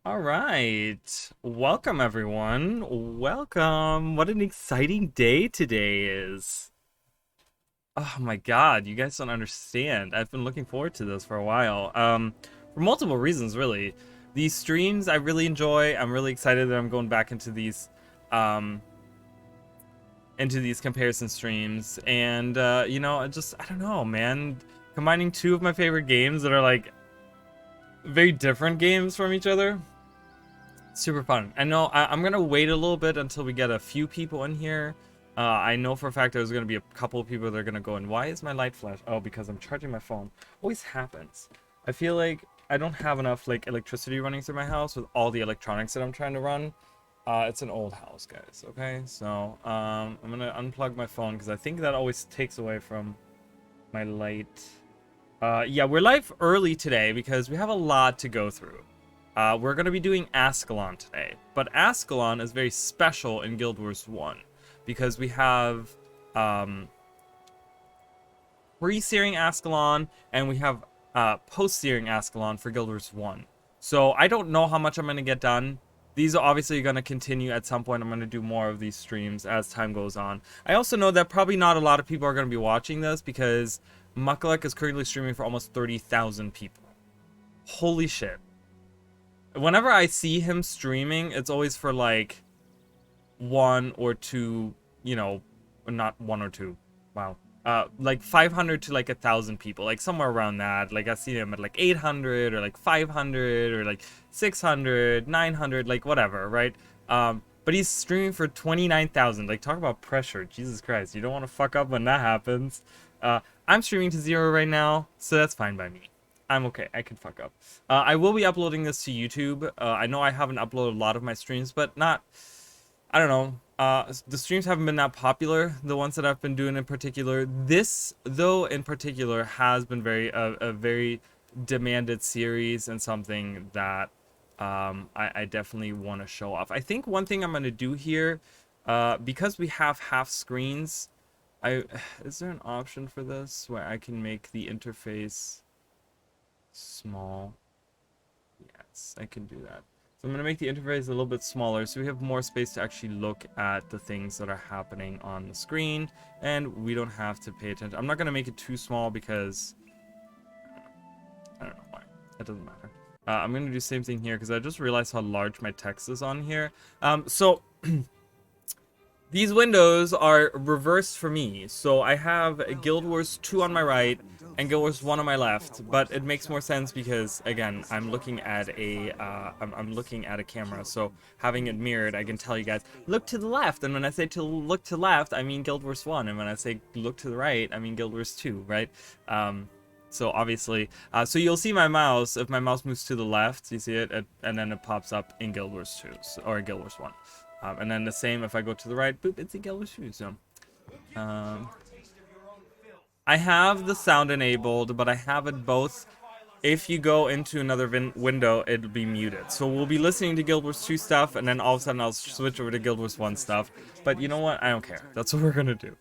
All right. Welcome, everyone. Welcome. What an exciting day today is. Oh my God, you guys don't understand. I've been looking forward to this for a while. For multiple reasons, really. These streams I really enjoy. I'm really excited that I'm going back um, into these comparison streams. And I don't know, man. Combining two of my favorite games that are like very different games from each other. Super fun. I know I'm gonna wait a little bit until we get a few people in here. I know for a fact there's gonna be a couple of people that are gonna go in. Why is my light flash? Oh, because I'm charging my phone. Always happens. I feel like I don't have enough like electricity running through my house with all the electronics that I'm trying to run. It's an old house, guys. Okay, so I'm gonna unplug my phone because I think that always takes away from my light. Yeah, we're live early today because we have a lot to go through. We're going to be doing Ascalon today, but Ascalon is very special in Guild Wars 1 because we have pre-searing Ascalon and we have post-searing Ascalon for Guild Wars 1. So I don't know how much I'm going to get done. These are obviously going to continue at some point. I'm going to do more of these streams as time goes on. I also know that probably not a lot of people are going to be watching this because Muckalek is currently streaming for almost 30,000 people. Holy shit. Whenever I see him streaming, it's always for like one or two, not one or two. Wow. Like 500 to like 1,000 people, like somewhere around that. Like I see him at like 800 or like 500 or like 600, 900, like whatever, right? But he's streaming for 29,000. Like talk about pressure. Jesus Christ. You don't want to fuck up when that happens. I'm streaming to 0 right now, so that's fine by me. I'm okay. I can fuck up. I will be uploading this to YouTube. I know I haven't uploaded a lot of my streams, but not. I don't know. The streams haven't been that popular. The ones that I've been doing in particular. This, though, in particular, has been a very demanded series and something that I definitely want to show off. I think one thing I'm going to do here, because we have half screens, is there an option for this where I can make the interface small? Yes, I can do that. So I'm going to make the interface a little bit smaller so we have more space to actually look at the things that are happening on the screen and we don't have to pay attention. I'm not going to make it too small because I don't know why. It doesn't matter. I'm going to do the same thing here because I just realized how large my text is on here. So these windows are reversed for me. So I have Guild Wars 2 on my right and Guild Wars 1 on my left, but it makes more sense because again, I'm looking at I'm looking at a camera. So having it mirrored, I can tell you guys, look to the left. And when I say to look to left, I mean Guild Wars 1, and when I say look to the right, I mean Guild Wars 2, right? So obviously, so you'll see my mouse. If my mouse moves to the left, you see it, and then it pops up in Guild Wars 2 or Guild Wars 1. And then the same if I go to the right, boop, it's in Guild Wars 2. So, I have the sound enabled, but I have it both. If you go into another window, it'll be muted. So we'll be listening to Guild Wars 2 stuff, and then all of a sudden I'll switch over to Guild Wars 1 stuff. But you know what? I don't care. That's what we're gonna do.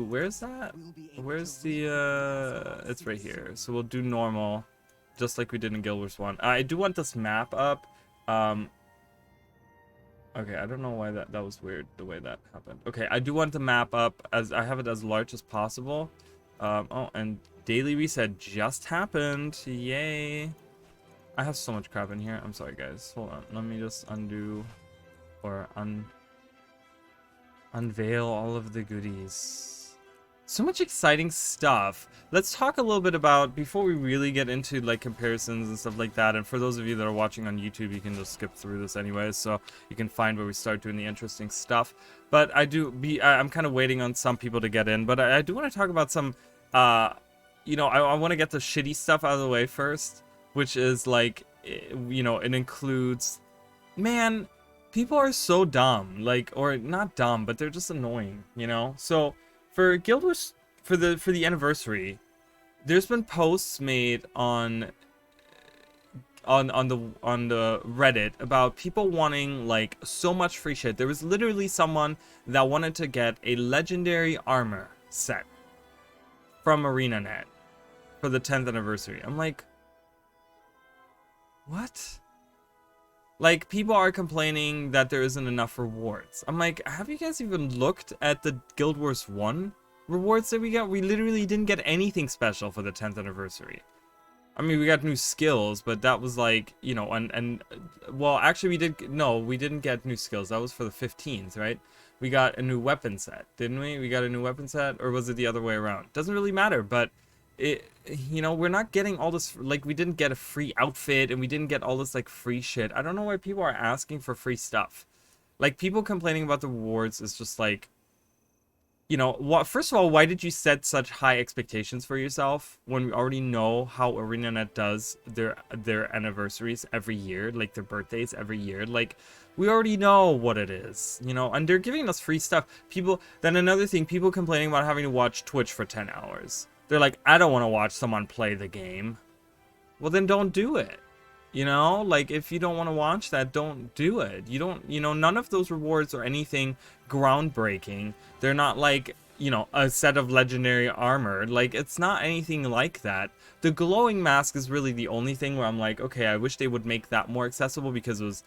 Where's that? Where's the, it's right here. So we'll do normal, just like we did in Guild Wars 1. I do want this map up. Okay, I don't know why that was weird, the way that happened. Okay, I do want the map up, as I have it as large as possible. Oh, and daily reset just happened. Yay. I have so much crap in here. I'm sorry, guys. Hold on. Let me just undo or unveil all of the goodies. So much exciting stuff. Let's talk a little bit about, before we really get into like comparisons and stuff like that, and for those of you that are watching on YouTube, you can just skip through this anyways, so you can find where we start doing the interesting stuff. But I'm kind of waiting on some people to get in, but I do want to talk about some, I want to get the shitty stuff out of the way first, which is like, it includes, man, people are so dumb, like, or not dumb, but they're just annoying, So for Guild Wars, for the anniversary, there's been posts made on the Reddit about people wanting like so much free shit. There was literally someone that wanted to get a legendary armor set from ArenaNet for the 10th anniversary. I'm like, What? Like, people are complaining that there isn't enough rewards. I'm like, have you guys even looked at the Guild Wars 1 rewards that we got? We literally didn't get anything special for the 10th anniversary. I mean, we got new skills, but that was like, you know, well, actually we didn't get new skills. That was for the 15th, right? We got a new weapon set, didn't we? We got a new weapon set, or was it the other way around? Doesn't really matter, but you know, we're not getting all this, like, we didn't get a free outfit, and we didn't get all this, like, free shit. I don't know why people are asking for free stuff. Like, people complaining about the rewards is just like, you know, what? First of all, why did you set such high expectations for yourself when we already know how ArenaNet does their anniversaries every year, like their birthdays every year? Like, we already know what it is, you know, and they're giving us free stuff. People, then another thing, people complaining about having to watch Twitch for 10 hours. They're like, I don't want to watch someone play the game. Well, then don't do it. You know, like, if you don't want to watch that, don't do it. You don't, you know, none of those rewards are anything groundbreaking. They're not like, you know, a set of legendary armor. Like, it's not anything like that. The glowing mask is really the only thing where I'm like, okay, I wish they would make that more accessible, because it was,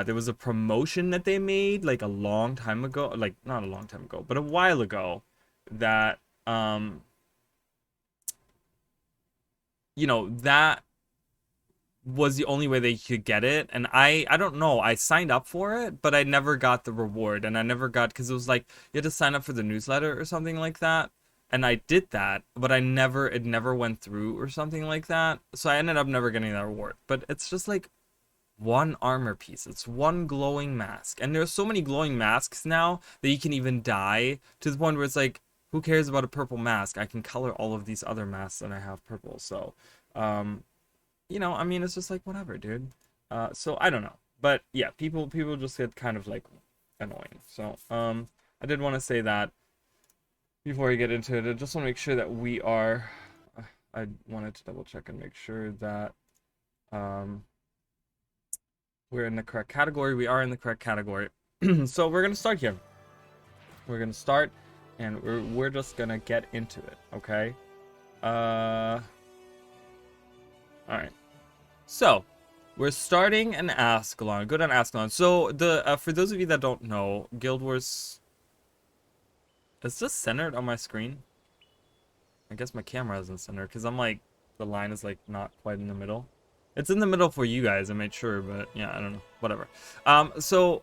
there was a promotion that they made, like, a long time ago. Like, not a long time ago, but a while ago, that, you know, that was the only way they could get it, and I don't know, I signed up for it, but I never got the reward, and I never got, because it was like you had to sign up for the newsletter or something like that, and I did that, but it never went through or something like that, so I ended up never getting that reward. But it's just like one armor piece, it's one glowing mask, and there's so many glowing masks now that you can even dye, to the point where it's like, who cares about a purple mask? I can color all of these other masks that I have purple. So you know, I mean, it's just like, whatever, dude. So I don't know, but yeah, people just get kind of like annoying. So I did want to say that before I get into it. I just want to make sure that we are. I wanted to double check and make sure that we're in the correct category. We are in the correct category. So we're gonna start here. We're gonna start, and we're just gonna get into it. Okay. All right. So, we're starting an Ascalon. Good on Ascalon. So, the for those of you that don't know, Guild Wars... Is this centered on my screen? I guess my camera isn't centered, because I'm like, the line is like not quite in the middle. It's in the middle for you guys, I made sure, but yeah, I don't know. Whatever. So,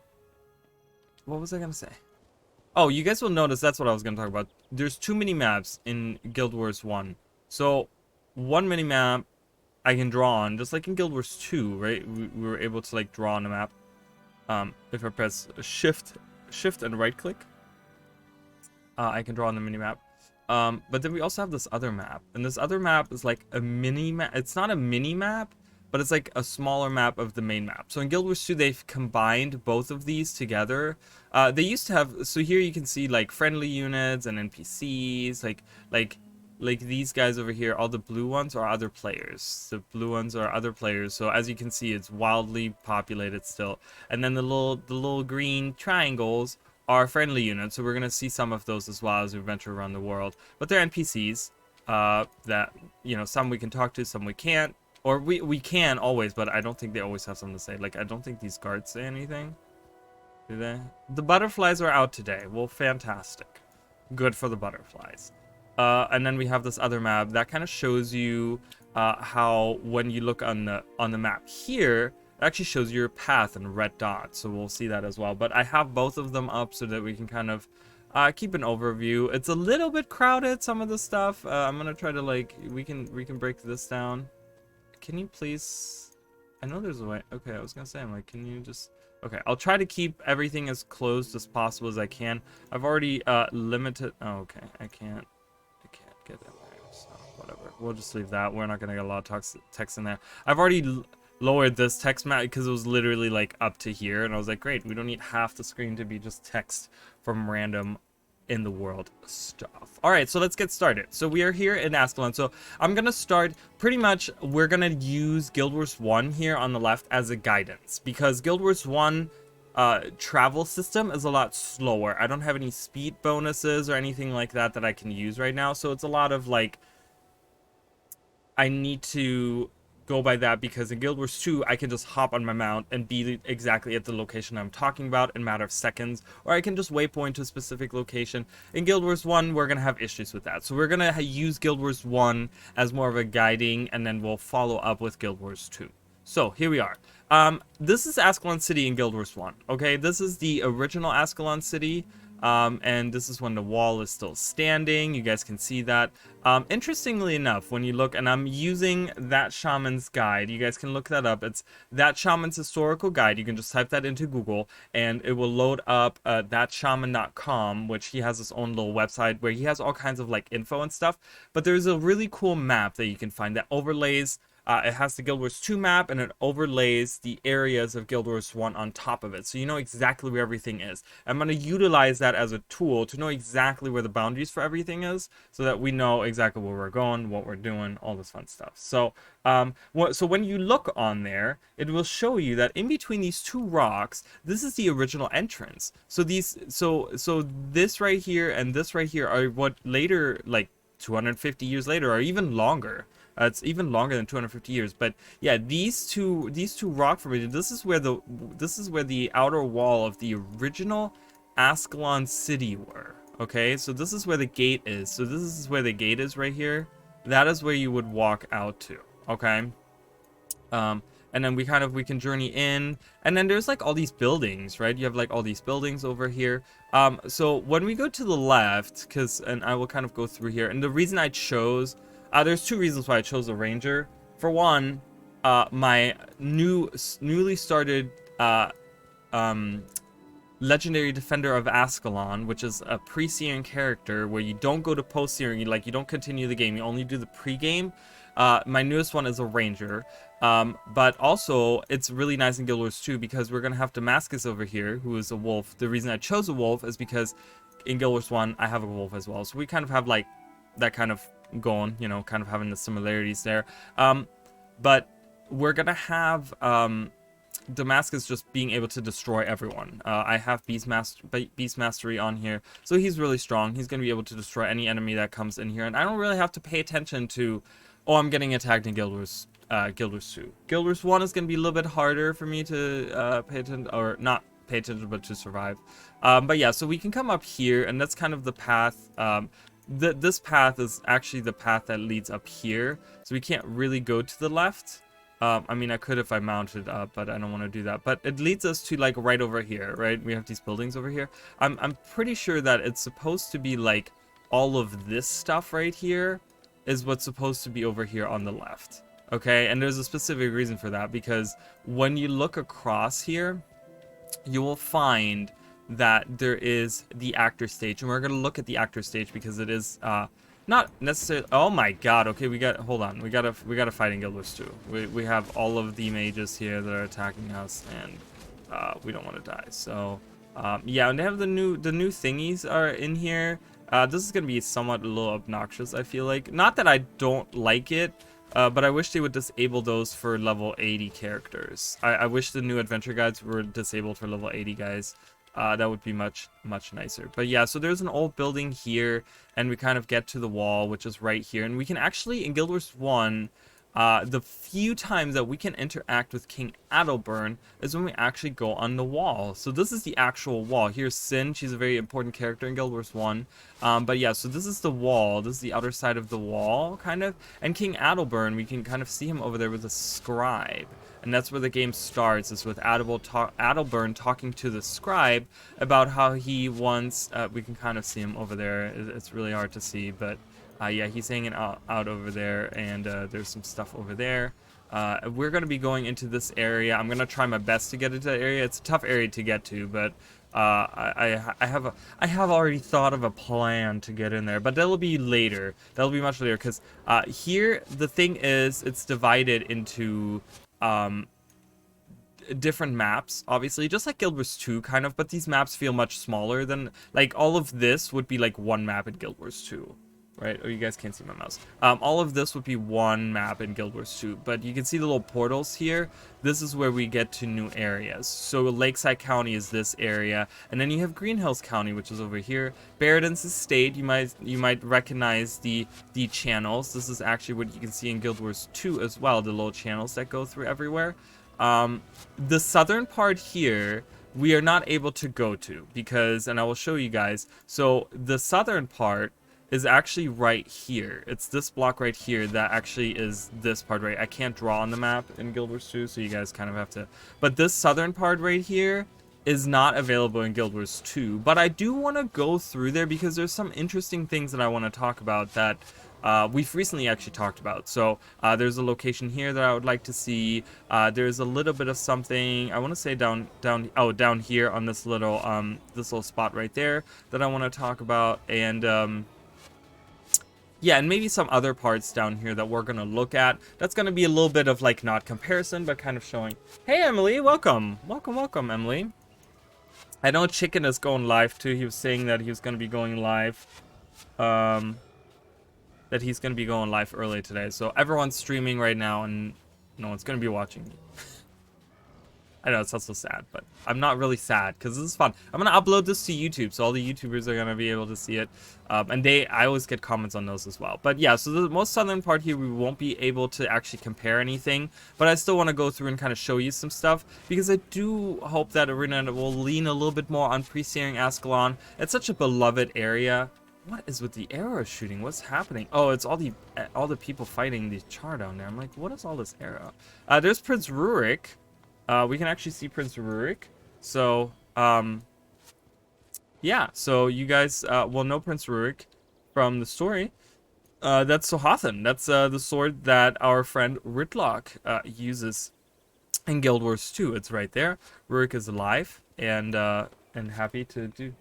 what was I gonna say? Oh, you guys will notice, that's what I was gonna talk about. There's 2 mini-maps in Guild Wars 1. So, one mini-map I can draw on, just like in Guild Wars 2, right? We were able to like draw on a map. If I press shift and right click, I can draw on the mini map. But then we also have this other map, and this other map is like a mini map. It's not a mini map, but it's like a smaller map of the main map. So in Guild Wars 2, they've combined both of these together. They used to have, so here you can see like friendly units and NPCs, like these guys over here. All the blue ones are other players. The blue ones are other players. So as you can see, it's wildly populated still. And then the little green triangles are friendly units. So we're gonna see some of those as well as we venture around the world. But they're NPCs that, you know, some we can talk to, some we can't. Or we can always, but I don't think they always have something to say. Like, I don't think these guards say anything. Do they? The butterflies are out today. Well, fantastic. Good for the butterflies. And then we have this other map that kind of shows you how, when you look on the map here, it actually shows your path in red dots. So we'll see that as well. But I have both of them up so that we can kind of keep an overview. It's a little bit crowded, some of the stuff. I'm gonna try to, like, we can break this down. Can you please? I know there's a way. Okay, I was gonna say, I'm like, can you just? Okay, I'll try to keep everything as closed as possible as I can. I've already limited. Oh, okay, I can't get in there, so whatever. We'll just leave that. We're not gonna get a lot of text in there. I've already lowered this text map because it was literally like up to here, and I was like, great, we don't need half the screen to be just text from random in the world stuff. All right, so let's get started. So we are here in Ascalon. So I'm gonna start, pretty much we're gonna use Guild Wars 1 here on the left as a guidance, because Guild Wars 1 travel system is a lot slower. I don't have any speed bonuses or anything like that that I can use right now, so it's a lot of like, I need to go by that because in Guild Wars 2, I can just hop on my mount and be exactly at the location I'm talking about in a matter of seconds, or I can just waypoint to a specific location. In Guild Wars 1, we're going to have issues with that. So we're going to use Guild Wars 1 as more of a guiding, and then we'll follow up with Guild Wars 2. So here we are. This is Ascalon City in Guild Wars 1. Okay, this is the original Ascalon City. And this is when the wall is still standing. You guys can see that. Interestingly enough, when you look, and I'm using That Shaman's Guide, you guys can look that up. It's That Shaman's Historical Guide. You can just type that into Google, and it will load up thatshaman.com, which he has his own little website where he has all kinds of like info and stuff. But there's a really cool map that you can find that overlays. It has the Guild Wars 2 map, and it overlays the areas of Guild Wars 1 on top of it. So you know exactly where everything is. I'm going to utilize that as a tool to know exactly where the boundaries for everything is, so that we know exactly where we're going, what we're doing, all this fun stuff. So, so when you look on there, it will show you that in between these two rocks, this is the original entrance. So so this right here and this right here are what later, like 250 years later, or even longer. It's even longer than 250 years, but yeah, these two rock formations. This is where the outer wall of the original Ascalon city were. Okay, so this is where the gate is. So this is where the gate is right here. That is where you would walk out to. Okay, and then we can journey in, and then there's like all these buildings, right? You have like all these buildings over here. So when we go to the left, and I will kind of go through here, and the reason I chose. There's two reasons why I chose a ranger. For one, my newly started legendary defender of Ascalon, which is a pre-searing character where you don't go to post-searing, you don't continue the game, you only do the pre-game. My newest one is a ranger, but also it's really nice in Guild Wars 2 because we're gonna have Damascus over here, who is a wolf. The reason I chose a wolf is because in Guild Wars 1 I have a wolf as well, so we kind of have like that kind of going, kind of having the similarities there. But we're gonna have Damascus just being able to destroy everyone. I have Beast Mastery on here, so he's really strong. He's gonna be able to destroy any enemy that comes in here, and I don't really have to pay attention to, oh, I'm getting attacked in Guild Wars 2. Guild Wars 1 is gonna be a little bit harder for me to pay attention, or not pay attention, but to survive. But yeah, so we can come up here, and that's kind of the path. This path is actually the path that leads up here, so we can't really go to the left. I mean, I could if I mounted up, but I don't want to do that. But it leads us to like right over here, right? We have these buildings over here. I'm pretty sure that it's supposed to be like all of this stuff right here is what's supposed to be over here on the left. Okay, and there's a specific reason for that, because when you look across here, you will find that there is the actor stage, and we're going to look at the actor stage because it is not necessarily. Oh my god, okay, hold on, we gotta fight in Guild Wars 2. We have all of the mages here that are attacking us, and we don't want to die. So yeah, and they have the new thingies are in here. This is gonna be somewhat a little obnoxious, I feel like. Not that I don't like it, but I wish they would disable those for level 80 characters. I wish the new adventure guides were disabled for level 80 guys. That would be much nicer. But yeah, so there's an old building here, and we kind of get to the wall, which is right here. And we can actually, in Guild Wars 1, the few times that we can interact with King Adalburn is when we actually go on the wall. So this is the actual wall. Here's Sin. She's a very important character in Guild Wars 1. But yeah, so this is the wall. This is the outer side of the wall, kind of. And King Adalburn, we can kind of see him over there with a scribe. And that's where the game starts, is with Adalburn talking to the scribe about how he wants, we can kind of see him over there. It's really hard to see, but yeah, he's hanging out over there, and there's some stuff over there. We're going to be going into this area. I'm going to try my best to get into that area. It's a tough area to get to, but I have already thought of a plan to get in there, but that'll be later. That'll be much later, because here the thing is, it's divided into different maps, obviously, just like Guild Wars 2 kind of, but these maps feel much smaller than, like, all of this would be like one map in Guild Wars 2. right? Oh, you guys can't see my mouse. All of this would be one map in Guild Wars 2, but you can see the little portals here. This is where we get to new areas. So Lakeside County is this area, and then you have Green Hills County, which is over here. Barreton's Estate, you might recognize the channels. This is actually what you can see in Guild Wars 2 as well, the little channels that go through everywhere. The southern part here, we are not able to go to because, and I will show you guys, so the southern part is actually right here. It's this block right here that actually is this part, right? I can't draw on the map in Guild Wars 2, so you guys kind of have to, but this southern part right here is not available in Guild Wars 2, but I do want to go through there because there's some interesting things that I want to talk about that we've recently actually talked about. So there's a location here that I would like to see. There's a little bit of something I want to say down here on this little spot right there that I want to talk about, and yeah, and maybe some other parts down here that we're gonna look at. That's gonna be a little bit of like not comparison, but kind of showing. Hey Emily, welcome, Emily. I know Chicken is going live too. He was saying that he was gonna be going live. That he's going to be going live early today. So everyone's streaming right now and no one's going to be watching me. I know, it's also sad, but I'm not really sad because this is fun. I'm going to upload this to YouTube, so all the YouTubers are going to be able to see it. And I always get comments on those as well. But yeah, so the most southern part here, we won't be able to actually compare anything. But I still want to go through and kind of show you some stuff because I do hope that Arena will lean a little bit more on pre-searing Ascalon. It's such a beloved area. What is with the arrow shooting? What's happening? Oh, it's all the people fighting the Char down there. I'm like, what is all this arrow? There's Prince Rurik. We can actually see Prince Rurik. So, yeah. So you guys will know Prince Rurik from the story. That's Sohathan. That's the sword that our friend Ritlock uses in Guild Wars 2. It's right there. Rurik is alive and happy to do.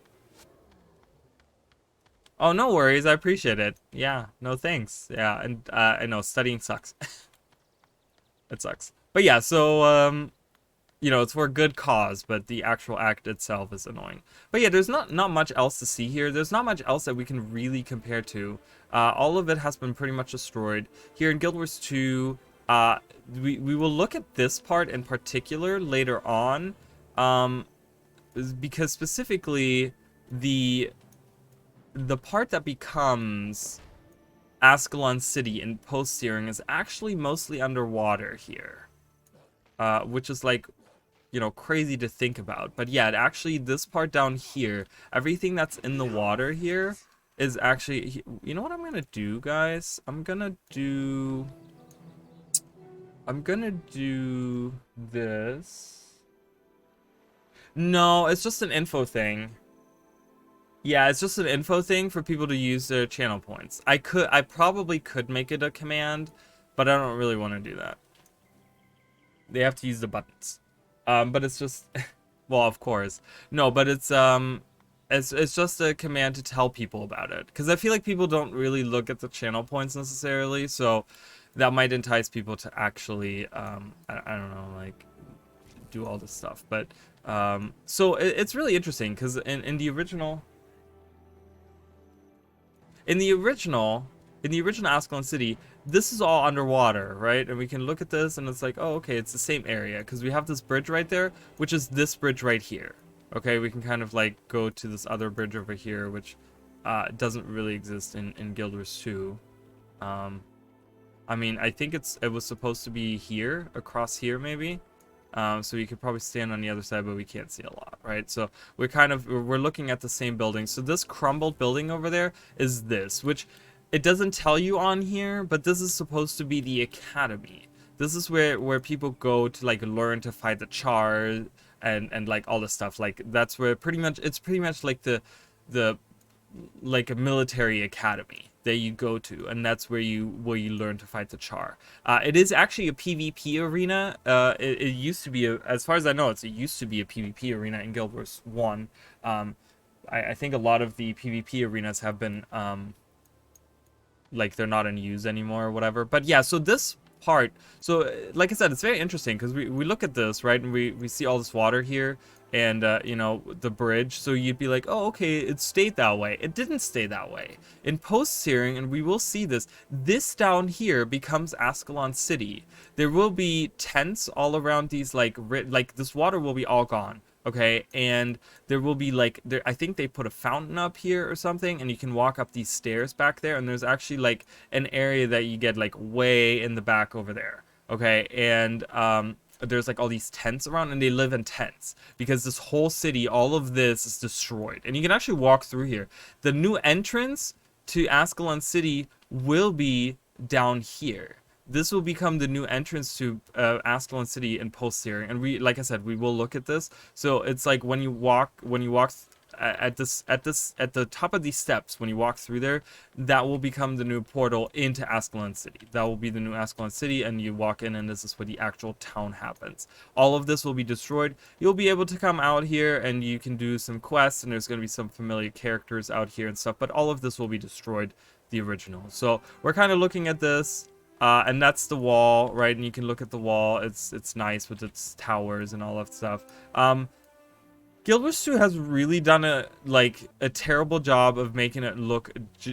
Oh, no worries. I appreciate it. Yeah, no thanks. Yeah, and I know studying sucks. It sucks. But yeah, so you know, it's for a good cause, but the actual act itself is annoying. But yeah, there's not much else to see here. There's not much else that we can really compare to. All of it has been pretty much destroyed. Here in Guild Wars 2, we will look at this part in particular later on, because specifically the part that becomes Ascalon City in post-searing is actually mostly underwater here. Which is like, you know, crazy to think about. But yeah, actually this part down here, everything that's in the water here is actually, you know what I'm gonna do, guys? I'm gonna do this. No, it's just an info thing. Yeah, it's just an info thing for people to use their channel points. I probably could make it a command, but I don't really want to do that. They have to use the buttons. But it's just, well, of course. No, but it's just a command to tell people about it. Because I feel like people don't really look at the channel points necessarily, so that might entice people to actually, I don't know, like, do all this stuff. But, so it's really interesting, because in the original... In the original Ascalon City, this is all underwater, right? And we can look at this and it's like, oh, okay, it's the same area because we have this bridge right there, which is this bridge right here. Okay, we can kind of like go to this other bridge over here, which doesn't really exist in Guild Wars 2. I mean, I think it was supposed to be here, across here maybe. So you could probably stand on the other side, but we can't see a lot, right? So we're looking at the same building. So this crumbled building over there is this, which it doesn't tell you on here, but this is supposed to be the academy. This is where people go to like learn to fight the Char and like all this stuff. Like that's where it's pretty much like the like a military academy that you go to, and that's where you learn to fight the Char. It is actually a PvP arena. It used to be as far as I know, it used to be a PvP arena in Guild Wars 1. I think a lot of the PvP arenas have been like they're not in use anymore or whatever. But yeah, so this part. So like I said, it's very interesting because we look at this, right, and we see all this water here, and you know, the bridge. So you'd be like, oh, okay, it stayed that way. It didn't stay that way. In post-searing, and we will see this down here becomes Ascalon City. There will be tents all around these, like this water will be all gone. Okay, and there will be like there. I think they put a fountain up here or something, and you can walk up these stairs back there. And there's actually like an area that you get like way in the back over there. Okay, and there's like all these tents around, and they live in tents because this whole city, all of this is destroyed, and you can actually walk through here. The new entrance to Ascalon City will be down here. This will become the new entrance to Ascalon City in post-searing, and we, like I said, we will look at this. So it's like when you walk at the top of these steps, when you walk through there, that will become the new portal into Ascalon City. That will be the new Ascalon City, and you walk in, and this is where the actual town happens. All of this will be destroyed. You'll be able to come out here, and you can do some quests, and there's going to be some familiar characters out here and stuff, but all of this will be destroyed, the original. So we're kind of looking at this. And that's the wall, right? And you can look at the wall. It's nice with its towers and all that stuff. Guild Wars 2 has really done a terrible job of making it look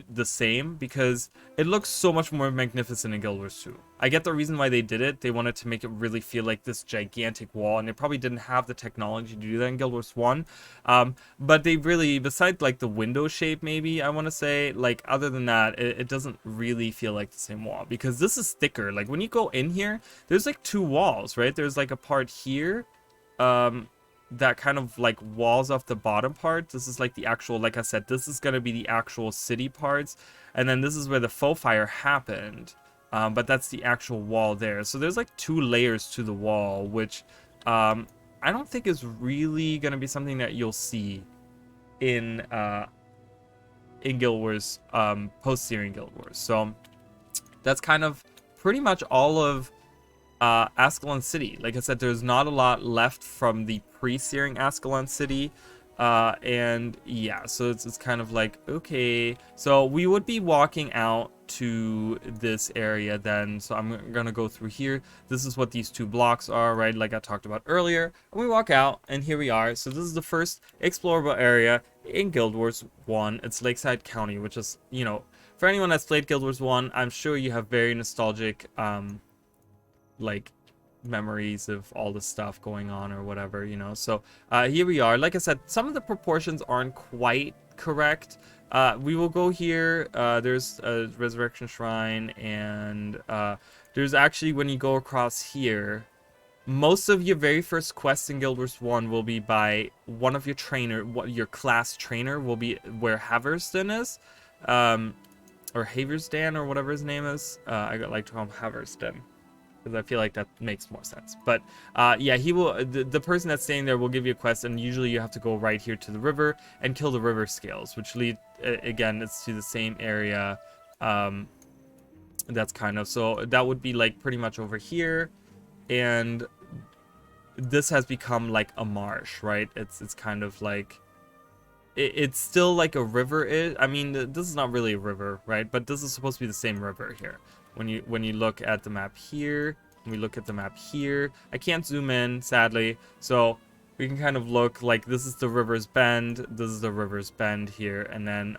the same, because it looks so much more magnificent in Guild Wars 2. I get the reason why they did it. They wanted to make it really feel like this gigantic wall, and they probably didn't have the technology to do that in Guild Wars 1. But they really, besides like the window shape, maybe, I want to say, like, other than that, it doesn't really feel like the same wall, because this is thicker. Like, when you go in here, there's like two walls, right? There's like a part here, that kind of like walls off the bottom part. This is like the actual, like I said, this is going to be the actual city parts, and then this is where the faux fire happened, but that's the actual wall there. So there's like two layers to the wall, which I don't think is really going to be something that you'll see in Guild Wars, post-searing Guild Wars. So that's kind of pretty much all of Ascalon City. Like I said, there's not a lot left from the pre-searing Ascalon City, and yeah, so it's kind of like, okay, so we would be walking out to this area then. So I'm gonna go through here. This is what these two blocks are, right, like I talked about earlier, and we walk out, and here we are. So this is the first explorable area in Guild Wars 1. It's Lakeside County, which is, you know, for anyone that's played Guild Wars 1, I'm sure you have very nostalgic like memories of all the stuff going on or whatever, you know. So here we are. Like I said, some of the proportions aren't quite correct. We will go here. There's a resurrection shrine, and there's actually, when you go across here, most of your very first quests in Guild Wars 1 will be by one of your your class trainer will be where Haverston is, or Haversdan, or whatever his name is. I like to call him Haverston, because I feel like that makes more sense. But yeah, he will, the person that's staying there will give you a quest, and usually you have to go right here to the river and kill the river scales, which lead, again, it's to the same area. That's kind of, so that would be like pretty much over here, and this has become like a marsh, right? It's kind of like, it's still like a river. I mean, this is not really a river, right? But this is supposed to be the same river here. When you look at the map here, and we look at the map here, I can't zoom in, sadly, so we can kind of look like this is the river's bend, this is the river's bend here, and then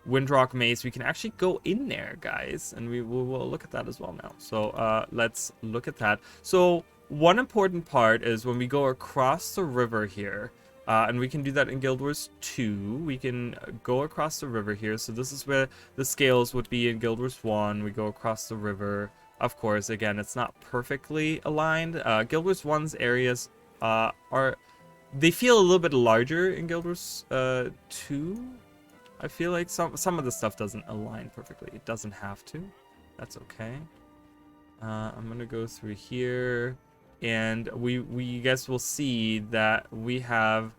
Windrock Maze, we can actually go in there, guys, and we will look at that as well now. So let's look at that. So one important part is when we go across the river here, and we can do that in Guild Wars 2. We can go across the river here. So this is where the scales would be in Guild Wars 1. We go across the river. Of course, again, it's not perfectly aligned. Guild Wars 1's areas they feel a little bit larger in Guild Wars 2. I feel like some of the stuff doesn't align perfectly. It doesn't have to. That's okay. I'm gonna go through here, and we guys will see that we have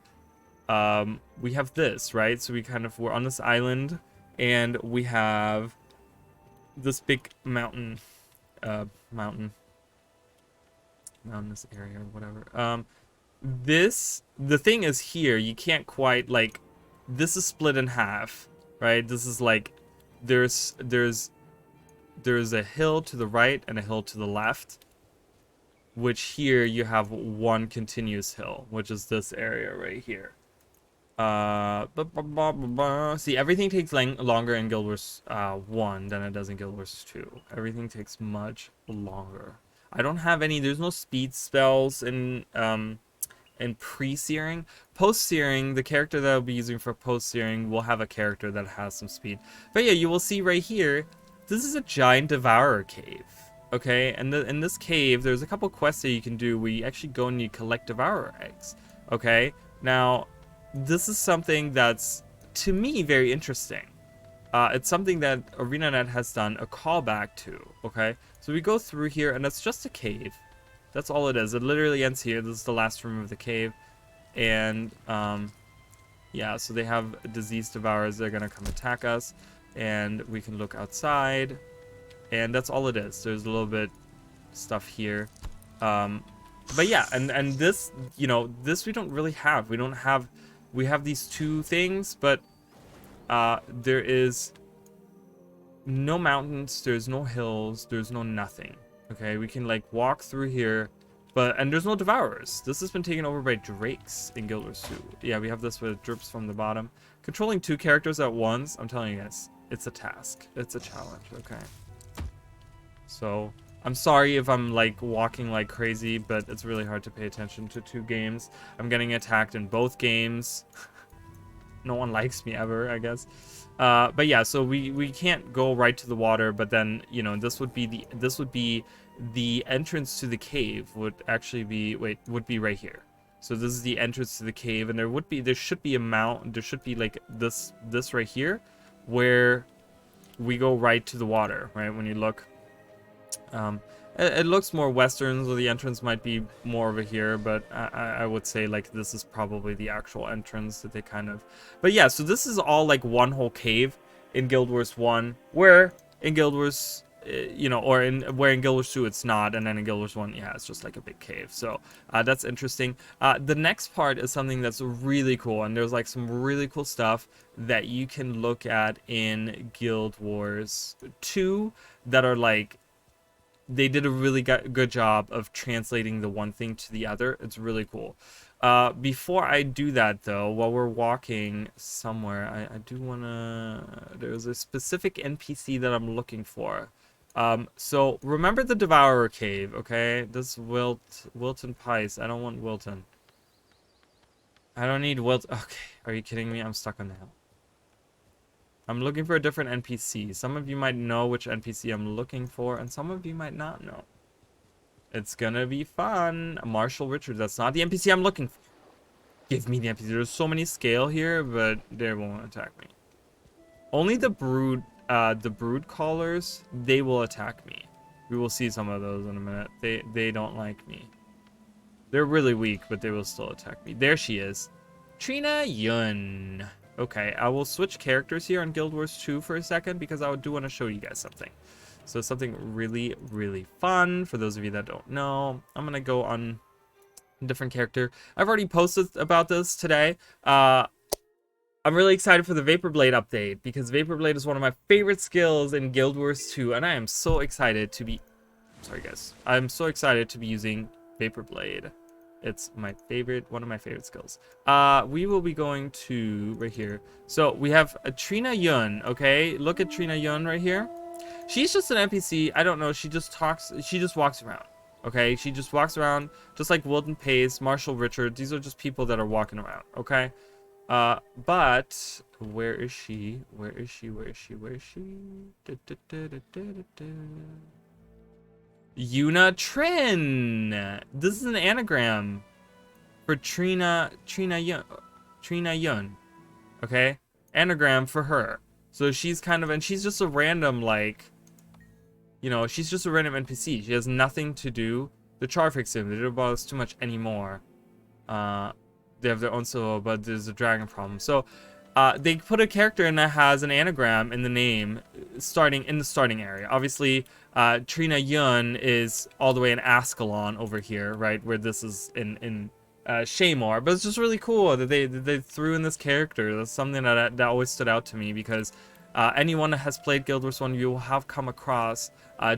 this, right? So we're on this island, and we have this big mountainous area or whatever. The thing is, here you can't quite, like, this is split in half, right? This is like there's there's a hill to the right and a hill to the left, which here you have one continuous hill, which is this area right here. See, everything takes longer in Guild Wars 1 than it does in Guild Wars 2. Everything takes much longer. I don't have any, there's no speed spells in pre-searing. Post-searing, the character that I'll be using for post-searing will have a character that has some speed. But yeah, you will see right here, this is a giant devourer cave. Okay, and in this cave, there's a couple quests that you can do where you actually go and you collect devourer eggs. Okay, now this is something that's, to me, very interesting. It's something that ArenaNet has done a callback to, okay? So we go through here, and it's just a cave. That's all it is. It literally ends here. This is the last room of the cave. And, yeah, so they have disease devourers. They're going to come attack us. And we can look outside. And that's all it is. There's a little bit stuff here. But yeah, and this, you know, this we don't really have. We have these two things, but there is no mountains, there's no hills, there's no nothing. Okay, we can like walk through here, and there's no devourers. This has been taken over by drakes in Guild Wars 2. Yeah, we have this with drips from the bottom. Controlling two characters at once, I'm telling you guys, it's a task. It's a challenge, okay? So, I'm sorry if I'm like walking like crazy, but it's really hard to pay attention to two games. I'm getting attacked in both games. No one likes me ever, I guess. But yeah, so we can't go right to the water, but then, you know, this would be the entrance to the cave would actually be would be right here. So this is the entrance to the cave, and there should be a mount, there should be like this right here where we go right to the water, right? When you look, it looks more western, so the entrance might be more over here, but I would say like this is probably the actual entrance that they kind of... But yeah, so this is all like one whole cave in Guild Wars 1, where in Guild Wars, you know, or where in Guild Wars 2 it's not, and then in Guild Wars 1, yeah, it's just like a big cave. So that's interesting. The next part is something that's really cool, and there's like some really cool stuff that you can look at in Guild Wars 2 that are like, they did a really good job of translating the one thing to the other. It's really cool. Before I do that, though, while we're walking somewhere, I do want to... There's a specific NPC that I'm looking for. So, remember the Devourer Cave, okay? This Wilton Pice. I don't want Wilton. I don't need Wilton. Okay, are you kidding me? I'm stuck on the hill. I'm looking for a different NPC. Some of you might know which NPC I'm looking for, and some of you might not know. It's gonna be fun. Marshall Richards, that's not the NPC I'm looking for. Give me the NPC. There's so many scale here, but they won't attack me. Only the brood callers, they will attack me. We will see some of those in a minute. They don't like me. They're really weak, but they will still attack me. There she is. Trina Yun. Okay, I will switch characters here on Guild Wars 2 for a second because I do want to show you guys something. So something really, really fun for those of you that don't know. I'm going to go on a different character. I've already posted about this today. I'm really excited for the Vapor Blade update because Vapor Blade is one of my favorite skills in Guild Wars 2, and I am so excited to be... Sorry, guys. I'm so excited to be using Vapor Blade. It's my favorite, one of my favorite skills. We will be going to right here. So we have a Trina Yun, okay? Look at Trina Yun right here. She's just an NPC. I don't know. She just talks. She just walks around, okay? She just walks around, just like Wilton Pace, Marshall Richards. These are just people that are walking around, okay? But where is she? Where is she? Where is she? Where is she? Yuna Trin. This is an anagram for Trina Yun. Okay? Anagram for her. So she's kind of, and she's just a random, like, you know, she's just a random NPC. She has nothing to do. The char fix him. They don't bother us too much anymore. They have their own solo, but there's a dragon problem. So they put a character in that has an anagram in the name, starting in the starting area. Obviously, Trina Yun is all the way in Ascalon over here, right, where this is in Shaymore. But it's just really cool that they threw in this character. That's something that always stood out to me because Anyone that has played Guild Wars 1, you will have come across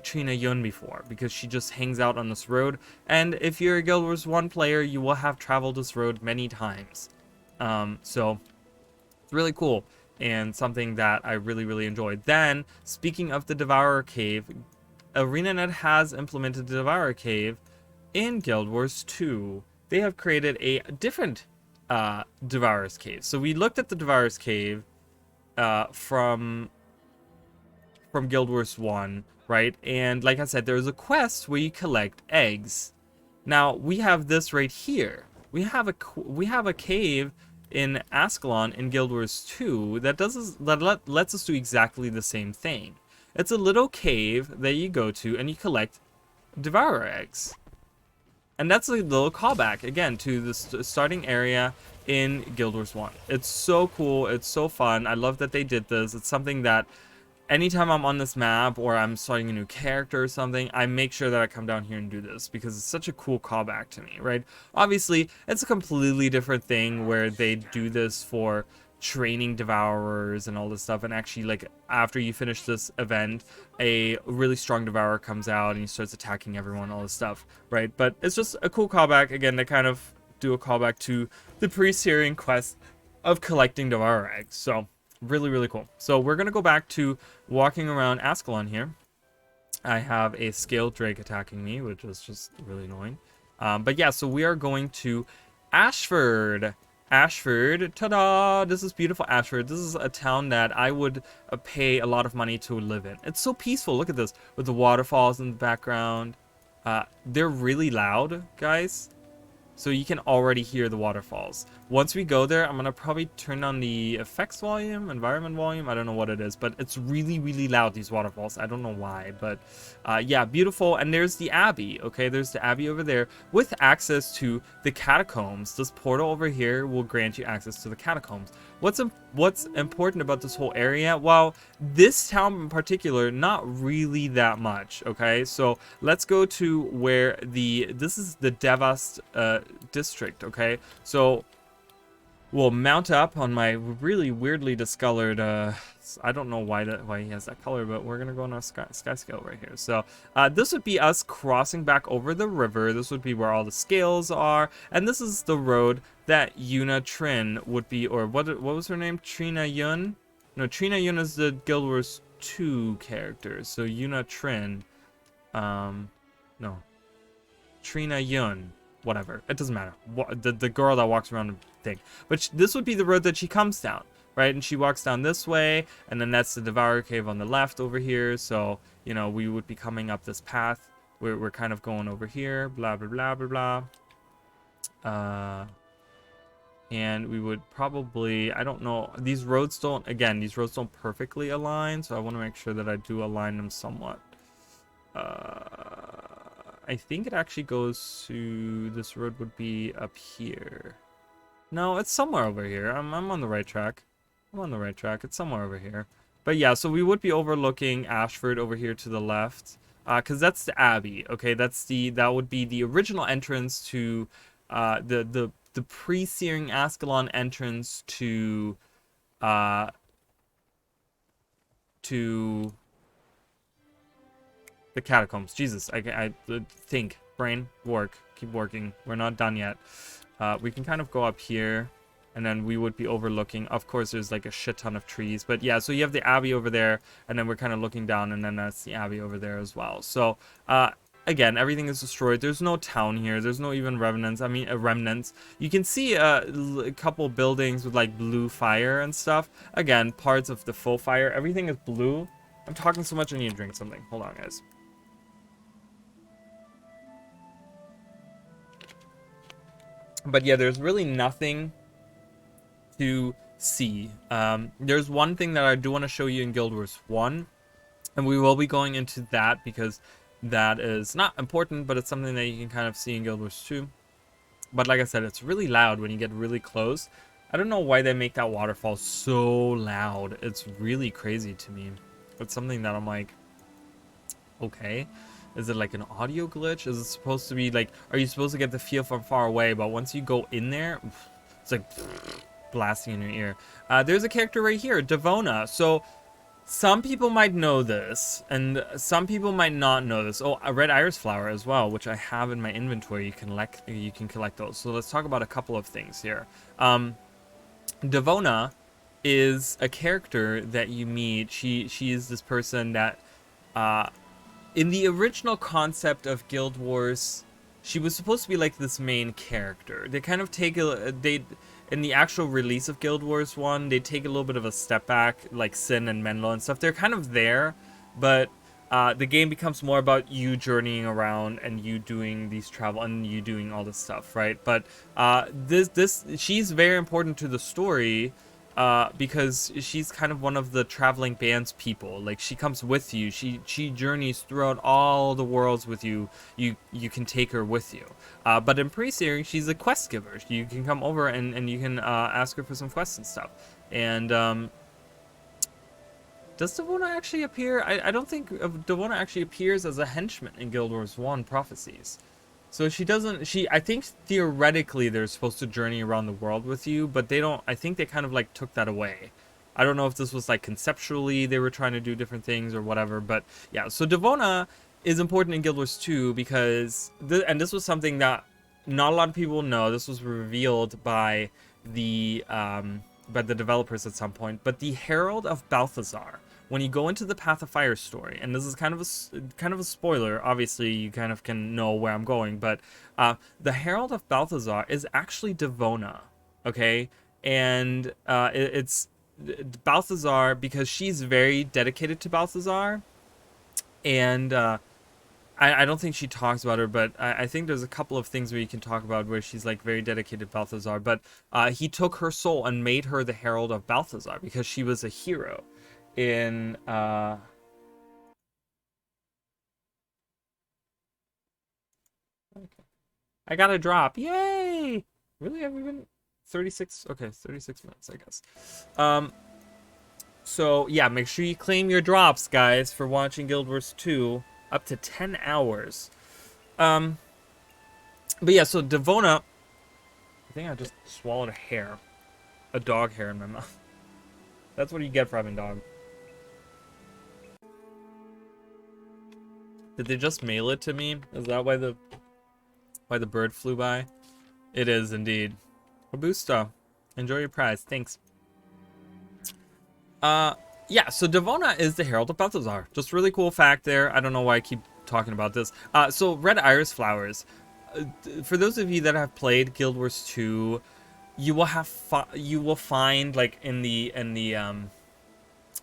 Trina Yun before, because she just hangs out on this road. And if you're a Guild Wars 1 player, you will have traveled this road many times. So it's really cool, and something that I really, really enjoyed. Then, speaking of the Devourer Cave, ArenaNet has implemented the Devourer Cave in Guild Wars 2. They have created a different Devourer's Cave. So we looked at the Devourer's Cave from Guild Wars 1, right? And like I said, there's a quest where you collect eggs. Now, we have this right here. We have a cave in Ascalon in Guild Wars 2 that lets us do exactly the same thing. It's a little cave that you go to and you collect Devourer eggs. And that's a little callback, again, to the starting area in Guild Wars 1. It's so cool. It's so fun. I love that they did this. It's something that anytime I'm on this map or I'm starting a new character or something, I make sure that I come down here and do this because it's such a cool callback to me, right? Obviously, it's a completely different thing where they do this for training devourers and all this stuff, and actually, like, after you finish this event, a really strong devourer comes out and he starts attacking everyone, all this stuff, right? But it's just a cool callback. Again, they kind of do a callback to the pre-Syrian quest of collecting devourer eggs. So really, really cool. So we're gonna go back to walking around Ascalon here. I have a scaled drake attacking me, which is just really annoying. But yeah, so we are going to Ashford. Ashford, ta-da! This is beautiful Ashford. This is a town that I would pay a lot of money to live in. It's so peaceful. Look at this, with the waterfalls in the background. They're really loud, guys. So you can already hear the waterfalls. Once we go there, I'm gonna probably turn on the effects volume, environment volume. I don't know what it is, but it's really, really loud, these waterfalls. I don't know why, but yeah, beautiful. And there's the Abbey, okay? There's the Abbey over there with access to the catacombs. This portal over here will grant you access to the catacombs. What's important about this whole area? Well, this town in particular, not really that much, okay? So let's go to where this is the Devast district, okay? So we'll mount up on my really weirdly discolored, I don't know why he has that color, but we're gonna go on our sky scale right here. So this would be us crossing back over the river. This would be where all the scales are, and this is the road that Yuna Trin would be, or what was her name? Trina Yun? No, Trina Yun is the Guild Wars 2 character. So Yuna Trin, no, Trina Yun, whatever. It doesn't matter. The girl that walks around the thing. But this would be the road that she comes down, right? And she walks down this way, and then that's the Devourer Cave on the left over here. So, you know, we would be coming up this path. We're kind of going over here, blah, blah, blah, blah, blah. And we would probably, I don't know, these roads don't perfectly align, so I want to make sure that I do align them somewhat. I think it actually goes to, this road would be up here. No, it's somewhere over here. I'm on the right track. I'm on the right track. It's somewhere over here. But yeah, so we would be overlooking Ashford over here to the left, because that's the Abbey. Okay, that would be the original entrance to the pre-Searing Ascalon entrance to the catacombs. Jesus, I think. Brain, keep working. We're not done yet. We can kind of go up here, and then we would be overlooking. Of course, there's like a shit ton of trees, but yeah, so you have the Abbey over there, and then we're kind of looking down, and then that's the Abbey over there as well. So, again, everything is destroyed. There's no town here. There's no even remnants. I mean, remnants. You can see a couple buildings with like blue fire and stuff. Again, parts of the full fire. Everything is blue. I'm talking so much, I need to drink something. Hold on, guys. But yeah, there's really nothing to see. There's one thing that I do want to show you in Guild Wars 1, and we will be going into that because that is not important, but it's something that you can kind of see in Guild Wars 2. But like I said, it's really loud when you get really close. I don't know why they make that waterfall so loud. It's really crazy to me. It's something that I'm like, okay. Is it like an audio glitch? Is it supposed to be like, are you supposed to get the feel from far away, but once you go in there, it's like blasting in your ear. There's a character right here, Devona. So Some people might know this, and some people might not know this. Oh, a red iris flower as well, which I have in my inventory. You can collect those. So let's talk about a couple of things here. Devona is a character that you meet. She is this person that, uh, in the original concept of Guild Wars, she was supposed to be like this main character. They kind of take in the actual release of Guild Wars 1, they take a little bit of a step back, like Sin and Menlo and stuff. They're kind of there, but the game becomes more about you journeying around and you doing these travel and you doing all this stuff, right? But she's very important to the story, because she's kind of one of the traveling band's people. Like, she comes with you. She journeys throughout all the worlds with you. You can take her with you. But in pre-series, she's a quest giver. You can come over and you can ask her for some quests and stuff. And does Devona actually appear? I don't think Devona actually appears as a henchman in Guild Wars 1 Prophecies. So she doesn't, I think theoretically they're supposed to journey around the world with you, but they don't, I think they kind of like took that away. I don't know if this was like conceptually they were trying to do different things or whatever, but yeah. So Devona is important in Guild Wars 2 because, and this was something that not a lot of people know, this was revealed by the developers at some point, but the Herald of Balthazar, when you go into the Path of Fire story, and this is kind of a spoiler, obviously you kind of can know where I'm going, but the Herald of Balthazar is actually Devona, okay? And it's Balthazar because she's very dedicated to Balthazar, and I don't think she talks about her, but I think there's a couple of things where you can talk about where she's like very dedicated to Balthazar, but he took her soul and made her the Herald of Balthazar because she was a hero in I got a drop. Yay! Really? Have we been 36? Okay, 36 minutes, I guess. So yeah, make sure you claim your drops, guys, for watching Guild Wars 2 up to 10 hours. But yeah, so Devona, I think I just swallowed a hair. A dog hair in my mouth. That's what you get for having dog. Did they just mail it to me? Is that why the bird flew by? It is indeed. Robusto, enjoy your prize. Thanks. Yeah, so Devona is the Herald of Balthazar. Just really cool fact there. I don't know why I keep talking about this. So red iris flowers. For those of you that have played Guild Wars 2, you will find like in the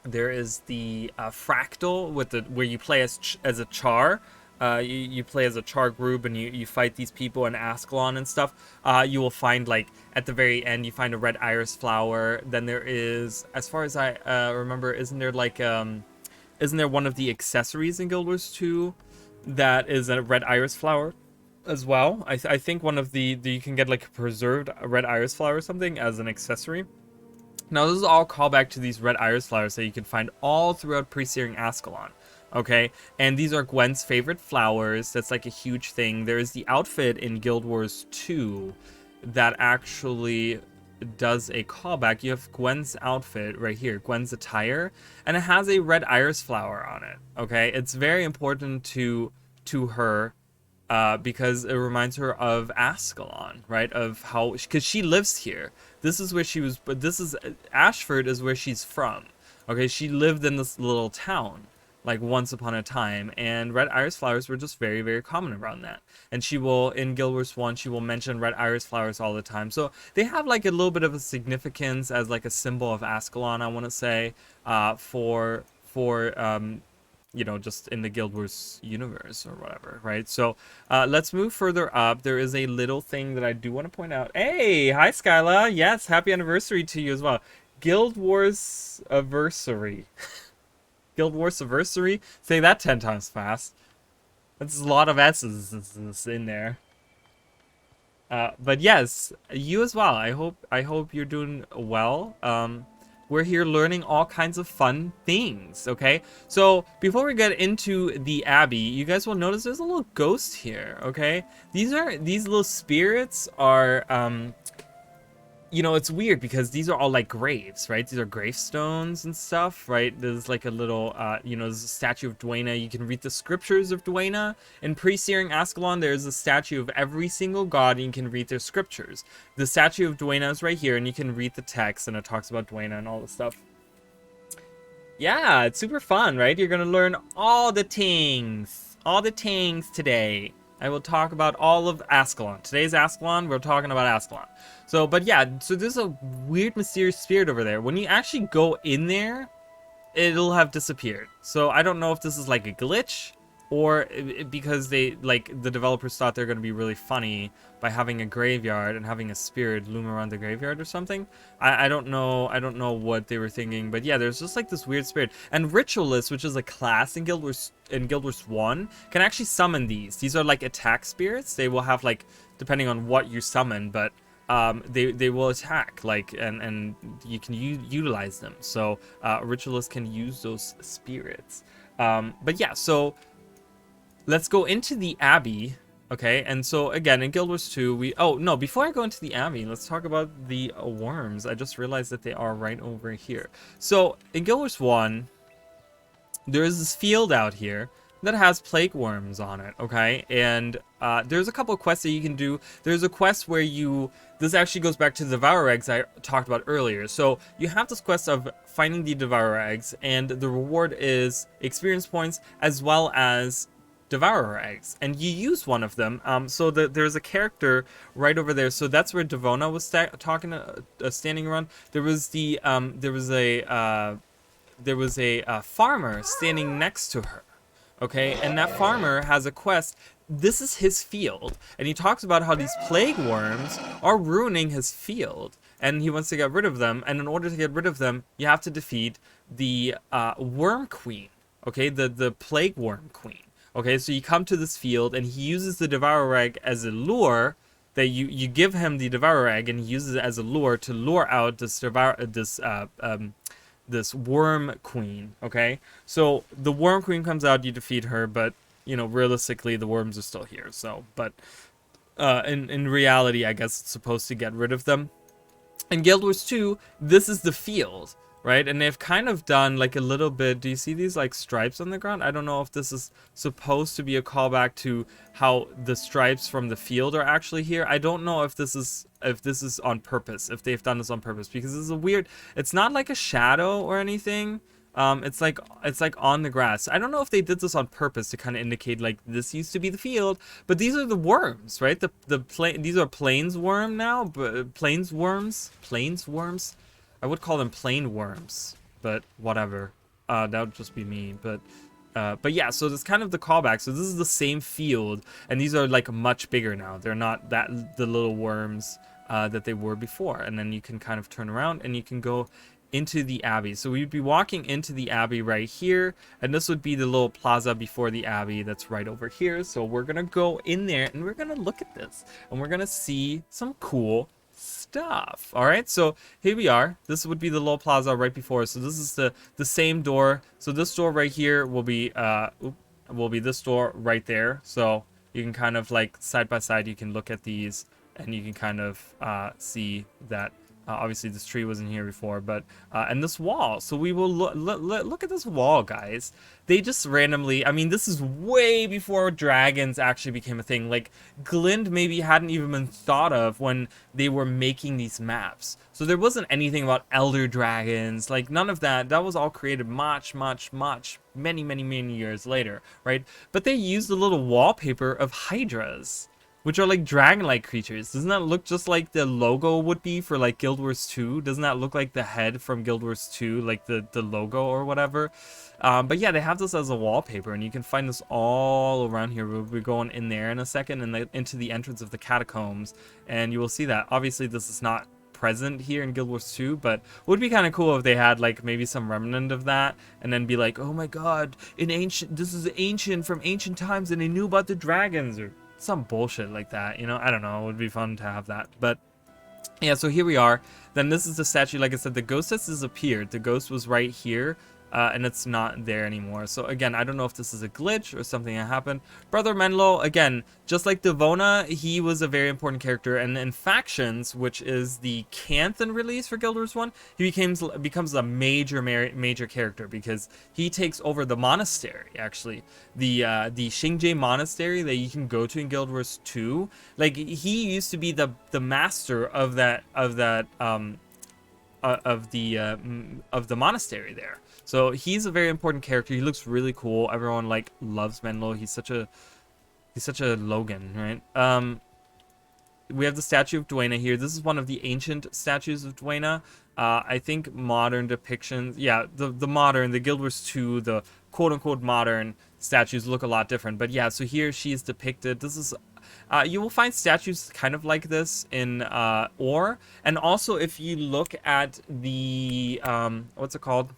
there is the fractal with where you play as a char. You play as a char group and you fight these people in Ascalon and stuff. You will find, like, at the very end, you find a red iris flower. Then there is, as far as I remember, isn't there one of the accessories in Guild Wars 2 that is a red iris flower as well? I think one of you can get like a preserved red iris flower or something as an accessory. Now, this is all callback to these red iris flowers that you can find all throughout pre-searing Ascalon. Okay, and these are Gwen's favorite flowers. That's like a huge thing. There is the outfit in Guild Wars 2 that actually does a callback. You have Gwen's outfit right here, Gwen's attire, and it has a red iris flower on it. Okay, it's very important to her. Because it reminds her of Ascalon, right? Of how, because she lives here. This is where she was, but Ashford is where she's from. Okay, she lived in this little town, like once upon a time, and red iris flowers were just very, very common around that. And she will, in Guild Wars 1, she will mention red iris flowers all the time. So they have like a little bit of a significance as like a symbol of Ascalon, I want to say, for you know, just in the Guild Wars universe or whatever, right? So let's move further up. There is a little thing that I do want to point out. Hey, hi Skyla. Yes, happy anniversary to you as well. Guild Wars anniversary. Guild Wars anniversary. Say that 10 times fast. That's a lot of S's in there. But yes, you as well. I hope you're doing well. We're here learning all kinds of fun things, okay? So before we get into the Abbey, you guys will notice there's a little ghost here, okay? These little spirits are you know, it's weird because these are all like graves, right? These are gravestones and stuff, right? There's like a little, you know, there's a statue of Dwayna. You can read the scriptures of Dwayna. In pre-searing Ascalon, there's a statue of every single god, and you can read their scriptures. The statue of Dwayna is right here, and you can read the text, and it talks about Dwayna and all this stuff. Yeah, it's super fun, right? You're gonna learn all the things today. I will talk about all of Ascalon. Today's Ascalon, we're talking about Ascalon. So, but yeah, so there's a weird mysterious spirit over there. When you actually go in there, it'll have disappeared. So I don't know if this is like a glitch, or because they, like, the developers thought they're going to be really funny by having a graveyard and having a spirit loom around the graveyard or something. I don't know. I don't know what they were thinking, but yeah, there's just like this weird spirit. And Ritualist, which is a class in Guild Wars 1, can actually summon these. These are like attack spirits. They will have, like, depending on what you summon, but they will attack, like, and you can utilize them. So Ritualist can use those spirits. But yeah, so let's go into the Abbey, okay? And so, again, in Guild Wars 2, oh, no, before I go into the Abbey, let's talk about the worms. I just realized that they are right over here. So, in Guild Wars 1, there is this field out here that has plague worms on it, okay? And there's a couple of quests that you can do. There's a quest where this actually goes back to the Devourer Eggs I talked about earlier. So you have this quest of finding the Devourer Eggs, and the reward is experience points as well as Devourer Eggs, and you use one of them. So there's a character right over there. So that's where Devona was standing around. There was a farmer standing next to her. Okay, and that farmer has a quest. This is his field, and he talks about how these plague worms are ruining his field, and he wants to get rid of them. And in order to get rid of them, you have to defeat the worm queen. Okay, the plague worm queen. Okay, so you come to this field, and he uses the Devourer Egg as a lure. That you give him the Devourer Egg, and he uses it as a lure to lure out this worm queen. Okay, so the worm queen comes out, you defeat her, but you know, realistically, the worms are still here. So, but in reality, I guess it's supposed to get rid of them. In Guild Wars 2, this is the field, right? And they've kind of done like a little bit. Do you see these like stripes on the ground? I don't know if this is supposed to be a callback to how the stripes from the field are actually here. I don't know if this is on purpose, if they've done this on purpose, because this is a weird. It's not like a shadow or anything. It's like on the grass. I don't know if they did this on purpose to kind of indicate like this used to be the field, but these are the worms, right? These are plains worm now, but plains worms. I would call them plain worms, but whatever. That would just be me. But yeah, so that's kind of the callback. So this is the same field, and these are like much bigger now. They're not the little worms that they were before. And then you can kind of turn around and you can go into the Abbey. So we'd be walking into the Abbey right here, and this would be the little plaza before the Abbey that's right over here. So we're gonna go in there and we're gonna look at this, and we're gonna see some cool stuff. All right, so here we are. This would be the little plaza right before us. So this is the same door. So this door right here will be this door right there. So you can kind of like side by side, you can look at these, and you can kind of see that obviously this tree wasn't here before, but and this wall. So we will look at this wall, guys. They just randomly, I mean, this is way before dragons actually became a thing. Like, Glint maybe hadn't even been thought of when they were making these maps. So there wasn't anything about elder dragons, like none of that. That was all created many years later, right? But they used a little wallpaper of hydras, which are like dragon-like creatures. Doesn't that look just like the logo would be for like Guild Wars 2? Doesn't that look like the head from Guild Wars 2, like the logo or whatever? But yeah, they have this as a wallpaper, and you can find this all around here. We'll be going in there in a second, and into the entrance of the catacombs, and you will see that. Obviously, this is not present here in Guild Wars 2, but it would be kind of cool if they had like maybe some remnant of that, and then be like, oh my god, this is ancient from ancient times, and they knew about the dragons, or some bullshit like that, you know? I don't know, it would be fun to have that. But yeah, so here we are. Then this is the statue. Like I said, the ghost has disappeared. The ghost was right here and it's not there anymore. So again, I don't know if this is a glitch or something that happened. Brother Menlo, again, just like Devona, he was a very important character, and in Factions, which is the Canthan release for Guild Wars 1, he becomes a major character because he takes over the monastery, actually. The Xingje monastery that you can go to in Guild Wars 2. Like, he used to be the master of the monastery there. So he's a very important character. He looks really cool. Everyone like loves Menlo. He's such a Logan, right? We have the statue of Dwayna here. This is one of the ancient statues of Dwayna. I think modern depictions, yeah, the Guild Wars 2, the quote-unquote modern statues look a lot different. But yeah, so here she is depicted. This is, you will find statues kind of like this in Ore. And also if you look at the, what's it called?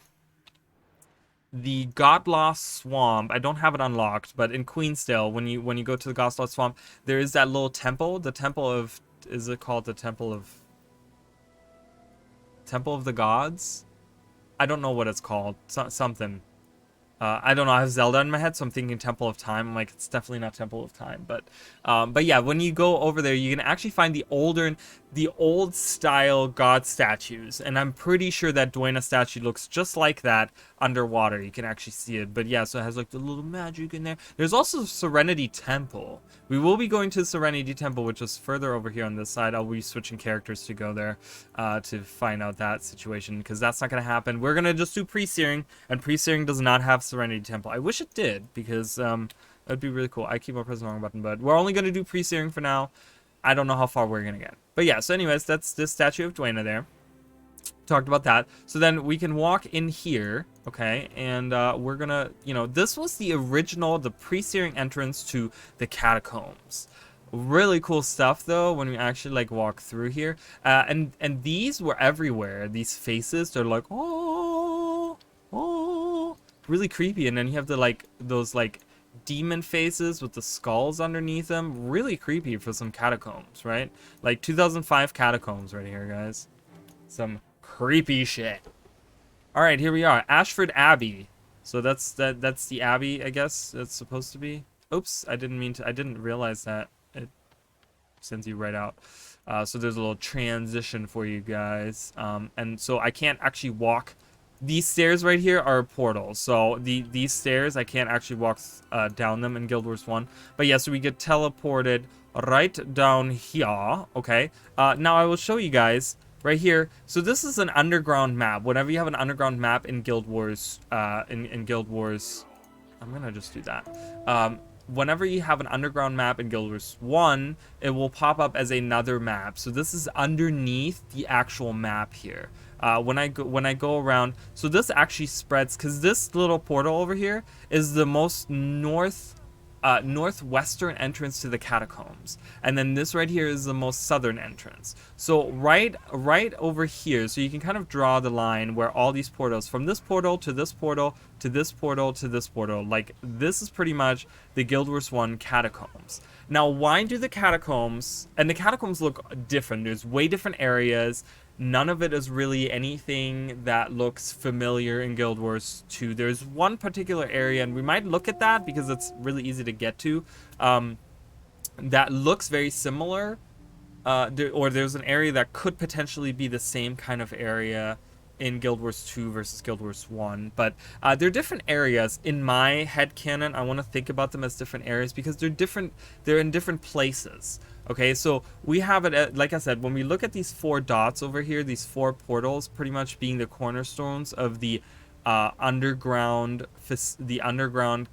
The Godlost Swamp. I don't have it unlocked, but in Queensdale, when you go to the Godlost Swamp, there is that little temple. The temple of, is it called the Temple of the Gods? I don't know what it's called. Something. I don't know. I have Zelda in my head, so I'm thinking Temple of Time. I'm like, it's definitely not Temple of Time, but yeah, when you go over there, you can actually find the old style god statues, and I'm pretty sure that Dwayna statue looks just like that underwater. You can actually see it, but yeah, so it has like the little magic in there. There's also Serenity Temple. We will be going to Serenity Temple, which is further over here on this side. I'll be switching characters to go there to find out that situation, because that's not going to happen. We're going to just do pre-searing, and pre-searing does not have Serenity Temple. I wish it did, because that'd be really cool. I keep on pressing the wrong button, but we're only going to do pre-searing for now. I don't know how far we're going to get. But yeah, so anyways, that's this statue of Dwayna there. Talked about that. So then we can walk in here, okay, and we're gonna, this was the original, the pre-searing entrance to the catacombs. Really cool stuff though when we actually like walk through here, and these were everywhere. These faces, they're like, oh, really creepy. And then you have the like those like demon faces with the skulls underneath them. Really creepy for some catacombs, right? Like 2005 catacombs right here, guys. Some creepy shit. All right, here we are, Ashford Abbey. So that's the abbey, I guess it's supposed to be. Oops, I didn't realize that it sends you right out. So there's a little transition for you guys, and so I can't actually walk. These stairs right here are portals, so these stairs I can't actually walk down them in Guild Wars 1. But yeah, so we get teleported right down here. Okay, now I will show you guys right here. So this is an underground map. Whenever you have an underground map in Guild Wars, in Guild Wars, I'm gonna just do that. Whenever you have an underground map in Guild Wars 1, it will pop up as another map. So this is underneath the actual map here. When I go around, so this actually spreads, because this little portal over here is the most northwestern entrance to the catacombs, and then this right here is the most southern entrance. So right over here, so you can kind of draw the line where all these portals, from this portal to this portal to this portal to this portal, like this is pretty much the Guild Wars 1 catacombs. Now why do the catacombs, and the catacombs look different, there's way different areas. None of it is really anything that looks familiar in Guild Wars 2. There's one particular area, and we might look at that because it's really easy to get to, that looks very similar. Or there's an area that could potentially be the same kind of area in Guild Wars 2 versus Guild Wars 1. But they're different areas. In my headcanon, I want to think about them as different areas because they're different. They're in different places. Okay, so we have it at, like I said, when we look at these 4 dots over here, these 4 portals pretty much being the cornerstones of the underground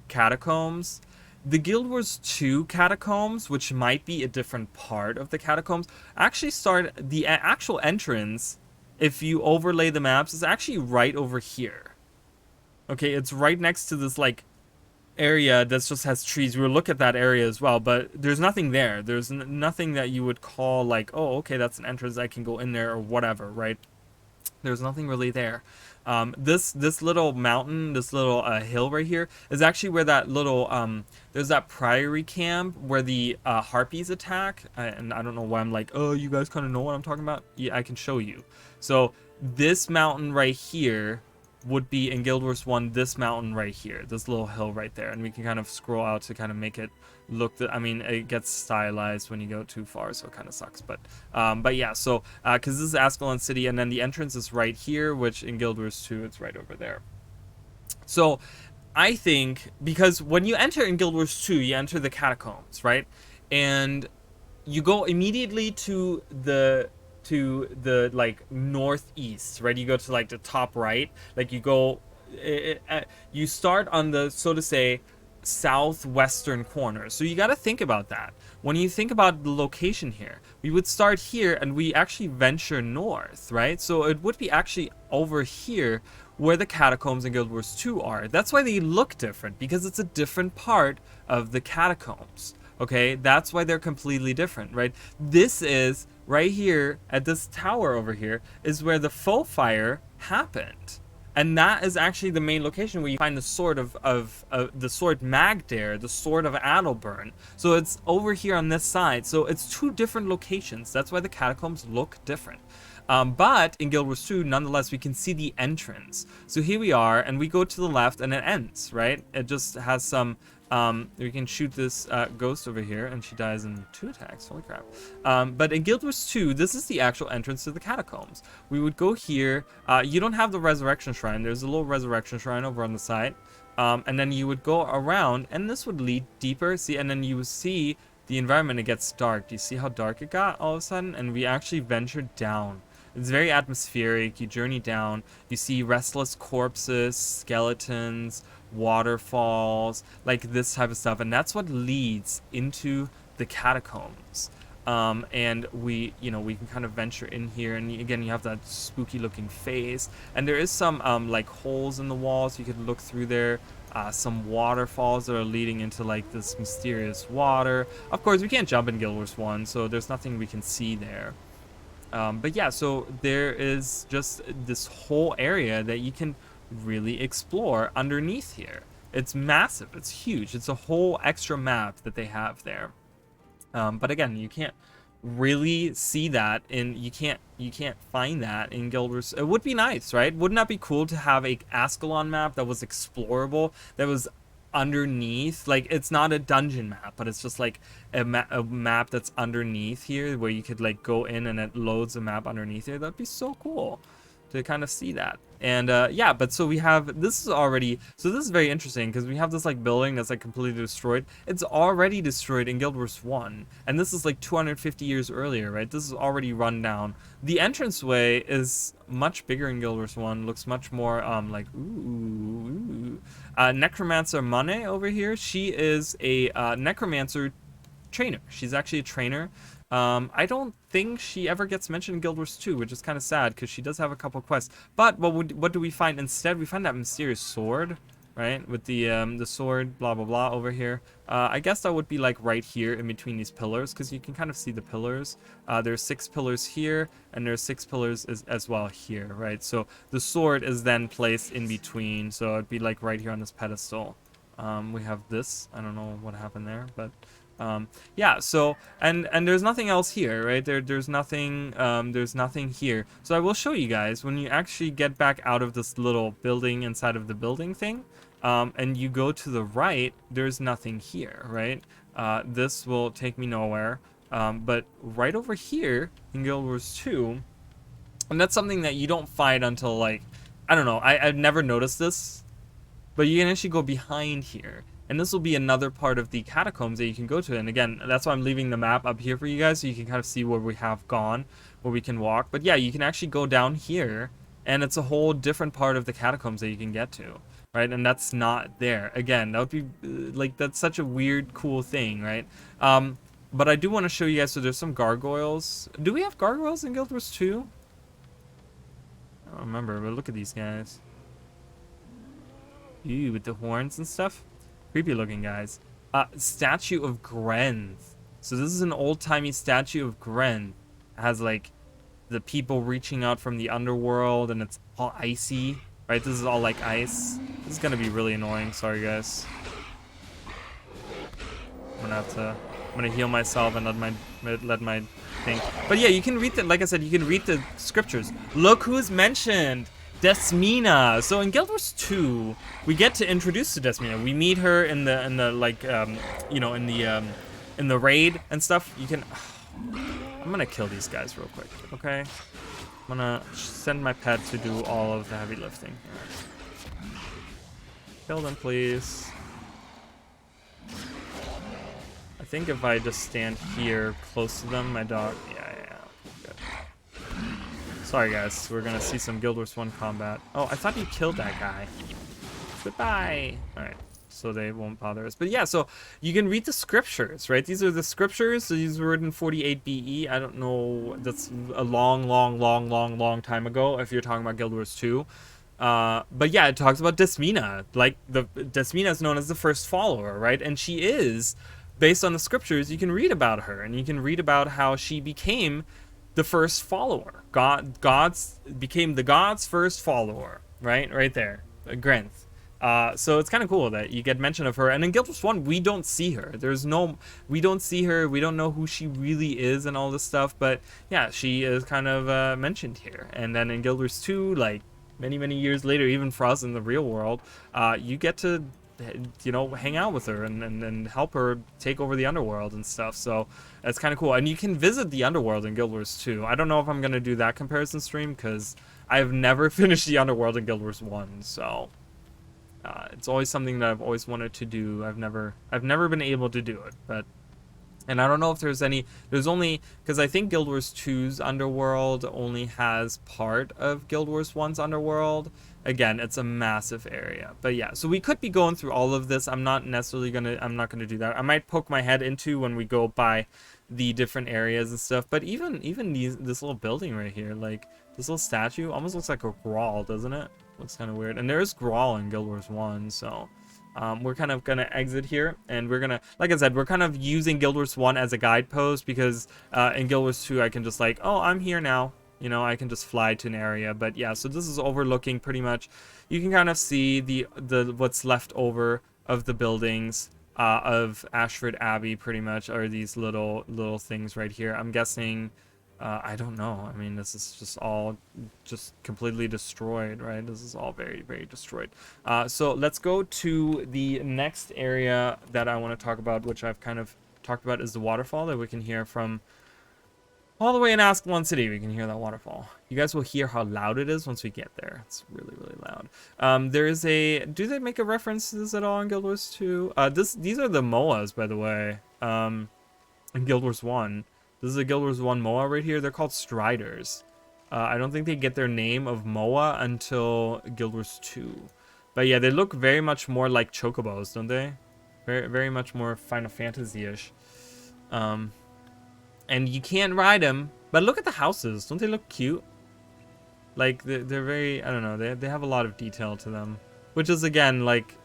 catacombs. The Guild Wars 2 catacombs, which might be a different part of the catacombs, actually start, the actual entrance, if you overlay the maps, is actually right over here. Okay, it's right next to this like area that just has trees. We'll look at that area as well, but there's nothing there. There's nothing that you would call like, oh, okay, that's an entrance, I can go in there or whatever, right? There's nothing really there. This little mountain, this little hill right here is actually where that little there's that priory camp where the harpies attack, and I don't know why I'm like, oh, you guys kind of know what I'm talking about. Yeah, I can show you. So this mountain right here would be in Guild Wars 1 this mountain right here, this little hill right there, and we can kind of scroll out to kind of make it look I mean, it gets stylized when you go too far, so it kind of sucks, but yeah, so because this is Ascalon City, and then the entrance is right here, which in Guild Wars 2 it's right over there. So I think, because when you enter in Guild Wars 2, you enter the catacombs, right? And you go immediately to the like northeast, right? You go to like the top right, like you go you start on the, so to say, southwestern corner. So you got to think about that when you think about the location here. We would start here and we actually venture north, right? So it would be actually over here where the catacombs in Guild Wars 2 are. That's why they look different, because it's a different part of the catacombs. Okay, that's why they're completely different, right? This is right here at this tower over here is where the faux fire happened. And that is actually the main location where you find the sword of the sword Magdare, the sword of Adalburn. So it's over here on this side. So it's two different locations. That's why the catacombs look different. But in Guild Wars 2, nonetheless, we can see the entrance. So here we are, and we go to the left, and it ends, right? It just has some... we can shoot this ghost over here, and she dies in 2 attacks. Holy crap. But in Guild Wars 2, this is the actual entrance to the catacombs. We would go here. You don't have the resurrection shrine. There's a little resurrection shrine over on the side. And then you would go around, and this would lead deeper. See, and then you would see the environment. It gets dark. Do you see how dark it got all of a sudden? And we actually ventured down. It's very atmospheric. You journey down. You see restless corpses, skeletons, waterfalls, like this type of stuff, and that's what leads into the catacombs. And we can kind of venture in here, and again, you have that spooky looking face, and there is some like holes in the walls you could look through there. Some waterfalls that are leading into like this mysterious water. Of course, we can't jump in Guild Wars 1, so there's nothing we can see there. But yeah, so there is just this whole area that you can really explore underneath here. It's massive. It's huge. It's a whole extra map that they have there. But again, you can't really see that, and you can't find that in Guild Wars. It would be nice, right? Wouldn't that be cool to have a Ascalon map that was explorable, that was underneath? Like, it's not a dungeon map, but it's just like a map that's underneath here, where you could like go in and it loads a map underneath here. That'd be so cool to kind of see that. And yeah, but so we have, this is already, so this is very interesting, because we have this like building that's like completely destroyed. It's already destroyed in Guild Wars 1, and this is like 250 years earlier, right? This is already run down. The entranceway is much bigger in Guild Wars 1, looks much more like Necromancer Mane over here. She is a necromancer trainer. She's actually a trainer. I don't think she ever gets mentioned in Guild Wars 2, which is kind of sad, because she does have a couple quests. But what do we find instead? We find that mysterious sword, right? With the sword, blah, blah, blah, over here. I guess that would be like right here in between these pillars, because you can kind of see the pillars. There's 6 pillars here, and there's 6 pillars as well here, right? So the sword is then placed in between, so it'd be like right here on this pedestal. We have this. I don't know what happened there, but... yeah, so and there's nothing else here, right? There's nothing here. So I will show you guys when you actually get back out of this little building inside of the building thing, and you go to the right, there's nothing here, right? This will take me nowhere, but right over here in Guild Wars 2, and that's something that you don't find until like, I don't know, I've never noticed this, but you can actually go behind here. And this will be another part of the catacombs that you can go to. And again, that's why I'm leaving the map up here for you guys, so you can kind of see where we have gone, where we can walk. But yeah, you can actually go down here, and it's a whole different part of the catacombs that you can get to, right? And that's not there. Again, that would be, like, that's such a weird, cool thing, right? But I do want to show you guys, so there's some gargoyles. Do we have gargoyles in Guild Wars 2? I don't remember, but look at these guys. Ooh, with the horns and stuff. Creepy looking guys. Statue of Grenth. So this is an old-timey statue of Grenth. It has like the people reaching out from the underworld, and it's all icy, right? This is all like ice. This is gonna be really annoying. Sorry guys. I'm gonna heal myself and let my thing. But yeah, you can read the, like I said, you can read the scriptures. Look who's mentioned. Desmina. So in Guild Wars 2, we get to introduce to Desmina. We meet her in the like you know, in the raid and stuff. You can I'm gonna kill these guys real quick, okay? I'm gonna send my pet to do all of the heavy lifting. Kill them, please. I think if I just stand here close to them, my dog... Yeah, good. Sorry, guys. We're gonna see some Guild Wars 1 combat. Oh, I thought you killed that guy. Goodbye. All right. So they won't bother us. But yeah, so you can read the scriptures, right? These are the scriptures. So these were written 48 BE. I don't know. That's a long time ago if you're talking about Guild Wars 2. But yeah, it talks about Desmina. Like, Desmina is known as the first follower, right? And she is, based on the scriptures, you can read about her. And you can read about how she became the first follower. Became the God's first follower, right? Right there. Grenth. So it's kind of cool that you get mention of her. And in Guild Wars 1, we don't see her. We don't see her. We don't know who she really is and all this stuff. But yeah, she is kind of mentioned here. And then in Guild Wars 2, like many years later, even for us in the real world, you get to, you know, hang out with her and help her take over the underworld and stuff. So that's kind of cool. And you can visit the underworld in Guild Wars 2. I don't know if I'm going to do that comparison stream because I've never finished the underworld in Guild Wars 1. So it's always something that I've always wanted to do. I've never been able to do it, but and I don't know if there's only, because I think Guild Wars 2's underworld only has part of Guild Wars 1's underworld. Again, it's a massive area. But yeah, so we could be going through all of this. I'm not gonna do that. I might poke my head into when we go by the different areas and stuff. But even this little building right here, like this little statue almost looks like a Grawl, doesn't it? Looks kind of weird. And there's Grawl in Guild Wars 1, so we're kind of gonna exit here, and we're gonna, like I said, we're kind of using Guild Wars 1 as a guidepost, because in Guild Wars 2 I can just like, oh, I'm here now, you know, I can just fly to an area. But yeah, so this is overlooking pretty much, you can kind of see the what's left over of the buildings of Ashford Abbey, pretty much, are these little things right here. I'm guessing, I don't know. I mean, this is just all just completely destroyed, right? This is all very destroyed. So let's go to the next area that I want to talk about, which I've kind of talked about, is the waterfall that we can hear from all the way in Ascalon City. We can hear that waterfall. You guys will hear how loud it is once we get there. It's really loud. There is a... Do they make a reference to this at all in Guild Wars 2? These are the Moas, by the way, in Guild Wars 1. This is a Guild Wars 1 Moa right here. They're called Striders. I don't think they get their name of Moa until Guild Wars 2. But yeah, they look very much more like Chocobos, don't they? Very much more Final Fantasy-ish. And you can't ride them. But look at the houses. Don't they look cute? Like, they're very... I don't know. They have a lot of detail to them. Which is, again, like...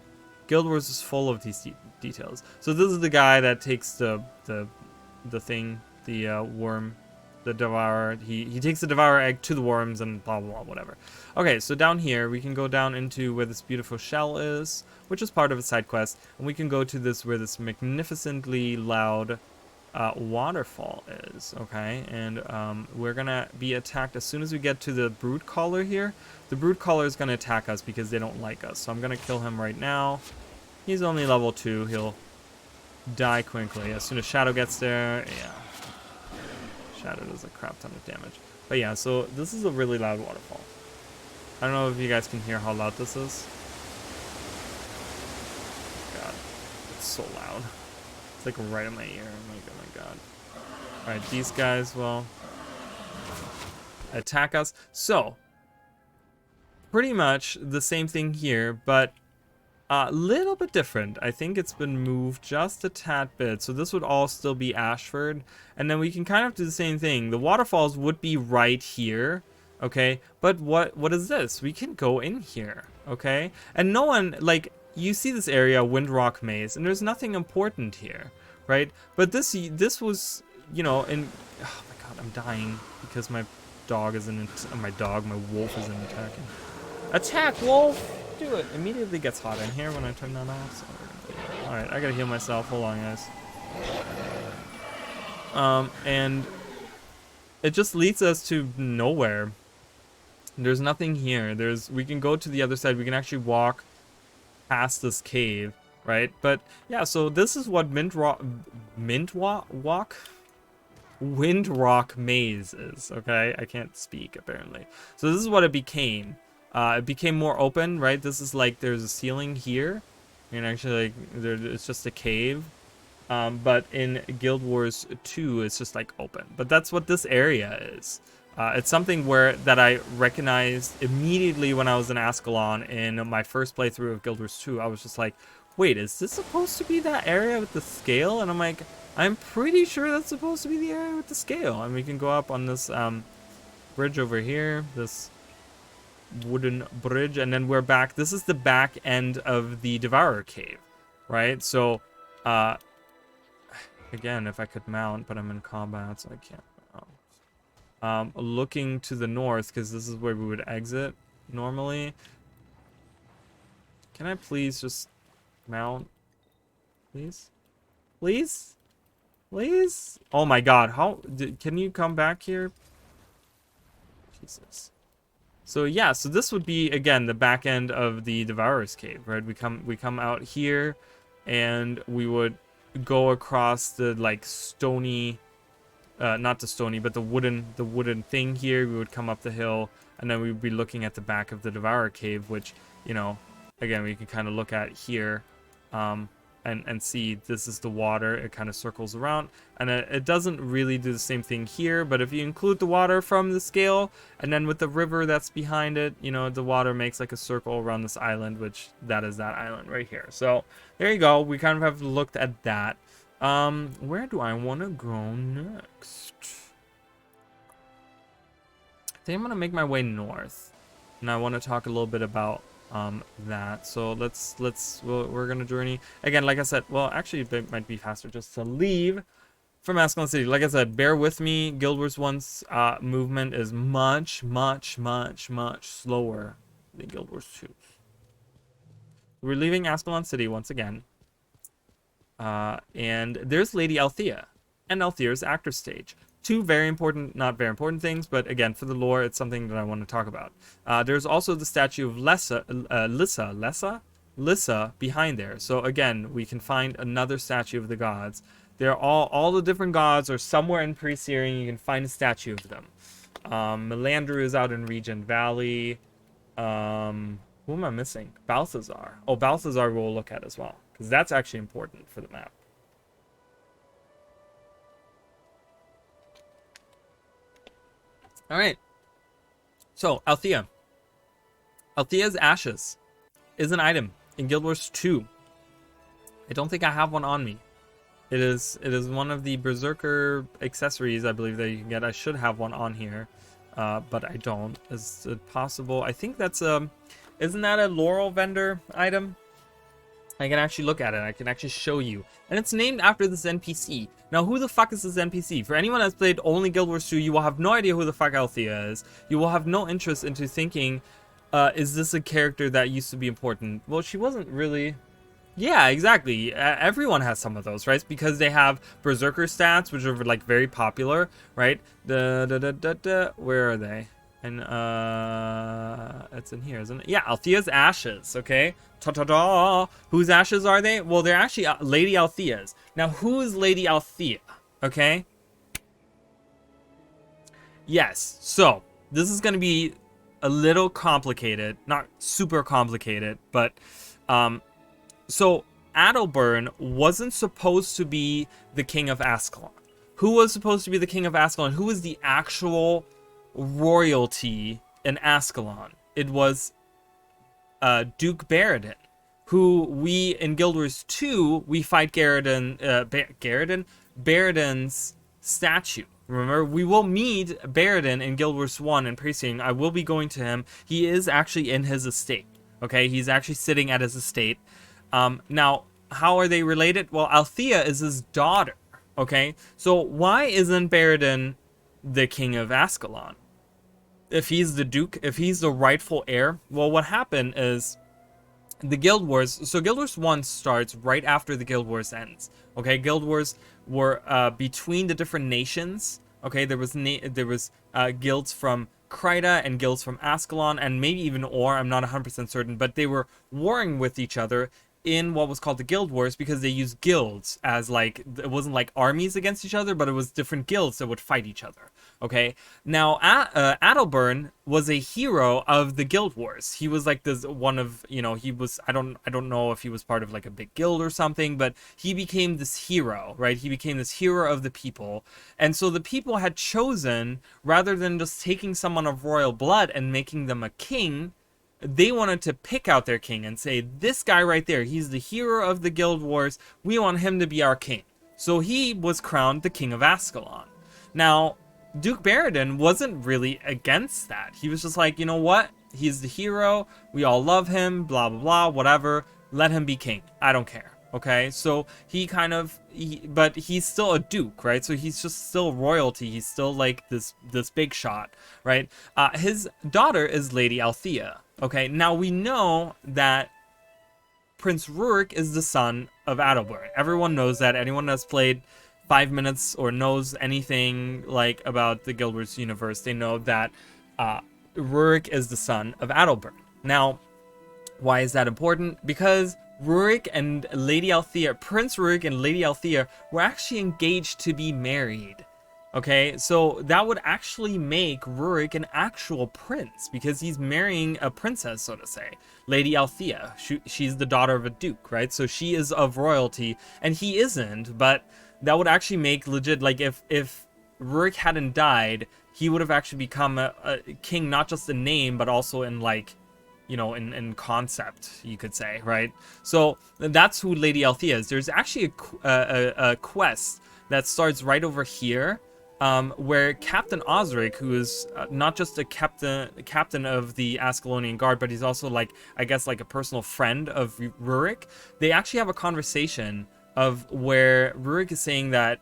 Guild Wars is full of these details. So this is the guy that takes the thing... The worm, the devourer. He takes the devourer egg to the worms and blah blah blah, whatever. Okay, so down here we can go down into where this beautiful shell is, which is part of a side quest, and we can go to this where this magnificently loud waterfall is. Okay, and we're gonna be attacked as soon as we get to the brood caller here. The brood caller is gonna attack us because they don't like us, so I'm gonna kill him right now. He's only level 2. He'll die quickly as soon as Shadow gets there. Yeah. Shadow does a crap ton of damage. But yeah, so this is a really loud waterfall. I don't know if you guys can hear how loud this is. God, it's so loud. It's like right in my ear. Oh my god. Alright, these guys will attack us. So, pretty much the same thing here, but a little bit different. I think it's been moved just a tad bit. So this would all still be Ashford. And then we can kind of do the same thing. The waterfalls would be right here. Okay. But what is this? We can go in here. Okay. And no one, like, you see this area, Windrock Maze, and there's nothing important here. Right. But this was, you know, in... Oh my god, I'm dying because my dog isn't... my wolf isn't attacking. Attack, wolf! Do it. Immediately gets hot in here when I turn that off. So alright, I gotta heal myself. Hold on, guys. And it just leads us to nowhere. There's nothing here. We can go to the other side. We can actually walk past this cave, right? But yeah, so this is what Windrock Maze is, okay? I can't speak, apparently. So this is what it became. It became more open, right? This is like, there's a ceiling here. And actually, like, it's just a cave. But in Guild Wars 2, it's just like open. But that's what this area is. It's something that I recognized immediately when I was in Ascalon in my first playthrough of Guild Wars 2. I was just like, wait, is this supposed to be that area with the scale? And I'm like, I'm pretty sure that's supposed to be the area with the scale. And we can go up on this bridge over here, this wooden bridge, and then we're back. This is the back end of the Devourer Cave, right? So, again, if I could mount, but I'm in combat, so I can't mount. Looking to the north, because this is where we would exit normally. Can I please just mount? Please? Please? Please? Oh my god, can you come back here? Jesus. So yeah, so this would be, again, the back end of the Devourer's Cave, right? We come out here, and we would go across the, like, stony, not the stony, but the wooden thing here. We would come up the hill, and then we would be looking at the back of the Devourer Cave, which, you know, again, we can kind of look at here, and see this is the water. It kind of circles around, and it doesn't really do the same thing here, but if you include the water from the scale, and then with the river that's behind it, you know, the water makes like a circle around this island, which that is that island right here. So there you go. We kind of have looked at that. Where do I want to go next? I think I'm going to make my way north, and I want to talk a little bit about that. So we're gonna journey again. Like I said, well, actually it might be faster just to leave from Ascalon City. Like I said, bear with me. Guild Wars 1's movement is much slower than Guild Wars 2. We're leaving Ascalon City once again, and there's Lady Althea and Althea's actor stage. Two very important, not very important things, but again, for the lore, it's something that I want to talk about. There's also the statue of Lissa behind there. So again, we can find another statue of the gods. They're all the different gods are somewhere in Pre-Searing. You can find a statue of them. Melandru is out in Regent Valley. Who am I missing? Balthazar. Oh, Balthazar we'll look at as well, because that's actually important for the map. All right, so Althea. Althea's Ashes is an item in Guild Wars 2. I don't think I have one on me. It is one of the Berserker accessories, I believe, that you can get. I should have one on here, but I don't. Is it possible? I think that's isn't that a Laurel vendor item? I can actually look at it. I can actually show you. And it's named after this NPC. Now, who the fuck is this NPC? For anyone that's played only Guild Wars 2, you will have no idea who the fuck Althea is. You will have no interest into thinking, is this a character that used to be important? Well, she wasn't really... Yeah, exactly. Everyone has some of those, right? Because they have Berserker stats, which are, like, very popular, right? Where are they? And, it's in here, isn't it? Yeah, Althea's Ashes, okay? Ta-ta-da! Whose ashes are they? Well, they're actually Lady Althea's. Now, who is Lady Althea, okay? Yes, so, this is gonna be a little complicated. Not super complicated, but, so, Adalbern wasn't supposed to be the king of Ascalon. Who was supposed to be the king of Ascalon? Who was the actual royalty in Ascalon? It was Duke Baradin, who we in Guild Wars 2 we fight Baradin's statue. Remember, we will meet Baradin in Guild Wars 1 and Pre-Searing. I will be going to him. He is actually in his estate. Okay, he's actually sitting at his estate. Now, how are they related? Well, Althea is his daughter. Okay, so why isn't Baradin the king of Ascalon? If he's the duke, if he's the rightful heir, well, what happened is the Guild Wars. So Guild Wars 1 starts right after the Guild Wars ends. Okay, Guild Wars were between the different nations. Okay, there was guilds from Kryta and guilds from Ascalon, and maybe even Or, I'm not 100% certain, but they were warring with each other in what was called the Guild Wars because they used guilds as like, it wasn't like armies against each other, but it was different guilds that would fight each other. Okay, now Adalbern was a hero of the Guild Wars. He was like this one of, you know, he was, I don't know if he was part of like a big guild or something, but he became this hero, right? He became this hero of the people. And so the people had chosen, rather than just taking someone of royal blood and making them a king, they wanted to pick out their king and say, this guy right there, he's the hero of the Guild Wars. We want him to be our king. So he was crowned the king of Ascalon. Now, Duke Baradin wasn't really against that. He was just like, you know what? He's the hero. We all love him, blah, blah, blah, whatever. Let him be king. I don't care. Okay, so he kind of, but he's still a duke, right? So he's just still royalty. He's still like this big shot, right? His daughter is Lady Althea. Okay, now we know that Prince Rurik is the son of Adalbert. Everyone knows that. Anyone that's played 5 minutes or knows anything like about the Guild Wars universe, they know that Rurik is the son of Adalbert. Now, why is that important? Because Rurik and Lady Althea, Prince Rurik and Lady Althea were actually engaged to be married. Okay, so that would actually make Rurik an actual prince because he's marrying a princess, so to say. Lady Althea, she's the daughter of a duke, right? So she is of royalty and he isn't, but that would actually make legit, like if Rurik hadn't died, he would have actually become a king, not just in name, but also in like, you know, in concept, you could say, right? So that's who Lady Althea is. There's actually a quest that starts right over here, where Captain Osric, who is not just a captain of the Ascalonian Guard, but he's also like, I guess, like a personal friend of Rurik. They actually have a conversation of where Rurik is saying that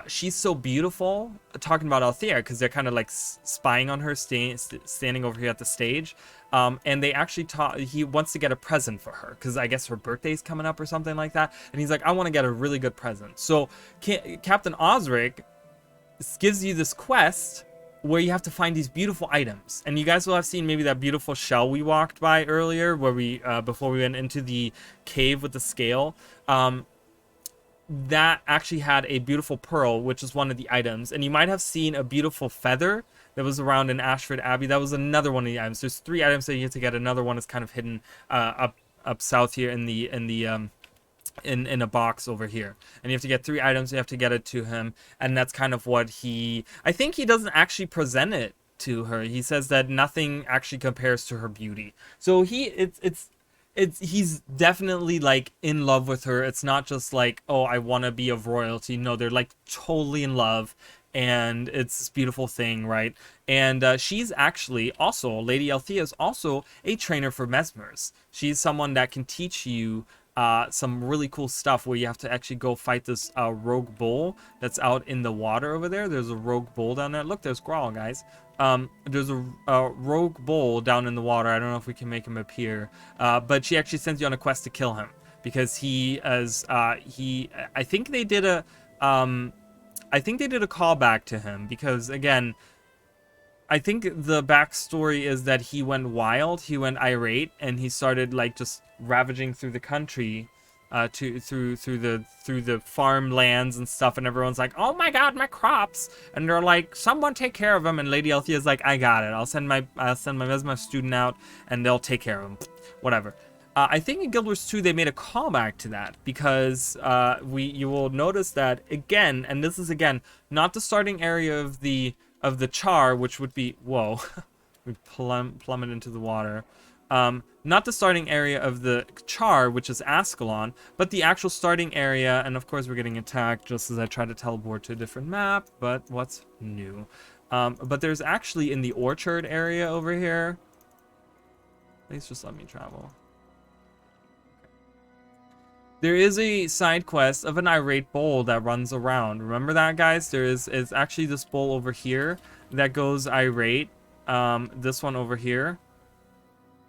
she's so beautiful, talking about Althea, because they're kind of like spying on her, standing over here at the stage. And they actually he wants to get a present for her, because I guess her birthday's coming up or something like that. And he's like, I want to get a really good present. So Captain Osric gives you this quest where you have to find these beautiful items. And you guys will have seen maybe that beautiful shell we walked by earlier, where we, before we went into the cave with the scale. That actually had a beautiful pearl, which is one of the items. And you might have seen a beautiful feather that was around in Ashford Abbey. That was another one of the items. There's 3 items that you have to get. Another one is kind of hidden up south here in a box over here. And you have to get 3 items. You have to get it to him. And that's kind of what I think he doesn't actually present it to her. He says that nothing actually compares to her beauty. So he's definitely like in love with her. It's not just like, oh, I want to be of royalty. No, they're like totally in love, and it's this beautiful thing, right? And she's actually also, Lady Althea is also a trainer for mesmers. She's someone that can teach you some really cool stuff where you have to actually go fight this rogue bull that's out in the water over there. There's a rogue bull down there. Look, there's Growl, guys. There's a rogue bull down in the water. I don't know if we can make him appear, but she actually sends you on a quest to kill him because I think they did a callback to him because, again, I think the backstory is that he went wild, he went irate, and he started like just ravaging through the country, through the farmlands and stuff, and everyone's like, "Oh my God, my crops!" And they're like, "Someone take care of him." And Lady Althea's like, "I got it. I'll send my Mesmer student out, and they'll take care of him." Whatever. I think in Guild Wars 2 they made a callback to that because you will notice that again, and this is again not the starting area of the char, which would be, whoa, we plummet into the water. Not the starting area of the char, which is Ascalon, but the actual starting area. And of course we're getting attacked just as I try to teleport to a different map, but what's new? But there's actually in the orchard area over here. Please just let me travel. There is a side quest of an irate bull that runs around. Remember that, guys? It's actually this bull over here that goes irate. This one over here.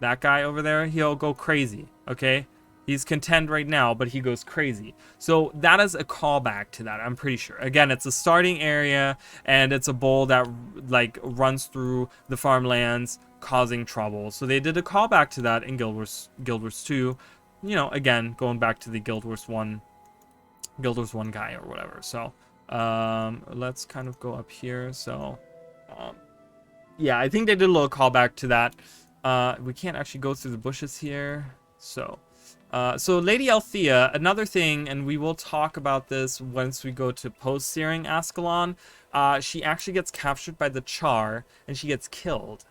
That guy over there, he'll go crazy, okay? He's content right now, but he goes crazy. So that is a callback to that, I'm pretty sure. Again, it's a starting area, and it's a bowl that like runs through the farmlands, causing trouble. So they did a callback to that in Guild Wars 2. You know, again, going back to the Guild Wars 1 guy or whatever. So let's kind of go up here. So um, yeah, I think they did a little callback to that. We can't actually go through the bushes here. So Lady Althea, another thing, and we will talk about this once we go to post-searing Ascalon, she actually gets captured by the Char, and she gets killed.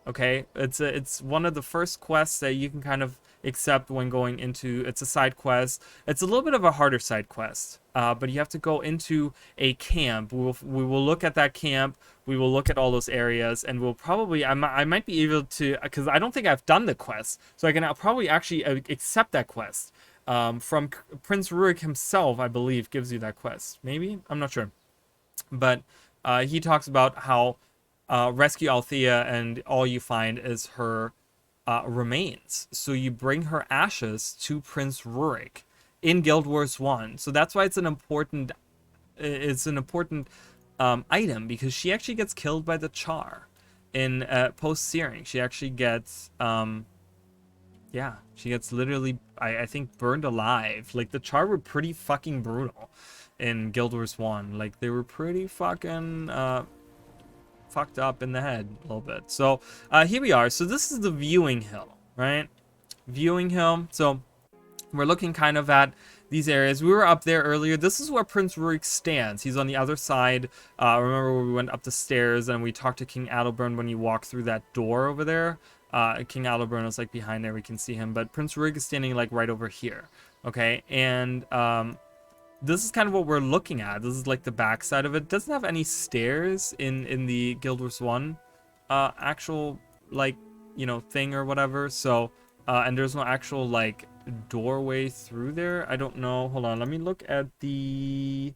Okay, it's one of the first quests that you can kind of accept when going into, it's a side quest. It's a little bit of a harder side quest, but you have to go into a camp. We will look at that camp. We will look at all those areas, and we'll probably, I might be able to, because I don't think I've done the quest, so I can probably actually accept that quest from Prince Rurik himself. I believe gives you that quest. Maybe, I'm not sure, but he talks about how rescue Althea, and all you find is her remains. So you bring her ashes to Prince Rurik in Guild Wars 1. So that's why it's an important item, because she actually gets killed by the Char in post-searing. She actually gets yeah, she gets literally, I think, burned alive. Like, the Char were pretty fucking brutal in Guild Wars 1. Like, they were pretty fucking fucked up in the head a little bit. So here we are. So this is the viewing hill, right? Viewing hill. So we're looking kind of at these areas. We were up there earlier. This is where Prince Rurik stands. He's on the other side. Remember where we went up the stairs and we talked to King Adalbern when you walk through that door over there? King Adalbern is like behind there. We can see him. But Prince Rurik is standing like right over here. Okay, and this is kind of what we're looking at. This is like the back side of it. It doesn't have any stairs in the Guild Wars 1 actual, like, you know, thing or whatever. So and there's no actual like doorway through there. I don't know. Hold on, let me look at the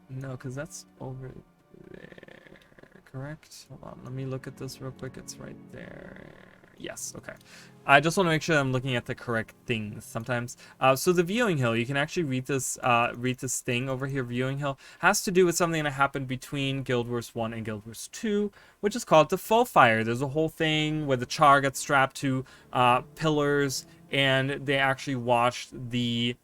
no, because that's over there, correct? Hold on, let me look at this real quick. It's right there. Yes, okay. I just want to make sure I'm looking at the correct things sometimes. So the viewing hill, you can actually read this thing over here. Viewing hill has to do with something that happened between Guild Wars 1 and Guild Wars 2, which is called the Foe Fire. There's a whole thing where the Char gets strapped to pillars, and they actually watched the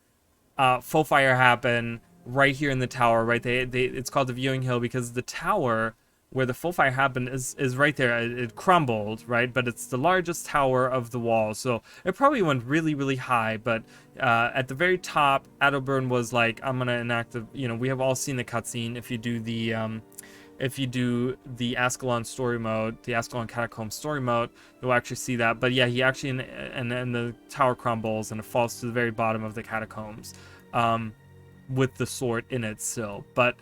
Foe Fire happen right here in the tower, right? It's called the viewing hill because the tower where the full fire happened is right there. It crumbled, right? But it's the largest tower of the wall, so it probably went really, really high. But at the very top, Adalbern was like, "I'm gonna enact the." You know, we have all seen the cutscene. If you do the Ascalon story mode, the Ascalon Catacomb story mode, you'll actually see that. But yeah, he actually and the tower crumbles and it falls to the very bottom of the catacombs. With the sword in it still. But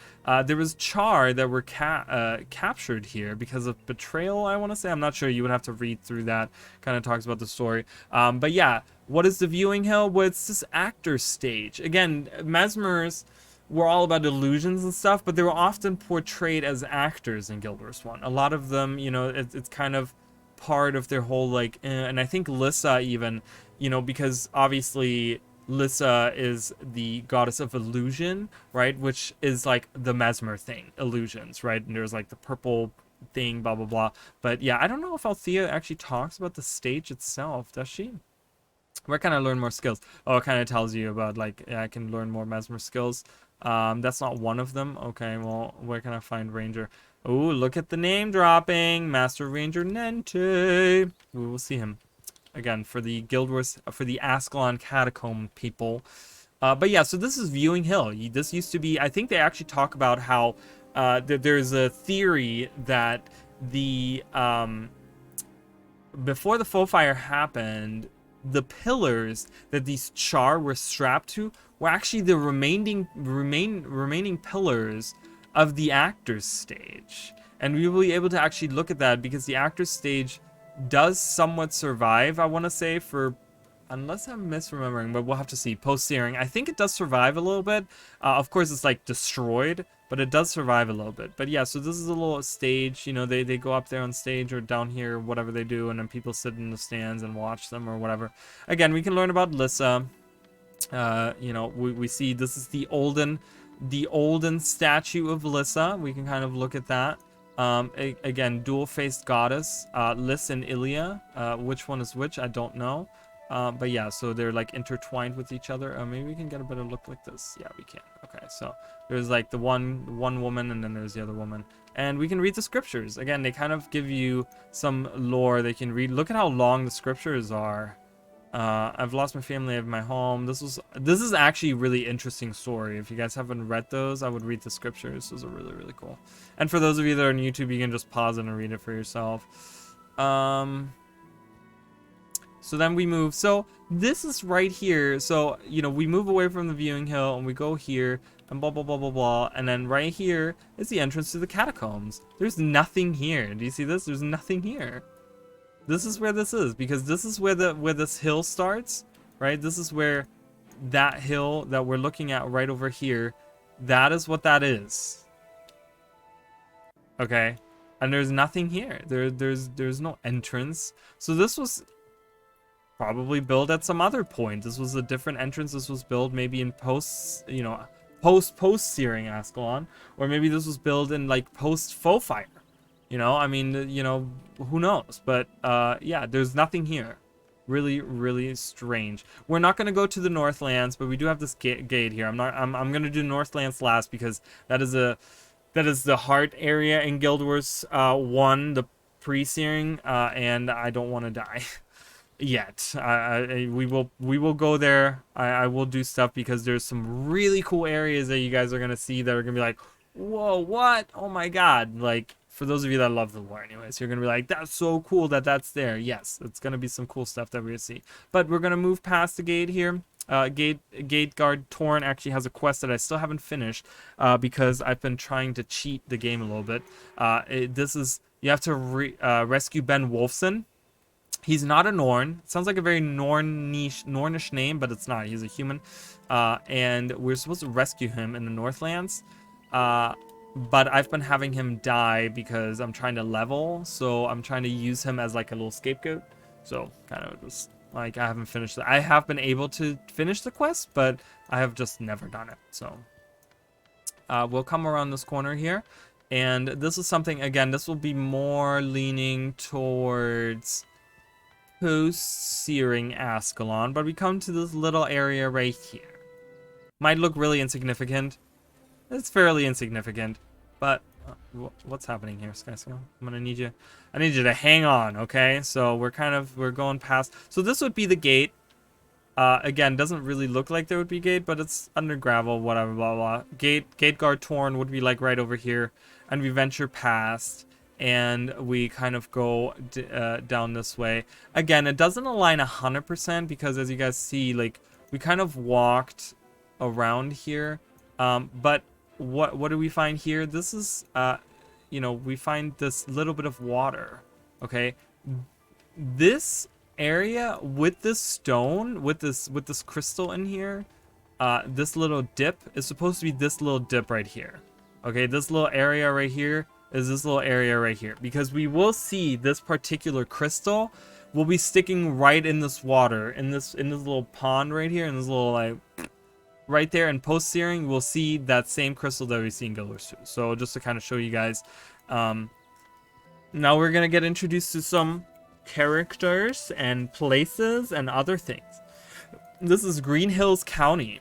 there was Char that were captured here because of betrayal, I want to say. I'm not sure. You would have to read through that. Kind of talks about the story. But yeah, what is the viewing hill? Well, it's this actor stage. Again, Mesmers were all about illusions and stuff, but they were often portrayed as actors in Guild Wars 1. A lot of them, you know, it's kind of part of their whole, like, and I think Lissa even, you know, because obviously Lissa is the goddess of illusion, right? Which is like the Mesmer thing, illusions, right? And there's like the purple thing, blah, blah, blah. But yeah, I don't know if Althea actually talks about the stage itself, does she? Where can I learn more skills? Oh, it kind of tells you about, like, yeah, I can learn more Mesmer skills. That's not one of them. Okay, well, where can I find Ranger? Oh, look at the name dropping. Master Ranger Nente. We will see him again for the Guild Wars, for the Ascalon Catacomb people. But yeah, so this is Viewing Hill. This used to be, I think they actually talk about how there's a theory that the before the Foe Fire happened, the pillars that these Char were strapped to were actually the remaining pillars of the actor's stage. And we will be able to actually look at that because the actor's stage does somewhat survive, I want to say, for Unless I'm misremembering, but we'll have to see. Post-searing. I think it does survive a little bit. Of course, it's like destroyed, but it does survive a little bit. But yeah, so this is a little stage. You know, they go up there on stage or down here, whatever they do, and then people sit in the stands and watch them or whatever. Again, we can learn about Lissa. You know, we see this is the olden statue of Lissa. We can kind of look at that. Again, dual-faced goddess, Lys and Ilia. Which one is which? I don't know. But yeah, so they're like intertwined with each other. Maybe we can get a better look like this. Yeah, we can. Okay, so there's like the one woman, and then there's the other woman, and we can read the scriptures. Again, they kind of give you some lore they can read. Look at how long the scriptures are. I've lost my family, I have my home. This is actually a really interesting story. If you guys haven't read those, I would read the scriptures. Those are really, really cool. And for those of you that are on YouTube, you can just pause it and read it for yourself. So then we move. So this is right here. So, you know, we move away from the viewing hill and we go here and blah, blah, blah, blah, blah. And then right here is the entrance to the catacombs. There's nothing here. Do you see this? There's nothing here. This is where this is, because this is where this hill starts, right? This is where that hill that we're looking at right over here, that is what that is. Okay? And there's nothing here. There's no entrance. So this was probably built at some other point. This was a different entrance. This was built maybe in post searing Ascalon, or maybe this was built in like post faux fire. You know, I mean, you know, who knows? But yeah, there's nothing here. Really, really strange. We're not going to go to the Northlands, but we do have this gate here. I'm going to do Northlands last, because that is the heart area in Guild Wars 1, the pre-searing, and I don't want to die yet. We will go there. I will do stuff, because there's some really cool areas that you guys are going to see that are going to be like, whoa, what? Oh my god. Like, for those of you that love the lore anyways, you're going to be like, that's so cool that that's there. Yes, it's going to be some cool stuff that we're going to see. But we're going to move past the gate here. Gate guard Torn actually has a quest that I still haven't finished, because I've been trying to cheat the game a little bit. You have to rescue Ben Wolfson. He's not a Norn. It sounds like a very Nornish name, but it's not. He's a human. And we're supposed to rescue him in the Northlands. But I've been having him die because I'm trying to level. So I'm trying to use him as like a little scapegoat. So kind of just like I haven't finished it. I have been able to finish the quest, but I have just never done it. So we'll come around this corner here. And this is something, again, this will be more leaning towards post-searing Ascalon, but we come to this little area right here. Might look really insignificant. It's fairly insignificant, but what's happening here, Skyscale? I'm gonna need you. I need you to hang on, okay? So we're going past. So this would be the gate. Again, doesn't really look like there would be gate, but it's under gravel, whatever, blah blah. Gate guard Torn would be like right over here, and we venture past. And we kind of go down this way. Again, it doesn't align 100% because, as you guys see, like we kind of walked around here. But what do we find here? This is, you know, we find this little bit of water. Okay, this area with this stone, with this crystal in here, this little dip is supposed to be this little dip right here. Okay, this little area right here is this little area right here, because we will see this particular crystal will be sticking right in this water, in this little pond right here, in this little like right there. In post searing, we'll see that same crystal that we see in Guild Wars 2. So just to kind of show you guys, now we're gonna get introduced to some characters and places and other things. This is Green Hills County.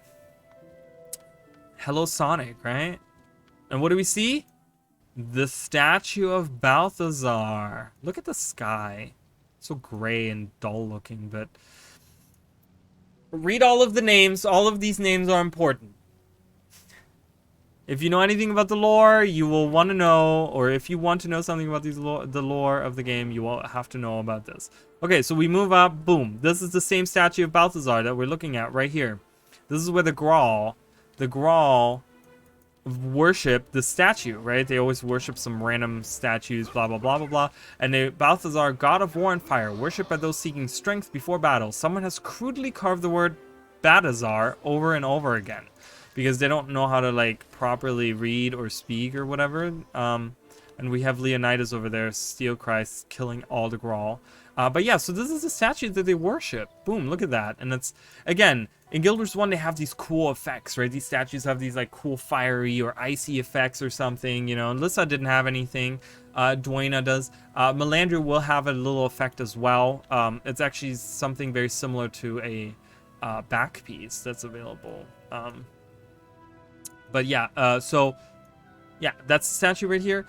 Hello Sonic, right? And what do we see? The statue of Balthazar. Look at the sky. So gray and dull looking, but read all of the names. All of these names are important. If you know anything about the lore, you will want to know, or if you want to know something about the lore of the game, you will have to know about this. Okay, so we move up. Boom. This is the same statue of Balthazar that we're looking at right here. This is where the Grawl worship the statue, right? They always worship some random statues, blah, blah, blah, blah, blah. And they, Balthazar, god of war and fire, worshipped by those seeking strength before battle. Someone has crudely carved the word Balthazar over and over again because they don't know how to, like, properly read or speak or whatever. And we have Leonidas over there, Steel Christ, killing all the Grawl. But yeah, so this is a statue that they worship. Boom, look at that. And it's, again, in Guild Wars 1, they have these cool effects, right? These statues have these, like, cool fiery or icy effects or something, you know. And Lissa didn't have anything. Dwayna does. Melandria will have a little effect as well. It's actually something very similar to a back piece that's available. But yeah, so... yeah, that's the statue right here.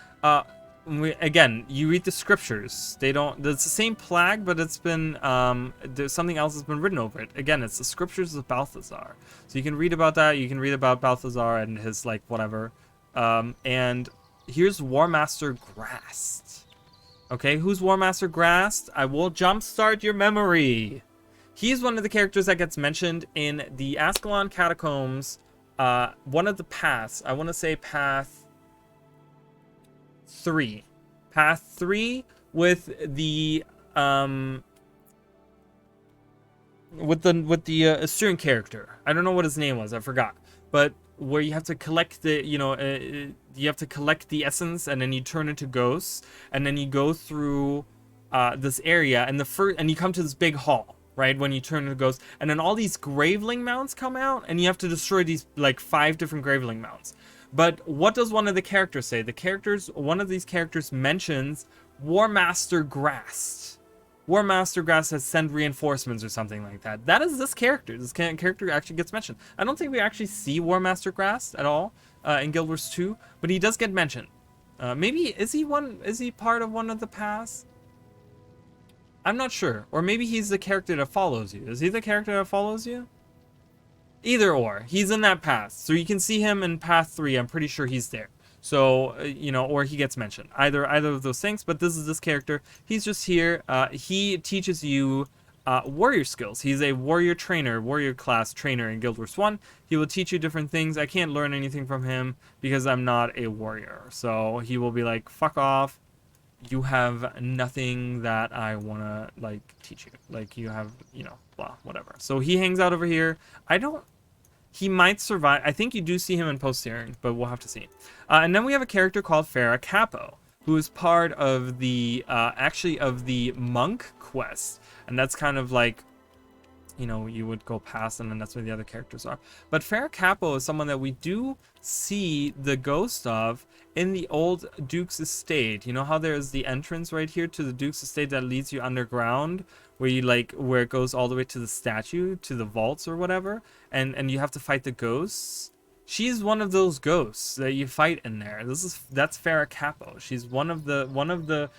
Again, you read the scriptures. They don't. It's the same plaque, but it's been there's something else has been written over it. Again, it's the scriptures of Balthazar. So you can read about that. You can read about Balthazar and his like whatever. And here's War Master Grast. Okay, who's War Master Grast? I will jumpstart your memory. He's one of the characters that gets mentioned in the Ascalon Catacombs. One of the paths. I want to say path 3. Path 3 with the Assyrian character. I don't know what his name was. I forgot. But where you have to collect the, you have to collect the essence and then you turn into ghosts and then you go through this area and and you come to this big hall, right? When you turn into ghosts and then all these graveling mounts come out and you have to destroy these like 5 different graveling mounts. But what does one of the characters say? One of these characters mentions War Master Grast. War Master Grast has sent reinforcements or something like that. That is this character. This character actually gets mentioned. I don't think we actually see War Master Grast at all in Guild Wars 2, but he does get mentioned. Maybe is he part of one of the paths? I'm not sure. Or maybe he's the character that follows you. Is he the character that follows you? Either or, he's in that path. So you can see him in path 3. I'm pretty sure he's there. So, or he gets mentioned. Either of those things, but this is this character. He's just here. He teaches you warrior skills. He's a warrior trainer, warrior class trainer in Guild Wars 1. He will teach you different things. I can't learn anything from him because I'm not a warrior. So he will be like, fuck off. You have nothing that I want to, like, teach you. Like, you have, blah, whatever. So he hangs out over here. He might survive. I think you do see him in post-steering, but we'll have to see. And then we have a character called Farah Capo, who is part of the, actually of the monk quest. And that's kind of like, you would go past and then that's where the other characters are. But Farah Capo is someone that we do see the ghost of in the old Duke's Estate. You know how there's the entrance right here to the Duke's Estate that leads you underground? Where where it goes all the way to the statue, to the vaults or whatever, and you have to fight the ghosts. She's one of those ghosts that you fight in there. That's Farah Capo. She's one of the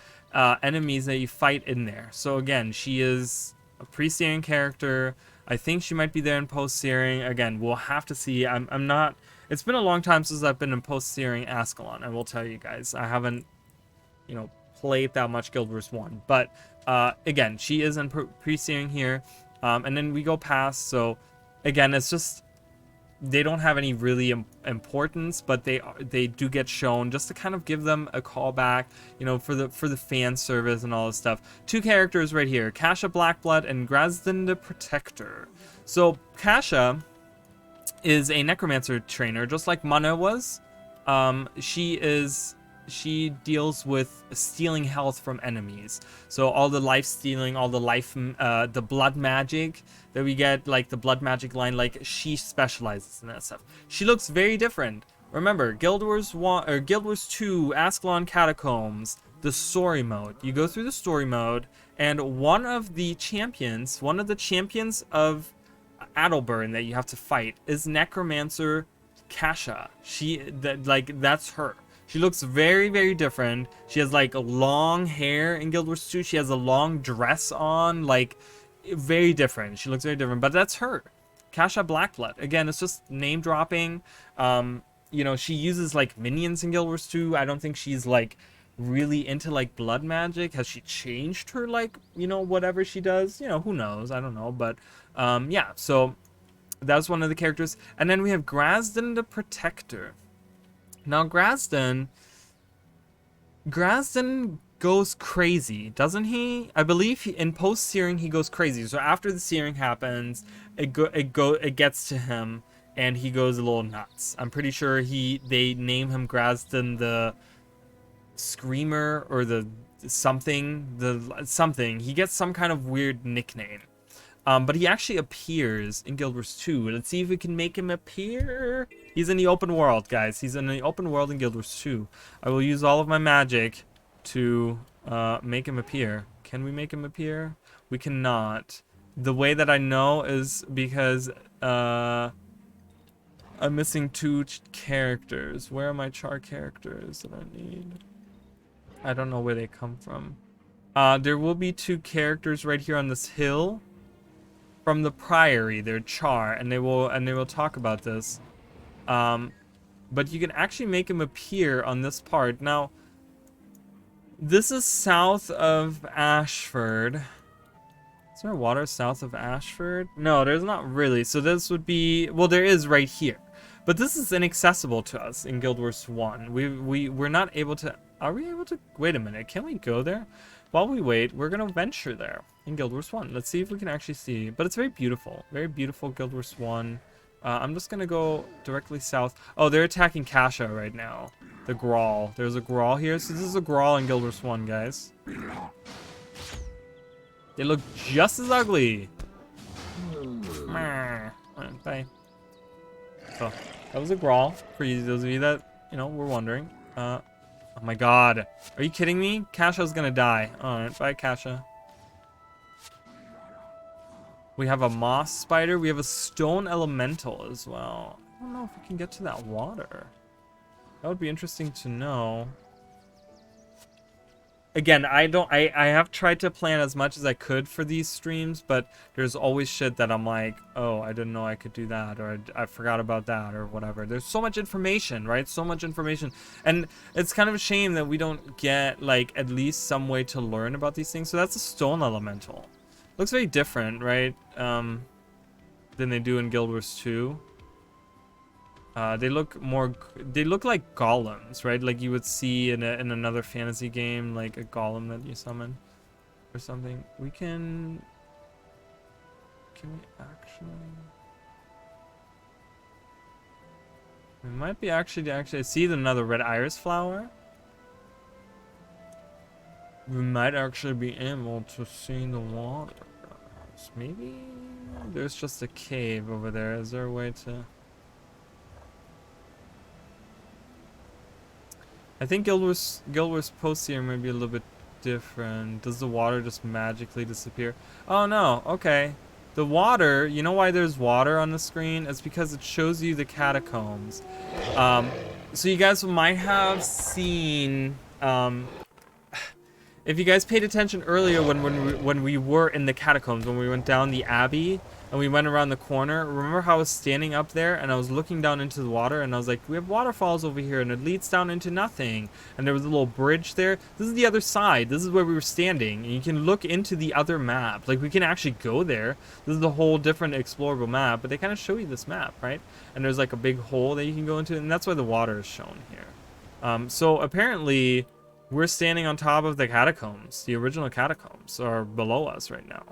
enemies that you fight in there. So again, she is a pre-searing character. I think she might be there in post-searing. Again, we'll have to see. I'm not. It's been a long time since I've been in post-searing Ascalon. I will tell you guys, I haven't, played that much Guild Wars 1, but. Again, she is in pre-searing here, and then we go past. So again, it's just they don't have any really importance, but they do get shown just to kind of give them a callback, for the fan service and all this stuff. 2 characters right here, Kasha Blackblood and Grazden the Protector. So Kasha is a necromancer trainer, just like Mana was. She deals with stealing health from enemies. So all the life stealing, all the the blood magic that we get, like the blood magic line, like she specializes in that stuff. She looks very different. Remember, Guild Wars 1 or Guild Wars 2, Ascalon Catacombs, the story mode. You go through the story mode, and one of the champions of Adelburn that you have to fight is Necromancer Kasha. That's her. She looks very, very different. She has like long hair in Guild Wars 2. She has a long dress on, like very different. She looks very different, but that's her. Kasha Blackblood. Again, it's just name dropping. She uses like minions in Guild Wars 2. I don't think she's like really into like blood magic. Has she changed her whatever she does? Who knows? I don't know, but yeah. So that's one of the characters, and then we have Grazden the Protector. Now Grasden goes crazy, doesn't he? I believe in post-searing he goes crazy. So after the searing happens, it gets to him and he goes a little nuts. I'm pretty sure they name him Grasden the Screamer or the something. He gets some kind of weird nickname. But he actually appears in Guild Wars 2. Let's see if we can make him appear. He's in the open world, guys. He's in the open world in Guild Wars 2. I will use all of my magic to make him appear. Can we make him appear? We cannot. The way that I know is because I'm missing 2 characters. Where are my char characters that I need? I don't know where they come from. There will be 2 characters right here on this hill. From the Priory, they're char, and they will talk about this. But you can actually make him appear on this part. Now, this is south of Ashford. Is there water south of Ashford? No, there's not really. So this would be, well, there is right here. But this is inaccessible to us in Guild Wars 1. We're not able to, are we able to, wait a minute, can we go there? While we wait, we're going to venture there in Guild Wars 1. Let's see if we can actually see. But it's very beautiful. Very beautiful Guild Wars 1. I'm just going to go directly south. Oh, they're attacking Kasha right now. The Grawl. There's a Grawl here. So this is a Grawl in Guild Wars 1, guys. They look just as ugly. Bye. So, that was a Grawl. For those of you that, you know, were wondering. Oh my god. Are you kidding me? Kasha's gonna die. Alright, bye Kasha. We have a moss spider. We have a stone elemental as well. I don't know if we can get to that water. That would be interesting to know. Again, I have tried to plan as much as I could for these streams, but there's always shit that I'm like, oh, I didn't know I could do that, or I forgot about that, or whatever. There's so much information, right? So much information. And it's kind of a shame that we don't get, like, at least some way to learn about these things. So that's a stone elemental. Looks very different, right? Than they do in Guild Wars 2. They look like golems, right? Like you would see in another fantasy game, like a golem that you summon or something. Can we actually? We might be actually see another red iris flower. We might actually be able to see the water. Maybe there's just a cave over there. Is there a way to? I think Guild Wars post here might be a little bit different. Does the water just magically disappear? Oh no, okay. The water, you know why there's water on the screen? It's because it shows you the catacombs. So you guys might have seen, if you guys paid attention earlier when we were in the catacombs, when we went down the abbey and we went around the corner, remember how I was standing up there and I was looking down into the water and I was like, we have waterfalls over here and it leads down into nothing. And there was a little bridge there. This is the other side. This is where we were standing. And you can look into the other map. Like we can actually go there. This is a whole different explorable map, but they kind of show you this map, right? And there's like a big hole that you can go into, and that's why the water is shown here. So apparently we're standing on top of the catacombs. The original catacombs are below us right now.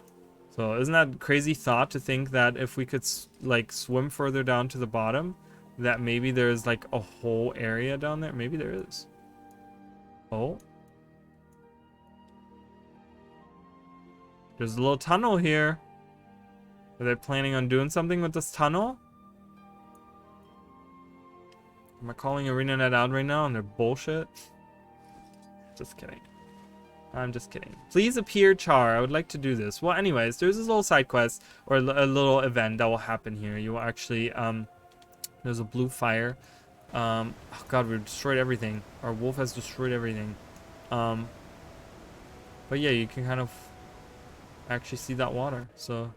So isn't that crazy thought to think that if we could like swim further down to the bottom, that maybe there's like a whole area down there? Maybe there is. Oh. There's a little tunnel here. Are they planning on doing something with this tunnel? Am I calling ArenaNet out right now and they're bullshit? Just kidding. I'm just kidding. Please appear, Char. I would like to do this. Well, anyways, there's this little side quest or a little event that will happen here. You will actually, there's a blue fire. Oh God, we've destroyed everything. Our wolf has destroyed everything. But yeah, you can kind of actually see that water. So,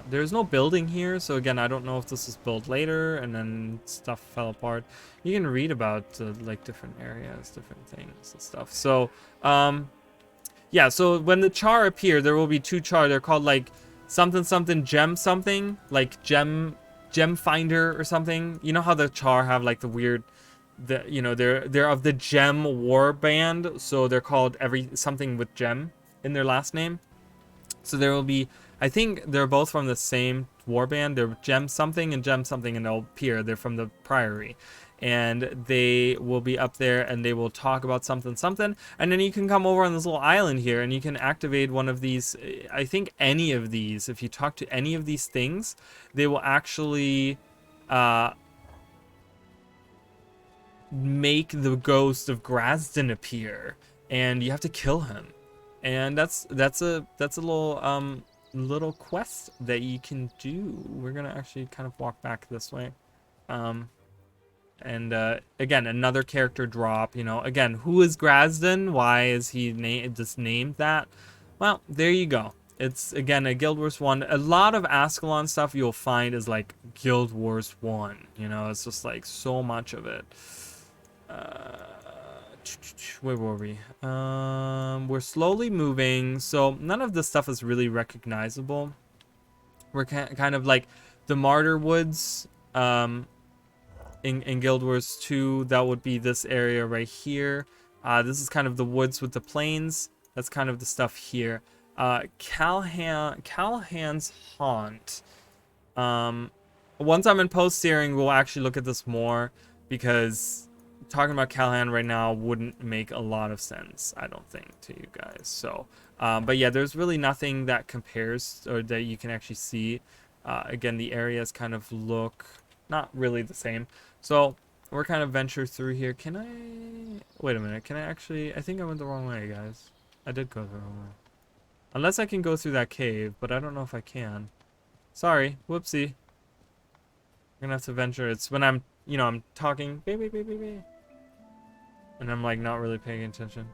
there's no building here. So again, I don't know if this was built later and then stuff fell apart. You can read about like different areas, different things and stuff. So, yeah, so when the char appear, there will be 2 char. They're called like something gem something, like gem finder or something. You know how the char have like the weird they're of the Gem War Band, so they're called something with Gem in their last name. So there will be, I think they're both from the same warband. They're Gem something and Gem something, and they'll appear. They're from the Priory. And they will be up there, and they will talk about something, something. And then you can come over on this little island here, and you can activate one of these. I think any of these, if you talk to any of these things, they will actually make the ghost of Grasden appear. And you have to kill him. And that's a little quest that you can do. We're gonna actually kind of walk back this way, and again, another character drop. Again, who is Grasden? Why is he just named that? Well, there you go. It's again a Guild Wars 1. A lot of Ascalon stuff you'll find is like Guild Wars 1. It's just like so much of it. Where were we? We're slowly moving, so none of this stuff is really recognizable. We're kind of like the Martyr Woods in Guild Wars 2. That would be this area right here. This is kind of the woods with the plains. That's kind of the stuff here. Callahan's Haunt. Once I'm in post-steering, we'll actually look at this more, because talking about Callahan right now wouldn't make a lot of sense, I don't think, to you guys. So, but yeah, there's really nothing that compares or that you can actually see. Again, the areas kind of look not really the same. So we're kind of venture through here. Can I... Wait a minute. Can I actually... I think I went the wrong way, guys. I did go the wrong way. Unless I can go through that cave, but I don't know if I can. Sorry. Whoopsie. We're gonna have to venture. It's when I'm, I'm talking... And I'm like not really paying attention.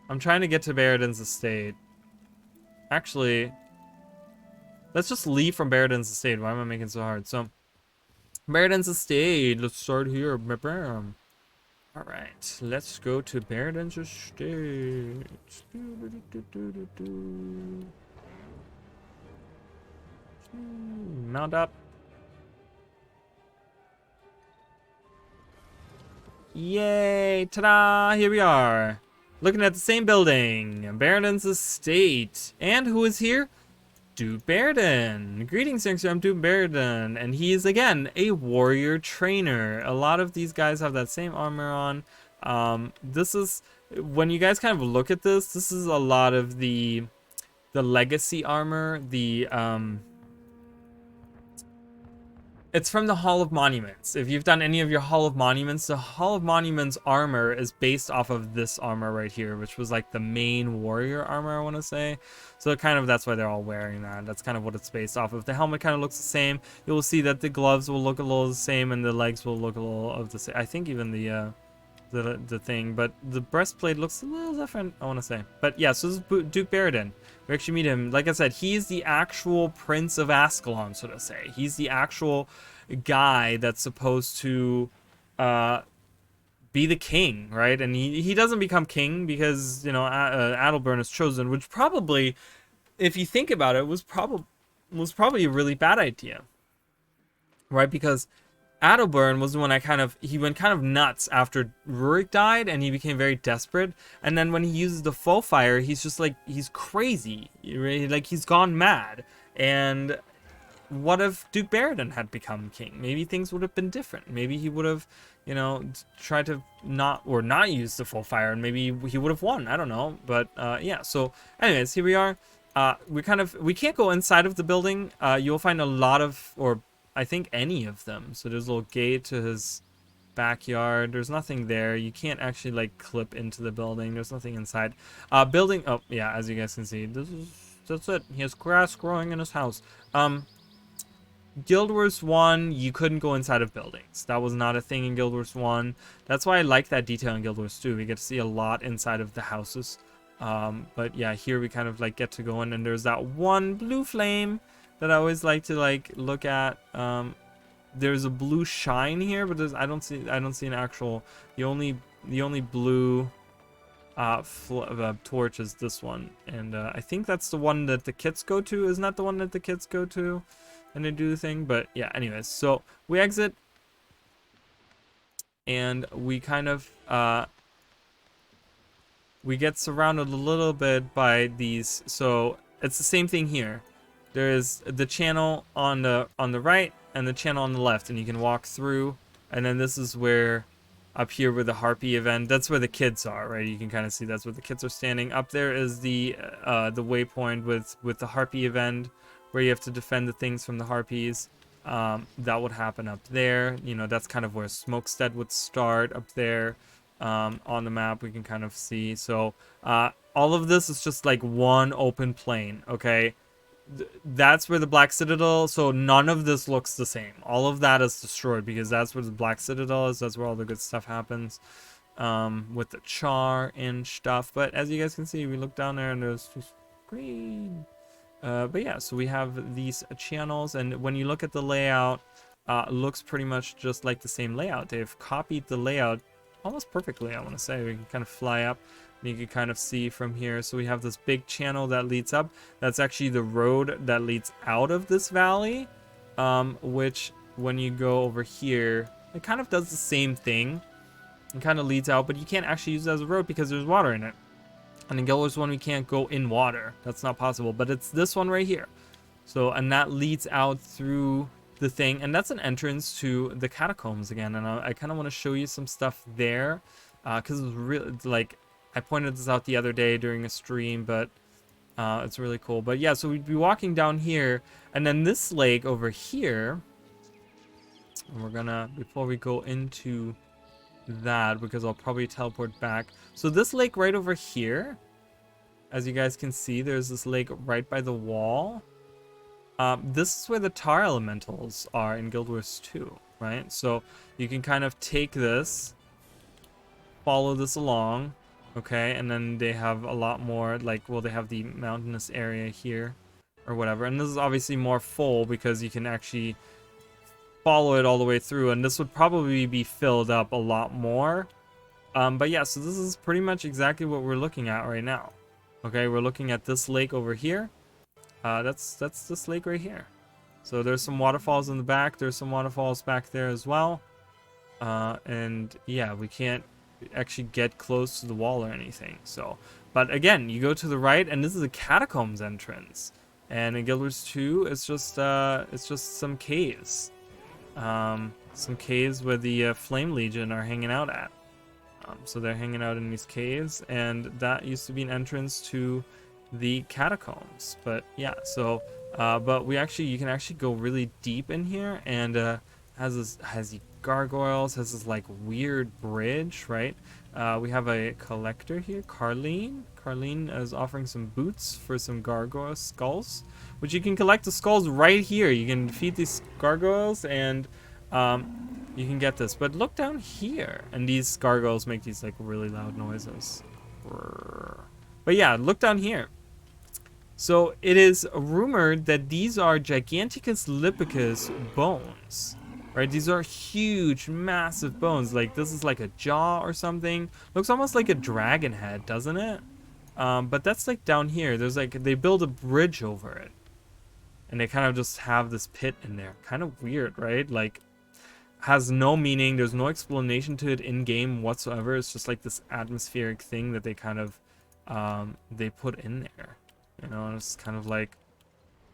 I'm trying to get to Barradan's estate. Actually, let's just leave from Barradan's estate. Why am I making it so hard? So, Barradan's estate. Let's start here. Alright, let's go to Barradan's estate. Mount up. Yay! Ta-da! Here we are. Looking at the same building. Barradan's estate. And who is here? Duke Barradan. Greetings, youngster. I'm Duke Barradan. And he is, again, a warrior trainer. A lot of these guys have that same armor on. This is... When you guys kind of look at this is a lot of the legacy armor. It's from the Hall of Monuments. If you've done any of your Hall of Monuments, the Hall of Monuments armor is based off of this armor right here, which was like the main warrior armor, I want to say. So kind of that's why they're all wearing that. That's kind of what it's based off of. The helmet kind of looks the same. You'll see that the gloves will look a little the same, and the legs will look a little of the same. I think even the thing, but the breastplate looks a little different, I want to say. But yeah, so this is Duke Barradan. We actually meet him. Like I said, he's the actual Prince of Ascalon, so to say. He's the actual guy that's supposed to be the king, right? And he doesn't become king because, Adalbern is chosen, which probably, if you think about it, was probably a really bad idea, right? Because Adalbern was the one he went kind of nuts after Rurik died, and he became very desperate. And then when he uses the faux fire, he's just like, he's crazy, right? Like he's gone mad. And what if Duke Barradan had become king? Maybe things would have been different. Maybe he would have, tried to not use the faux fire, and maybe he would have won. I don't know. But yeah. So, anyways, here we are. We can't go inside of the building. You'll find a lot of, or I think any of them. So there's a little gate to his backyard. There's nothing there. You can't actually like clip into the building. There's nothing inside. Building. Oh yeah, as you guys can see, that's it. He has grass growing in his house. Guild Wars 1, you couldn't go inside of buildings. That was not a thing in Guild Wars 1. That's why I like that detail in Guild Wars 2. We get to see a lot inside of the houses. But yeah, here we kind of like get to go in, and there's that one blue flame that I always like to like look at. There's a blue shine here, but I don't see an actual. The only blue torch is this one, and I think that's the one that the kits go to. Isn't that the one that the kits go to, and they do the thing? But yeah, anyways, so we exit. and we kind of we get surrounded a little bit by these. So it's the same thing here. There's the channel on the right and the channel on the left, and you can walk through. And then this is where, up here where the harpy event, that's where the kids are, right? You can kind of see that's where the kids are standing. Up there is the waypoint with the harpy event, where you have to defend the things from the harpies. That would happen up there. You know, that's kind of where Smokestead would start up there. On the map we can kind of see. So all of this is just like one open plain, okay? That's where the Black Citadel, so none of this looks the same. All of that is destroyed because that's where the Black Citadel is. That's where all the good stuff happens, with the char and stuff. But as you guys can see, we look down there and there's just green. But yeah, so we have these channels, and when you look at the layout, it looks pretty much just like the same layout. They've copied the layout almost perfectly, I want to say. We can kind of fly up, and you can kind of see from here. So we have this big channel that leads up. That's actually the road that leads out of this valley, which when you go over here, it kind of does the same thing. It kind of leads out, but you can't actually use it as a road because there's water in it. And in Guild Wars 1, we can't go in water. That's not possible, but it's this one right here. So, and that leads out through the thing, and that's an entrance to the catacombs again. And I kind of want to show you some stuff there, because it's really, like, I pointed this out the other day during a stream, but it's really cool. But yeah, so we'd be walking down here, and then this lake over here, and we're gonna, before we go into that, because I'll probably teleport back. So this lake right over here, as you guys can see, there's this lake right by the wall. This is where the tar elementals are in Guild Wars 2, right? So you can kind of take this, follow this along, okay? And then they have a lot more, like, well, they have the mountainous area here or whatever. And this is obviously more full because you can actually follow it all the way through. And this would probably be filled up a lot more. But yeah, so this is pretty much exactly what we're looking at right now. Okay, we're looking at this lake over here. That's this lake right here. So there's some waterfalls in the back. There's some waterfalls back there as well. And yeah, we can't actually get close to the wall or anything. So, but again, you go to the right, and this is a catacombs entrance. And in Guild Wars 2, it's just some caves. Some caves where the Flame Legion are hanging out at. So they're hanging out in these caves, and that used to be an entrance to the catacombs. But yeah, so but you can actually go really deep in here, and has the gargoyles, has this like weird bridge, right? We have a collector here, Carleen. Carleen is offering some boots for some gargoyle skulls, which you can collect the skulls right here. You can defeat these gargoyles, and you can get this. But look down here, and these gargoyles make these like really loud noises. But yeah, look down here. So it is rumored that these are Giganticus lipicus bones, right? These are huge, massive bones. Like this is like a jaw or something. Looks almost like a dragon head, doesn't it? But that's like down here. There's like, they build a bridge over it, and they kind of just have this pit in there. Kind of weird, right? Like, has no meaning. There's no explanation to it in game whatsoever. It's just like this atmospheric thing that they kind of they put in there. You know, and it's kind of like,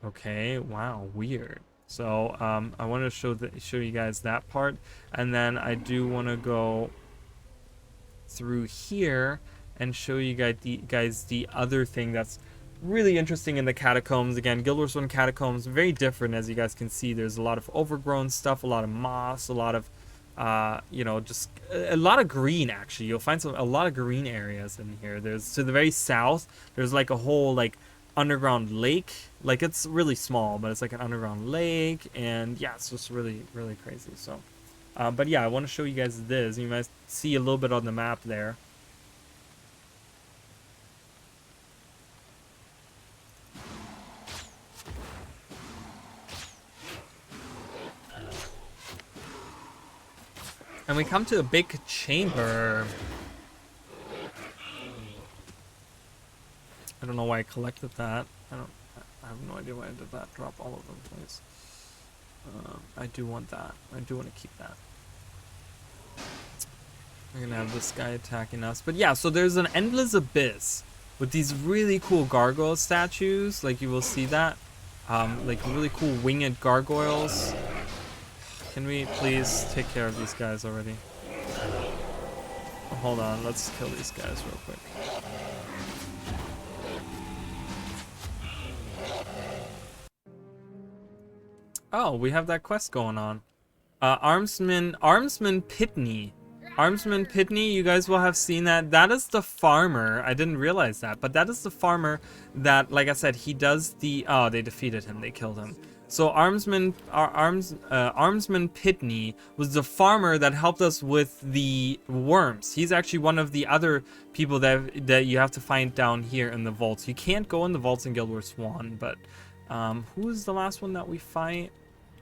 okay, wow, weird. So I want to show you guys that part, and then I do want to go through here and show you guys the other thing that's really interesting in the catacombs. Again, Guild Wars 1 catacombs, very different, as you guys can see. There's a lot of overgrown stuff, a lot of moss, a lot of you know, just a lot of green. Actually, you'll find a lot of green areas in here. There's, to the very south, there's like a whole like underground lake. Like, it's really small, but it's like an underground lake, and yeah, it's just really crazy. So but yeah, I want to show you guys this. You might see a little bit on the map there. And we come to a big chamber. I don't know why I collected that. I have no idea why I did that. Drop all of them, please. I do want that. I do want to keep that. We're gonna have this guy attacking us. But yeah, so there's an endless abyss with these really cool gargoyle statues. Like you will see that. Like really cool winged gargoyles. Can we please take care of these guys already? Oh, hold on, let's kill these guys real quick. Oh, we have that quest going on. Armsman Pitney. Armsman Pitney, you guys will have seen that. That is the farmer. I didn't realize that, but that is the farmer that, like I said, he does the. Oh, they defeated him. They killed him. So Armsman Pitney was the farmer that helped us with the worms. He's actually one of the other people that you have to find down here in the vaults. You can't go in the vaults in Guild Wars 1, but who's the last one that we fight?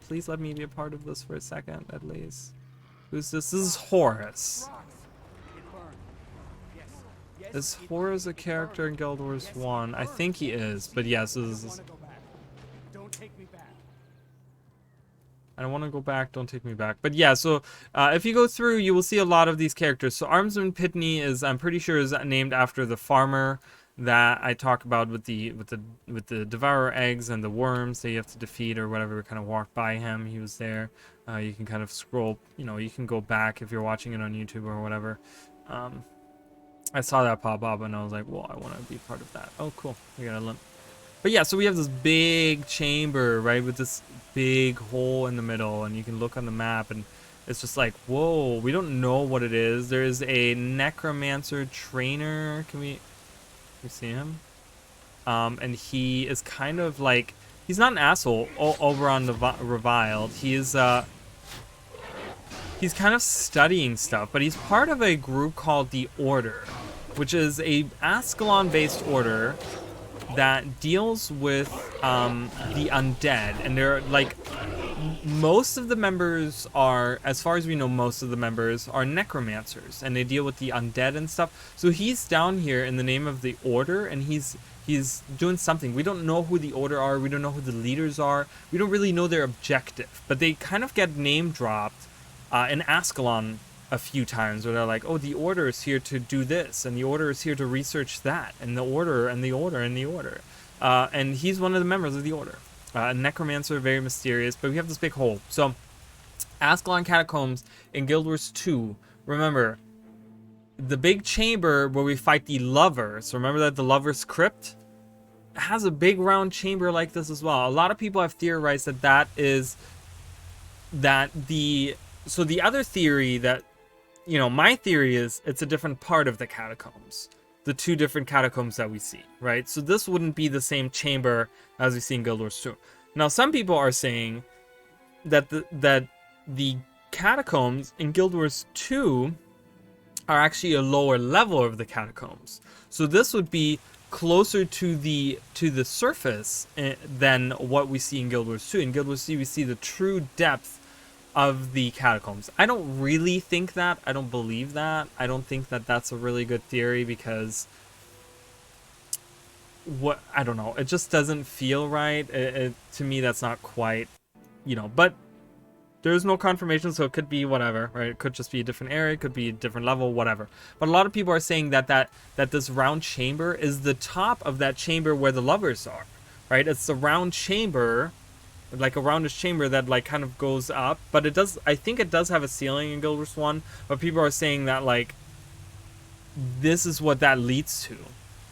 Please let me be a part of this for a second, at least. Who's this? This is Horus. Is Horus a character in Guild Wars 1? I think he is, but yes, this is... I don't want to go back, don't take me back. But yeah, so if you go through, you will see a lot of these characters. So Armsman Pitney is, I'm pretty sure, is named after the farmer that I talk about with the devourer eggs and the worms that you have to defeat or whatever. We kind of walked by him. He was there. You can kind of scroll, you know, you can go back if you're watching it on YouTube or whatever. I saw that pop up and I was like, well, I want to be part of that. Oh, cool. We got a limp. But yeah, so we have this big chamber, right, with this big hole in the middle, and you can look on the map, and it's just like, whoa, we don't know what it is. There is a necromancer trainer. Can we see him? And he is kind of like, he's not an asshole over on the Reviled. He is, he's kind of studying stuff, but he's part of a group called the Order, which is a Ascalon-based order that deals with the undead, and they're like, most of the members are, as far as we know, most of the members are necromancers, and they deal with the undead and stuff. So he's down here in the name of the Order, and he's doing something. We don't know who the Order are. We don't know who the leaders are. We don't really know their objective, but they kind of get name dropped in Ascalon a few times, where they're like, oh, the Order is here to do this, and the Order is here to research that, and the Order, and the Order, and the Order. And he's one of the members of the Order. Necromancer, very mysterious, but we have this big hole. So, Ascalon Catacombs in Guild Wars 2, remember, the big chamber where we fight the Lovers, remember that the Lovers Crypt has a big round chamber like this as well. A lot of people have theorized so the other theory that, you know, my theory is it's a different part of the catacombs. The two different catacombs that we see, right? So this wouldn't be the same chamber as we see in Guild Wars 2. Now, some people are saying that the catacombs in Guild Wars 2 are actually a lower level of the catacombs. So this would be closer to the surface than what we see in Guild Wars 2. In Guild Wars 2, we see the true depth of the catacombs. I don't really think that. I don't believe that. I don't think that that's a really good theory, because I don't know. It just doesn't feel right. To me, that's not quite, you know, but there's no confirmation, so it could be whatever, right? It could just be a different area, it could be a different level, whatever. But a lot of people are saying that this round chamber is the top of that chamber where the Lovers are, right? It's the round chamber, like a roundish chamber that like kind of goes up, but it does, I think it does have a ceiling in Guild Wars 1, but people are saying that like this is what that leads to.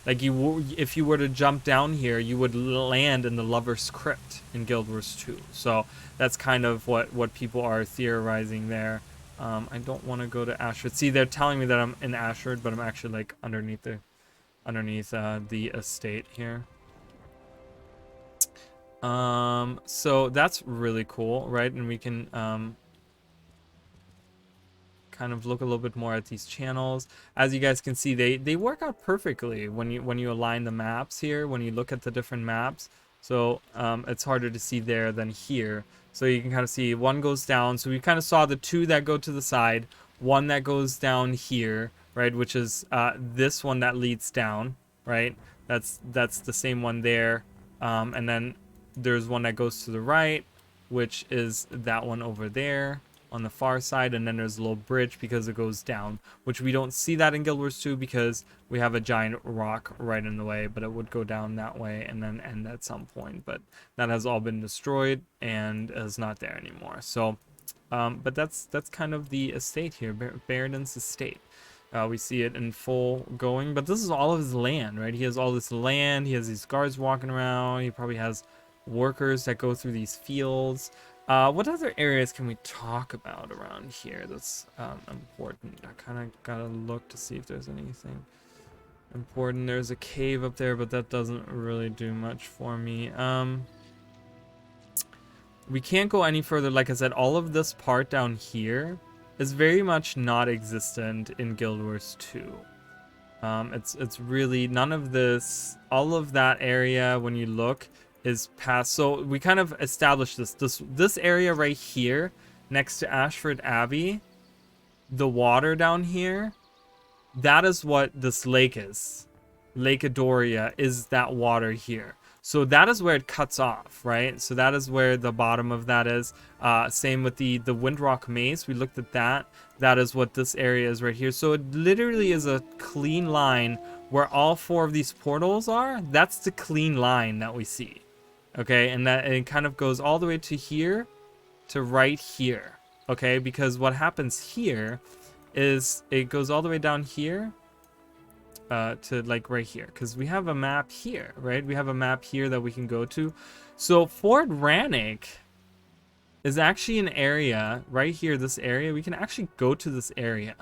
Like if you were to jump down here, you would land in the Lover's Crypt in Guild Wars 2. So that's kind of what people are theorizing there. I don't want to go to Ashford. See, they're telling me that I'm in Ashford, but I'm actually like underneath the estate here. So that's really cool, right? And we can kind of look a little bit more at these channels. As you guys can see, they work out perfectly when you align the maps here, when you look at the different maps. So it's harder to see there than here. So you can kind of see one goes down. So we kind of saw the two that go to the side, one that goes down here, right? Which is this one that leads down, right? That's the same one there. And then there's one that goes to the right, which is that one over there. on the far side, and then there's a little bridge because it goes down, which we don't see that in Guild Wars 2 because we have a giant rock right in the way, but it would go down that way and then end at some point. But that has all been destroyed and is not there anymore. So, but that's kind of the estate here, Baradin's estate. We see it in full going, but this is all of his land, right? He has all this land. He has these guards walking around. He probably has workers that go through these fields. What other areas can we talk about around here that's important? I kind of gotta look to see if there's anything important. There's a cave up there, but that doesn't really do much for me. We can't go any further. Like I said, all of this part down here is very much not existent in Guild Wars 2. It's really none of this, all of that area when you look is past. So we kind of established this area right here next to Ashford Abbey, the water down here, that is what this lake is. Lake Adoria is that water here. So that is where it cuts off, right? So that is where the bottom of that is. Same with the Windrock Maze. We looked at that. That is what this area is right here. So it literally is a clean line where all 4 of these portals are. That's the clean line that we see. Okay, and that it kind of goes all the way to here to right here. Okay, because what happens here is it goes all the way down here to like right here, because we have a map here, right? We have a map here that we can go to. So Fort Rannick is actually an area right here, this area. We can actually go to this area.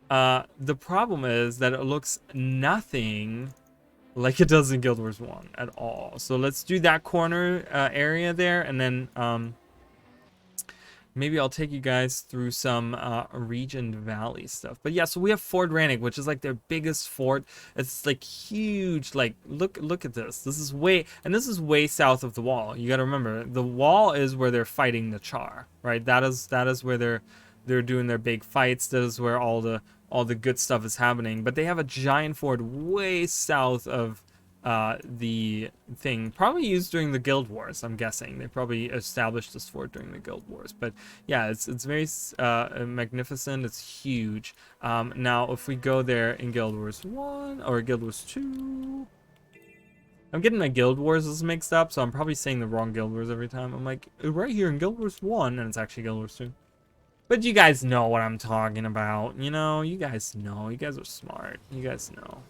The problem is that it looks nothing like it does in Guild Wars 1 at all. So let's do that corner area there, and then maybe I'll take you guys through some Regent Valley stuff. But yeah, so we have Fort Rannick, which is like their biggest fort. It's like huge. Like look at this. This is way south of the wall. You got to remember, the wall is where they're fighting the Char, right? That is where they're doing their big fights. That is where all the good stuff is happening. But they have a giant fort way south of the thing, probably used during the Guild Wars. I'm guessing they probably established this fort during the Guild Wars. But yeah, it's very magnificent. It's huge. Now if we go there in Guild Wars 1 or Guild Wars 2, I'm getting my Guild Wars mixed up, so I'm probably saying the wrong Guild Wars every time. I'm like, right here in Guild Wars 1, and it's actually Guild Wars 2. But you guys know what I'm talking about. You know, you guys know. You guys are smart. You guys know.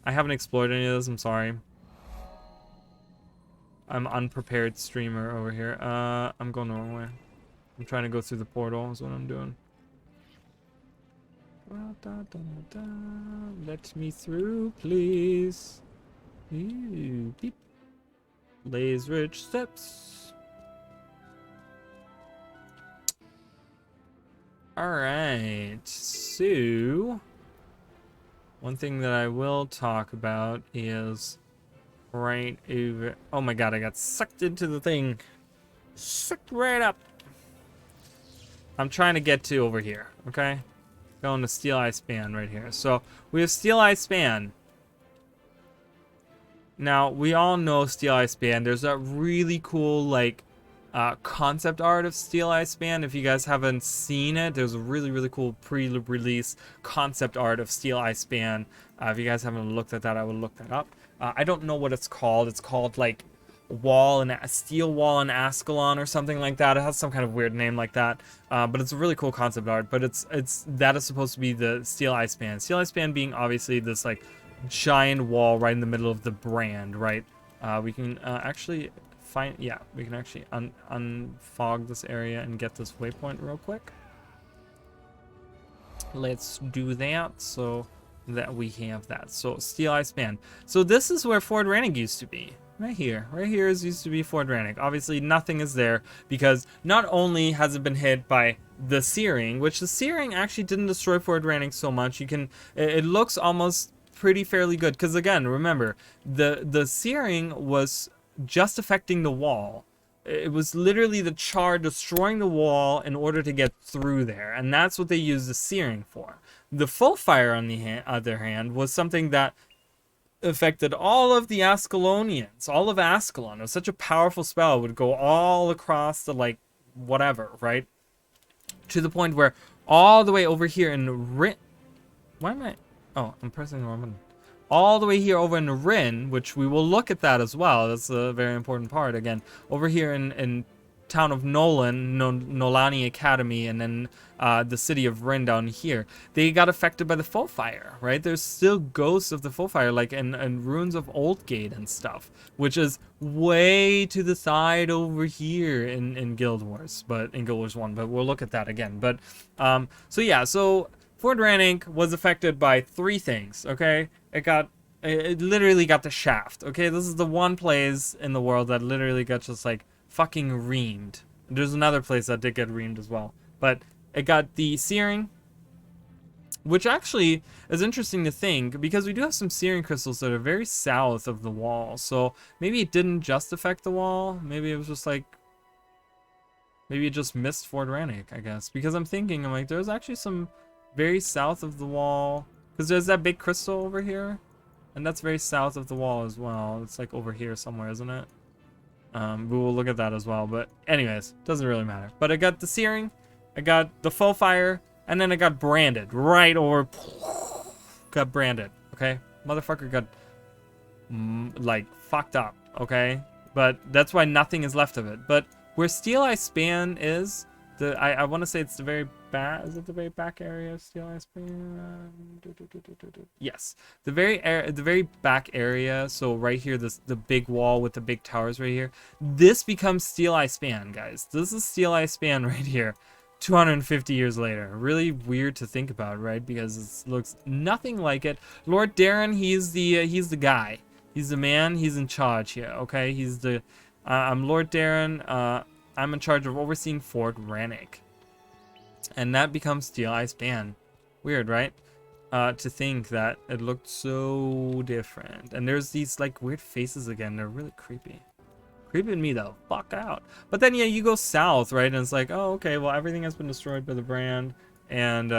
I haven't explored any of this, I'm sorry. I'm unprepared streamer over here. I'm going the wrong way. I'm trying to go through the portal is what I'm doing. Let me through, please. Ooh, beep. Lays rich steps. Alright, so one thing that I will talk about is right over. Oh my god, I got sucked into the thing. Sucked right up. I'm trying to get to over here, okay? Going to Steel Eye Span right here. So we have Steel Eye Span. Now, we all know Steel Eye Span. There's a really cool, like, concept art of Steel Eye Span. If you guys haven't seen it, there's a really cool pre-release concept art of Steel Eye Span. If you guys haven't looked at that, I would look that up. I don't know what it's called. It's called like Steel Wall in Ascalon or something like that. It has some kind of weird name like that. But it's a really cool concept art. But that is supposed to be the Steel Eye Span. Steel Eye Span being obviously this like giant wall right in the middle of the brand, right? We can actually we can actually unfog this area and get this waypoint real quick. Let's do that so that we have that. So Steel Eye Span. So this is where Fort Rannick used to be. Right here used to be Fort Rannick. Obviously nothing is there because not only has it been hit by the Searing, which the Searing actually didn't destroy Fort Rannick so much. It looks almost pretty fairly good because again, remember the Searing was just affecting the wall. It was literally the Char destroying the wall in order to get through there, and that's what they used the Searing for. The Full Fire, on the other hand, was something that affected all of the Ascalonians, all of Ascalon. It was such a powerful spell. It would go all across the, like, whatever, right? to the point where all the way over here in Rin... Why am I... Oh, I'm pressing the wrong button. All the way here over in Rin, which we will look at that as well. That's a very important part. Again, over here in town of Nolani Academy, and then the city of Rin down here, they got affected by the Foe Fire, right? There's still ghosts of the Foe Fire, like in ruins of Oldgate and stuff, which is way to the side over here in Guild Wars, but in Guild Wars 1, but we'll look at that again. But, so yeah, so Fort Rannick was affected by 3 things, okay? It literally got the shaft, okay? This is the one place in the world that literally got just, like, fucking reamed. There's another place that did get reamed as well. But it got the searing, which actually is interesting to think, because we do have some searing crystals that are very south of the wall. So maybe it didn't just affect the wall. Maybe it was just like... Maybe it just missed Fort Rannick, I guess. Because I'm like, there's actually some very south of the wall. Because there's that big crystal over here. And that's very south of the wall as well. It's like over here somewhere, isn't it? We will look at that as well, but anyways, doesn't really matter. But I got the searing, I got the Foe Fire, and then I got branded right over. Got branded, okay? Motherfucker got like fucked up, okay? But that's why nothing is left of it. But where Steel Eye Span is, I want to say it's the very back. Is it the very back area of Steel Eye Span? Yes, the very back area. So right here, the big wall with the big towers right here. This becomes Steel Eye Span, guys. This is Steel Eye Span right here. 250 years later. Really weird to think about, right? Because it looks nothing like it. Lord Darren, he's the guy. He's the man. He's in charge here. Okay, he's the. I'm Lord Darren. I'm in charge of overseeing Fort Rannick. And that becomes Steel Eye Span. Weird, right? To think that it looked so different. And there's these like weird faces again. They're really creepy. Creeping me though. Fuck out. But then yeah, you go south, right? And it's like, oh, okay, well everything has been destroyed by the brand. And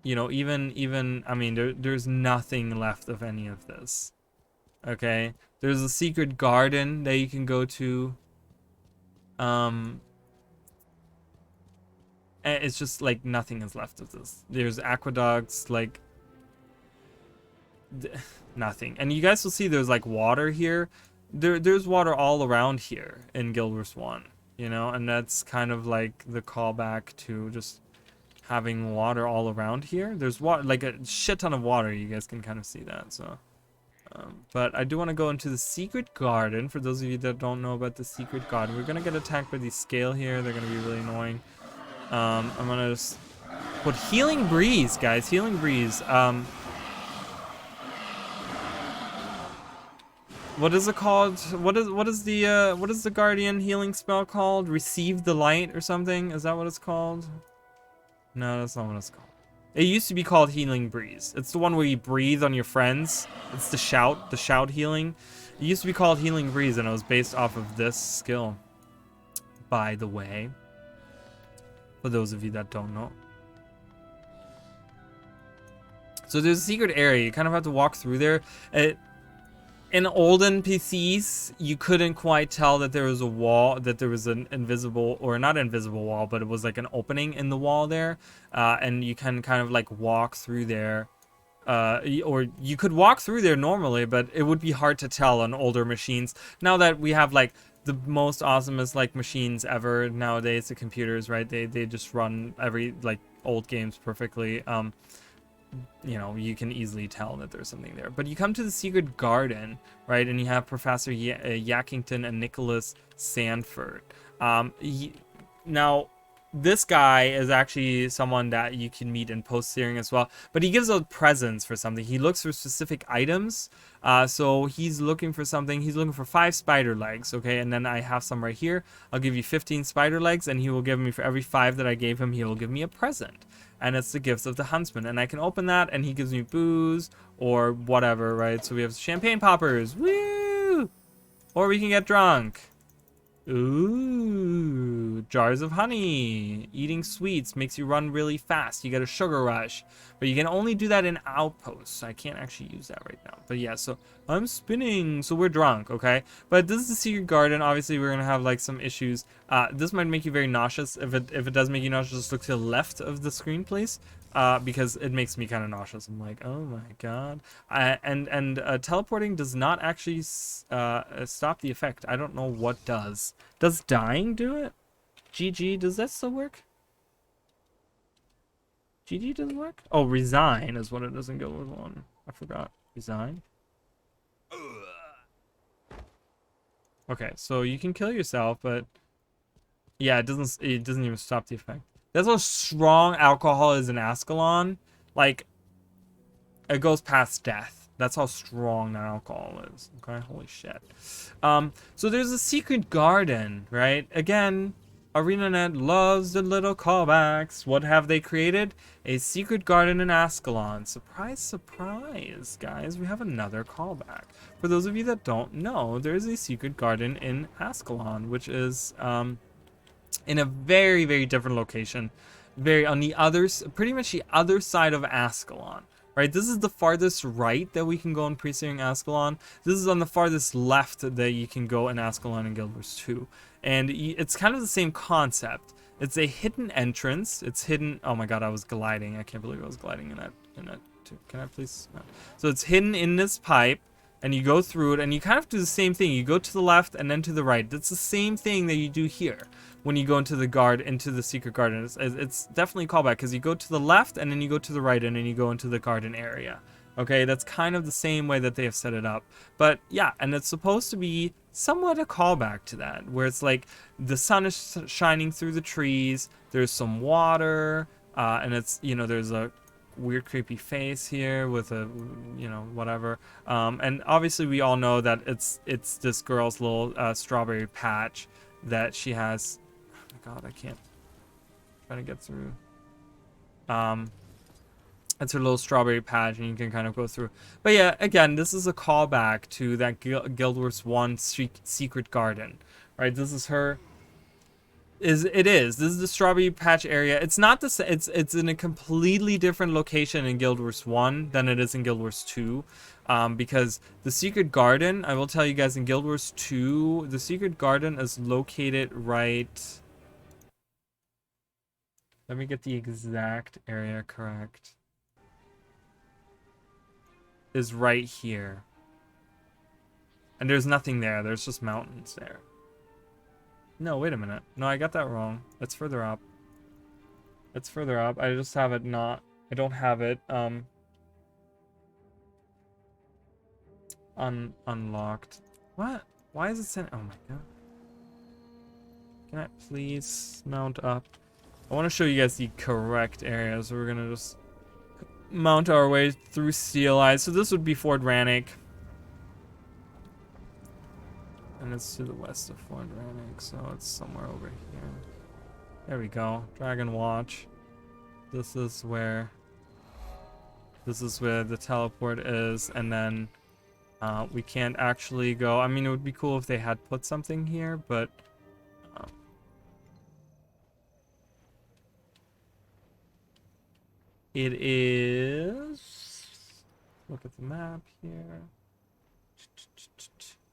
you know, even I mean there's nothing left of any of this. Okay? There's a secret garden that you can go to. And it's just like nothing is left of this. There's aqueducts, like nothing. And you guys will see there's like water here. There's water all around here in Guild Wars 1, you know, and that's kind of like the callback to just having water all around here. There's water, like a shit ton of water. You guys can kind of see that. So. But I do want to go into the secret garden. For those of you that don't know about the secret garden, we're going to get attacked by these scale here. They're going to be really annoying. I'm going to just put Healing Breeze, guys. Healing Breeze. What is it called? What is the Guardian healing spell called? Receive the Light or something? Is that what it's called? No, that's not what it's called. It used to be called Healing Breeze. It's the one where you breathe on your friends. It's the shout healing. It used to be called Healing Breeze, and it was based off of this skill. By the way, for those of you that don't know. So there's a secret area. You kind of have to walk through there. In olden PCs, you couldn't quite tell that there was a wall, that there was an invisible, or not invisible wall, but it was like an opening in the wall there. And you can kind of like walk through there. Or you could walk through there normally, but it would be hard to tell on older machines. Now that we have like the most awesomest like machines ever nowadays, the computers, right? They just run every like old games perfectly. You know, you can easily tell that there's something there. But you come to the secret garden, right? And you have Professor Yackington and Nicholas Sanford. Now, this guy is actually someone that you can meet in post-searing as well. But he gives out presents for something. He looks for specific items. So he's looking for something. He's looking for 5 spider legs, okay? And then I have some right here. I'll give you 15 spider legs, and he will give me, for every 5 that I gave him, he will give me a present. And it's the gifts of the huntsman. And I can open that, and he gives me booze or whatever, right? So we have champagne poppers. Woo! Or we can get drunk. Ooh, jars of honey. Eating sweets makes you run really fast. You get a sugar rush. But you can only do that in outposts. I can't actually use that right now. But yeah, so I'm spinning. So we're drunk, okay? But this is the secret garden. Obviously, we're going to have like some issues. This might make you very nauseous. If it does make you nauseous, just look to the left of the screen, please. Because it makes me kind of nauseous. I'm like, oh my god. And teleporting does not actually stop the effect. I don't know what does. Does dying do it? GG, does that still work? GG doesn't work? Oh, resign is what it doesn't go with one. I forgot. Resign? Okay, so you can kill yourself, but yeah, it doesn't even stop the effect. That's how strong alcohol is in Ascalon. Like, it goes past death. That's how strong that alcohol is. Okay, holy shit. So there's a secret garden, right? Again, ArenaNet loves the little callbacks. What have they created? A secret garden in Ascalon. Surprise, surprise, guys. We have another callback. For those of you that don't know, there is a secret garden in Ascalon, which is in a very, very different location. Very on the other, pretty much the other side of Ascalon. Right, this is the farthest right that we can go in Pre-Searing Ascalon. This is on the farthest left that you can go in Ascalon and Guild Wars 2. And it's kind of the same concept. It's a hidden entrance. It's hidden. Oh my god, I was gliding. I can't believe I was gliding in that too. Can I please? No. So it's hidden in this pipe, and you go through it, and you kind of do the same thing. You go to the left and then to the right. That's the same thing that you do here when you go into the secret garden. It's definitely a callback because you go to the left and then you go to the right and then you go into the garden area. Okay, that's kind of the same way that they have set it up. But yeah, and it's supposed to be somewhat a callback to that, where it's like the sun is shining through the trees, there's some water, and it's, you know, there's a weird creepy face here with a, you know, whatever. And obviously we all know that it's this girl's little strawberry patch that she has. God, I can't. Trying to get through. It's her little strawberry patch, and you can kind of go through. But yeah, again, this is a callback to that Guild Wars 1 secret garden, right? This is her. This is the strawberry patch area. It's not the same. It's in a completely different location in Guild Wars 1 than it is in Guild Wars 2. Because the secret garden, I will tell you guys, in Guild Wars 2, the secret garden is located right. Let me get the exact area correct. Is right here. And there's nothing there. There's just mountains there. No, wait a minute. No, I got that wrong. It's further up. It's further up. I just have it not. I don't have it unlocked. What? Why is it saying? Oh my god. Can I please mount up? I want to show you guys the correct area, so we're gonna just mount our way through Steel Eyes. So this would be Fort Rannick. And it's to the west of Fort Rannick, so it's somewhere over here. There we go. Dragon Watch. This is where the teleport is, and then we can't actually go. I mean, it would be cool if they had put something here, but it is. Look at the map here.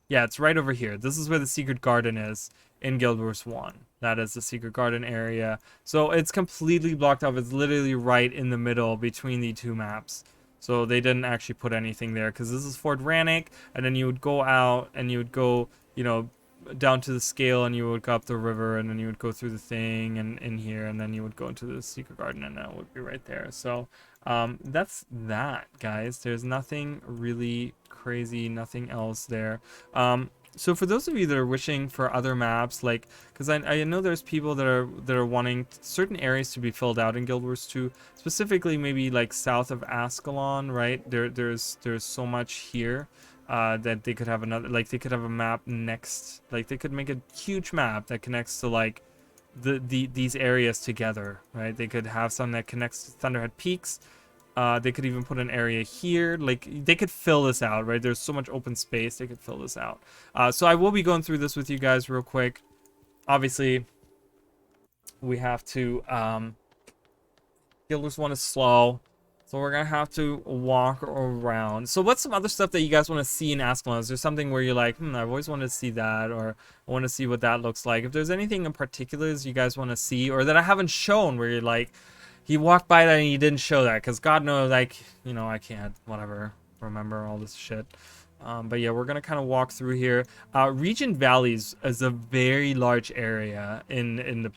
Yeah, it's right over here. This is where the secret garden is in Guild Wars 1. That is the secret garden area. So it's completely blocked off. It's literally right in the middle between the two maps. So they didn't actually put anything there because this is Fort Rannick, and then you would go out and you would go, you know, down to the scale, and you would go up the river, and then you would go through the thing and in here, and then you would go into the secret garden, and that would be right there. So that's that, guys. There's nothing really crazy, nothing else there. So for those of you that are wishing for other maps, like, because I know there's people that are wanting certain areas to be filled out in Guild Wars 2, specifically maybe like south of Ascalon, right? There's so much here that they could have another, like they could have a map next, like they could make a huge map that connects to like these areas together, right? They could have some that connects to Thunderhead Peaks. They could even put an area here. Like, they could fill this out, right? There's so much open space, they could fill this out. So I will be going through this with you guys real quick. obviously we have to Guild Wars 1 is slow, so we're gonna have to walk around. So what's some other stuff that you guys want to see in Ascalon? Is there something where you're like, I've always wanted to see that, or I want to see what that looks like? If there's anything in particular you guys want to see, or that I haven't shown, where you're like, he walked by that and he didn't show that, because God knows, like, you know, I can't, whatever, remember all this shit. But yeah, we're gonna kind of walk through here. Region Valleys is a very large area in the.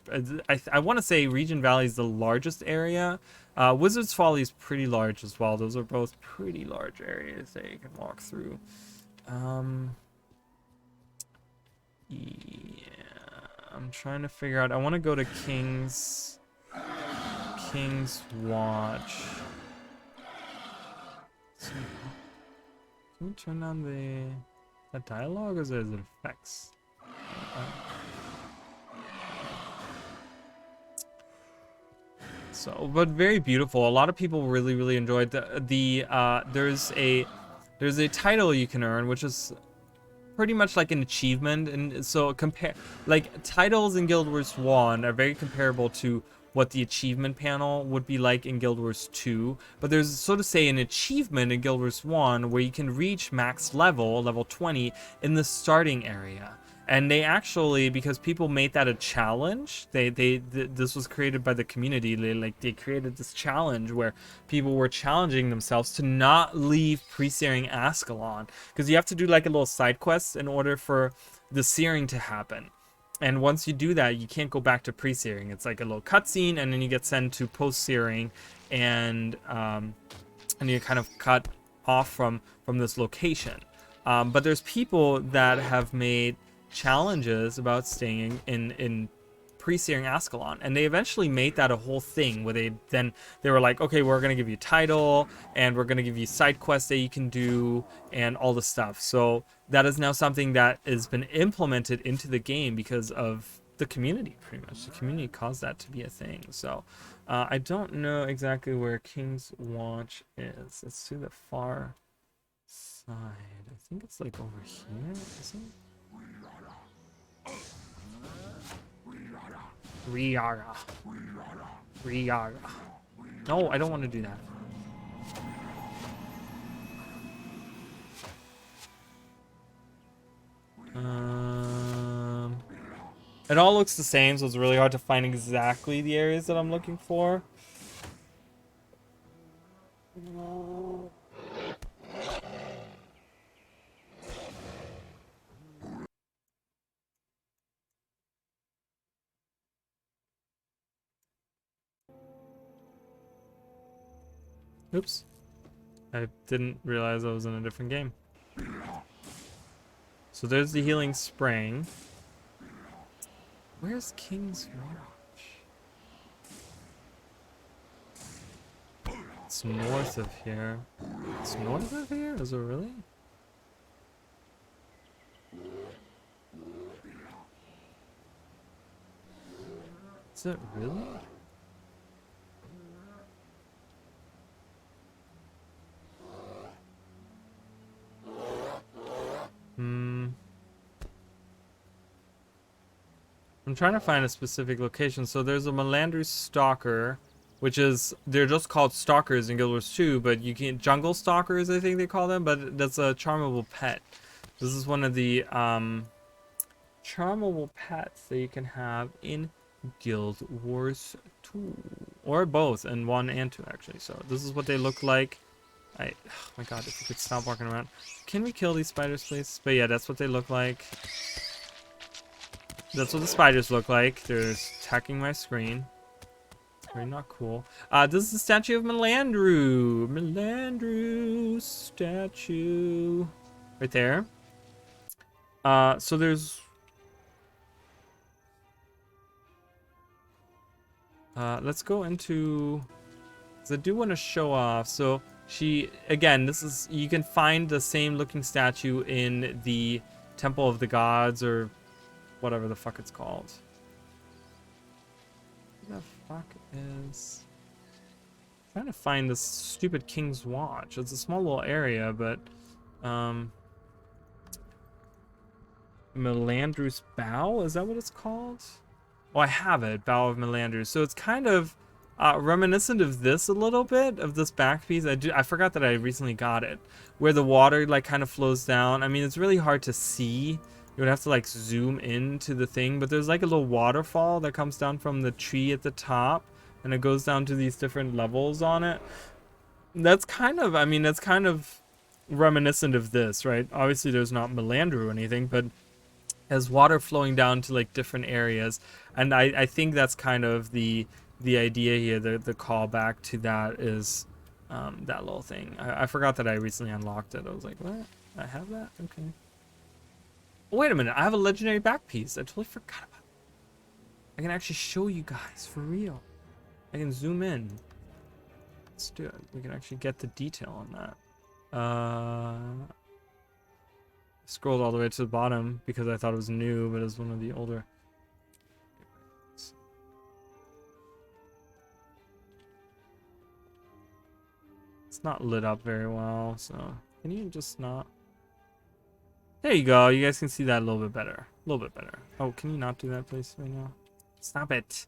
I want to say Region Valley is the largest area. Wizard's Folly is pretty large as well. Those are both pretty large areas that you can walk through. Yeah, I'm trying to figure out. I want to go to King's Watch. Can we turn on the dialogue, or is it effects? So, but very beautiful. A lot of people really enjoyed there's a title you can earn, which is pretty much like an achievement, and so compare, like, titles in Guild Wars 1 are very comparable to what the achievement panel would be like in Guild Wars 2, but there's, so to say, an achievement in Guild Wars 1 where you can reach max level 20, in the starting area. And they actually, because people made that a challenge, this was created by the community. They created this challenge where people were challenging themselves to not leave pre-searing Ascalon, because you have to do like a little side quest in order for the searing to happen. And once you do that, you can't go back to pre-searing. It's like a little cutscene, and then you get sent to post-searing, and you're kind of cut off from this location. But there's people that have made challenges about staying in pre-searing Ascalon, and they eventually made that a whole thing where they were like, okay, we're gonna give you a title, and we're gonna give you side quests that you can do, and all the stuff. So that is now something that has been implemented into the game because of the community. Pretty much the community caused that to be a thing. So I don't know exactly where King's Watch is. It's to the far side. I think it's like over here, is it? Riara. No, I don't want to do that. It all looks the same, so it's really hard to find exactly the areas that I'm looking for. Oops. I didn't realize I was in a different game. So there's the healing spring. Where's King's Watch? It's north of here. It's north of here? Is it really? Is it really? I'm trying to find a specific location. So there's a Melandru Stalker, which is, they're just called Stalkers in Guild Wars 2, but you can, Jungle Stalkers, I think they call them, but that's a charmable pet. This is one of the charmable pets that you can have in Guild Wars 2, or both, in 1 and 2 actually. So this is what they look like. Oh my god, if we could stop walking around. Can we kill these spiders, please? But yeah, that's what they look like. That's what the spiders look like. They're attacking my screen. Very not cool. This is the statue of Melandru. Melandru statue. Right there. So there's... let's go into... Because I do want to show off. So she... Again, this is... You can find the same looking statue in the Temple of the Gods, or whatever the fuck it's called. What the fuck is... I'm trying to find this stupid King's Watch. It's a small little area, but Melandru's Bow? Is that what it's called? Oh, I have it. Bow of Melandru. So it's kind of reminiscent of this a little bit, of this back piece. I forgot that I recently got it, where the water like kind of flows down. I mean, it's really hard to see. You would have to like zoom into the thing, but there's like a little waterfall that comes down from the tree at the top, and it goes down to these different levels on it. That's kind of, I mean, that's kind of reminiscent of this, right? Obviously, there's not Melandru or anything, but has water flowing down to like different areas, and I think that's kind of the idea here. The callback to that is that little thing. I forgot that I recently unlocked it. I was like, what? I have that? Okay. Oh, wait a minute. I have a legendary back piece. I totally forgot about it. I can actually show you guys for real. I can zoom in. Let's do it. We can actually get the detail on that. Scrolled all the way to the bottom because I thought it was new, but it was one of the older. It's not lit up very well, so can you just not? There you go. You guys can see that a little bit better. A little bit better. Oh, can you not do that, please, right now? Stop it.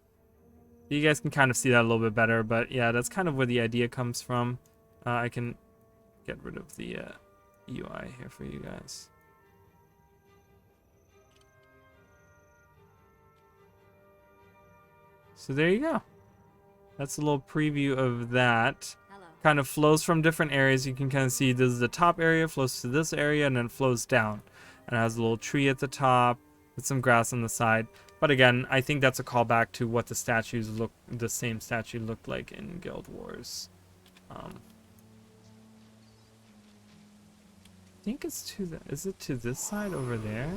You guys can kind of see that a little bit better, but yeah, that's kind of where the idea comes from. I can get rid of the UI here for you guys. So there you go. That's a little preview of that. Hello. Kind of flows from different areas. You can kind of see this is the top area, flows to this area, and then flows down. And it has a little tree at the top with some grass on the side. But again, I think that's a callback to what the statues look, the same statue looked like in Guild Wars. I think it's to the, is it to this side over there?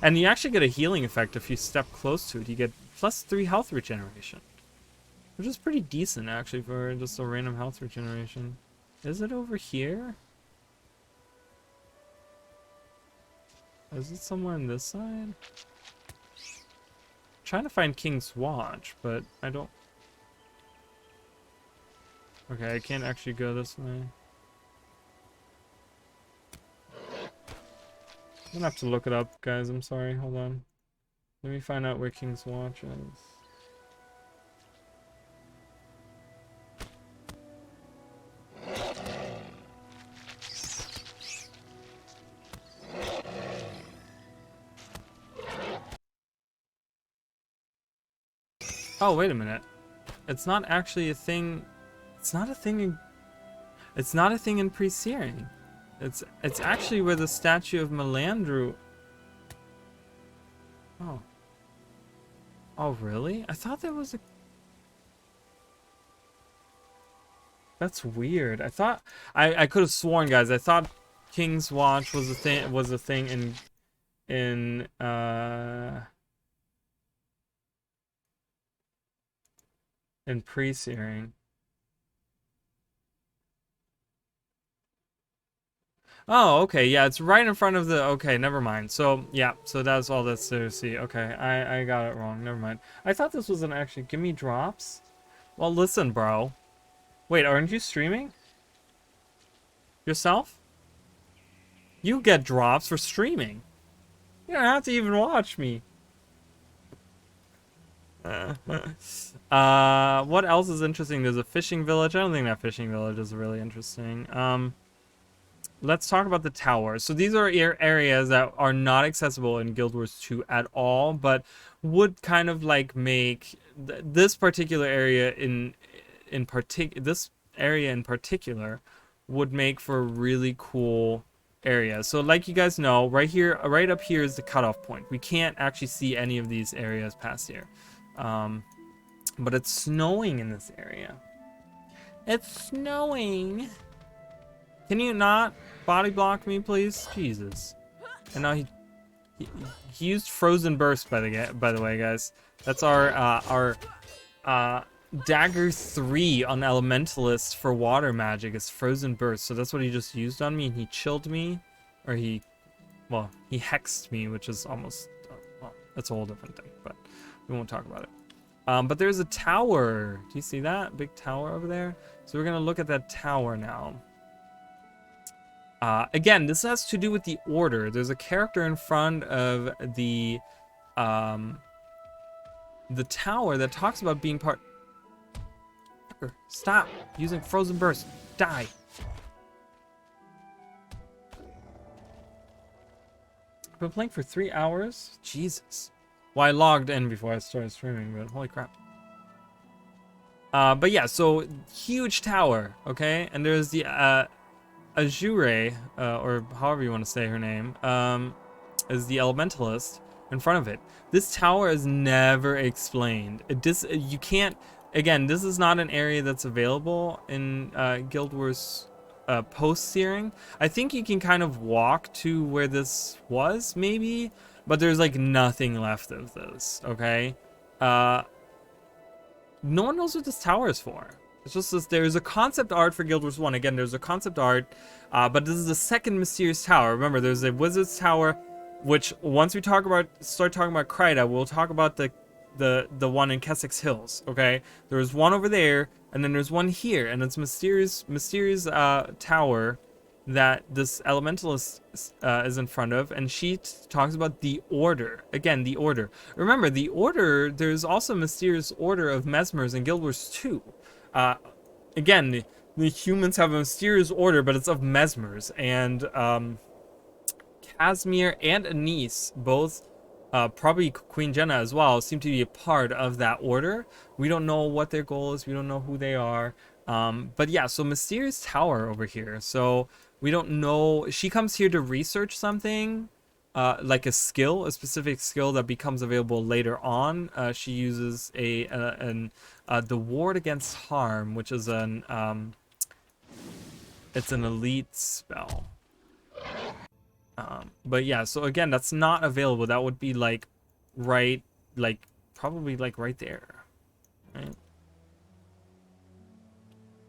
And you actually get a healing effect if you step close to it. You get +3 health regeneration, which is pretty decent actually for just a random health regeneration. Is it over here? Is it somewhere on this side? Trying to find King's Watch, but I don't. Okay, I can't actually go this way. I'm gonna have to look it up, guys. I'm sorry. Hold on. Let me find out where King's Watch is. Oh, wait a minute. It's not actually a thing. It's not a thing in. It's not a thing in Pre-Searing. It's actually where the statue of Melandru. Oh. Oh, really? I thought there was a. That's weird. I thought I could have sworn, guys. I thought King's Watch was a thing. Was a thing in Pre-Searing. Oh, okay, yeah, it's right in front of the, okay, never mind. So, yeah, so that's all that's there to see. Okay, I got it wrong, never mind. I thought this was an actually, give me drops? Well, listen, bro. Wait, aren't you streaming? Yourself? You get drops for streaming. You don't have to even watch me. What else is interesting? There's a fishing village. I don't think that fishing village is really interesting. Let's talk about the tower. So these are areas that are not accessible in Guild Wars 2 at all, but would kind of like make this particular area this area in particular would make for a really cool area. So like you guys know, right here, right up here is the cutoff point. We can't actually see any of these areas past here. But it's snowing in this area. It's snowing. Can you not body block me, please? Jesus. And now he used Frozen Burst, by the way, guys. That's our Dagger 3 on Elementalist for water magic is Frozen Burst. So that's what he just used on me, and he chilled me, or he hexed me, which is almost, well, that's a whole different thing, but we won't talk about it. But there's a tower. Do you see that big tower over there? So we're gonna look at that tower now. Again, this has to do with the order. There's a character in front of the tower that talks about being part. Stop using frozen burst. Die. I've been playing for 3 hours. Jesus. Well, I logged in before I started streaming, but holy crap. But yeah, so huge tower, okay? And there's the Azure, or however you want to say her name, is the elementalist in front of it. This tower is never explained. You can't. Again, this is not an area that's available in Guild Wars post-searing. I think you can kind of walk to where this was, maybe, but there's like nothing left of this. Okay. No one knows what this tower is for. It's just this, there's a concept art for Guild Wars 1. Again, there's a concept art, but this is the second mysterious tower. Remember, there's a Wizard's Tower, which once we start talking about Kryta, we'll talk about the one in Kessex Hills, okay? There's one over there, and then there's one here, and it's mysterious tower that this elementalist is in front of, and she talks about the order. Again, the order. Remember, the order, there's also a mysterious order of mesmers in Guild Wars 2. Again, the humans have a mysterious order, but it's of mesmers, and Casimir and Anise, both probably Queen Jenna as well, seem to be a part of that order. We don't know what their goal is. We don't know who they are. But yeah, so mysterious tower over here. So we don't know. She comes here to research something, like a specific skill that becomes available later on. She uses the ward against harm, which is it's an elite spell. But yeah, so again, that's not available. That would be like probably like right there, right?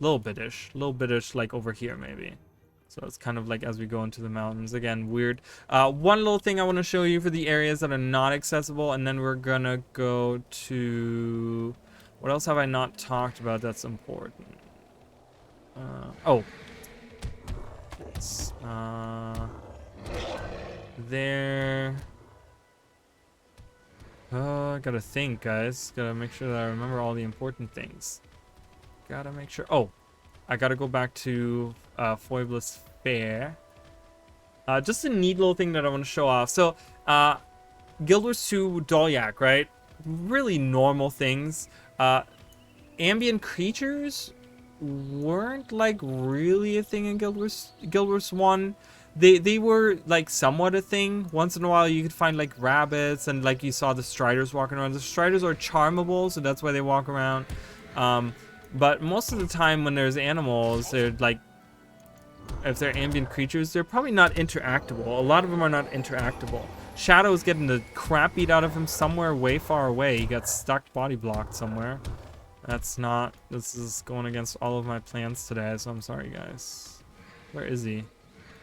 Little bitish, like over here maybe. So it's kind of like as we go into the mountains. Again, weird. One little thing I want to show you for the areas that are not accessible, and then we're gonna go to, what else have I not talked about that's important? Oh. Yes. There. I gotta think, guys. Gotta make sure that I remember all the important things. Gotta make sure. Oh, I gotta go back to Foibless Fair. Just a neat little thing that I want to show off. So, Guild Wars 2 Dolyak, right? Really normal things. Ambient creatures weren't like really a thing in Guild Wars 1. They were like somewhat a thing. Once in a while you could find like rabbits, and like you saw the Striders walking around. The Striders are charmable, so that's why they walk around. But most of the time when there's animals, they're like, if they're ambient creatures, they're probably not interactable. A lot of them are not interactable. Shadow's getting the crap beat out of him somewhere way far away. He got stuck body blocked somewhere. This is going against all of my plans today, so I'm sorry, guys. Where is he?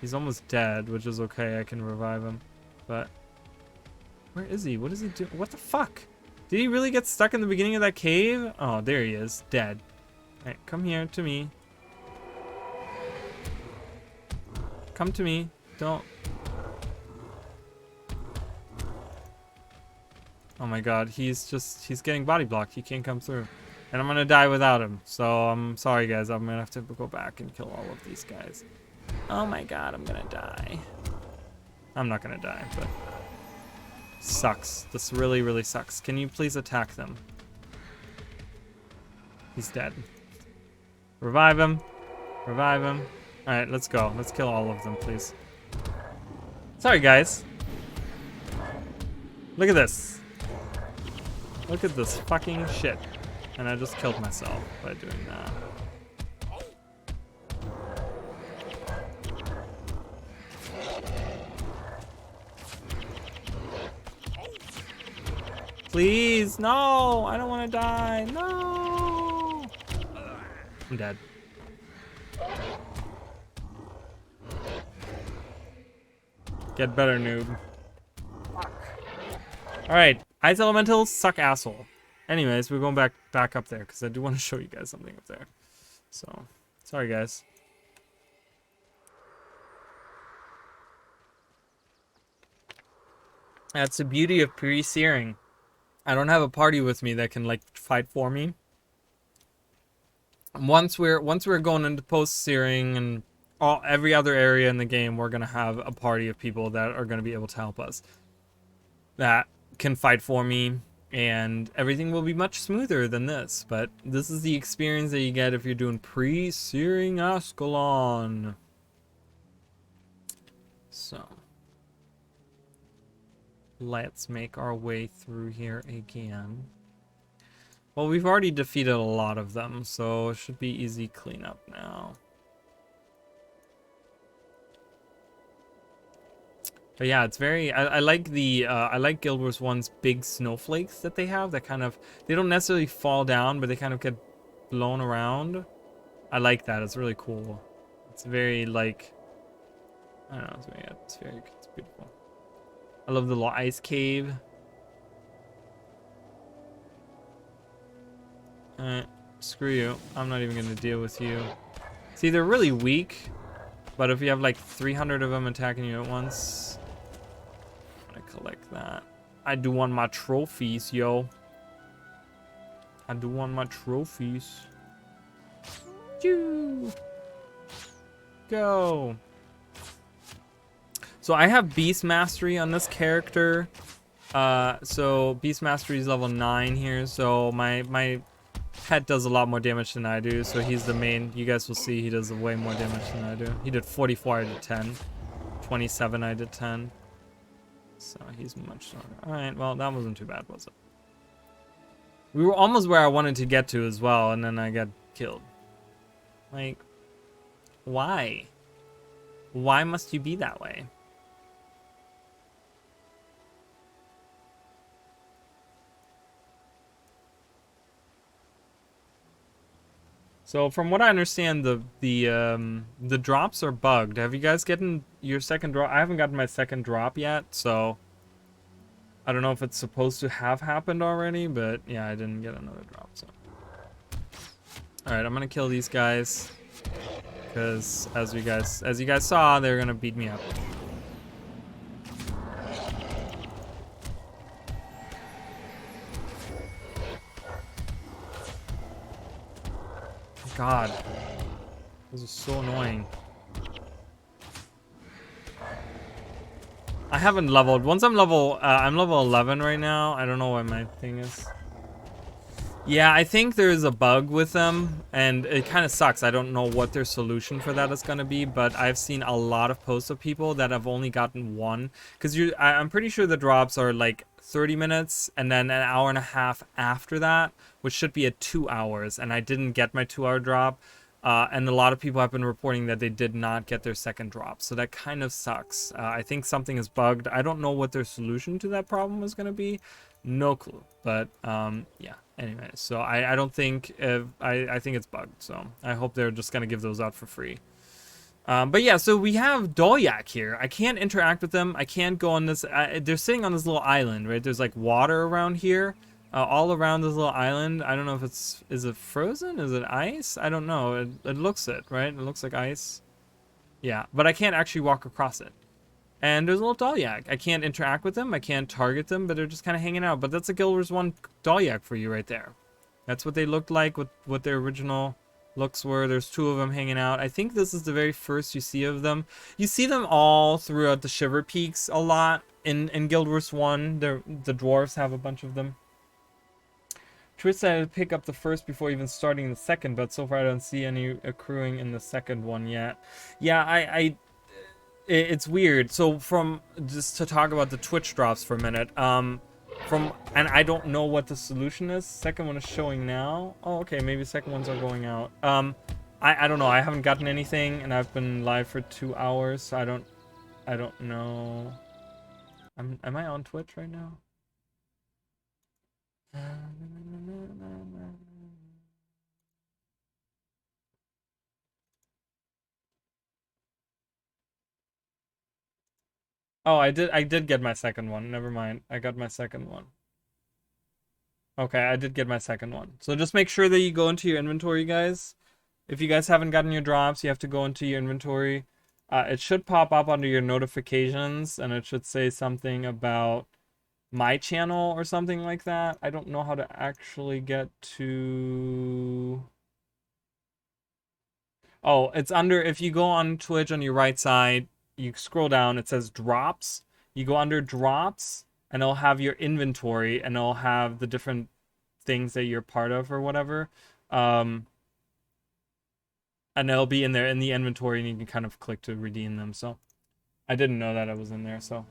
He's almost dead, which is okay. I can revive him. But where is he? What is he doing? What the fuck? Did he really get stuck in the beginning of that cave? Oh, there he is. Dead. Alright, come here to me. Come to me. Don't. Oh my god, he's getting body blocked. He can't come through. And I'm gonna die without him. So I'm sorry, guys. I'm gonna have to go back and kill all of these guys. Oh my god, I'm gonna die. I'm not gonna die, but sucks. This really, really sucks. Can you please attack them? He's dead. Revive him. Revive him. Alright, let's go. Let's kill all of them, please. Sorry, guys. Look at this. Look at this fucking shit. And I just killed myself by doing that. Please, no! I don't want to die. No! I'm dead. Get better, noob. Alright, Ice Elementals suck asshole. Anyways, we're going back up there because I do want to show you guys something up there. So, sorry guys. That's the beauty of pre-searing. I don't have a party with me that can like fight for me. Once we're going into post-searing and every other area in the game, we're gonna have a party of people that are gonna be able to help us, that can fight for me, and everything will be much smoother than this. But this is the experience that you get if you're doing pre-searing Ascalon. So let's make our way through here again. Well, we've already defeated a lot of them, so it should be easy cleanup now. But yeah, it's very, I like the, I like Guild Wars 1's big snowflakes that they have, that kind of, they don't necessarily fall down, but they kind of get blown around. I like that, it's really cool. It's very, like, I don't know, it's very atmospheric, it's beautiful. I love the little ice cave. Alright, screw you. I'm not even gonna deal with you. See, they're really weak, but if you have like 300 of them attacking you at once, I'm gonna collect that. I do want my trophies, yo. I do want my trophies. Choo! Go! So I have Beast Mastery on this character. So Beast Mastery is level 9 here, so my pet does a lot more damage than I do, so he's the main. You guys will see he does way more damage than I do. He did 44, I did 10. 27, I did 10. So he's much stronger. Alright, well, that wasn't too bad, was it? We were almost where I wanted to get to as well, and then I got killed. Like, why? Why must you be that way? So from what I understand, the drops are bugged. Have you guys gotten your second drop? I haven't gotten my second drop yet, so I don't know if it's supposed to have happened already, but yeah, I didn't get another drop. So, all right, I'm gonna kill these guys because as you guys saw, they're gonna beat me up. God, this is so annoying. I haven't leveled. Once I'm level 11 right now. I don't know what my thing is. Yeah, I think there's a bug with them, and it kind of sucks. I don't know what their solution for that is going to be, but I've seen a lot of posts of people that have only gotten one. Because I'm pretty sure the drops are like 30 minutes, and then an hour and a half after that, which should be at 2 hours, and I didn't get my 2-hour drop. And a lot of people have been reporting that they did not get their second drop, so that kind of sucks. I think something is bugged. I don't know what their solution to that problem is going to be. No clue, but yeah. Anyway, so I don't think I think it's bugged. So I hope they're just gonna give those out for free. But yeah, so we have Dolyak here. I can't interact with them. I can't go on this. They're sitting on this little island, right? There's like water around here, all around this little island. I don't know if is it frozen? Is it ice? I don't know. It looks it, right? It looks like ice. Yeah, but I can't actually walk across it. And there's a little Dolyak. I can't interact with them. I can't target them, but they're just kind of hanging out. But that's a Guild Wars 1 Dolyak for you right there. That's what they looked like, what their original looks were. There's 2 of them hanging out. I think this is the very first you see of them. You see them all throughout the Shiver Peaks a lot in Guild Wars 1. The dwarves have a bunch of them. Twitch said I'd pick up the first before even starting the second, but so far I don't see any accruing in the second one yet. Yeah, it's weird. So from just to talk about the Twitch drops for a minute, and I don't know what the solution is. Second one is showing now. Oh, okay, maybe second ones are going out. I don't know. I haven't gotten anything, and I've been live for 2 hours, so I don't know. Am I on Twitch right now? Oh, I did get my second one. Never mind. I got my second one. Okay, I did get my second one. So just make sure that you go into your inventory, guys. If you guys haven't gotten your drops, you have to go into your inventory. It should pop up under your notifications, and it should say something about my channel or something like that. I don't know how to actually get to... Oh, it's under, if you go on Twitch on your right side, you scroll down, it says drops. You go under drops, and it'll have your inventory, and it'll have the different things that you're part of or whatever. Um, and it'll be in there in the inventory, and you can kind of click to redeem them. So I didn't know that I was in there, so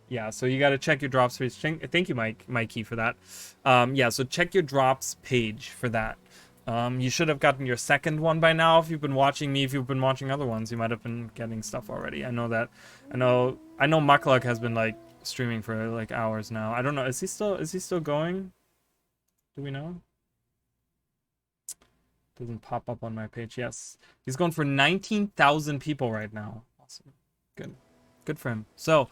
yeah. So you got to check your drops page. Thank you, Mikey, for that. Yeah, so check your drops page for that. You should have gotten your second one by now if you've been watching me. If you've been watching other ones, you might have been getting stuff already. I know that. I know Mukluk has been like streaming for like hours now. I don't know. Is he still going? Do we know? Doesn't pop up on my page. Yes. He's going for 19,000 people right now. Awesome. Good for him. So,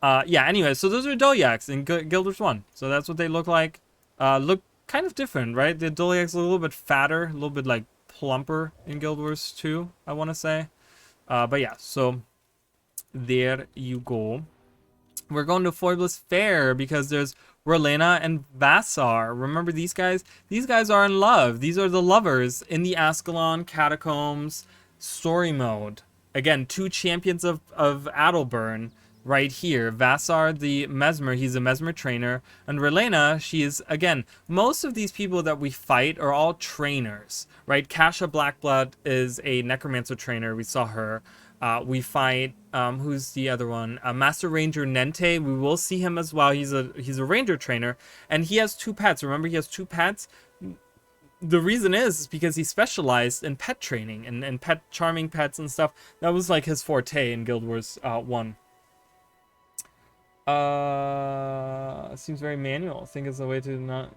yeah, anyway, so those are Doliacs in Guild Wars 1. So that's what they look like. Look kind of different, right? The Doliacs are a little bit fatter, a little bit like plumper in Guild Wars 2, I want to say. But yeah, so there you go. We're going to Foibless Fair because there's Relena and Vassar. Remember these guys? These guys are in love. These are the lovers in the Ascalon Catacombs story mode. Again, two champions of Adelburn right here. Vassar, the Mesmer, he's a Mesmer trainer. And Relena, she is, again, most of these people that we fight are all trainers, right? Kasha Blackblood is a Necromancer trainer. We saw her. We fight, who's the other one? Master Ranger Nente. We will see him as well. He's a ranger trainer, and he has two pets. Remember, he has two pets. The reason is because he specialized in pet training and pet charming pets and stuff. That was like his forte in Guild Wars 1. Seems very manual. I think it's a way to not...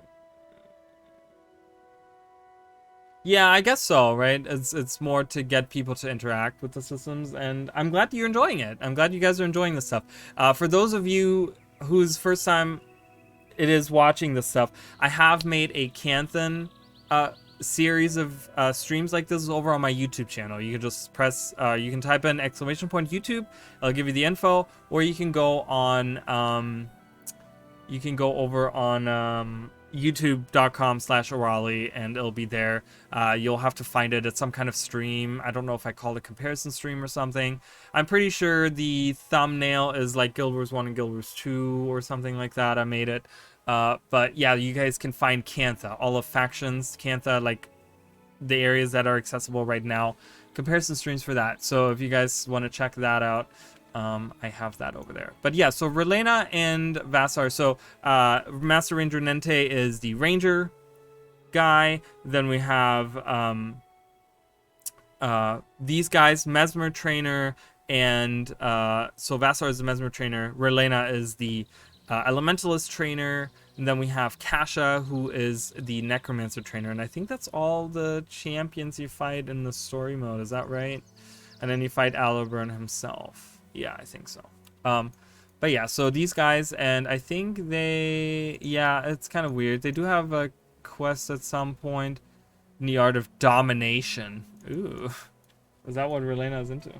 Yeah, I guess so, right? It's more to get people to interact with the systems, and I'm glad you're enjoying it. I'm glad you guys are enjoying this stuff. For those of you whose first time it is watching this stuff, I have made a Canthan series of streams like this over on my YouTube channel. You can just press, you can type in !YouTube, it'll give you the info, or you can go on, you can go over on youtube.com/Orali and it'll be there. You'll have to find it. It's some kind of stream. I don't know if I call it comparison stream or something. I'm pretty sure the thumbnail is like Guild Wars 1 and Guild Wars 2 or something like that. I made it. But yeah, you guys can find Cantha, all of factions, Cantha, like the areas that are accessible right now. Comparison streams for that. So if you guys want to check that out, I have that over there. But yeah, so Relena and Vassar. So Master Ranger Nente is the ranger guy. Then we have these guys, Mesmer trainer, and so Vassar is the Mesmer trainer. Relena is the Elementalist trainer. And then we have Kasha, who is the Necromancer trainer. And I think that's all the champions you fight in the story mode. Is that right? And then you fight Adelburn himself. Yeah, I think so. But yeah, so these guys, and I think they, yeah, it's kind of weird. They do have a quest at some point in the Art of Domination. Ooh, is that what Relena is into?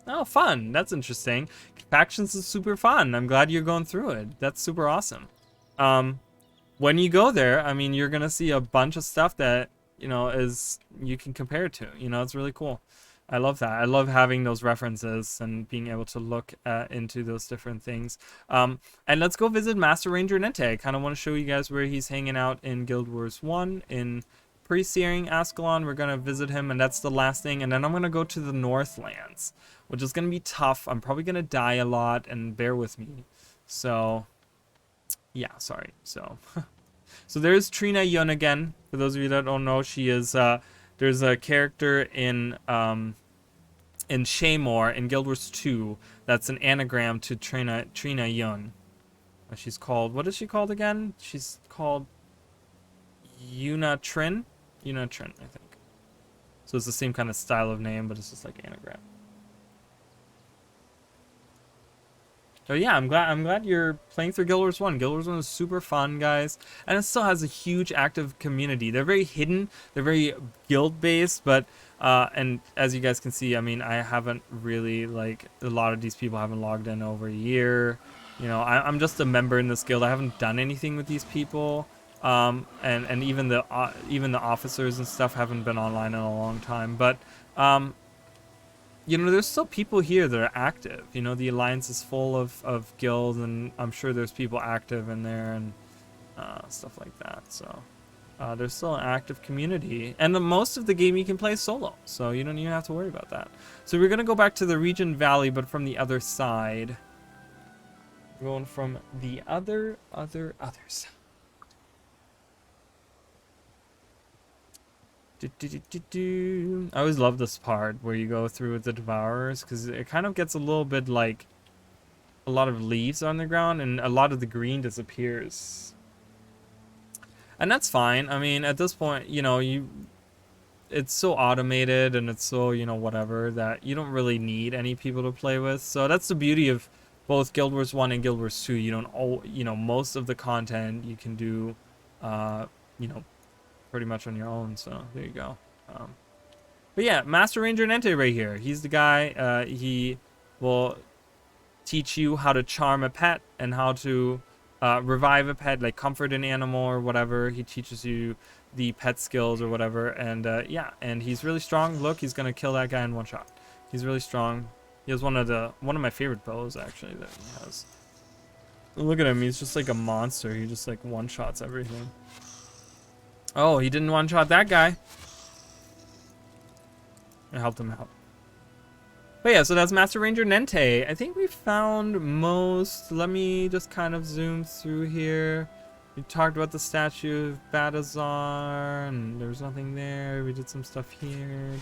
Oh, fun. That's interesting. Factions is super fun. I'm glad you're going through it. That's super awesome. When you go there, I mean, you're gonna see a bunch of stuff that, you know, is you can compare it to. You know, it's really cool. I love that. I love having those references and being able to look into those different things. And let's go visit Master Ranger Nente. I kind of want to show you guys where he's hanging out in Guild Wars 1 in pre-searing Ascalon. We're going to visit him, and that's the last thing. And then I'm going to go to the Northlands, which is going to be tough. I'm probably going to die a lot, and bear with me. So, yeah, sorry. So... So there's Trina Yun again. For those of you that don't know, she is there's a character in Shaymore in Guild Wars 2 that's an anagram to Trina Yun. She's called, what is she called again? She's called Yuna Trin, I think. So it's the same kind of style of name, but it's just like anagram. So yeah, I'm glad you're playing through Guild Wars 1. Guild Wars 1 is super fun, guys. And it still has a huge active community. They're very hidden. They're very guild-based, but And as you guys can see, I mean, I haven't really, like, a lot of these people haven't logged in over a year. You know, I'm just a member in this guild. I haven't done anything with these people. And even the officers and stuff haven't been online in a long time. But you know, there's still people here that are active. You know, the alliance is full of guilds, and I'm sure there's people active in there and stuff like that. So there's still an active community, and most of the game you can play solo, so you don't even have to worry about that. So we're gonna go back to the Region Valley, but from the other side. We're going from the other side. I always love this part where you go through with the Devourers, because it kind of gets a little bit like a lot of leaves on the ground and a lot of the green disappears. And that's fine. I mean, at this point, you know, it's so automated and it's so, you know, whatever, that you don't really need any people to play with. So that's the beauty of both Guild Wars 1 and Guild Wars 2. You don't, you know, most of the content you can do, you know, pretty much on your own. So there you go. But yeah, Master Ranger Nente right here. He's the guy. He will teach you how to charm a pet and how to revive a pet, like comfort an animal or whatever. He teaches you the pet skills or whatever. And yeah, and he's really strong. Look, he's gonna kill that guy in one shot. He's really strong. He has one of my favorite bows actually that he has. Look at him. He's just like a monster. He just like one shots everything. Oh, he didn't one shot that guy. I helped him out. But yeah, so that's Master Ranger Nente. I think we found most. Let me just kind of zoom through here. We talked about the statue of Badazar, and there was nothing there. We did some stuff here.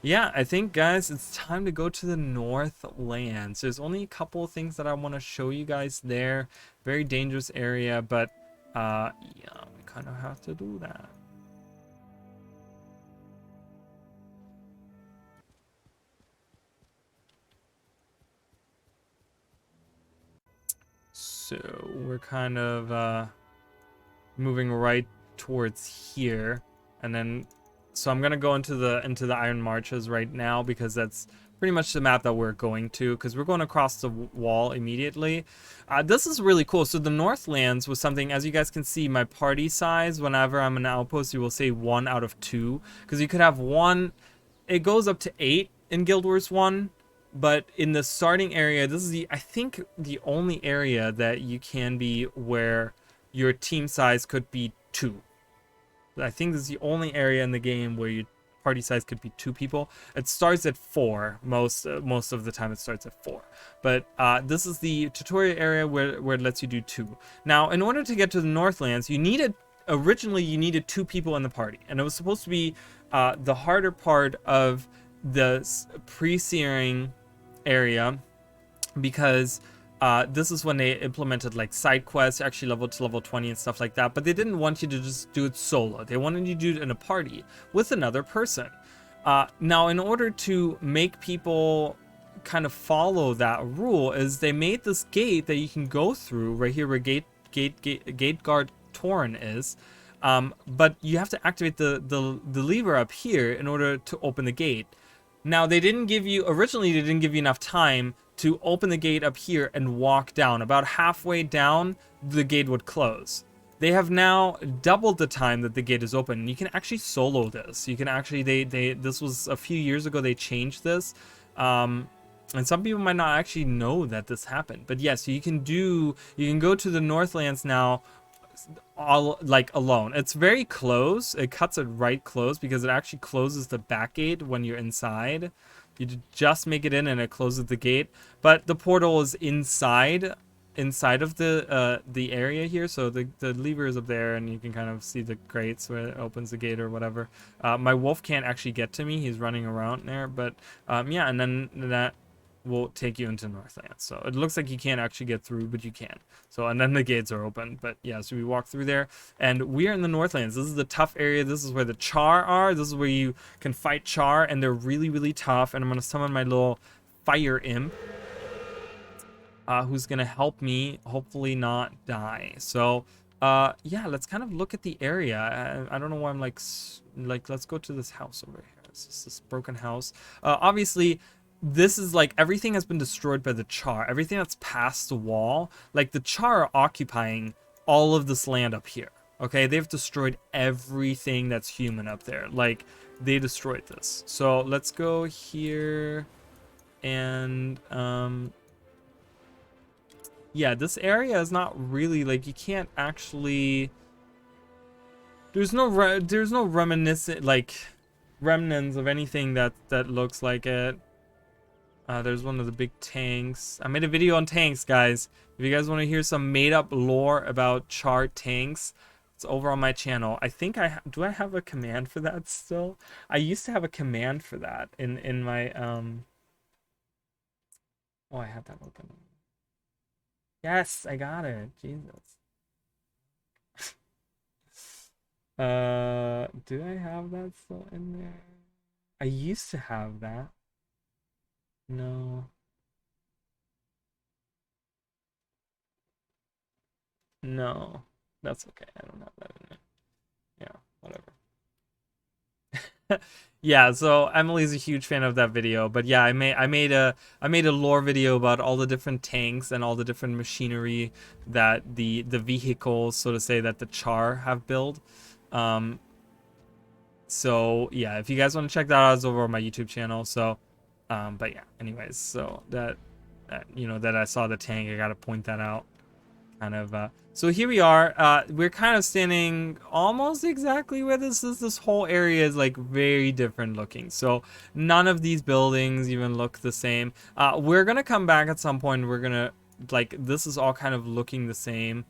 Yeah, I think, guys, it's time to go to the Northlands. There's only a couple of things that I want to show you guys there. Very dangerous area, but yeah, we kind of have to do that. So we're kind of moving right towards here, and then so I'm gonna go into the Iron Marches right now, because that's pretty much the map that we're going to, because we're going across the wall immediately. This is really cool. So the Northlands was something, as you guys can see, my party size, whenever I'm an outpost, you will say 1 out of 2, because you could have 1. It goes up to 8 in Guild Wars 1. But in the starting area, this is I think the only area that you can be where your team size could be 2. I think this is the only area in the game where your party size could be 2 people. It starts at 4. Most of the time it starts at 4. But this is the tutorial area where it lets you do 2. Now, in order to get to the Northlands, originally you needed 2 people in the party. And it was supposed to be the harder part of the pre-searing area, because this is when they implemented like side quests, actually level to level 20 and stuff like that. But they didn't want you to just do it solo. They wanted you to do it in a party with another person. Now, in order to make people kind of follow that rule, is they made this gate that you can go through right here where gate guard Torn is. But you have to activate the lever up here in order to open the gate. Now, originally they didn't give you enough time to open the gate up here and walk down. About halfway down, the gate would close. They have now doubled the time that the gate is open. You can actually solo this. You can actually, this was a few years ago, they changed this. And some people might not actually know that this happened. But yes, you can go to the Northlands now all like alone. It's very close. It cuts it right close, because it actually closes the back gate when you're inside. You just make it in and it closes the gate, but the portal is inside of the area here. So the lever is up there, and you can kind of see the grates where it opens the gate or whatever. My wolf can't actually get to me. He's running around there, but yeah, and then that will take you into Northlands. So it looks like you can't actually get through, but you can. So, and then the gates are open. But yeah, so we walk through there, and we are in the Northlands. This is the tough area. This is where the Char are. This is where you can fight Char, and they're really, really tough. And I'm gonna summon my little fire imp, who's gonna help me hopefully not die. So Yeah, let's kind of look at the area. I don't know why I'm like let's go to this house over here. It's just this broken house. Obviously, this is like everything has been destroyed by the Char. Everything that's past the wall, like the Char are occupying all of this land up here. Okay, they've destroyed everything that's human up there. Like they destroyed this. So let's go here and yeah, this area is not really like you can't actually. There's no reminiscent like remnants of anything that looks like it. There's one of the big tanks. I made a video on tanks, guys. If you guys want to hear some made up lore about Char tanks, it's over on my channel. I think do I have a command for that still? I used to have a command for that in my oh, I have that open. Yes, I got it. Jesus. Do I have that still in there? I used to have that. No. No. That's okay. I don't have that in there. Yeah, whatever. Yeah, so Emily's a huge fan of that video, but yeah, I made a lore video about all the different tanks and all the different machinery that the vehicles, so to say, that the Char have built. Um, so yeah, if you guys want to check that out, it's over on my YouTube channel. So, but yeah, anyways, so that you know that I saw the tank, I gotta point that out. Kind of so here we are. We're kind of standing almost exactly where this is. This whole area is like very different looking, so none of these buildings even look the same. We're gonna come back at some point. We're gonna like this is all kind of looking the same.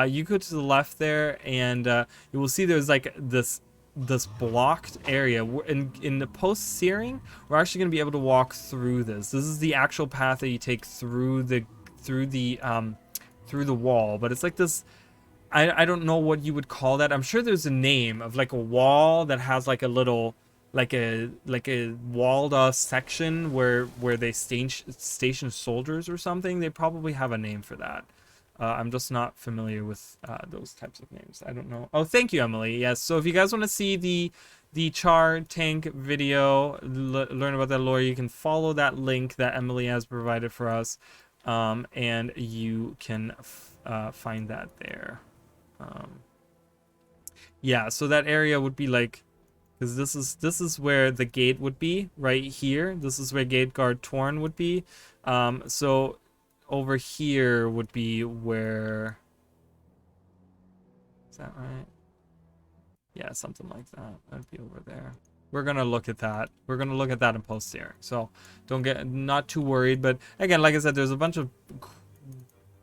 You go to the left there and you will see there's like this blocked area. In the post searing, we're actually going to be able to walk through this. This is the actual path that you take through the wall, but it's like this. I don't know what you would call that. I'm sure there's a name of like a wall that has like a little like a walled off section where they station soldiers or something. They probably have a name for that. I'm just not familiar with those types of names. I don't know. Oh, thank you, Emily. Yes. So if you guys want to see the Char tank video, learn about that lore, you can follow that link that Emily has provided for us, and you can find that there. Yeah. So that area would be like, because this is where the gate would be right here. This is where Gate Guard Torn would be. So over here would be where, is that right? Yeah, something like that. That'd be over there. We're gonna look at that. We're gonna look at that in post here. So don't get not too worried. But again, like I said, there's a bunch of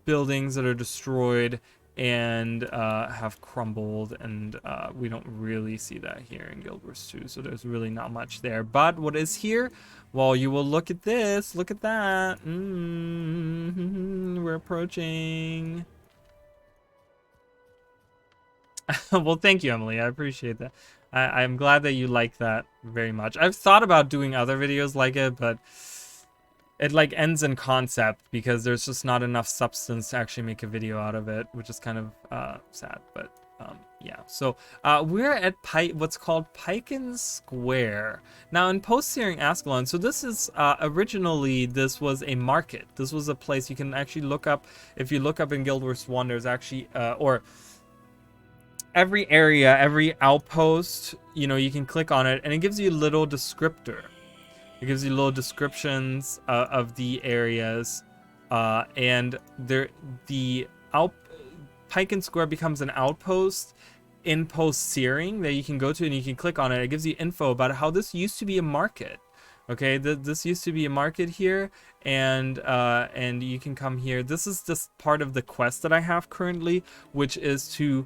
buildings that are destroyed and have crumbled, and we don't really see that here in Guild Wars 2, so there's really not much there. But what is here, well, you will look at this, look at that. We're approaching. Well, thank you, Emily, I appreciate that. I'm glad that you like that very much. I've thought about doing other videos like it, but it like ends in concept because there's just not enough substance to actually make a video out of it, which is kind of sad. But yeah, so we're at what's called Piken Square now in post-searing Ascalon. So this is originally this was a market. This was a place you can actually look up. If you look up in Guild Wars 1, there's actually or every area, every outpost, you know, you can click on it and it gives you a little descriptor. It gives you little descriptions of the areas, and Piken Square becomes an outpost in post searing that you can go to and you can click on it. It gives you info about how this used to be a market. Okay, this used to be a market here, and you can come here. This is just part of the quest that I have currently, which is to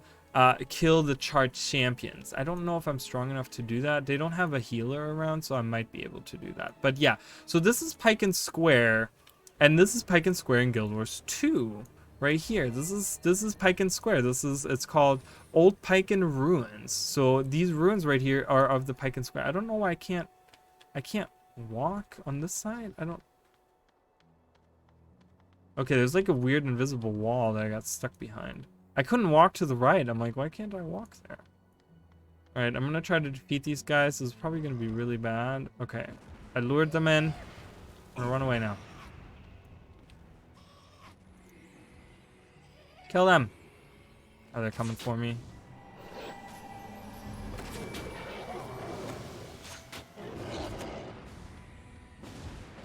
kill the Char champions. I don't know if I'm strong enough to do that. They don't have a healer around, so I might be able to do that. But yeah, so this is Piken Square, and this is Piken Square in Guild Wars 2, right here. This is Piken Square. It's called Old Piken Ruins. So these ruins right here are of the Piken Square. I don't know why I can't walk on this side. I don't. Okay, there's like a weird invisible wall that I got stuck behind. I couldn't walk to the right. I'm like, why can't I walk there? Alright, I'm gonna try to defeat these guys. This is probably gonna be really bad. Okay. I lured them in. I'm gonna run away now. Kill them. Oh, they're coming for me.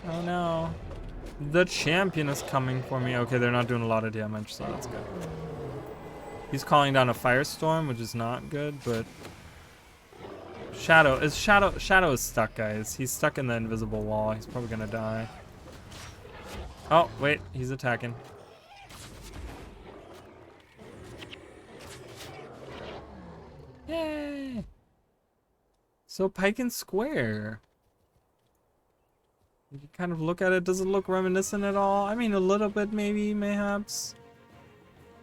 Oh no. The champion is coming for me. Okay, they're not doing a lot of damage, so that's good. He's calling down a firestorm, which is not good, but Shadow is stuck, guys. He's stuck in the invisible wall. He's probably gonna die. Oh, wait, he's attacking. Yay! So Pike and Square. You can kind of look at it. Does it look reminiscent at all? I mean, a little bit, maybe, mayhaps.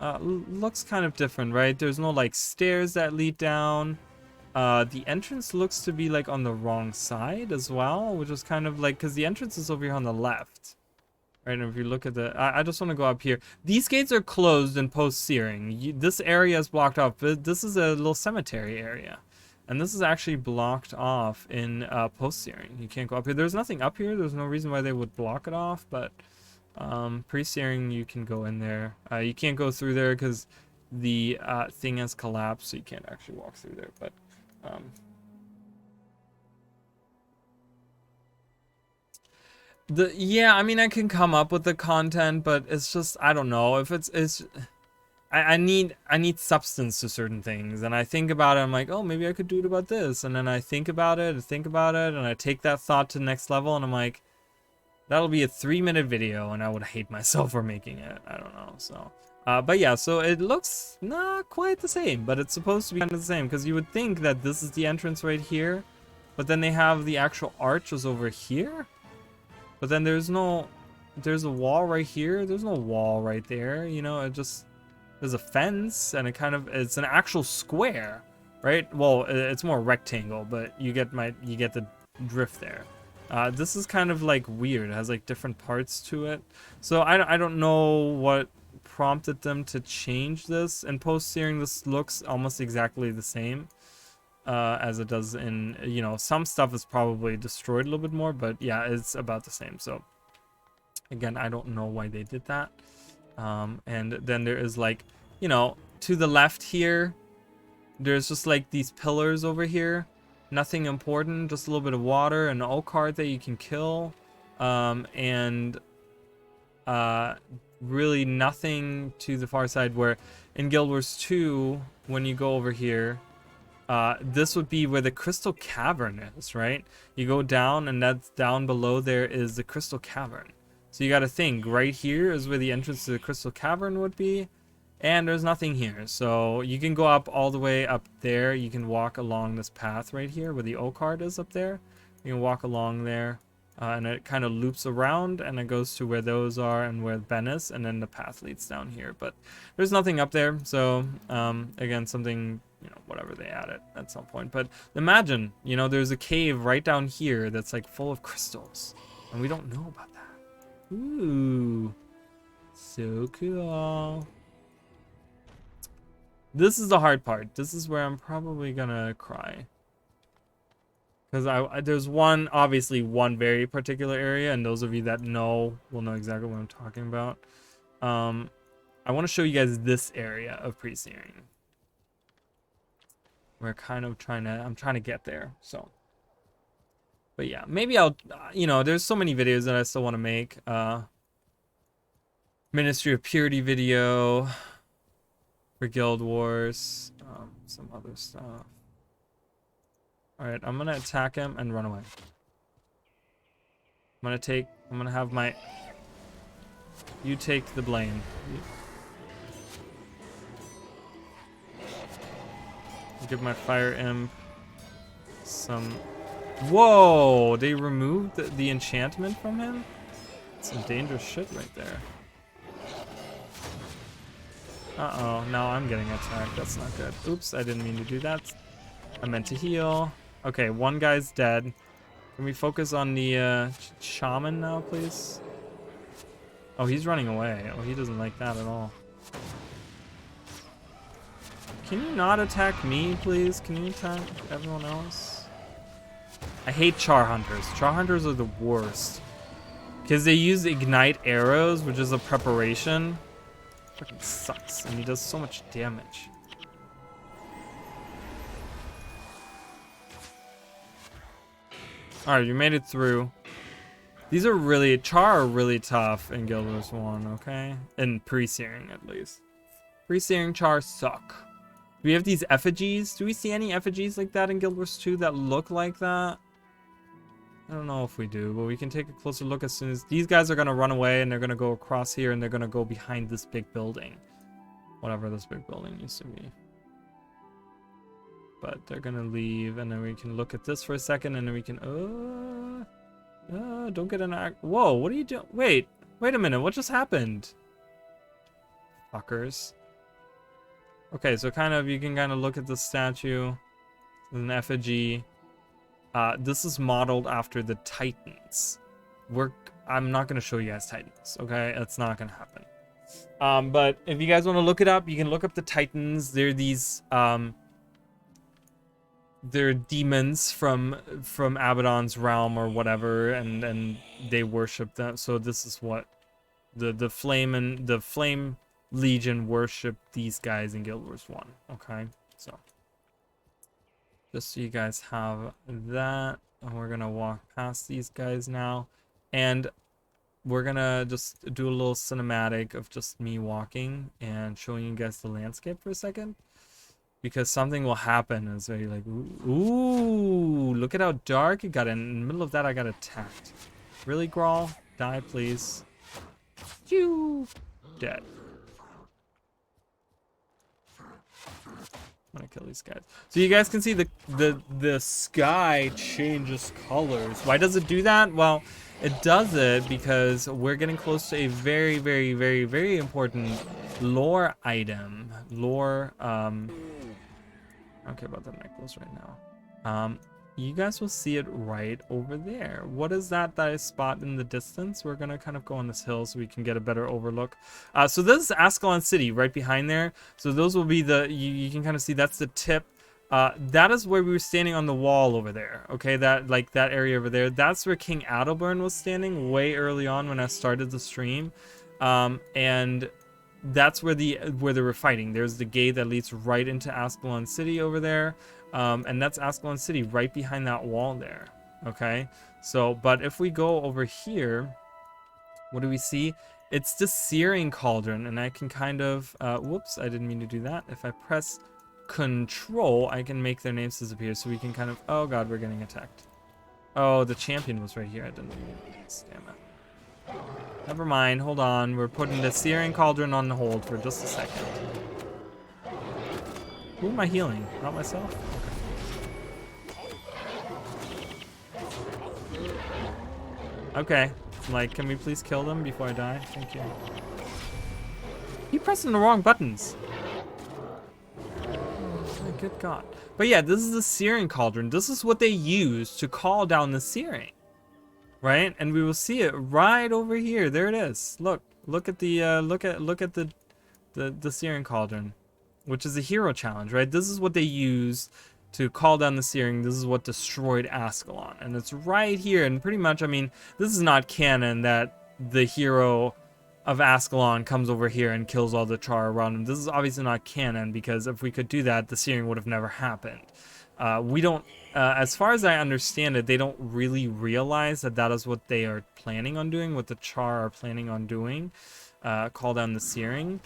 Looks kind of different, right? There's no like stairs that lead down. The entrance looks to be like on the wrong side as well, which is kind of like, because the entrance is over here on the left. Right, and if you look at the, I just want to go up here. These gates are closed in post-searing. This area is blocked off, but this is a little cemetery area. And this is actually blocked off in post-searing. You can't go up here. There's nothing up here. There's no reason why they would block it off, but pre-searing, you can go in there. You can't go through there because the thing has collapsed, so you can't actually walk through there, but yeah, I mean, I can come up with the content, but it's just, I don't know if I need substance to certain things, and I think about it. I'm like, oh, maybe I could do it about this, and then I think about it, and I take that thought to the next level, and I'm like, that'll be a 3-minute video, and I would hate myself for making it. I don't know. So, but yeah, so it looks not quite the same, but it's supposed to be kind of the same, because you would think that this is the entrance right here, but then they have the actual arches over here. But then there's a wall right here. There's no wall right there. You know, there's a fence, and it's an actual square, right? Well, it's more rectangle, but you get the drift there. This is kind of like weird. It has like different parts to it. So I don't know what prompted them to change this. In post-searing, this looks almost exactly the same. As it does in, you know, some stuff is probably destroyed a little bit more, but yeah, it's about the same. So again, I don't know why they did that. And then there is like, you know, to the left here, there's just like these pillars over here. Nothing important, just a little bit of water, an oak heart that you can kill, and really nothing to the far side, where in Guild Wars 2, when you go over here, this would be where the Crystal Cavern is, right? You go down, and that's down below there is the Crystal Cavern. So you got to think, right here is where the entrance to the Crystal Cavern would be, and there's nothing here. So you can go up all the way up there. You can walk along this path right here where the oak heart is up there. You can walk along there, and it kind of loops around, and it goes to where those are and where Ben is, and then the path leads down here. But there's nothing up there, so again, something, you know, whatever, they added at some point. But imagine, you know, there's a cave right down here that's like full of crystals, and we don't know about that. Ooh, so cool. This is the hard part. This is where I'm probably gonna cry, because there's obviously one very particular area, and those of you that know will know exactly what I'm talking about. I want to show you guys this area of pre-searing. We're kind of I'm trying to get there, so. But yeah, maybe I'll, you know, there's so many videos that I still want to make. Ministry of Purity video for Guild Wars, some other stuff. Alright, I'm gonna attack him and run away. I'm gonna have my, you take the blame. Give my fire imp some. Whoa, they removed the enchantment from him? Some dangerous shit right there. Uh-oh, now I'm getting attacked. That's not good. Oops, I didn't mean to do that. I meant to heal. Okay, one guy's dead. Can we focus on the shaman now, please? Oh, he's running away. Oh, he doesn't like that at all. Can you not attack me, please? Can you attack everyone else? I hate char hunters. Char hunters are the worst. Because they use ignite arrows, which is a preparation. Fucking sucks, and he does so much damage. Alright, you made it through. These are really, char are really tough in Guild Wars 1, okay? In pre-searing, at least. Pre-searing char suck. Do we have these effigies? Do we see any effigies like that in Guild Wars 2 that look like that? I don't know if we do, but we can take a closer look as soon as... These guys are going to run away, and they're going to go across here, and they're going to go behind this big building. Whatever this big building used to be. But they're going to leave, and then we can look at this for a second, and then we can... don't get an act. Whoa, what are you doing? Wait a minute. What just happened? Fuckers. Okay, so you can kind of look at the statue. An effigy. This is modeled after the Titans. I'm not going to show you guys Titans, okay? That's not going to happen. But if you guys want to look it up, you can look up the Titans. They're these, they're demons from Abaddon's realm or whatever, and they worship them. So this is what the Flame Legion worship these guys in Guild Wars 1. Okay, so just so you guys have that, and we're gonna walk past these guys now, and we're gonna just do a little cinematic of just me walking and showing you guys the landscape for a second. Because something will happen. It's very like, ooh, look at how dark it got. In the middle of that, I got attacked. Really, Grawl? Die, please. You dead. I'm gonna kill these guys. So you guys can see the sky changes colors. Why does it do that? Well, it does it because we're getting close to a very, very, very, very important lore item. Lore, I don't care about the necklace right now. You guys will see it right over there. What is that I spot in the distance? We're gonna kind of go on this hill so we can get a better overlook. So this is Ascalon City right behind there. So those will be you can kind of see that's the tip. That is where we were standing on the wall over there. Okay, that area over there. That's where King Adalburn was standing way early on when I started the stream. And that's where they were fighting. There's the gate that leads right into Ascalon City over there, and that's Ascalon City right behind that wall there. Okay, so but if we go over here, what do we see? It's the Searing Cauldron, and I can kind of whoops, I didn't mean to do that. If I press Control, I can make their names disappear, so we can kind of... Oh god, we're getting attacked. Oh, the champion was right here. I didn't mean to... Damn it. Never mind, hold on. We're putting the Searing Cauldron on hold for just a second. Who am I healing? Not myself? Okay. Like, can we please kill them before I die? Thank you. Keep pressing the wrong buttons. Oh, good God. But yeah, this is the Searing Cauldron. This is what they use to call down the Searing. Right, and we will see it right over here. There it is. Look at the look at the Searing Cauldron, which is a hero challenge, right? This is what they use to call down the Searing. This is what destroyed Ascalon, and it's right here. And pretty much, I mean, this is not canon that the hero of Ascalon comes over here and kills all the char around him. This is obviously not canon, because if we could do that, the Searing would have never happened. We don't. As far as I understand it, they don't really realize that that is what they are planning on doing, what the char are planning on doing, call down the Searing.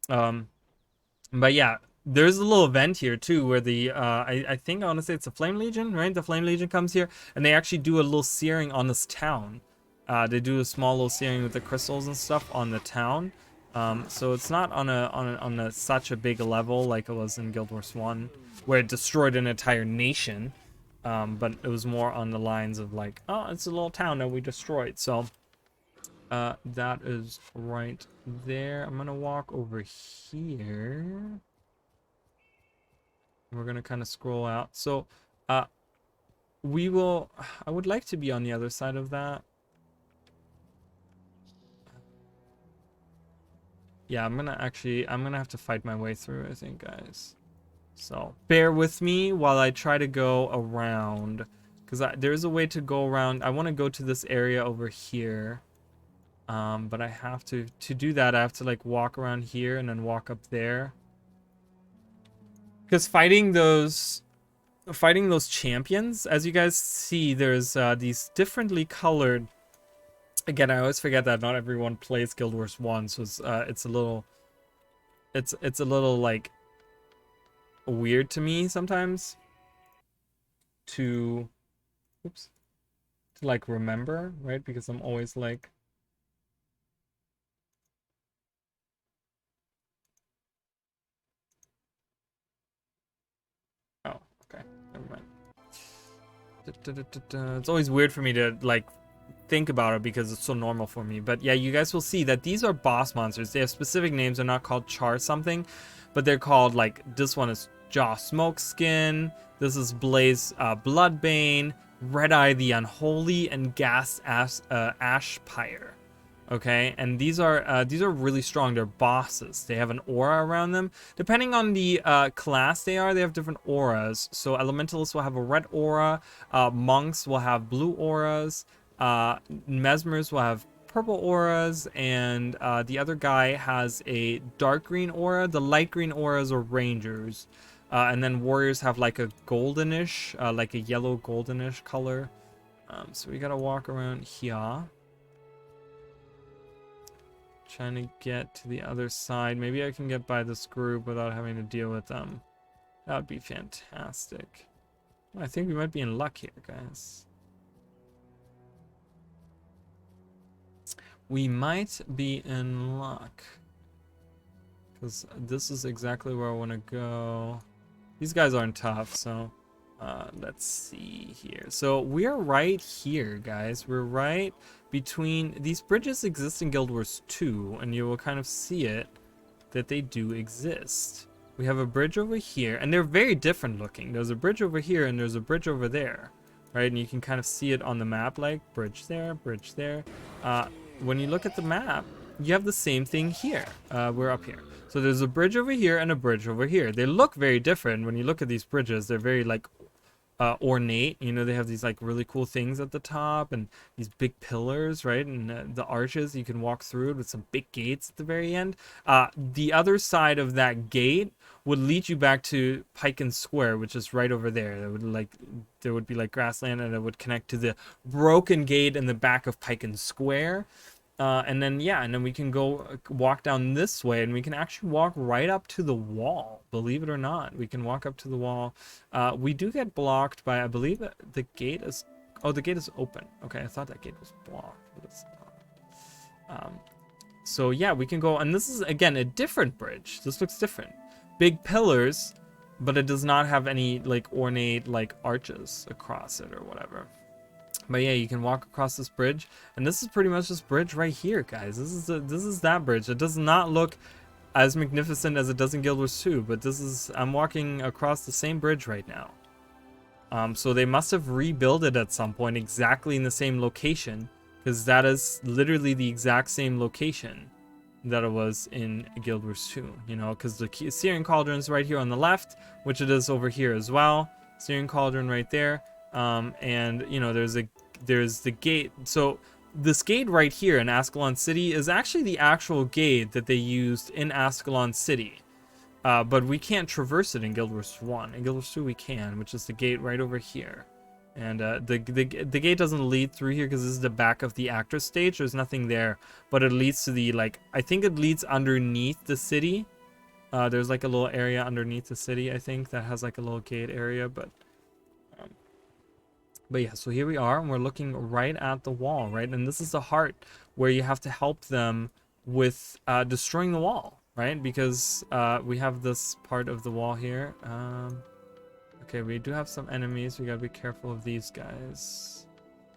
But yeah, there's a little event here too where the I think I want to say it's the Flame Legion, right? The Flame Legion comes here and they actually do a little Searing on this town. They do a small little Searing with the crystals and stuff on the town. So it's not on such a big level like it was in Guild Wars 1, where it destroyed an entire nation. But it was more on the lines of like, oh, it's a little town that we destroyed. So that is right there. I'm gonna walk over here. We're gonna kind of scroll out. So we will. I would like to be on the other side of that. Yeah, I'm gonna have to fight my way through, I think, guys. So bear with me while I try to go around, because there's a way to go around. I want to go to this area over here, but I have to do that. I have to like walk around here and then walk up there, because fighting those champions, as you guys see, there's these differently colored. Again, I always forget that not everyone plays Guild Wars 1, so it's a little it's a little like weird to me sometimes to oops to like remember, right? Because I'm always like, oh, okay, never mind. It's always weird for me to like think about it because it's so normal for me. But yeah, you guys will see that these are boss monsters. They have specific names. They're not called Char something, but they're called, like, this one is Jaw Smokeskin, this is Blaze Bloodbane, Red Eye the Unholy, and Gas Ashpire. Okay, and these are really strong. They're bosses. They have an aura around them. Depending on the class they have different auras. So elementalists will have a red aura, monks will have blue auras, mesmers will have purple auras, and the other guy has a dark green aura. The light green auras are rangers, and then warriors have like a goldenish, like a yellow goldenish color. So we gotta walk around here. Trying to get to the other side. Maybe I can get by this group without having to deal with them. That would be fantastic. Well, I think we might be in luck here, guys. We might be in luck. Because this is exactly where I want to go. These guys aren't tough, so let's see here. So we're right here, guys. We're right between these bridges. Exist in Guild Wars 2, and you will kind of see it that they do exist. We have a bridge over here, and they're very different looking. There's a bridge over here, and there's a bridge over there, right? And you can kind of see it on the map, like bridge there, bridge there. When you look at the map, you have the same thing here. We're up here. So there's a bridge over here and a bridge over here. They look very different. When you look at these bridges, they're very like ornate. You know, they have these like really cool things at the top and these big pillars, right? And the arches, you can walk through it with some big gates at the very end. The other side of that gate would lead you back to Pike Square, which is right over there. There would be like grassland, and it would connect to the broken gate in the back of Pike Square. And then we can go walk down this way, and we can actually walk right up to the wall. Believe it or not, we can walk up to the wall. We do get blocked by, I believe, the gate is. Oh, the gate is open. Okay, I thought that gate was blocked, but it's not. So yeah, we can go, and this is again a different bridge. This looks different. Big pillars, but it does not have any like ornate like arches across it or whatever. But yeah, you can walk across this bridge, and this is pretty much this bridge right here, guys. This is that bridge. It does not look as magnificent as it does in Guild Wars 2, but I'm walking across the same bridge right now. So they must have rebuilt it at some point exactly in the same location, because that is literally the exact same location that it was in Guild Wars 2. You know, because the Searing Cauldron is right here on the left, which it is over here as well. Searing Cauldron right there. And you know, there's the gate. So this gate right here in Ascalon City is actually the actual gate that they used in Ascalon City, but we can't traverse it in Guild Wars 1. In Guild Wars 2 we can, which is the gate right over here. And the gate doesn't lead through here because this is the back of the actor stage. There's nothing there, but it leads to the, like, I think it leads underneath the city. There's like a little area underneath the city, I think, that has like a little gate area. But yeah, so here we are, and we're looking right at the wall, right? And this is the heart where you have to help them with destroying the wall, right? Because we have this part of the wall here. Okay, we do have some enemies. We gotta be careful of these guys.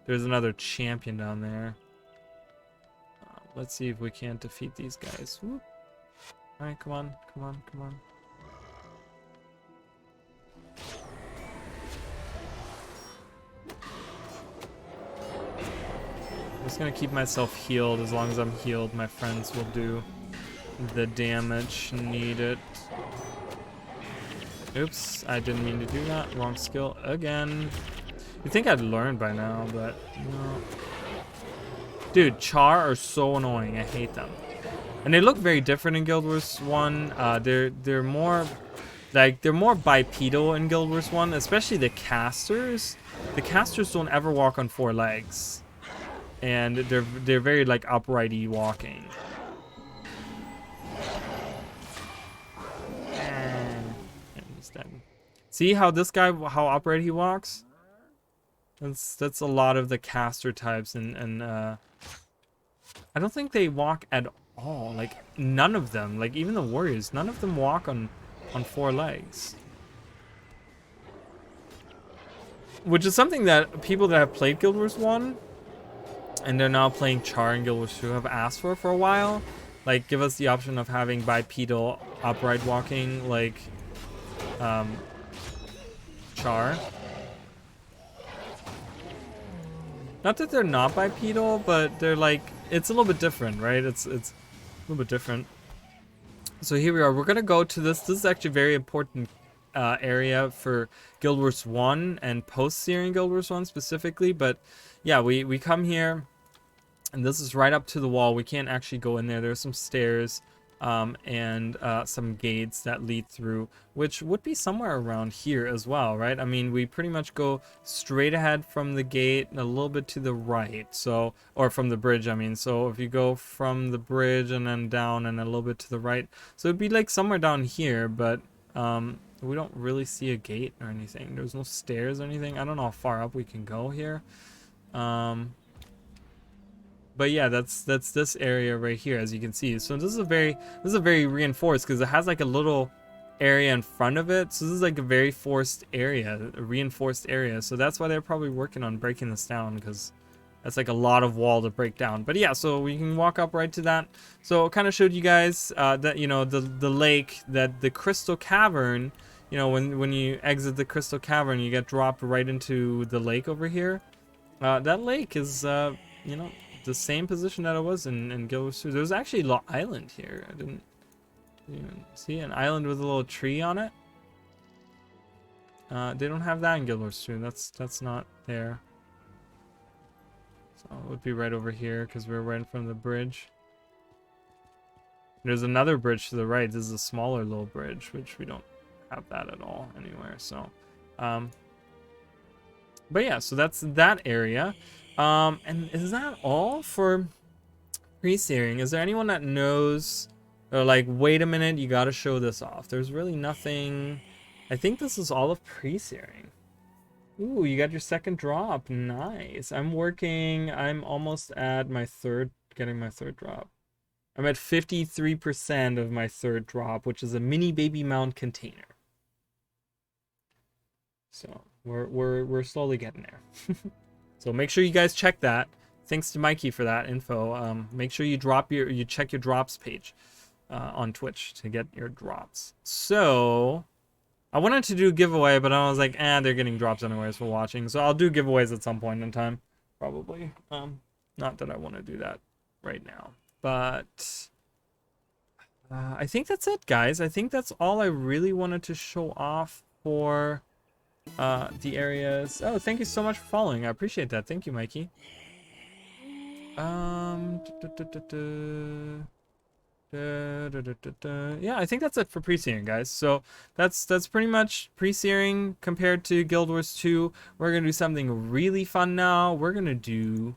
There's another champion down there. Let's see if we can't defeat these guys. Whoop. All right, come on, come on, come on. I'm just gonna keep myself healed. As long as I'm healed, my friends will do the damage needed. Oops, I didn't mean to do that. Wrong skill again. You'd think I'd learn by now, but no. Dude, Char are so annoying. I hate them. And they look very different in Guild Wars 1. They're more like they're more bipedal in Guild Wars 1, especially the casters. The casters don't ever walk on 4 legs. And they're very like uprighty walking. See how this guy, how upright he walks? That's a lot of the caster types, and I don't think they walk at all. Like none of them, like even the warriors, none of them walk on 4 legs. Which is something that people that have played Guild Wars 1 and they're now playing Char and Guild Wars 2 have asked for a while. Like, give us the option of having bipedal upright walking, like Char. Not that they're not bipedal, but they're like, it's a little bit different, right? It's a little bit different. So here we are. We're gonna go to this. This is actually a very important area for Guild Wars 1 and post-searing Guild Wars 1 specifically. But yeah, we come here, and this is right up to the wall. We can't actually go in there. There's some stairs and some gates that lead through, which would be somewhere around here as well, right? I mean, we pretty much go straight ahead from the gate and a little bit to the right, so, or from the bridge, I mean. So if you go from the bridge and then down and a little bit to the right, so it'd be like somewhere down here, but we don't really see a gate or anything. There's no stairs or anything. I don't know how far up we can go here. But yeah, that's this area right here, as you can see. So this is a very reinforced, because it has like a little area in front of it. So this is like a very forced area, a reinforced area. So that's why they're probably working on breaking this down, because that's like a lot of wall to break down. But yeah, so we can walk up right to that. So it kind of showed you guys that, you know, the lake, that the crystal cavern, you know, when you exit the crystal cavern, you get dropped right into the lake over here. That lake is, you know, the same position that it was in Guild Wars 2. There's actually a little island here. I didn't even see an island with a little tree on it. They don't have that in Guild Wars 2. That's not there. So it would be right over here, because we're right in front of the bridge. There's another bridge to the right. This is a smaller little bridge, which we don't have that at all anywhere. So, but yeah, so that's that area. And is that all for pre-searing? Is there anyone that knows, or like, wait a minute, you gotta show this off? There's really nothing. I think this is all of pre-searing. Ooh, you got your second drop. Nice. I'm almost at my getting my third drop. I'm at 53% of my third drop, which is a mini baby mount container. So we're slowly getting there. So make sure you guys check that. Thanks to Mikey for that info. Make sure you check your drops page on Twitch to get your drops. So I wanted to do a giveaway, but I was like, they're getting drops anyways for watching. So I'll do giveaways at some point in time, probably. Not that I want to do that right now, but I think that's it, guys. I think that's all I really wanted to show off for the areas. Oh, thank you so much for following. I appreciate that. Thank you, Mikey. Yeah, I think that's it for pre-searing, guys. So that's pretty much pre-searing compared to Guild Wars 2. We're gonna do something really fun now. We're gonna do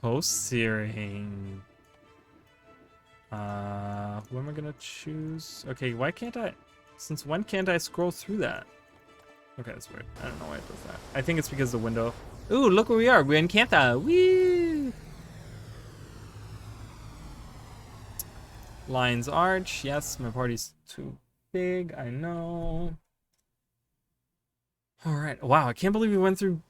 post-searing. Who am I gonna choose? Okay, why can't I? Since when can't I scroll through that? Okay, that's weird. I don't know why it does that. I think it's because of the window. Ooh, look where we are. We're in Cantha. Woo! Lion's Arch. Yes, my party's too big. I know. All right. Wow, I can't believe we went through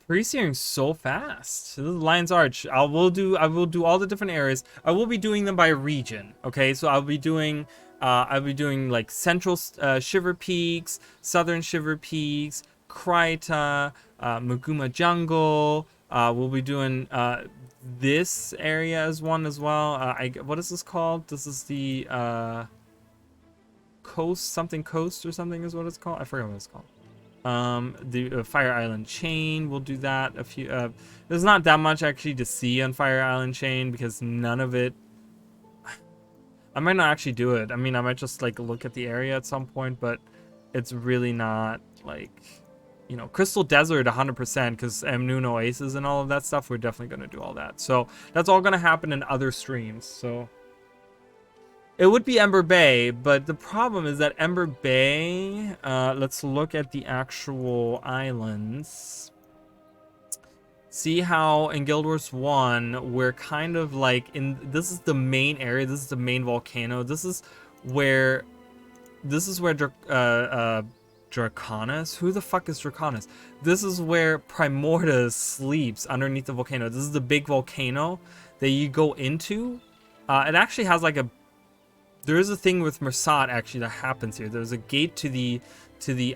pre-searing so fast. This is Lion's Arch. I will do all the different areas. I will be doing them by region. Okay, so I'll be doing like Central Shiver Peaks, Southern Shiver Peaks, Kryta, Maguma Jungle. We'll be doing this area as one as well. What is this called? This is the coast or something is what it's called. I forgot what it's called. The Fire Island Chain, we'll do that. There's not that much actually to see on Fire Island Chain because none of it. I might not actually do it. I mean, I might just like look at the area at some point, but it's really not like, you know, Crystal Desert 100% because Amnoon Oasis and all of that stuff. We're definitely going to do all that. So that's all going to happen in other streams. So it would be Ember Bay, but the problem is that Ember Bay, let's look at the actual islands. See how in Guild Wars 1, we're kind of like this is the main area, this is the main volcano. This is where Draconis? Who the fuck is Draconis? This is where Primordius sleeps underneath the volcano. This is the big volcano that you go into. It actually has like there is a thing with Mersat actually that happens here. There's a gate to the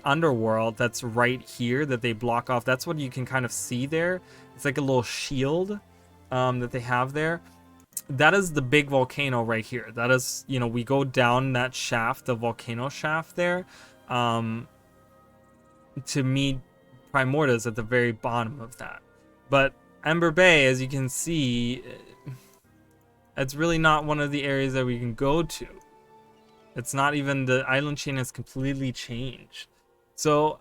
underworld that's right here that they block off. That's what you can kind of see there. It's like a little shield that they have there. That is the big volcano right here. That is, you know, we go down that shaft, the volcano shaft there, to meet Primordius at the very bottom of that. But Ember Bay, as you can see, it's really not one of the areas that we can go to. It's not even, the island chain has completely changed. So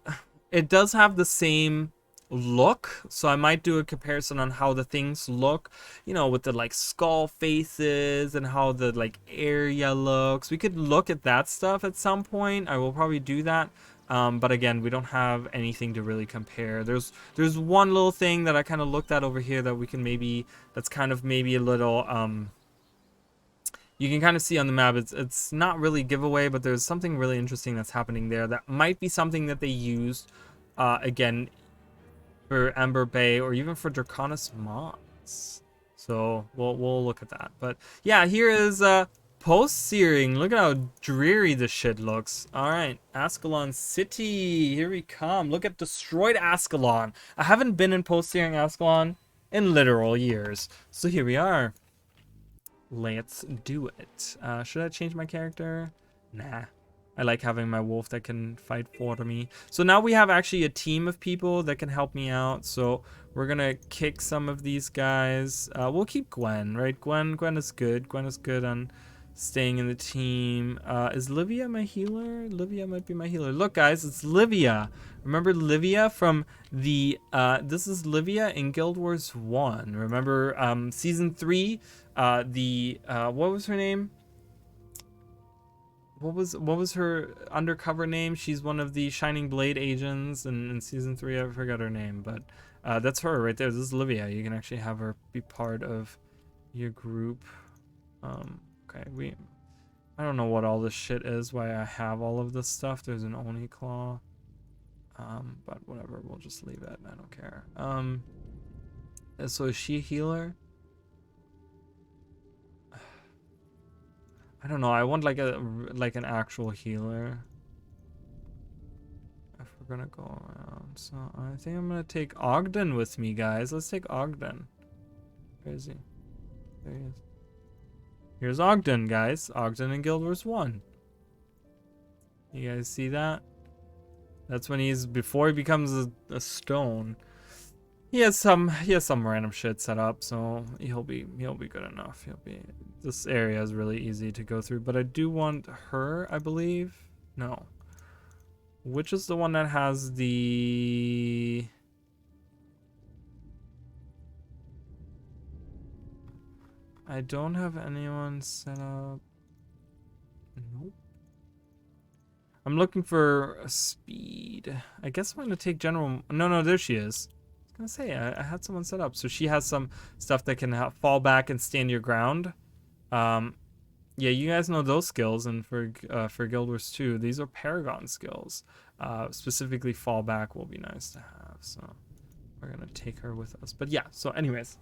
it does have the same look, so I might do a comparison on how the things look, you know, with the like skull faces and how the like area looks. We could look at that stuff at some point. I will probably do that, but again, we don't have anything to really compare. There's one little thing that I kind of looked at over here that we can maybe, that's kind of maybe a little you can kind of see on the map. It's not really giveaway, but there's something really interesting that's happening there that might be something that they used again for Ember Bay or even for Draconis mods. So we'll look at that. But yeah, here is post-searing. Look at how dreary this shit looks. Alright, Ascalon City. Here we come. Look at destroyed Ascalon. I haven't been in post-searing Ascalon in literal years. So here we are. Let's do it. Should I change my character? Nah. I like having my wolf that can fight for me. So now we have actually a team of people that can help me out. So we're gonna kick some of these guys. We'll keep Gwen, right? Gwen is good. Gwen is good on staying in the team. Is Livia my healer? Livia might be my healer. Look, guys, it's Livia. Remember Livia from the... this is Livia in Guild Wars 1. Remember Season 3? What was her name? What was her undercover name? She's one of the Shining Blade agents in Season 3. I forgot her name, but that's her right there. This is Livia. You can actually have her be part of your group. Okay, I don't know what all this shit is, why I have all of this stuff. There's an Oni Claw. But whatever, we'll just leave it. I don't care. So is she a healer? I don't know. I want like an actual healer. If we're gonna go around, so I think I'm gonna take Ogden with me, guys. Let's take Ogden. Where is he? There he is. Here's Ogden, guys. Ogden in Guild Wars 1. You guys see that? That's when before he becomes a stone. He has some random shit set up, so he'll be good enough. This area is really easy to go through, but I do want her, I believe. No. Which is the one that has the... I don't have anyone set up. Nope. I'm looking for speed. I guess I'm gonna take general. No, there she is. I was gonna say I had someone set up, so she has some stuff that can fall back and stand your ground. Yeah, you guys know those skills, and for Guild Wars 2, these are Paragon skills. Specifically, fall back will be nice to have. So we're gonna take her with us. But yeah. So anyways,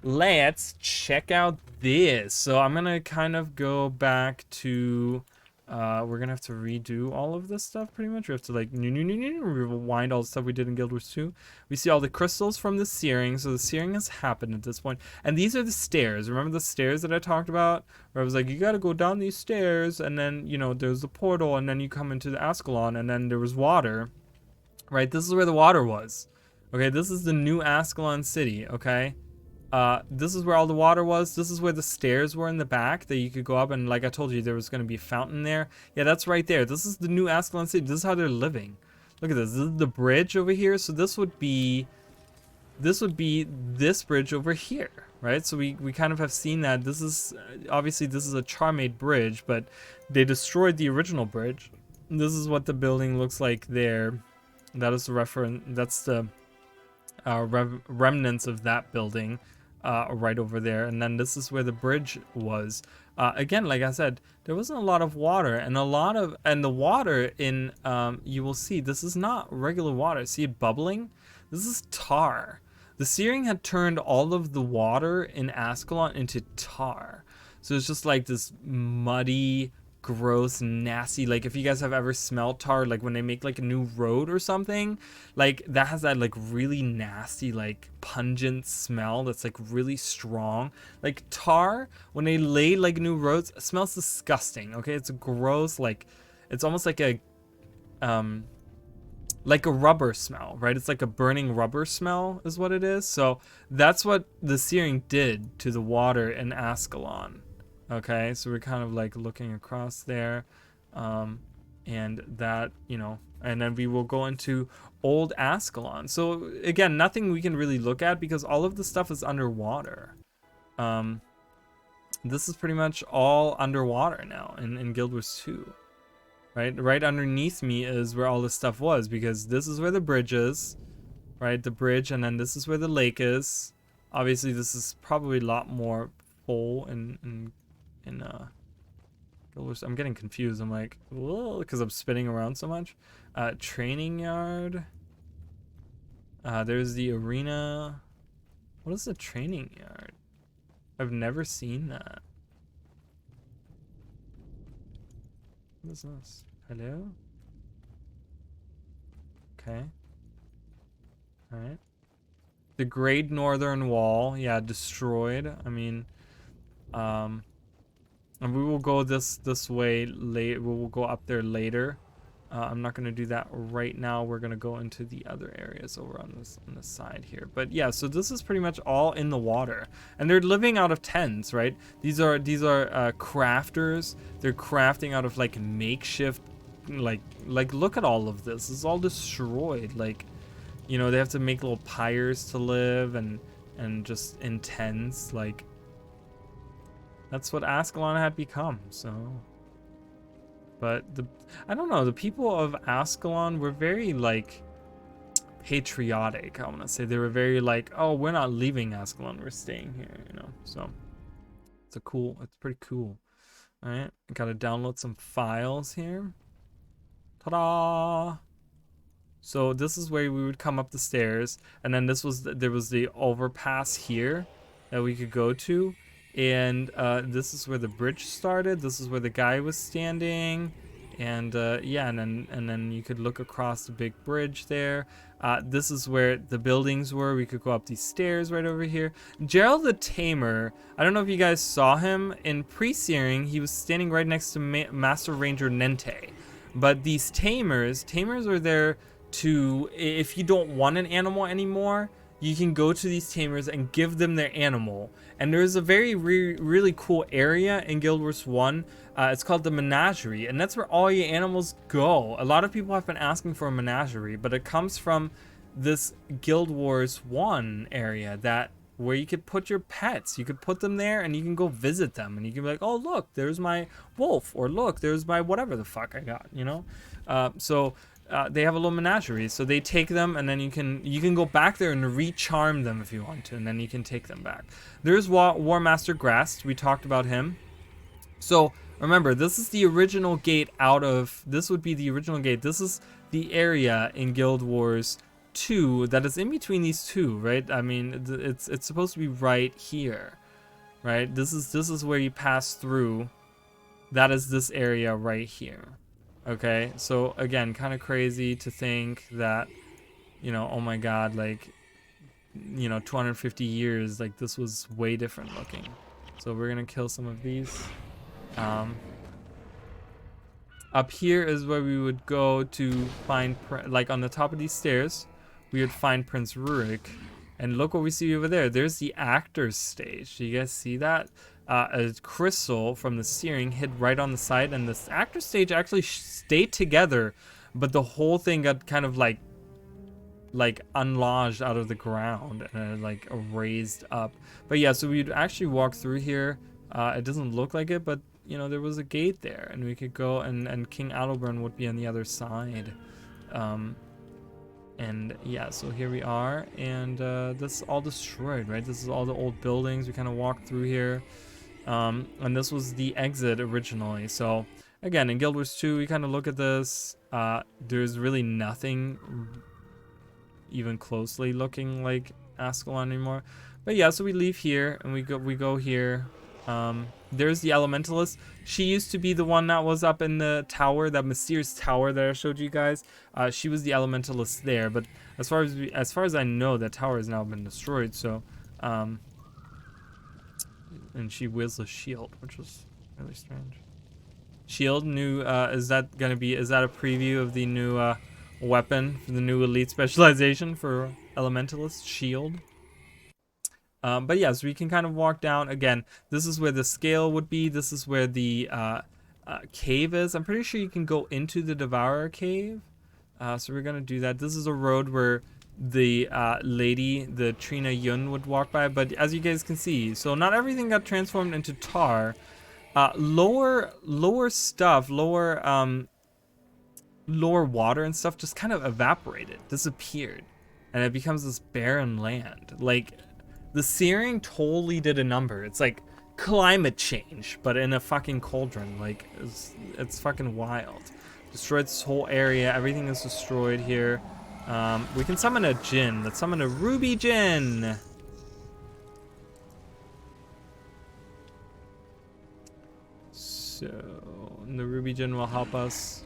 let's check out this. So I'm gonna kind of go back to We're gonna have to redo all of this stuff pretty much. We have to like rewind all the stuff we did in Guild Wars 2. We see all the crystals from the searing, so the searing has happened at this point. And these are the stairs. Remember the stairs that I talked about? Where I was like, you gotta go down these stairs, and then, you know, there's the portal, and then you come into the Ascalon, and then there was water. Right? This is where the water was. Okay, this is the new Ascalon city, okay? This is where all the water was. This is where the stairs were in the back that you could go up, and like I told you, there was going to be a fountain there. Yeah, that's right there. This is the new Ascalon city. This is how they're living. Look at this. This is the bridge over here. So this would be this bridge over here, right? So we kind of have seen that. This is obviously this is a Charmade bridge, but they destroyed the original bridge. This is what the building looks like there. That is the reference. That's the remnants of that building. Right over there, and then this is where the bridge was. Again, like I said, there wasn't a lot of water, and the water in you will see this is not regular water. See it bubbling? This is tar. The searing had turned all of the water in Ascalon into tar, so it's just like this muddy, gross, nasty, like if you guys have ever smelled tar, like when they make like a new road or something, like that has that like really nasty, like pungent smell that's like really strong. Like tar, when they lay like new roads, it smells disgusting. Okay, it's gross, like it's almost like a rubber smell, right? It's like a burning rubber smell is what it is. So that's what the searing did to the water in Ascalon. Okay, so we're kind of like looking across there, and that, you know, and then we will go into old Ascalon. So again, nothing we can really look at because all of the stuff is underwater. This is pretty much all underwater now in Guild Wars 2. Right underneath me is where all this stuff was, because this is where the bridge is, right? The bridge, and then this is where the lake is. Obviously, this is probably a lot more full in Guild Wars. I'm getting confused. I'm like, whoa, because I'm spinning around so much. Training yard. There's the arena. What is the training yard? I've never seen that. What is this? Hello? Okay. Alright. The Great Northern Wall. Yeah, destroyed. I mean, and we will go this way late. We will go up there later. I'm not going to do that right now. We're going to go into the other areas over on this side here. But yeah, so this is pretty much all in the water, and they're living out of tents, right? These are crafters. They're crafting out of like makeshift, like look at all of this. It's all destroyed. Like, you know, they have to make little pyres to live and just in tents. Like, that's what Ascalon had become. So. But I don't know, the people of Ascalon were very like patriotic. I want to say they were very like, oh, we're not leaving Ascalon, we're staying here, you know. So it's pretty cool. All right, I gotta download some files here. Ta-da! So this is where we would come up the stairs, and then there was the overpass here that we could go to. And this is where the bridge started. This is where the guy was standing, and yeah, and then you could look across the big bridge there. This is where the buildings were. We could go up these stairs right over here. Gerald the Tamer, I don't know if you guys saw him in pre-searing. He was standing right next to Master Ranger Nente. But these tamers are there to, if you don't want an animal anymore, you can go to these tamers and give them their animal. And there's a very really cool area in Guild Wars 1. It's called the Menagerie, and that's where all your animals go. A lot of people have been asking for a menagerie, but it comes from this Guild Wars 1 area where you could put your pets. You could put them there and you can go visit them, and you can be like, oh look, there's my wolf, or look, there's my whatever the fuck I got, you know. They have a little menagerie, so they take them, and then you can go back there and recharm them if you want to, and then you can take them back. There's War Master Grast. We talked about him. So remember, this is the original gate this would be the original gate. This is the area in Guild Wars 2 that is in between these two, right? I mean, it's supposed to be right here, right? This is where you pass through. that is this area right here. Okay, so again, kind of crazy to think that, you know, oh my god, like, you know, 250 years, like this was way different looking. So we're gonna kill some of these. Up here is where we would go to find, like on the top of these stairs, we would find Prince Rurik. And look what we see over there. There's the actor's stage. Do you guys see that? A crystal from the searing hid right on the side, and this actor's stage actually stayed together, but the whole thing got kind of like unlodged out of the ground and like raised up. But yeah, so we'd actually walk through here. It doesn't look like it, but you know, there was a gate there, and we could go, and King Adelburn would be on the other side. And yeah, so here we are, and this is all destroyed, right? This is all the old buildings. We kind of walked through here, and this was the exit originally. So again, in Guild Wars 2, we kind of look at this. There's really nothing even closely looking like Ascalon anymore. But yeah, so we leave here, and we go here. There's the Elementalist. She used to be the one that was up in the tower, that mysterious tower that I showed you guys. She was the Elementalist there, but as far as I know, that tower has now been destroyed. So, and she wields a shield, which was really strange. Shield, new. Is that a preview of the new weapon for the new elite specialization for Elementalist? Shield. But yeah, so we can kind of walk down. Again, this is where the scale would be. This is where the cave is. I'm pretty sure you can go into the Devourer cave. So we're going to do that. This is a road where the lady, the Trina Yun, would walk by. But as you guys can see, so not everything got transformed into tar. Lower stuff, lower water and stuff just kind of evaporated, disappeared. And it becomes this barren land. Like, the searing totally did a number. It's like climate change, but in a fucking cauldron. Like, it's fucking wild. Destroyed this whole area. Everything is destroyed here. We can summon a Djinn. Let's summon a Ruby Djinn. So, the Ruby Djinn will help us.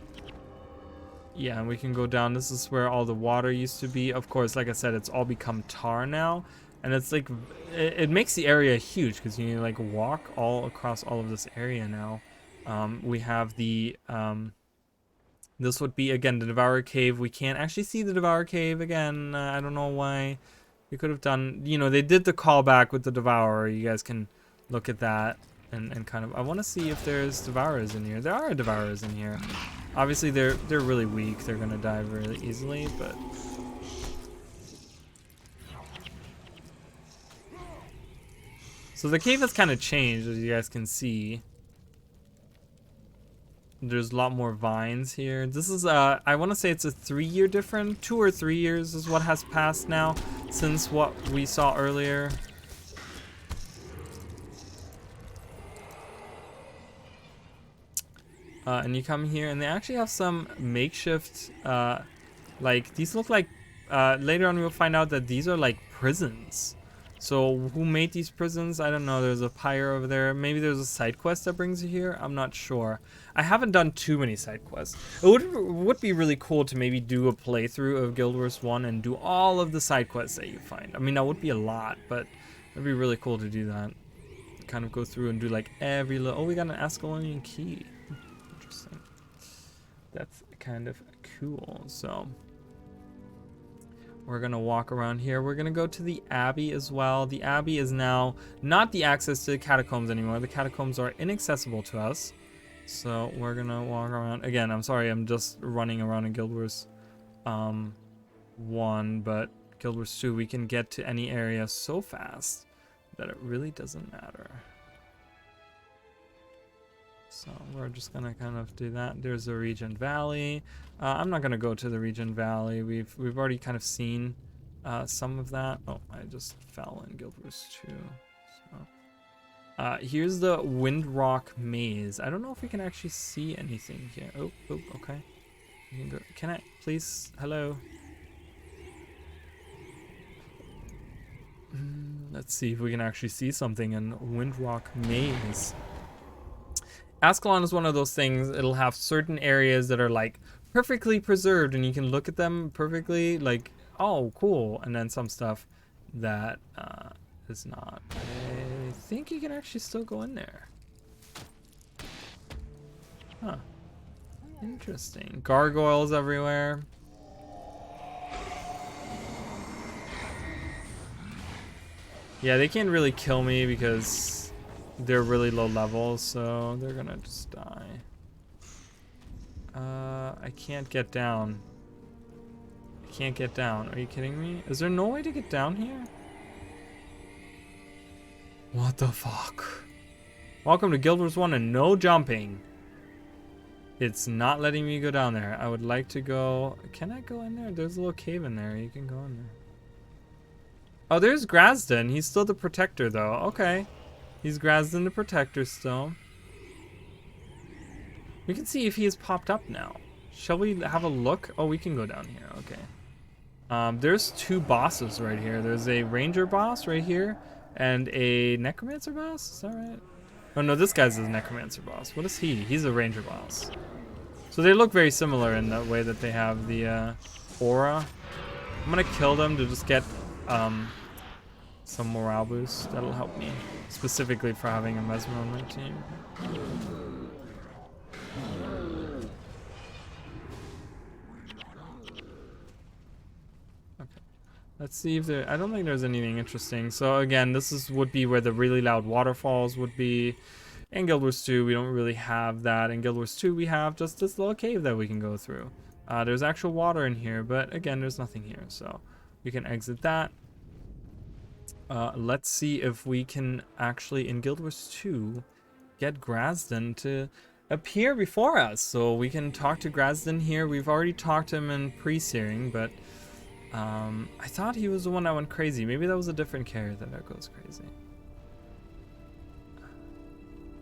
Yeah, and we can go down. This is where all the water used to be. Of course, like I said, it's all become tar now. And it's like, it makes the area huge because you like walk all across all of this area now. We have the, this would be, again, the Devourer Cave. We can't actually see the Devourer Cave again. I don't know why. We could have done, you know, they did the callback with the Devourer. You guys can look at that and kind of, I want to see if there's Devourers in here. There are Devourers in here. Obviously, they're really weak. They're going to die really easily, but... So the cave has kind of changed, as you guys can see. There's a lot more vines here. This is, I want to say it's a 3-year difference. 2 or 3 years is what has passed now since what we saw earlier. And you come here, and they actually have some makeshift, like, these look like, later on we'll find out that these are like prisons. So who made these prisons? I don't know. There's a pyre over there. Maybe there's a side quest that brings you here. I'm not sure. I haven't done too many side quests. It would be really cool to maybe do a playthrough of Guild Wars 1 and do all of the side quests that you find. I mean, that would be a lot, but it'd be really cool to do that. Kind of go through and do like every little... Oh, we got an Ascalonian key. Interesting. That's kind of cool. So... we're going to walk around here. We're going to go to the Abbey as well. The Abbey is now not the access to the catacombs anymore. The catacombs are inaccessible to us. So we're going to walk around. Again, I'm sorry, I'm just running around in Guild Wars 1, but Guild Wars 2, we can get to any area so fast that it really doesn't matter. So we're just gonna kind of do that. There's the Regent Valley. I'm not gonna go to the Regent Valley. We've already kind of seen some of that. Oh, I just fell in Guild Wars 2. So, here's the Windrock Maze. I don't know if we can actually see anything here. Oh, okay. You can go. Can I please? Hello. Let's see if we can actually see something in Windrock Maze. Ascalon is one of those things, it'll have certain areas that are like perfectly preserved and you can look at them perfectly like, oh, cool. And then some stuff that is not. I think you can actually still go in there. Huh. Interesting. Gargoyles everywhere. Yeah, they can't really kill me because they're really low level, so they're gonna just die. I can't get down. I can't get down. Are you kidding me? Is there no way to get down here? What the fuck? Welcome to Guild Wars 1 and no jumping. It's not letting me go down there. I would like to go. Can I go in there? There's a little cave in there. You can go in there. Oh, there's Grasden. He's still the protector, though. Okay. He's Grasden the protector still. We can see if he has popped up now. Shall we have a look? Oh, we can go down here. Okay. There's two bosses right here. There's a ranger boss right here and a necromancer boss. Is that right? Oh, no, this guy's the necromancer boss. What is he? He's a ranger boss. So they look very similar in the way that they have the aura. I'm gonna kill them to just get some morale boost. That'll help me, specifically for having a Mesmer on my team. Okay, let's see if there. I don't think there's anything interesting. So again, this would be where the really loud waterfalls would be. In Guild Wars 2, we don't really have that. In Guild Wars 2, we have just this little cave that we can go through. There's actual water in here, but again, there's nothing here, so we can exit that. Let's see if we can actually, in Guild Wars 2, get Grasden to appear before us. So we can talk to Grasden here. We've already talked to him in pre-searing, but I thought he was the one that went crazy. Maybe that was a different character that goes crazy.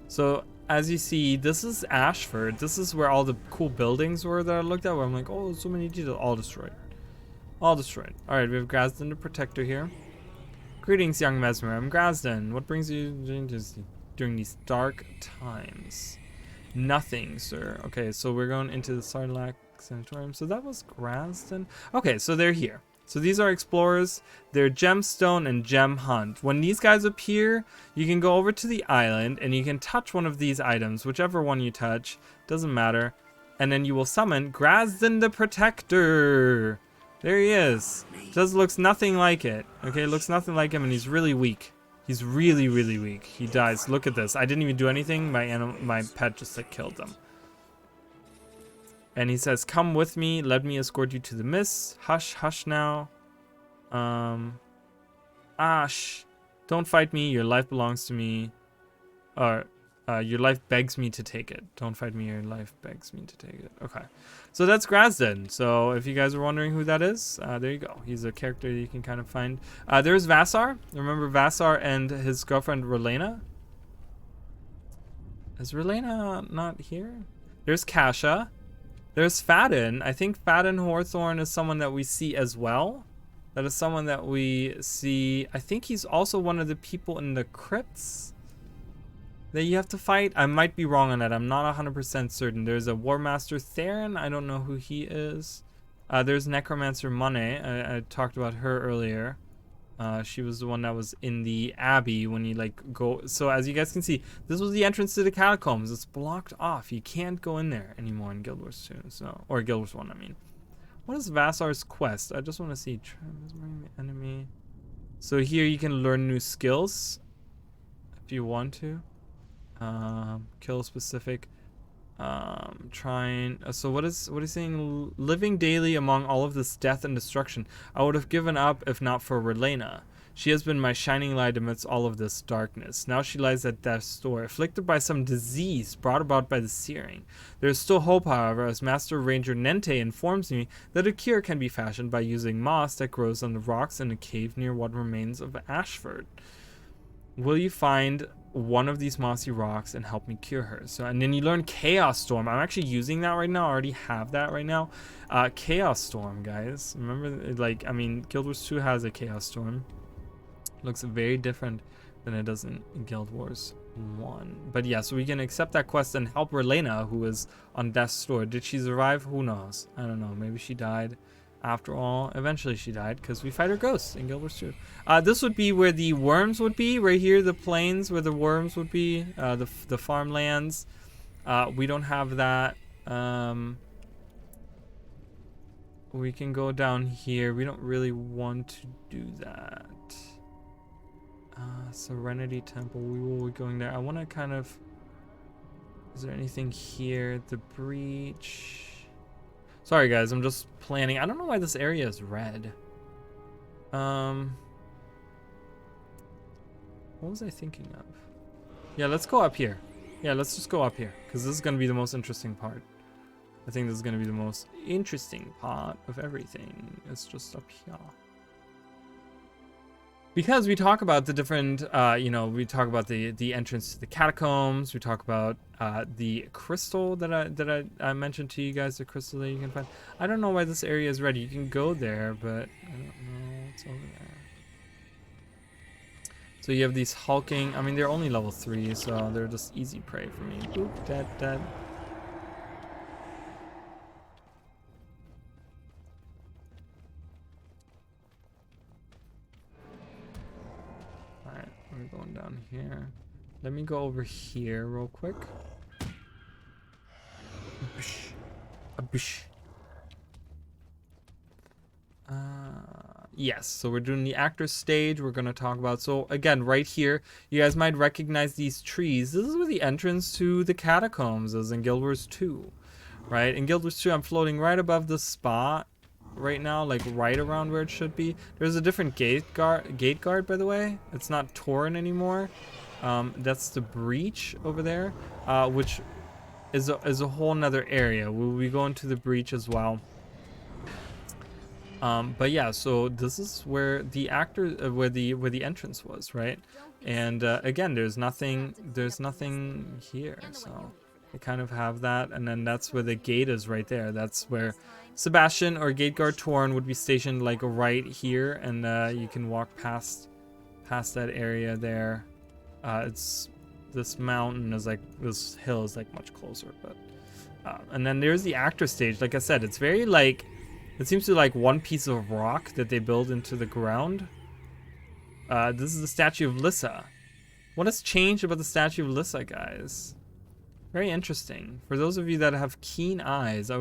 So as you see, this is Ashford. This is where all the cool buildings were that I looked at, where I'm like, oh, so many details. All destroyed. All destroyed. All right, we have Grasden the Protector here. Greetings, young Mesmer. I'm Grasden. What brings you during these dark times? Nothing, sir. Okay, so we're going into the Sarlacc Sanatorium. So that was Grasden. Okay, so they're here. So these are explorers. They're gemstone and gem hunt. When these guys appear, you can go over to the island and you can touch one of these items, whichever one you touch, doesn't matter. And then you will summon Grasden the Protector. There he is. Just looks nothing like it. Okay, looks nothing like him, and he's really weak. He's really, really weak. He dies. Look at this. I didn't even do anything. My pet just like killed them. And he says, come with me, let me escort you to the mist. Hush, hush now. Shh. Don't fight me, your life belongs to me. Or, your life begs me to take it. Don't fight me, your life begs me to take it. Okay. So that's Grasden. So if you guys are wondering who that is, there you go. He's a character you can kind of find. There's Vassar. Remember Vassar and his girlfriend, Relena? Is Relena not here? There's Kasha. There's Fadden. I think Fadden Hawthorne is someone that we see as well. That is someone that we see. I think he's also one of the people in the crypts that you have to fight. I might be wrong on that. I'm not 100% certain. There's a War Master Theron. I don't know who he is. There's Necromancer Monet. I talked about her earlier. She was the one that was in the Abbey when you like go. So as you guys can see, this was the entrance to the catacombs. It's blocked off. You can't go in there anymore in Guild Wars 2. So, or Guild Wars 1, I mean. What is Vassar's quest? I just want to see. Enemy. So here you can learn new skills if you want to. Kill specific. So what is he saying? Living daily among all of this death and destruction, I would have given up if not for Relena. She has been my shining light amidst all of this darkness. Now she lies at death's door, afflicted by some disease brought about by the searing. There is still hope, however, as Master Ranger Nente informs me that a cure can be fashioned by using moss that grows on the rocks in a cave near what remains of Ashford. Will you find one of these mossy rocks and help me cure her? So, and then you learn Chaos Storm. I'm actually using that right now. I already have that right now. Chaos Storm, guys. Remember, like, I mean, Guild Wars 2 has a Chaos Storm. Looks very different than it does in Guild Wars 1. But yeah, so we can accept that quest and help Relena, who is on death's door. Did she survive? Who knows? I don't know. Maybe she died after all. Eventually she died because we fight her ghost in Guild Wars 2. This would be where the worms would be. Right here, the plains where the worms would be. The farmlands. We don't have that. We can go down here. We don't really want to do that. Serenity Temple. We will be going there. I want to kind of... Is there anything here? The breach. Sorry, guys. I'm just planning. I don't know why this area is red. What was I thinking of? Yeah, let's go up here. Yeah, let's just go up here. Because this is going to be the most interesting part. I think this is going to be the most interesting part of everything. It's just up here. Because we talk about the different, we talk about the entrance to the catacombs. We talk about the crystal that I mentioned to you guys, the crystal that you can find. I don't know why this area is red. You can go there, but I don't know what's over there. So you have these hulking. I mean, they're only level 3, so they're just easy prey for me. Oop, dead. We're going down here. Let me go over here real quick. Yes, so we're doing the actor stage. We're going to talk about, so again, right here, you guys might recognize these trees. This is where the entrance to the catacombs is in Guild Wars 2, right? In Guild Wars 2, I'm floating right above the spot right now, like right around where it should be. There's a different gate guard, by the way. It's not Torrent anymore. That's the breach over there, which is a whole nother area. We'll be going to the breach as well. But yeah, so this is where the where the entrance was, right? And again, there's nothing here, so they kind of have that, and then that's where the gate is right there. That's where Sebastian or Gateguard Torn would be stationed, like right here, and you can walk past that area there. It's this mountain is like, this hill is like much closer, but and then there's the actor stage. Like I said, it's very like, it seems to be like one piece of rock that they build into the ground. This is the statue of Lissa. What has changed about the statue of Lissa, guys? Very interesting. For those of you that have keen eyes, I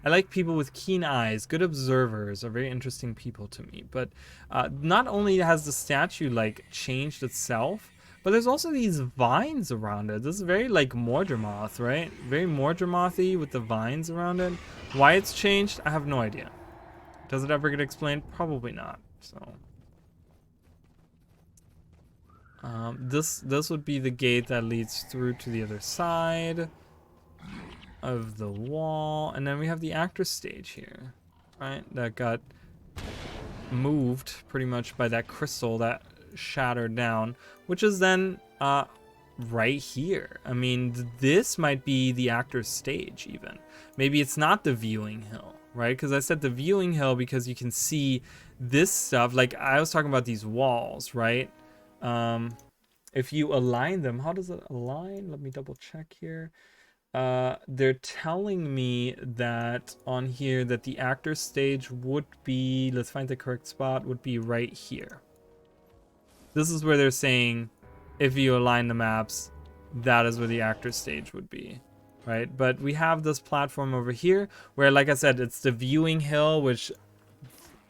like people with keen eyes. Good observers are very interesting people to me. But not only has the statue like changed itself, but there's also these vines around it. This is very like Mordramoth, right? Very Mordramoth-y with the vines around it. Why it's changed, I have no idea. Does it ever get explained? Probably not. So this would be the gate that leads through to the other side of the wall, and then we have the actor stage here, right? That got moved pretty much by that crystal that shattered down, which is then right here. I mean, this might be the actor's stage even. Maybe it's not the viewing hill, right? Because I said the viewing hill because you can see this stuff. Like I was talking about these walls, right? If you align them, how does it align? Let me double check here. They're telling me that on here that the actor stage would be, let's find the correct spot, would be right here. This is where they're saying if you align the maps, that is where the actor stage would be, right? But we have this platform over here where, like I said, it's the viewing hill, which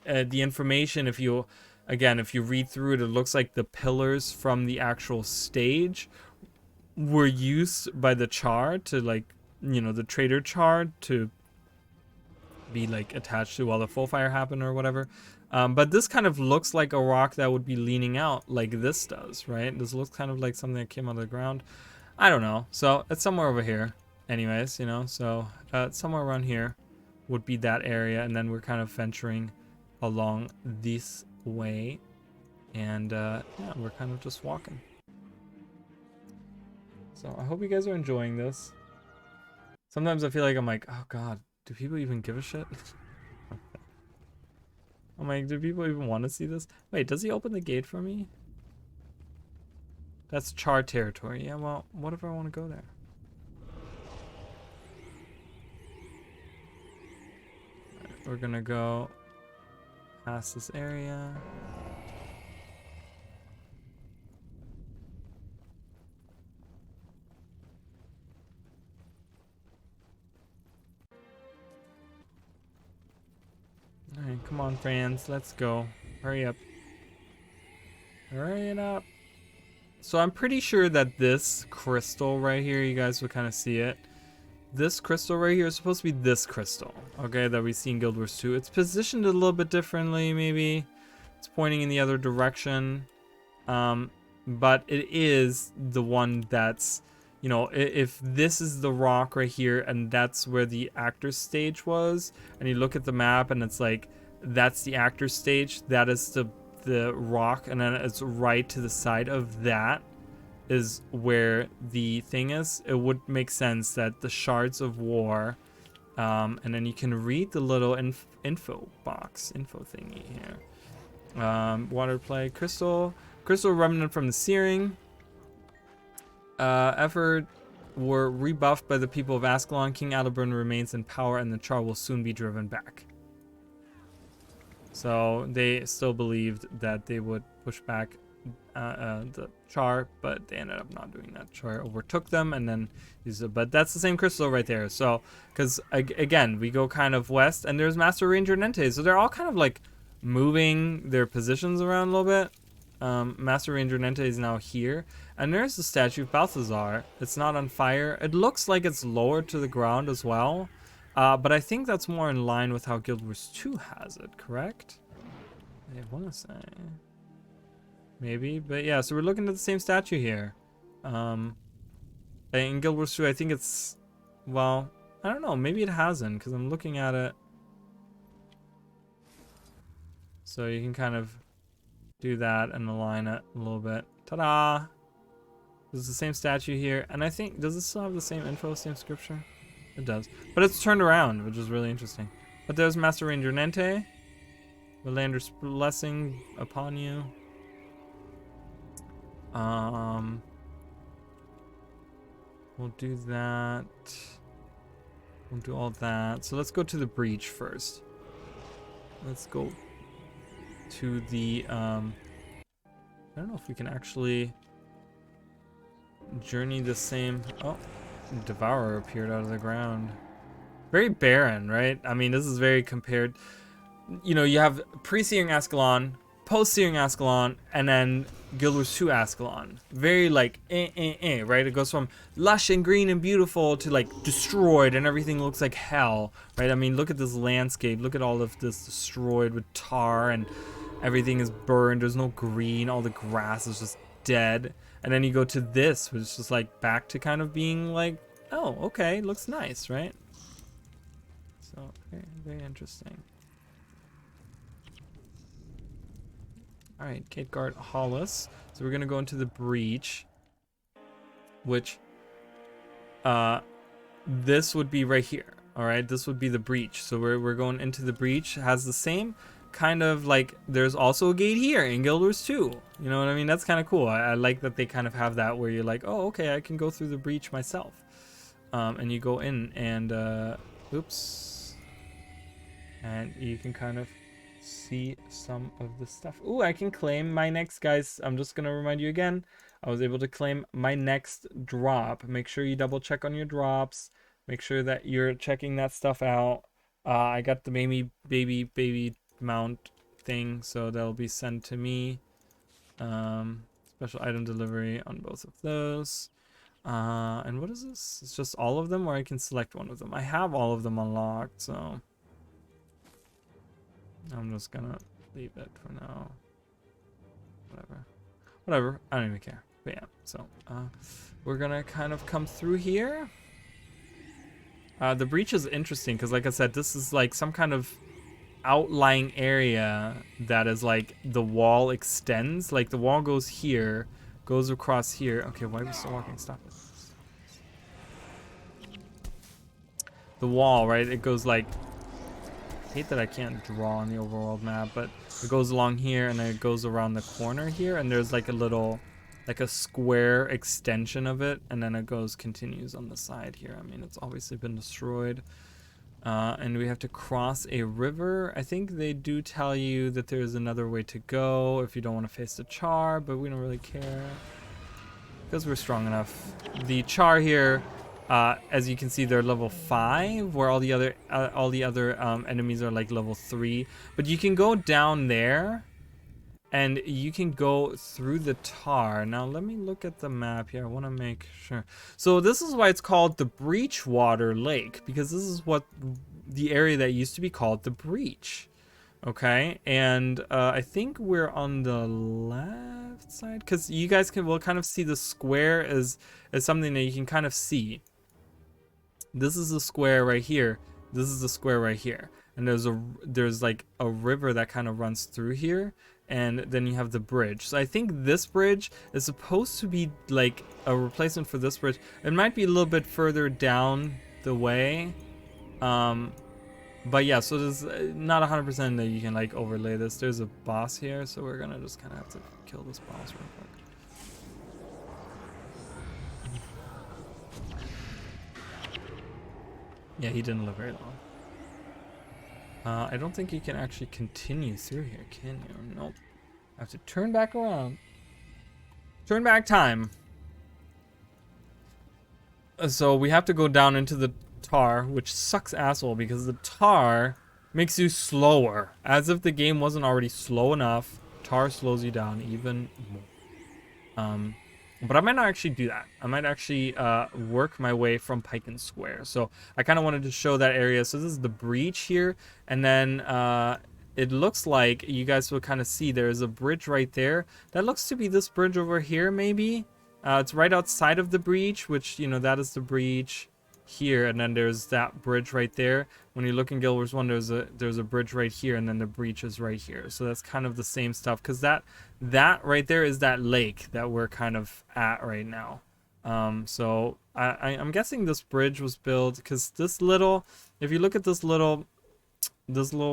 the information, if you read through it, it looks like the pillars from the actual stage were used by the Char to, like, the traitor Char to be like attached to while the full fire happened or whatever. But this kind of looks like a rock that would be leaning out like this does, right? This looks kind of like something that came out of the ground. I don't know. So it's somewhere over here anyways, so somewhere around here would be that area, and then we're kind of venturing along this way, and yeah, we're kind of just walking. So I hope you guys are enjoying this. Sometimes I feel like I'm like, oh god, do people even give a shit? I'm like, do people even want to see this? Wait, does he open the gate for me? That's Char territory. Yeah, well, what if I want to go there? Right, we're gonna go past this area. Alright, come on, friends. Let's go. Hurry up. Hurry it up. So I'm pretty sure that this crystal right here, you guys will kind of see it. This crystal right here is supposed to be this crystal, okay, that we see in Guild Wars 2. It's positioned a little bit differently, maybe. It's pointing in the other direction. But it is the one that's, you know, if this is the rock right here and that's where the actor's stage was, and you look at the map and it's like, that's the actor's stage, that is the rock, and then it's right to the side of that is where the thing is. It would make sense that the shards of war, and then you can read the little info thingy here. Water play, crystal remnant from the searing. Effort were rebuffed by the people of Ascalon. King Aldeburn remains in power, and the Char will soon be driven back. So they still believed that they would push back the Char, but they ended up not doing that. Char overtook them, and then but that's the same crystal right there. So, because again, we go kind of west, and there's Master Ranger and Entei, so they're all kind of like moving their positions around a little bit. Master Ranger Nente is now here, and there's the statue of Balthazar. It's not on fire. It looks like it's lowered to the ground as well, but I think that's more in line with how Guild Wars 2 has it, correct? I want to say maybe, but yeah, so we're looking at the same statue here. In Guild Wars 2, I think it's, well, I don't know, maybe it hasn't, because I'm looking at it. So you can kind of do that and align it a little bit. Ta-da! There's the same statue here, and I think, does it still have the same info, same scripture? It does. But it's turned around, which is really interesting. But there's Master Ranger Nente. Melander's blessing upon you. We'll do that. We'll do all that. So let's go to the breach first. Let's go to the I don't know if we can actually journey the same. Oh, Devourer appeared out of the ground. Very barren, right? I mean, this is very compared, you know, you have pre-searing Ascalon, post-searing Ascalon, and then Guild Wars 2 Ascalon. Very like right? It goes from lush and green and beautiful to like destroyed and everything looks like hell, right? I mean, look at this landscape. Look at all of this destroyed with tar, and everything is burned. There's no green. All the grass is just dead. And then you go to this, which is just like back to kind of being like, oh, okay, looks nice, right? So very, very interesting. All right, Kateguard Hollis. So we're gonna go into the breach, which this would be right here. All right, this would be the breach. So we're going into the breach. It has the same kind of like, there's also a gate here in Guild Wars 2. You know what I mean? That's kind of cool. I like that they kind of have that where you're like, oh, okay, I can go through the breach myself. And you go in and oops, and you can kind of see some of the stuff. Ooh, I can claim my next, guys. I'm just gonna remind you again, I was able to claim my next drop. Make sure you double check on your drops. Make sure that you're checking that stuff out. I got the baby mount thing, so that'll be sent to me. Special item delivery on both of those. And what is this? It's just all of them, or I can select one of them. I have all of them unlocked, so I'm just gonna leave it for now. Whatever, I don't even care. But yeah, so we're gonna kind of come through here. The breach is interesting because, like I said, this is like some kind of outlying area that is like the wall extends. Like the wall goes here, goes across here. Okay, why are we still walking? Stop it. The wall, right? It goes like, I hate that I can't draw on the overworld map, but it goes along here and then it goes around the corner here, and there's like a little like a square extension of it, and then it continues on the side here. I mean, it's obviously been destroyed. And we have to cross a river. I think they do tell you that there's another way to go if you don't want to face the Char, but we don't really care because we're strong enough. The Char here, as you can see, they're level 5, where all the other enemies are like level 3. But you can go down there, and you can go through the tar. Now let me look at the map here. I want to make sure. So this is why it's called the Breachwater Lake, because this is what the area that used to be called the Breach. Okay, and I think we're on the left side, because you guys will kind of see the square as something that you can kind of see. This is the square right here. This is the square right here. And there's like a river that kind of runs through here. And then you have the bridge. So I think this bridge is supposed to be like a replacement for this bridge. It might be a little bit further down the way. But yeah, so there's not 100% that you can like overlay this. There's a boss here, so we're gonna just kind of have to kill this boss real quick. Yeah, he didn't live very long. I don't think you can actually continue through here, can you? Nope. I have to turn back around. Turn back time. So we have to go down into the tar, which sucks asshole because the tar makes you slower. As if the game wasn't already slow enough, tar slows you down even more. But I might not actually do that. I might actually work my way from Pike and Square. So I kind of wanted to show that area. So this is the breach here. And then it looks like you guys will kind of see there's a bridge right there. That looks to be this bridge over here maybe. It's right outside of the breach, which, you know, that is the breach here. And then there's that bridge right there. When you look in Guild Wars 1, there's a bridge right here, and then the breach is right here. So that's kind of the same stuff, because that right there is that lake that we're kind of at right now. So I'm guessing this bridge was built because this little, if you look at this little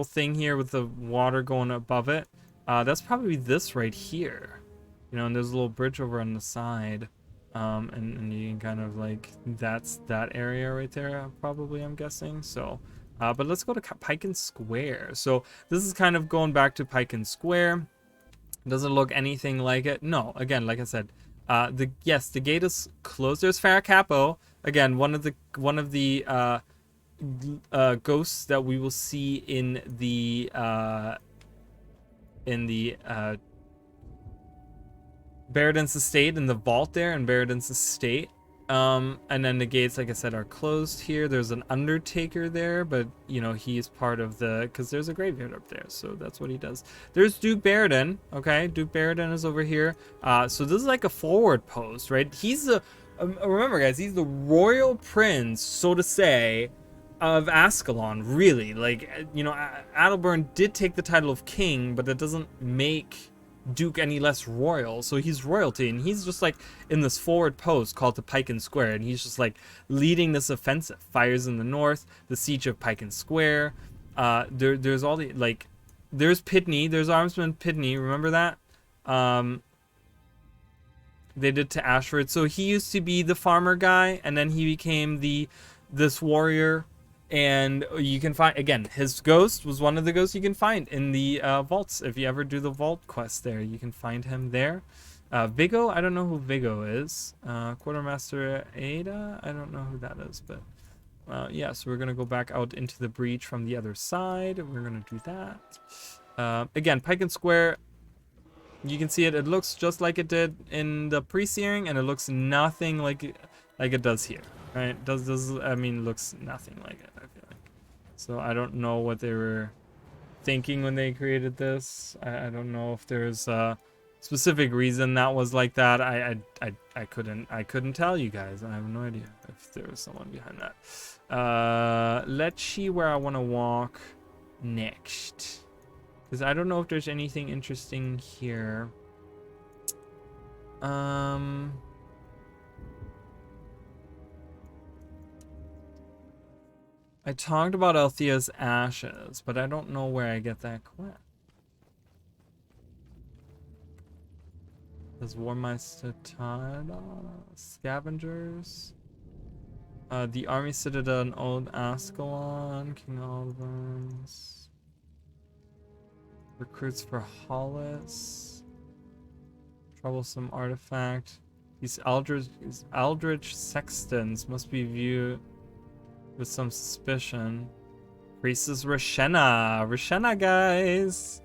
thing here with the water going above it, that's probably this right here. You know, and there's a little bridge over on the side. And you can kind of like, that's that area right there, probably, I'm guessing. So, but let's go to Pike and Square. So this is kind of going back to Pike and Square. Doesn't look anything like it. No, again, like I said, yes, the gate is closed. There's Farrah Capo. Again, one of the ghosts that we will see in the Baraden's estate, in the vault there in Baraden's estate. And then the gates, like I said, are closed here. There's an Undertaker there, but you know, he's part of because there's a graveyard up there, so that's what he does. There's Duke Baraden. Okay, Duke Baraden is over here. So this is like a forward post, right? He's the remember, guys, he's the royal prince, so to say, of Ascalon. Really, like, you know, Adalburn did take the title of king, but that doesn't make Duke any less royal. So he's royalty, and he's just like in this forward post called the Pike and Square, and he's just like leading this offensive. Fires in the north, the siege of Pike and Square. There's all the, like, there's Pitney, there's Armsman Pitney, remember that? They did to Ashford. So he used to be the farmer guy, and then he became this warrior. And you can find, again, his ghost was one of the ghosts you can find in the vaults. If you ever do the vault quest there, you can find him there. Vigo, I don't know who Vigo is. Quartermaster Ada, I don't know who that is. But yeah, so we're going to go back out into the breach from the other side. We're going to do that. Again, Pike and Square, you can see it. It looks just like it did in the pre-searing, and it looks nothing like it does here. Right? I mean, looks nothing like it, I feel like. So I don't know what they were thinking when they created this. I don't know if there's a specific reason that was like that. I couldn't tell you guys. I have no idea if there was someone behind that. Let's see where I want to walk next, because I don't know if there's anything interesting here. I talked about Althea's ashes, but I don't know where I get that quest. There's Warmeister Tada. Scavengers. The Army Citadel and Old Ascalon. King Oliver's. Recruits for Hollis. Troublesome Artifact. These Eldritch Sextons must be viewed with some suspicion. Priestess Rashena. Rashena, guys.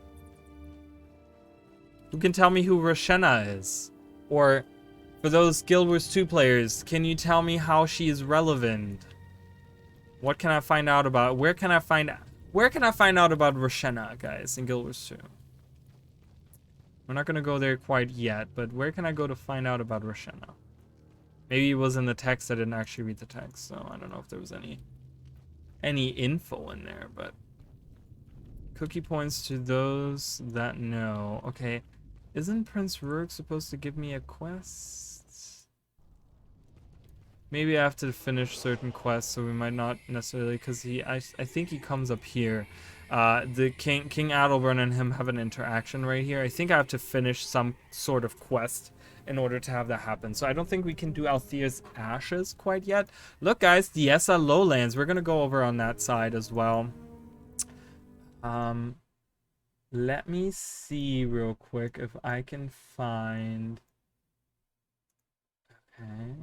Who can tell me who Rashena is? Or, for those Guild Wars 2 players, can you tell me how she is relevant? What can I find out about? Where can I find out about Rashena, guys, in Guild Wars 2? We're not gonna go there quite yet, but where can I go to find out about Rashena? Maybe it was in the text. I didn't actually read the text, so I don't know if there was any info in there, but cookie points to those that know. Okay, isn't Prince Rurik supposed to give me a quest? Maybe I have to finish certain quests, so we might not necessarily, because I think he comes up here. The King Adalbern and him have an interaction right here. I think I have to finish some sort of quest in order to have that happen. So I don't think we can do Althea's Ashes quite yet. Look, guys, the Essa Lowlands. We're going to go over on that side as well. Let me see real quick if I can find... Okay.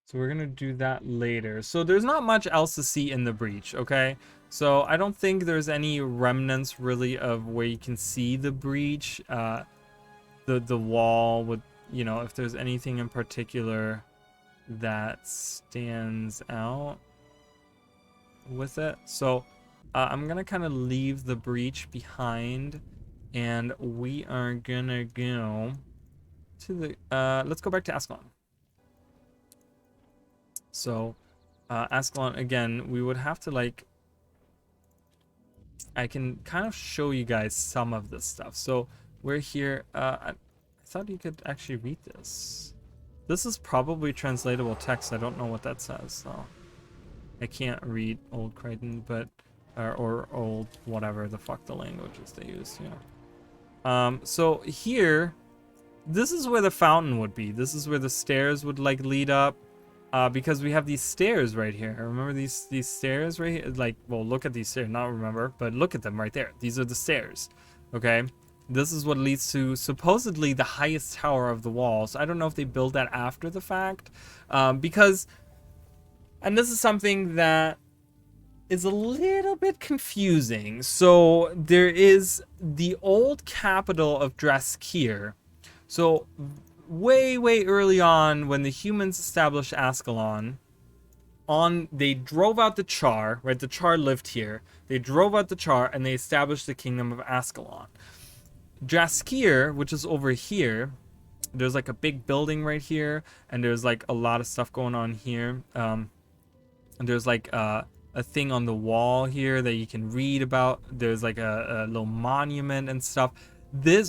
So we're gonna do that later. So there's not much else to see in the breach, okay? So I don't think there's any remnants really of where you can see the breach. The wall would, you know, if there's anything in particular that stands out with it. So I'm gonna kind of leave the breach behind, and we are gonna go to the let's go back to Ascalon. So, Ascalon, again, we would have to, like... I can kind of show you guys some of this stuff. So, we're here... I thought you could actually read this. This is probably translatable text. I don't know what that says, so... I can't read Old Crichton, but... or Old... whatever the fuck the languages they use here. So, here... This is where the fountain would be. This is where the stairs would, like, lead up. Because we have these stairs right here. Remember these stairs right here? Like, well, look at these stairs. Not remember, but look at them right there. These are the stairs. Okay? This is what leads to supposedly the highest tower of the wall. So I don't know if they built that after the fact. Because, and this is something that is a little bit confusing. So there is the old capital of Draskir. So... way early on, when the humans established Ascalon, they drove out the Char, right? The Char lived here. They drove out the Char and they established the kingdom of Ascalon. Draskir, which is over here, there's like a big building right here, and there's like a lot of stuff going on here. And there's like a thing on the wall here that you can read about. There's like a little monument and stuff.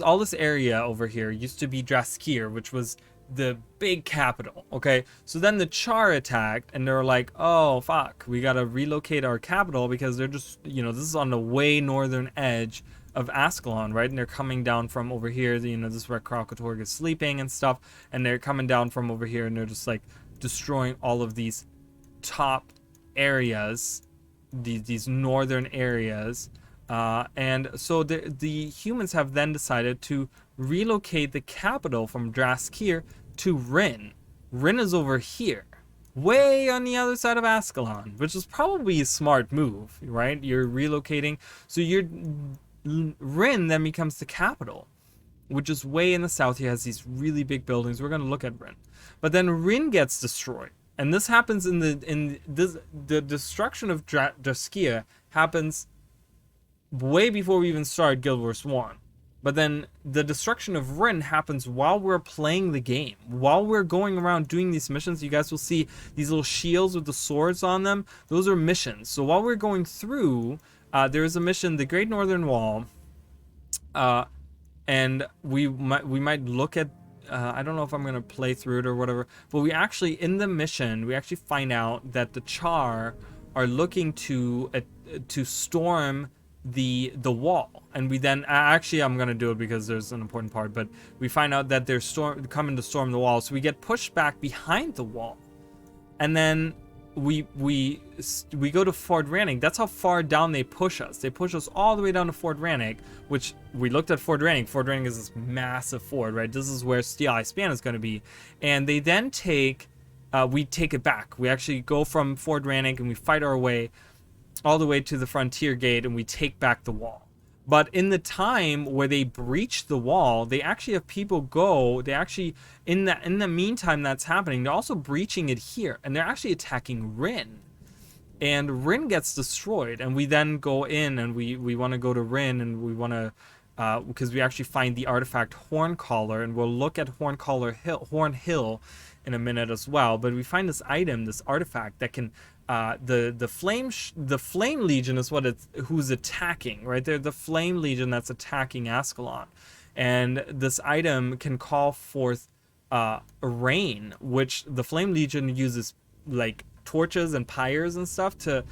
All this area over here used to be Draskir, which was the big capital, okay? So then the Char attacked, and they're like, oh, fuck, we gotta relocate our capital, because they're just, you know, this is on the way northern edge of Ascalon, right? And they're coming down from over here, you know, this is where Kralkatorg is sleeping and stuff, and they're coming down from over here, and they're just, like, destroying all of these top areas, these northern areas. And so the humans have then decided to relocate the capital from Draskir to Rin. Rin is over here, way on the other side of Ascalon, which is probably a smart move, right? You're relocating, so Rin then becomes the capital, which is way in the south. He has these really big buildings. We're going to look at Rin, but then Rin gets destroyed, and this happens the destruction of Draskir happens way before we even started Guild Wars 1. But then the destruction of Rin happens while we're playing the game. While we're going around doing these missions, you guys will see these little shields with the swords on them. Those are missions. So while we're going through, there is a mission, the Great Northern Wall. And we might look at I don't know if I'm gonna play through it or whatever, but we actually, in the mission, we actually find out that the Char are looking to storm the wall, and we then actually, I'm gonna do it because there's an important part, but we find out that they're coming to storm the wall, so we get pushed back behind the wall, and then we go to Fort Rannick. That's how far down they push us. They push us all the way down to Fort Rannick, which we looked at Fort Rannick. Fort Rannick is this massive fort, right? This is where Steel Eye Span is going to be. And they then we take it back. We actually go from Fort Rannick and we fight our way all the way to the frontier gate, and we take back the wall. But in the time where they breach the wall, they actually have people go. They actually, in the meantime that's happening, they're also breaching it here, and they're actually attacking Rin. And Rin gets destroyed, and we then go in, and we want to go to Rin, and we want to, because we actually find the artifact Horncaller, and we'll look at Horn Hill in a minute as well. But we find this item, this artifact that can. The flame legion is who's attacking, right? They're the flame legion that's attacking Ascalon, and this item can call forth rain, which the flame legion uses like torches and pyres and stuff to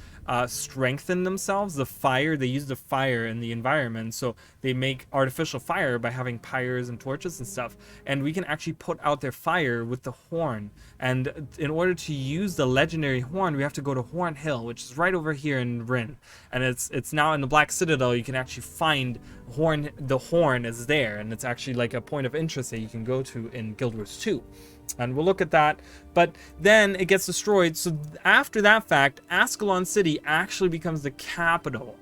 strengthen themselves. They use the fire in the environment, so they make artificial fire by having pyres and torches and stuff, and we can actually put out their fire with the horn. And in order to use the legendary horn, we have to go to Horn Hill, which is right over here in Rin, and it's now in the Black Citadel. You can actually find the horn is there, and it's actually like a point of interest that you can go to in Guild Wars 2. And we'll look at that, but then it gets destroyed. So after that fact, Ascalon City actually becomes the capital,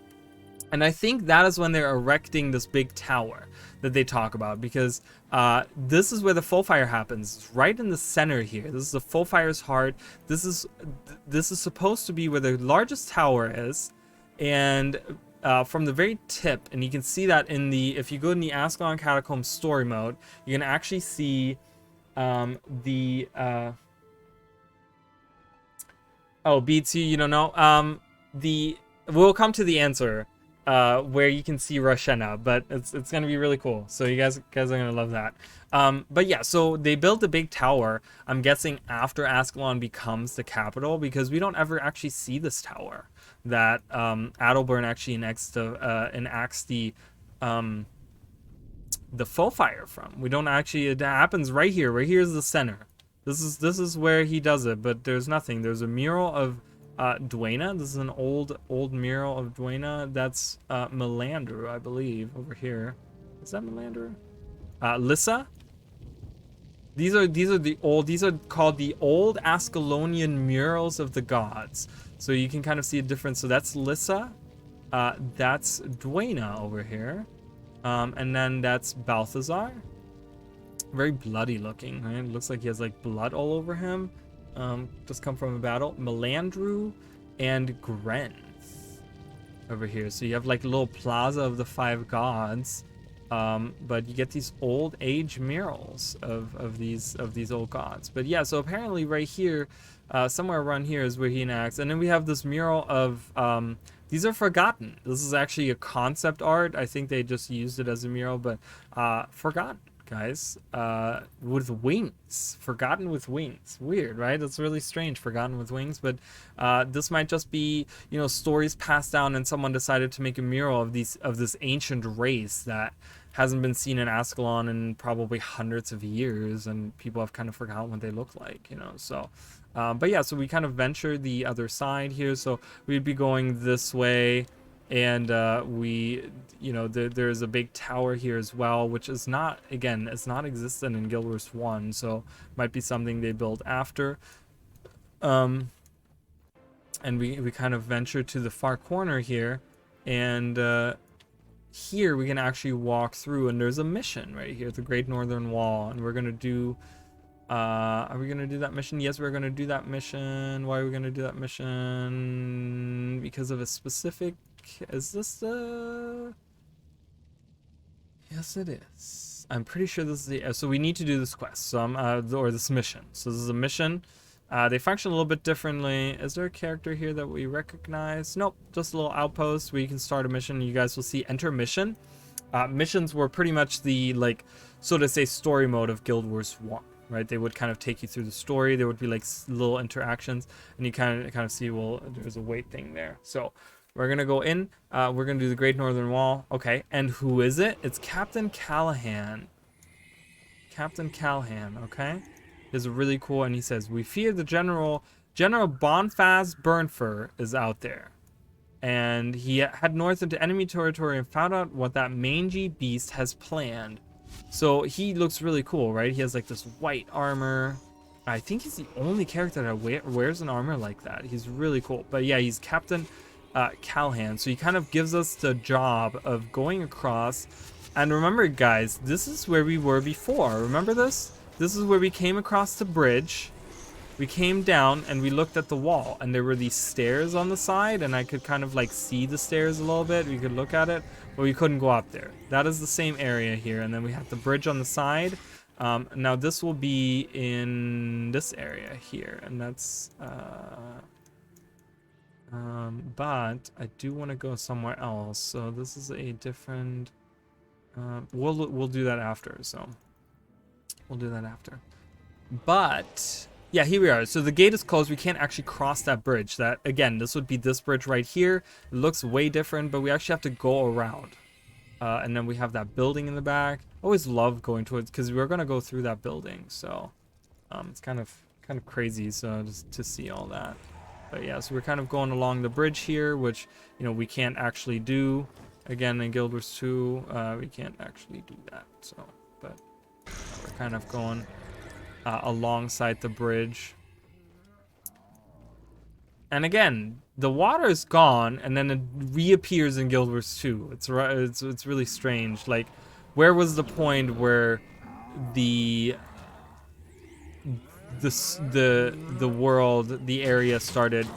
and I think that is when they're erecting this big tower that they talk about, because this is where the full fire happens. It's right in the center here. This is the full fire's heart. This is supposed to be where the largest tower is, and from the very tip, and you can see that if you go in the Ascalon Catacombs story mode, you can actually see Beats, you don't know. We'll come to the answer where you can see Roshenna, but it's gonna be really cool. So you guys are gonna love that. But yeah, so they built a big tower. I'm guessing after Ascalon becomes the capital, because we don't ever actually see this tower that Adelburn actually enacts the full fire from. We don't actually. It happens right here. Right here is the center. This is where he does it. But there's nothing. There's a mural of Dwayna. This is an old mural of Dwayna. That's Melandru, I believe, over here. Is that Melandru? Lissa. These are called the old Ascalonian murals of the gods. So you can kind of see a difference. So that's Lissa. That's Dwayna over here. And then that's Balthazar. Very bloody looking, right? It looks like he has like blood all over him. Just come from a battle. Melandru and Grenth over here. So you have like a little plaza of the 5 gods. But you get these old age murals of these old gods. But yeah, so apparently right here, somewhere around here is where he enacts. And then we have this mural of these are Forgotten. This is actually a concept art. I think they just used it as a mural, but Forgotten, guys, with wings. Forgotten with wings. Weird, right? That's really strange. Forgotten with wings, but this might just be, stories passed down, and someone decided to make a mural of this ancient race that hasn't been seen in Ascalon in probably hundreds of years, and people have kind of forgotten what they look like, so but yeah, so we kind of venture the other side here, so we'd be going this way, and there's a big tower here as well, which is not existent in Guild Wars 1, so might be something they built after. And we kind of venture to the far corner here, and here we can actually walk through, and there's a mission right here, the Great Northern Wall, and we're gonna do are we gonna do that mission? Yes, we're gonna do that mission. Why are we gonna do that mission? Because of a specific. Is this the? Yes, it is. I'm pretty sure this is the. So we need to do this quest. So or this mission. So this is a mission. They function a little bit differently. Is there a character here that we recognize? Nope, just a little outpost where you can start a mission. You guys will see enter mission. Missions were pretty much the so to say, story mode of Guild Wars 1, right? They would kind of take you through the story. There would be like little interactions, and you kind of see, well, there's a weight thing there. So we're gonna go in. We're gonna do the Great Northern Wall. Okay, and who is it? It's Captain Callahan. Captain Callahan. Okay, is really cool, and he says, "We fear the General Bonfaz Burnfur is out there." And he head north into enemy territory and found out what that mangy beast has planned. So he looks really cool, right? He has like this white armor. I think he's the only character that wears an armor like that. He's really cool. But yeah, he's Captain Callahan. So he kind of gives us the job of going across. And remember, guys, this is where we were before. Remember this? This is where we came across the bridge. We came down and we looked at the wall, and there were these stairs on the side, and I could kind of like see the stairs a little bit. We could look at it, but we couldn't go up there. That is the same area here, and then we have the bridge on the side. Now this will be in this area here, and that's but I do want to go somewhere else, so this is a different we'll do that after. So we'll do that after, but yeah, here we are. So the gate is closed. We can't actually cross that bridge. That, again, this would be this bridge right here. It looks way different, but we actually have to go around. And then we have that building in the back. I always love going towards, because we're going to go through that building. So it's kind of crazy, so just to see all that. But yeah, so we're kind of going along the bridge here, which, you know, we can't actually do. Again, in Guild Wars 2, we can't actually do that. So, but we're kind of going alongside the bridge. And again, the water is gone, and then it reappears in Guild Wars 2. It's really strange. Like, where was the point where the world, the area started,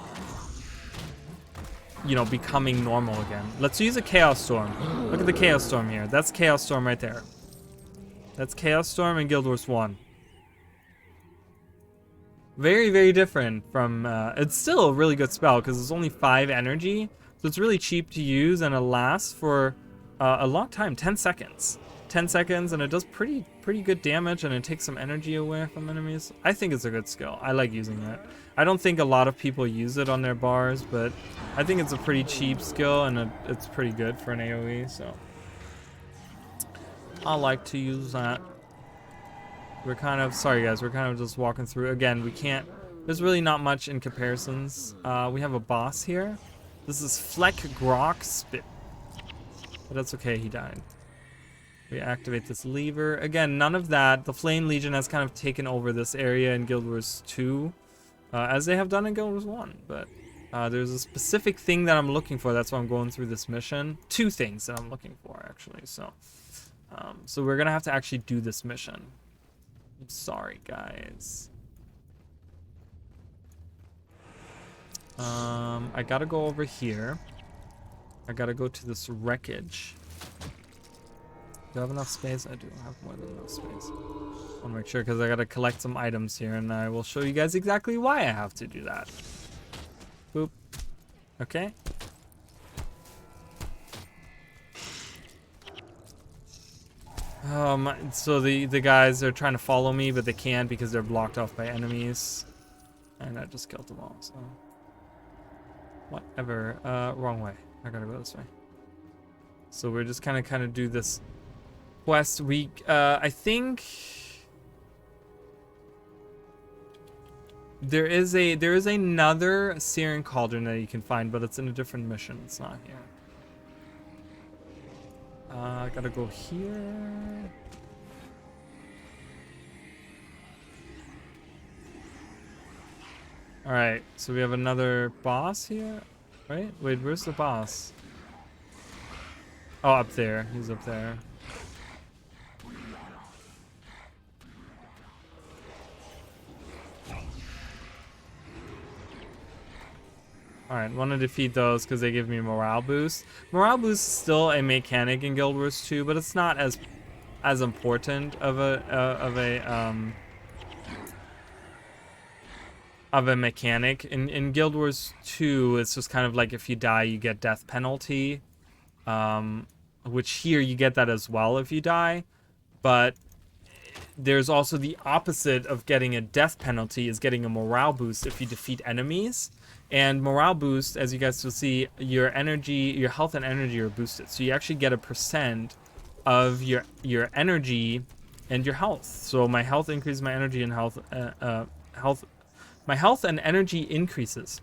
you know, becoming normal again? Let's use a Chaos Storm. Look at the Chaos Storm here. That's Chaos Storm right there. That's Chaos Storm in Guild Wars 1. Very, very different from, it's still a really good spell because it's only 5 energy. So it's really cheap to use, and it lasts for a long time, 10 seconds. 10 seconds, and it does pretty good damage, and it takes some energy away from enemies. I think it's a good skill. I like using it. I don't think a lot of people use it on their bars, but I think it's a pretty cheap skill, and it's pretty good for an AoE, so I like to use that. We're kind of, sorry guys, we're kind of just walking through. Again, we can't, there's really not much in comparisons. We have a boss here. This is Fleck Grok Spit. But that's okay, he died. We activate this lever. Again, none of that. The Flame Legion has kind of taken over this area in Guild Wars 2, as they have done in Guild Wars 1. But there's a specific thing that I'm looking for. That's why I'm going through this mission. 2 things that I'm looking for, actually. So we're going to have to actually do this mission. I'm sorry, guys. I gotta go over here. I gotta go to this wreckage. Do I have enough space? I do have more than enough space. I want to make sure, because I gotta collect some items here, and I will show you guys exactly why I have to do that. Boop. Okay. So the guys are trying to follow me, but they can't because they're blocked off by enemies. And I just killed them all, so. Whatever. Wrong way. I gotta go this way. So we're just kind of do this quest. I think there is another Searing Cauldron that you can find, but it's in a different mission. It's not here. I gotta go here. Alright, so we have another boss here, right? Wait, where's the boss? Oh, up there. He's up there. Alright, want to defeat those because they give me morale boost. Morale boost is still a mechanic in Guild Wars 2, but it's not as important of a mechanic. In Guild Wars 2, it's just kind of like if you die, you get death penalty. Which here you get that as well if you die. But There's also the opposite of getting a death penalty is getting a morale boost if you defeat enemies. And morale boost, as you guys will see, your energy, your health and energy are boosted. So you actually get a percent of your energy and your health. So my health increases, my energy and my health and energy increases,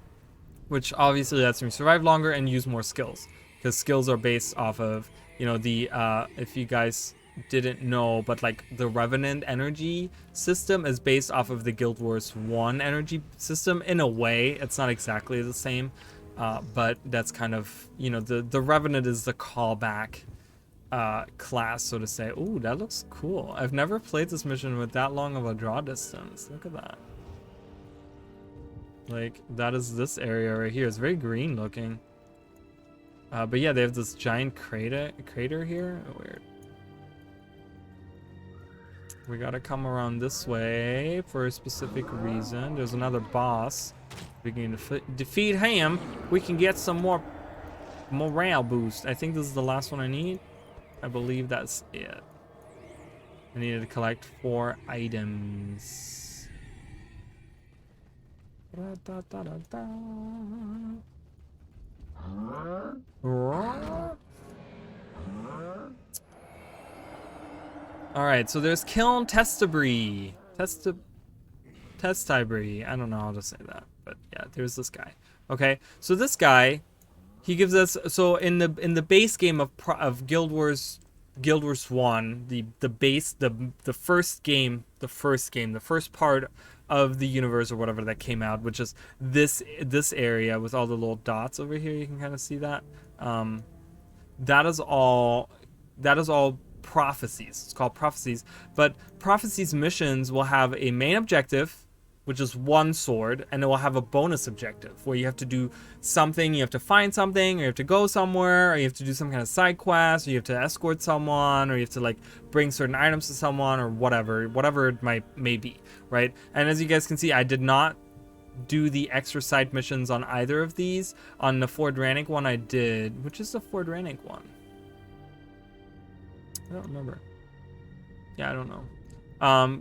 which obviously lets me survive longer and use more skills, because skills are based off of, you know, the if you guys didn't know, but like the Revenant energy system is based off of the Guild Wars 1 energy system. In a way, it's not exactly the same, but that's kind of, you know, the Revenant is the callback class, so to say. Ooh, that looks cool. I've never played this mission with that long of a draw distance. Look at that. Like, that is this area right here. It's very green looking. But yeah, they have this giant crater here. Oh, weird. We gotta come around this way for a specific reason. There's another boss. We can defeat him. We can get some more morale boost. I think this is the last one I need. I believe that's it. I needed to collect 4 items. Da, da, da, da. All right, so there's Kiln Testibri. Testibri. I don't know how to say that, but yeah, there's this guy. Okay, so this guy, he gives us, so in the base game of Guild Wars 1, the first part of the universe or whatever that came out, which is this area with all the little dots over here. You can kind of see that. That is all prophecies. It's called prophecies. But prophecies missions will have a main objective, which is 1 sword, and it will have a bonus objective where you have to do something, you have to find something, or you have to go somewhere, or you have to do some kind of side quest, or you have to escort someone, or you have to like bring certain items to someone, or whatever it may be, right? And as you guys can see, I did not do the extra side missions on either of these. On the Ford Rannick one I did. Which is the Ford Rannick one? I don't remember. Yeah, I don't know.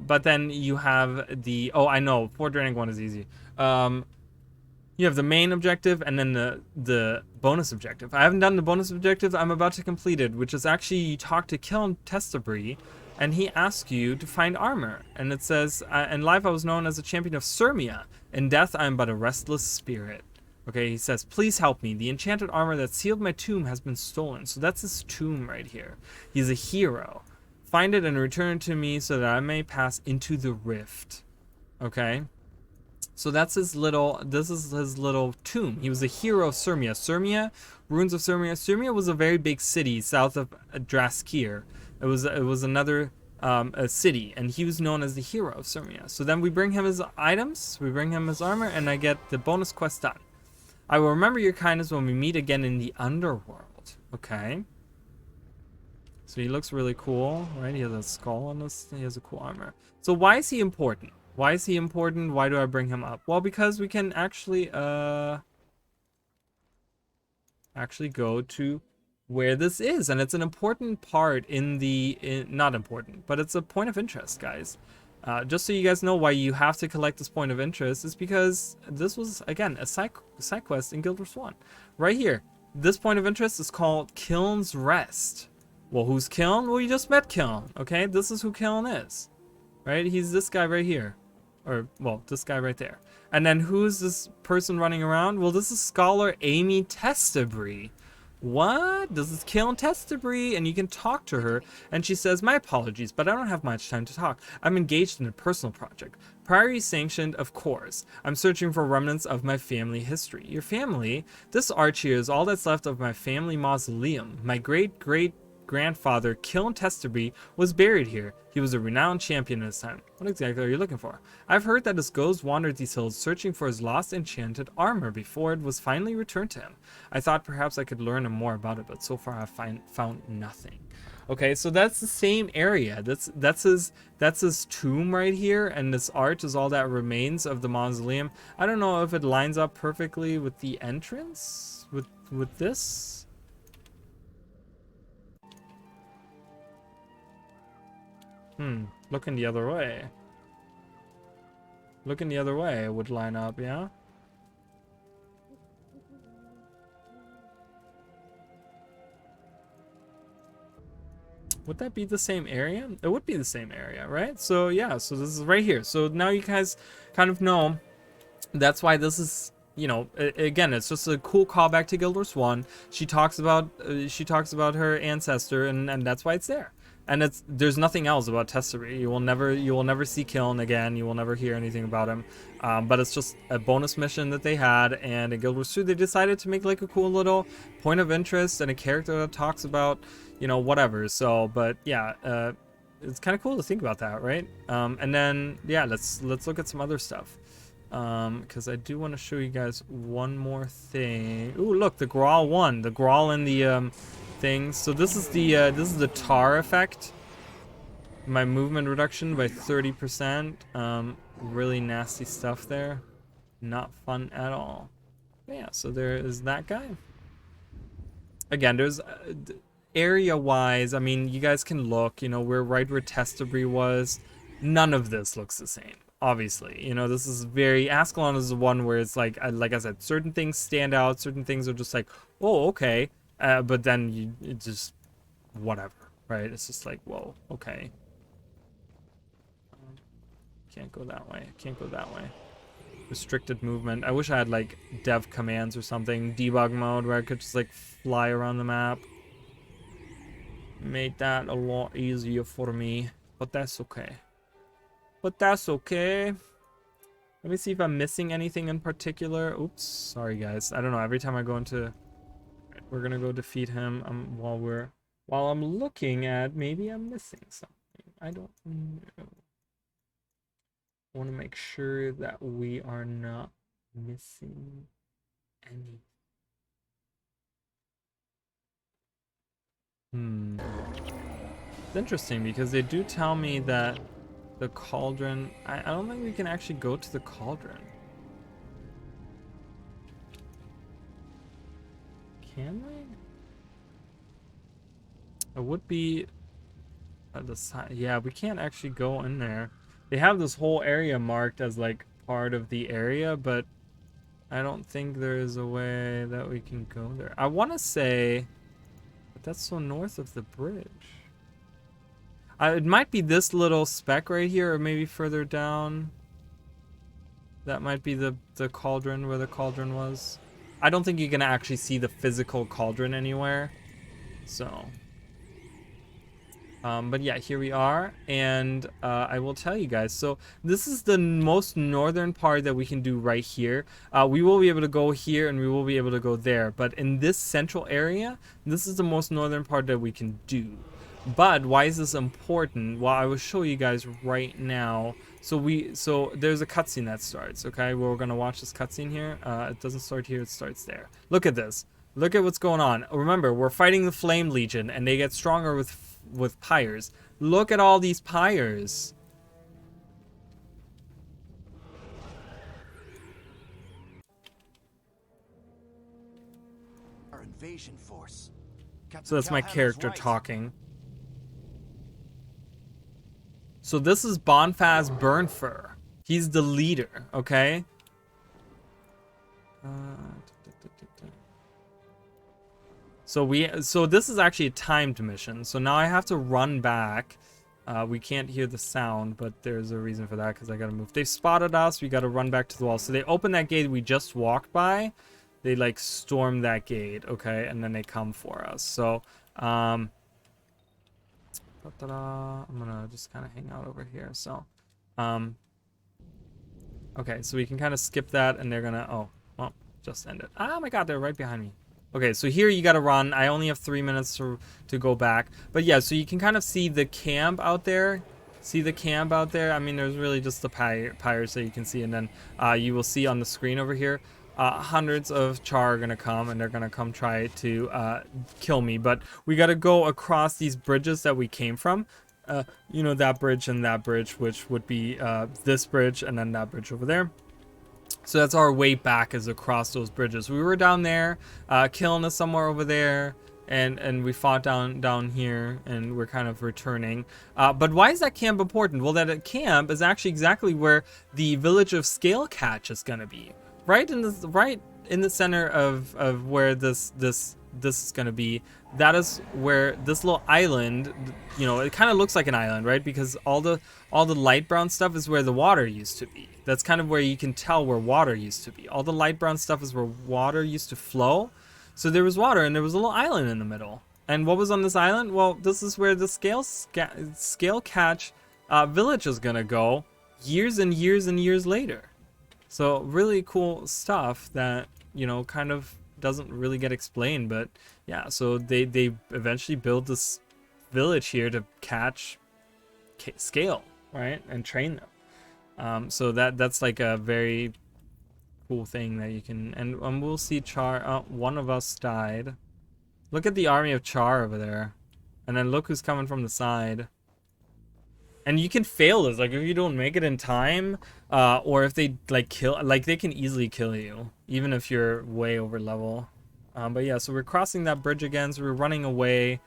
But then you have the, oh, I know, Ford Rannick one is easy. You have the main objective and then the bonus objective. I haven't done the bonus objective. I'm about to complete it, which is actually you talk to Kiln Testibri, and he asks you to find armor. And it says, in life I was known as a champion of Sirmia. In death I am but a restless spirit. Okay, he says, please help me. The enchanted armor that sealed my tomb has been stolen. So that's his tomb right here. He's a hero. Find it and return it to me so that I may pass into the rift. Okay? So that's his little, this is his little tomb. He was a hero of Sirmia. Sirmia, ruins of Sirmia. Sirmia was a very big city south of Draskir. It was another a city, and he was known as the hero of Sirmia. So then we bring him his items, we bring him his armor, and I get the bonus quest done. I will remember your kindness when we meet again in the underworld. Okay. So he looks really cool, right? He has a skull on this. He has a cool armor. So why is he important? Why is he important? Why do I bring him up? Well, because we can actually go to where this is, and it's an important part not important, but it's a point of interest, guys. Just so you guys know why you have to collect this point of interest is because this was, again, a side quest in Guild Wars 1. Right here, this point of interest is called Kiln's Rest. Well, who's Kiln? Well, you just met Kiln, okay? This is who Kiln is, right? He's this guy right here. Or, well, this guy right there. And then who's this person running around? Well, this is Scholar Amy Testibri. What? This is Kiln Testibri, and you can talk to her. And she says, my apologies, but I don't have much time to talk. I'm engaged in a personal project. Priority sanctioned, of course. I'm searching for remnants of my family history. Your family? This arch here is all that's left of my family mausoleum. My great-great-grandfather, Kiln Testibri, was buried here. He was a renowned champion in his time. What exactly are you looking for? I've heard that his ghost wandered these hills searching for his lost enchanted armor before it was finally returned to him. I thought perhaps I could learn more about it, but so far I've found nothing. Okay, so that's the same area. That's his tomb right here, and this arch is all that remains of the mausoleum. I don't know if it lines up perfectly with the entrance with this. Looking the other way. Looking the other way would line up, yeah? Would that be the same area? It would be the same area, right? So yeah, so this is right here. So now you guys kind of know that's why this is, you know, again, it's just a cool callback to Guild Wars 1. She talks about her ancestor, and that's why it's there. And there's nothing else about Tesseri. You will never see Kiln again. You will never hear anything about him. But it's just a bonus mission that they had, and in Guild Wars 2 they decided to make like a cool little point of interest and a character that talks about, you know, whatever. So, but yeah, it's kind of cool to think about that, right? And then yeah, let's look at some other stuff. Because I do want to show you guys one more thing. Ooh, look, the Grawl one, the Grawl in the things. So this is the tar effect. My movement reduction by 30%. Really nasty stuff there. Not fun at all. But yeah, so there is that guy. Again, there's area-wise. I mean, you guys can look. You know, we're right where Testebris was. None of this looks the same. Obviously, you know, this is very, Ascalon is the one where it's like I said, certain things stand out, certain things are just like, oh, okay, but then it just, whatever, right? It's just like, whoa, okay. Can't go that way, can't go that way. Restricted movement. I wish I had like dev commands or something, debug mode where I could just like fly around the map. Made that a lot easier for me, but that's okay. But that's okay. Let me see if I'm missing anything in particular. Oops, sorry guys. I don't know. Every time I go into, we're gonna go defeat him. While I'm looking at, maybe I'm missing something. I don't know. I want to make sure that we are not missing any. It's interesting because they do tell me that the cauldron, I don't think we can actually go to the cauldron. Can we? It would be at the side. Yeah, we can't actually go in there. They have this whole area marked as like part of the area, but I don't think there is a way that we can go there. I want to say, but that's so north of the bridge. It might be this little speck right here, or maybe further down. That might be the cauldron, where the cauldron was. I don't think you're gonna actually see the physical cauldron anywhere. So, but yeah, here we are, and I will tell you guys. So this is the most northern part that we can do right here. We will be able to go here, and we will be able to go there. But in this central area, this is the most northern part that we can do. But why is this important? Well, I will show you guys right now. So there's a cutscene that starts, okay? We're gonna watch this cutscene here. It doesn't start here, it starts there. Look at this. Look at what's going on. Remember, we're fighting the Flame Legion, and they get stronger with pyres. Look at all these pyres. Our invasion force. So that's my character talking. So this is Bonfaz Burnfur. He's the leader, okay? So this is actually a timed mission. So now I have to run back. We can't hear the sound, but there's a reason for that because I gotta move. They spotted us. We gotta run back to the wall. So they open that gate we just walked by. They like storm that gate, okay, and then they come for us. So I'm gonna just kind of hang out over here. So okay, so we can kind of skip that, and they're gonna, oh well, just end it. Oh my god, they're right behind me. Okay, so here you gotta run. I only have 3 minutes to go back, but yeah, so you can kind of see the camp out there. See the camp out there? I mean, there's really just the pyres that you can see, and then you will see on the screen over here, hundreds of char are gonna come, and they're gonna come try to kill me. But we gotta go across these bridges that we came from. You know, that bridge and that bridge, which would be this bridge and then that bridge over there. So that's our way back, is across those bridges. We were down there, Kiln is somewhere over there. and we fought down here, and we're kind of returning. But why is that camp important? Well, that camp is actually exactly where the village of Scale Catch is gonna be, right in the center of where this is gonna be. That is where this little island, you know, it kind of looks like an island, right? Because all the light brown stuff is where the water used to be. That's kind of where you can tell where water used to be. All the light brown stuff is where water used to flow. So there was water, and there was a little island in the middle. And what was on this island? Well, this is where the Scale Catch village is gonna go years and years and years later. So really cool stuff that, you know, kind of doesn't really get explained. But yeah, so they eventually build this village here to catch scale, right, and train them. So that's like a very cool thing that you can, and we'll see Char. One of us died. Look at the army of Char over there, and then look who's coming from the side. And you can fail this, like if you don't make it in time, or if they like kill, like they can easily kill you, even if you're way over level. But yeah, so we're crossing that bridge again, so we're running away.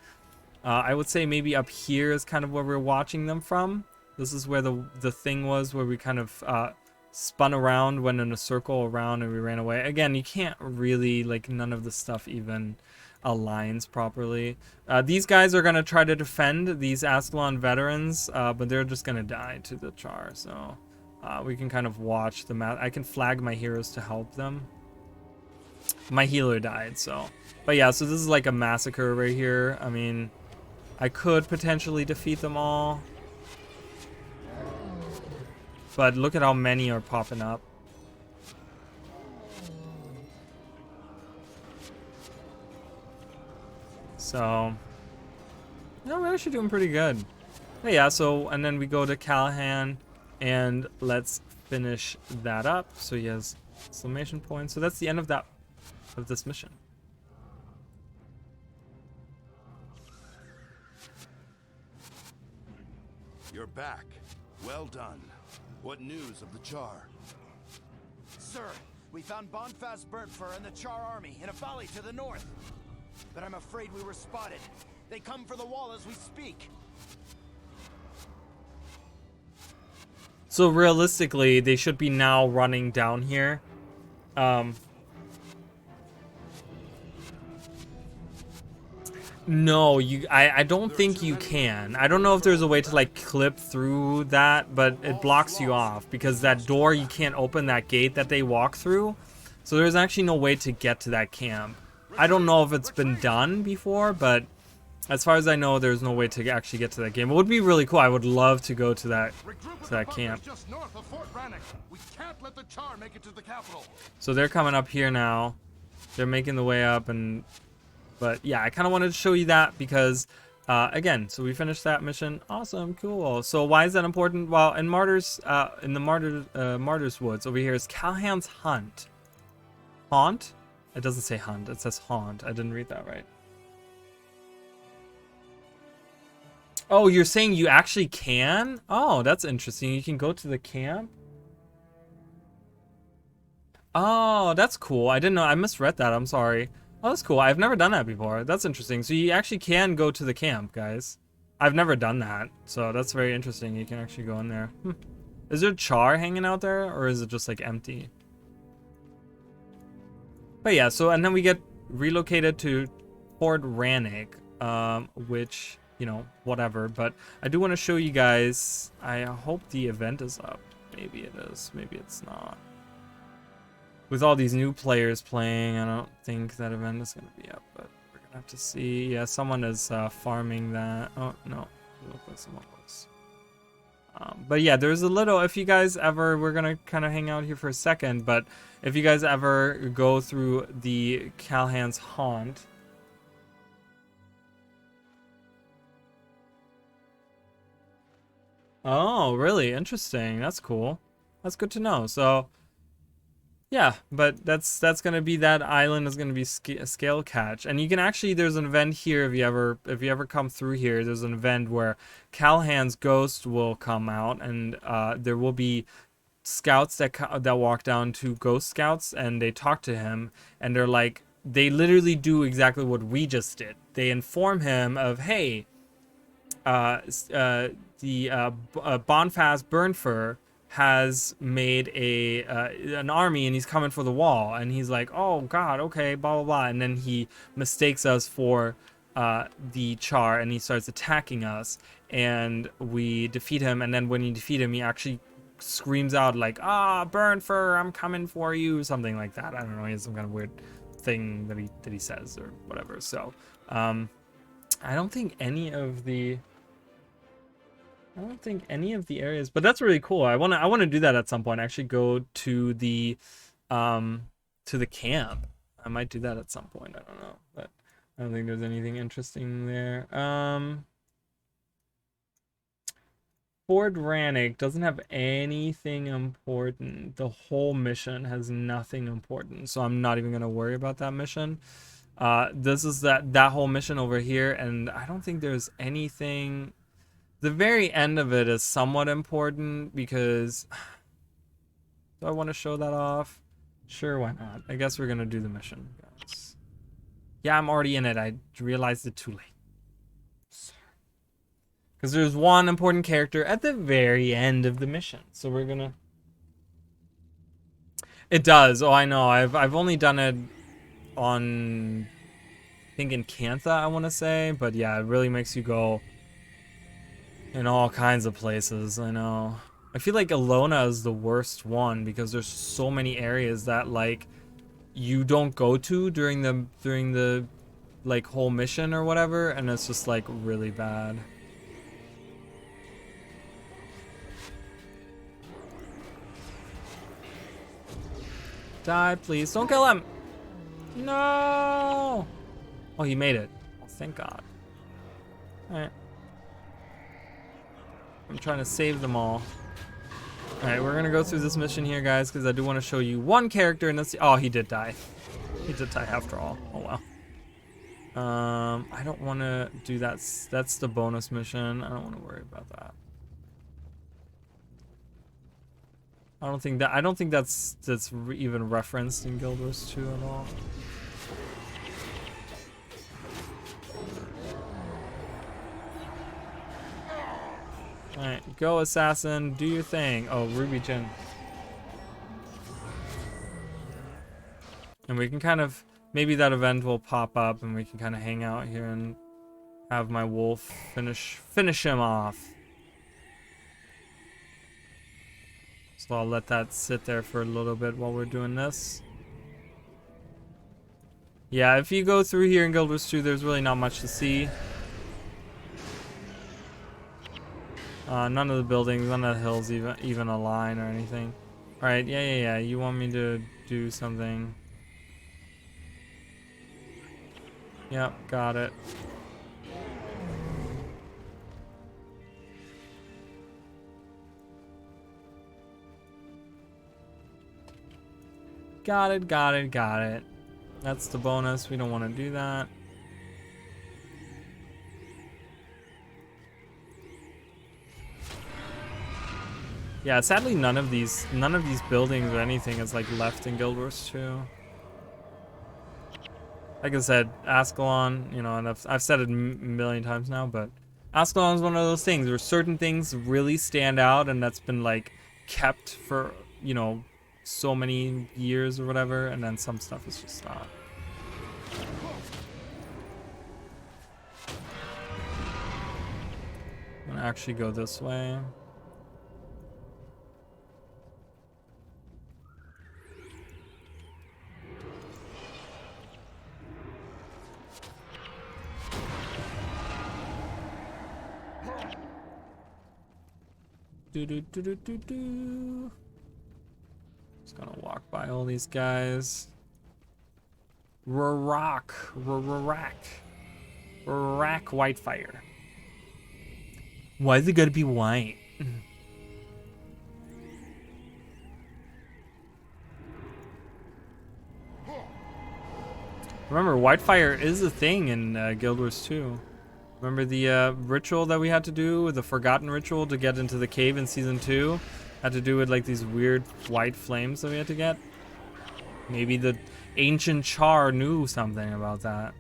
I would say maybe up here is kind of where we're watching them from. This is where the thing was, where we kind of spun around, went in a circle around, and we ran away. Again, you can't really, like, none of the stuff even aligns properly. These guys are going to try to defend these Ascalon veterans, but they're just going to die to the Char. So we can kind of watch the map. I can flag my heroes to help them. My healer died, so. But yeah, so this is like a massacre right here. I mean, I could potentially defeat them all, but look at how many are popping up. So, no, we're actually doing pretty good. But yeah, so, and then we go to Callahan, and let's finish that up. So he has exclamation points. So that's the end of this mission. You're back. Well done. What news of the Char? Sir, we found Bonfast burnt fur and the Char army in a valley to the north. But I'm afraid we were spotted. They come for the wall as we speak. So realistically, they should be now running down here. No, I don't think you can. I don't know if there's a way to like clip through that, but it blocks you off because that door, you can't open that gate that they walk through. So there's actually no way to get to that camp. I don't know if it's been done before, but as far as I know, there's no way to actually get to that game. It would be really cool. I would love to go to that camp. Just north of Fort Brannock. We can't let the Char make it to the capital. So they're coming up here now. They're making the way up, but yeah, I kind of wanted to show you that because again, so we finished that mission. Awesome, cool. So why is that important? Well, in Martyrs, in the Martyrs Woods over here is Callahan's Hunt. Haunt? It doesn't say hunt. It says haunt. I didn't read that right. Oh, you're saying you actually can? Oh, that's interesting. You can go to the camp? Oh, that's cool. I didn't know. I misread that. I'm sorry. Oh, that's cool. I've never done that before. That's interesting. So you actually can go to the camp, guys. I've never done that. So that's very interesting. You can actually go in there. Is there Char hanging out there? Or is it just like empty? But yeah, so and then we get relocated to Fort Brannock, which, you know, whatever. But I do want to show you guys. I hope the event is up. Maybe it is. Maybe it's not. With all these new players playing, I don't think that event is going to be up. But we're going to have to see. Yeah, someone is farming that. Oh, no. It looks like someone else. But yeah, there's a little, if you guys ever, we're going to kind of hang out here for a second, but if you guys ever go through the Callahan's Haunt, oh, really? Interesting. That's cool. That's good to know. So, yeah, but that's gonna be, that island is gonna be Scale Catch, and you can actually, there's an event here if you ever come through here. There's an event where Callahan's ghost will come out, and there will be scouts that walk down to ghost scouts, and they talk to him, and they're like, they literally do exactly what we just did. They inform him of, hey, Bonfaz Burnfur has made an army and he's coming for the wall. And he's like, oh god, okay, blah blah blah. And then he mistakes us for the Char, and he starts attacking us, and we defeat him. And then when you defeat him, he actually screams out like, Burnfur, I'm coming for you, something like that. I don't know, he has some kind of weird thing that he says or whatever. So I don't think any of the areas, but that's really cool. I want to do that at some point. Actually go to the camp. I might do that at some point. I don't know, but I don't think there's anything interesting there. Fort Rannick doesn't have anything important. The whole mission has nothing important, so I'm not even gonna worry about that mission. This is that whole mission over here, and I don't think there's anything. The very end of it is somewhat important because do I want to show that off? Sure, why not? I guess we're gonna do the mission, guys. Yeah, I'm already in it. I realized it too late. Because there's one important character at the very end of the mission. So we're gonna... It does. Oh, I know. I've only done it on... I think in Cantha, I want to say. But yeah, it really makes you go in all kinds of places. I know. I feel like Alona is the worst one because there's so many areas that like you don't go to during the like whole mission or whatever, and it's just like really bad. Die, please. Don't kill him. No. Oh, he made it. Oh, thank God. Alright. I'm trying to save them all. Alright, we're gonna go through this mission here, guys, because I do want to show you one character, and that's... Oh, he did die. He did die after all. Oh, well. I don't want to do that. That's the bonus mission. I don't want to worry about that. I don't think that's even referenced in Guild Wars 2 at all. Alright, go assassin, do your thing. Oh, Ruby Jin. And we can kind of, maybe that event will pop up and we can kind of hang out here and have my wolf finish him off. So I'll let that sit there for a little bit while we're doing this. Yeah, if you go through here in Guild Wars 2, there's really not much to see. None of the buildings, none of the hills even a line or anything. Alright, yeah. You want me to do something. Yep, got it. Got it. That's the bonus. We don't want to do that. Yeah, sadly none of these buildings or anything is like left in Guild Wars 2. Like I said, Ascalon, you know, and I've said it a million times now, but Ascalon is one of those things where certain things really stand out, and that's been like kept for, you know, so many years or whatever, and then some stuff is just not. I'm gonna actually go this way. Do. Just gonna walk by all these guys. Rarak Whitefire. Why is it gotta be white? Remember, Whitefire is a thing in Guild Wars 2. Remember the ritual that we had to do, the Forgotten Ritual to get into the cave in Season 2? Had to do with like these weird white flames that we had to get. Maybe Ancient Char knew something about that.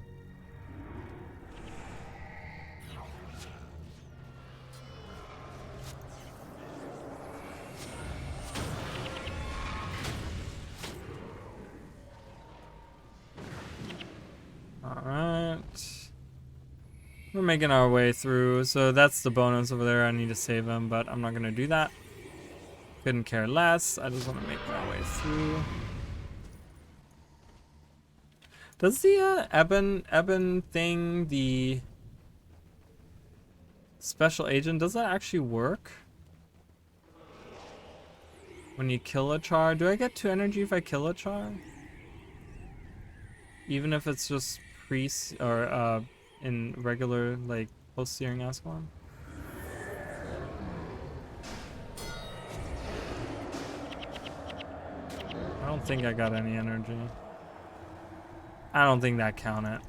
Alright. We're making our way through. So that's the bonus over there. I need to save him, but I'm not going to do that. Couldn't care less. I just want to make my way through. Does the Eben thing, the special agent, does that actually work? When you kill a char? Do I get 2 energy if I kill a char? Even if it's just priest or in regular like post-searing Ascalon? I don't think I got any energy. I don't think that counted.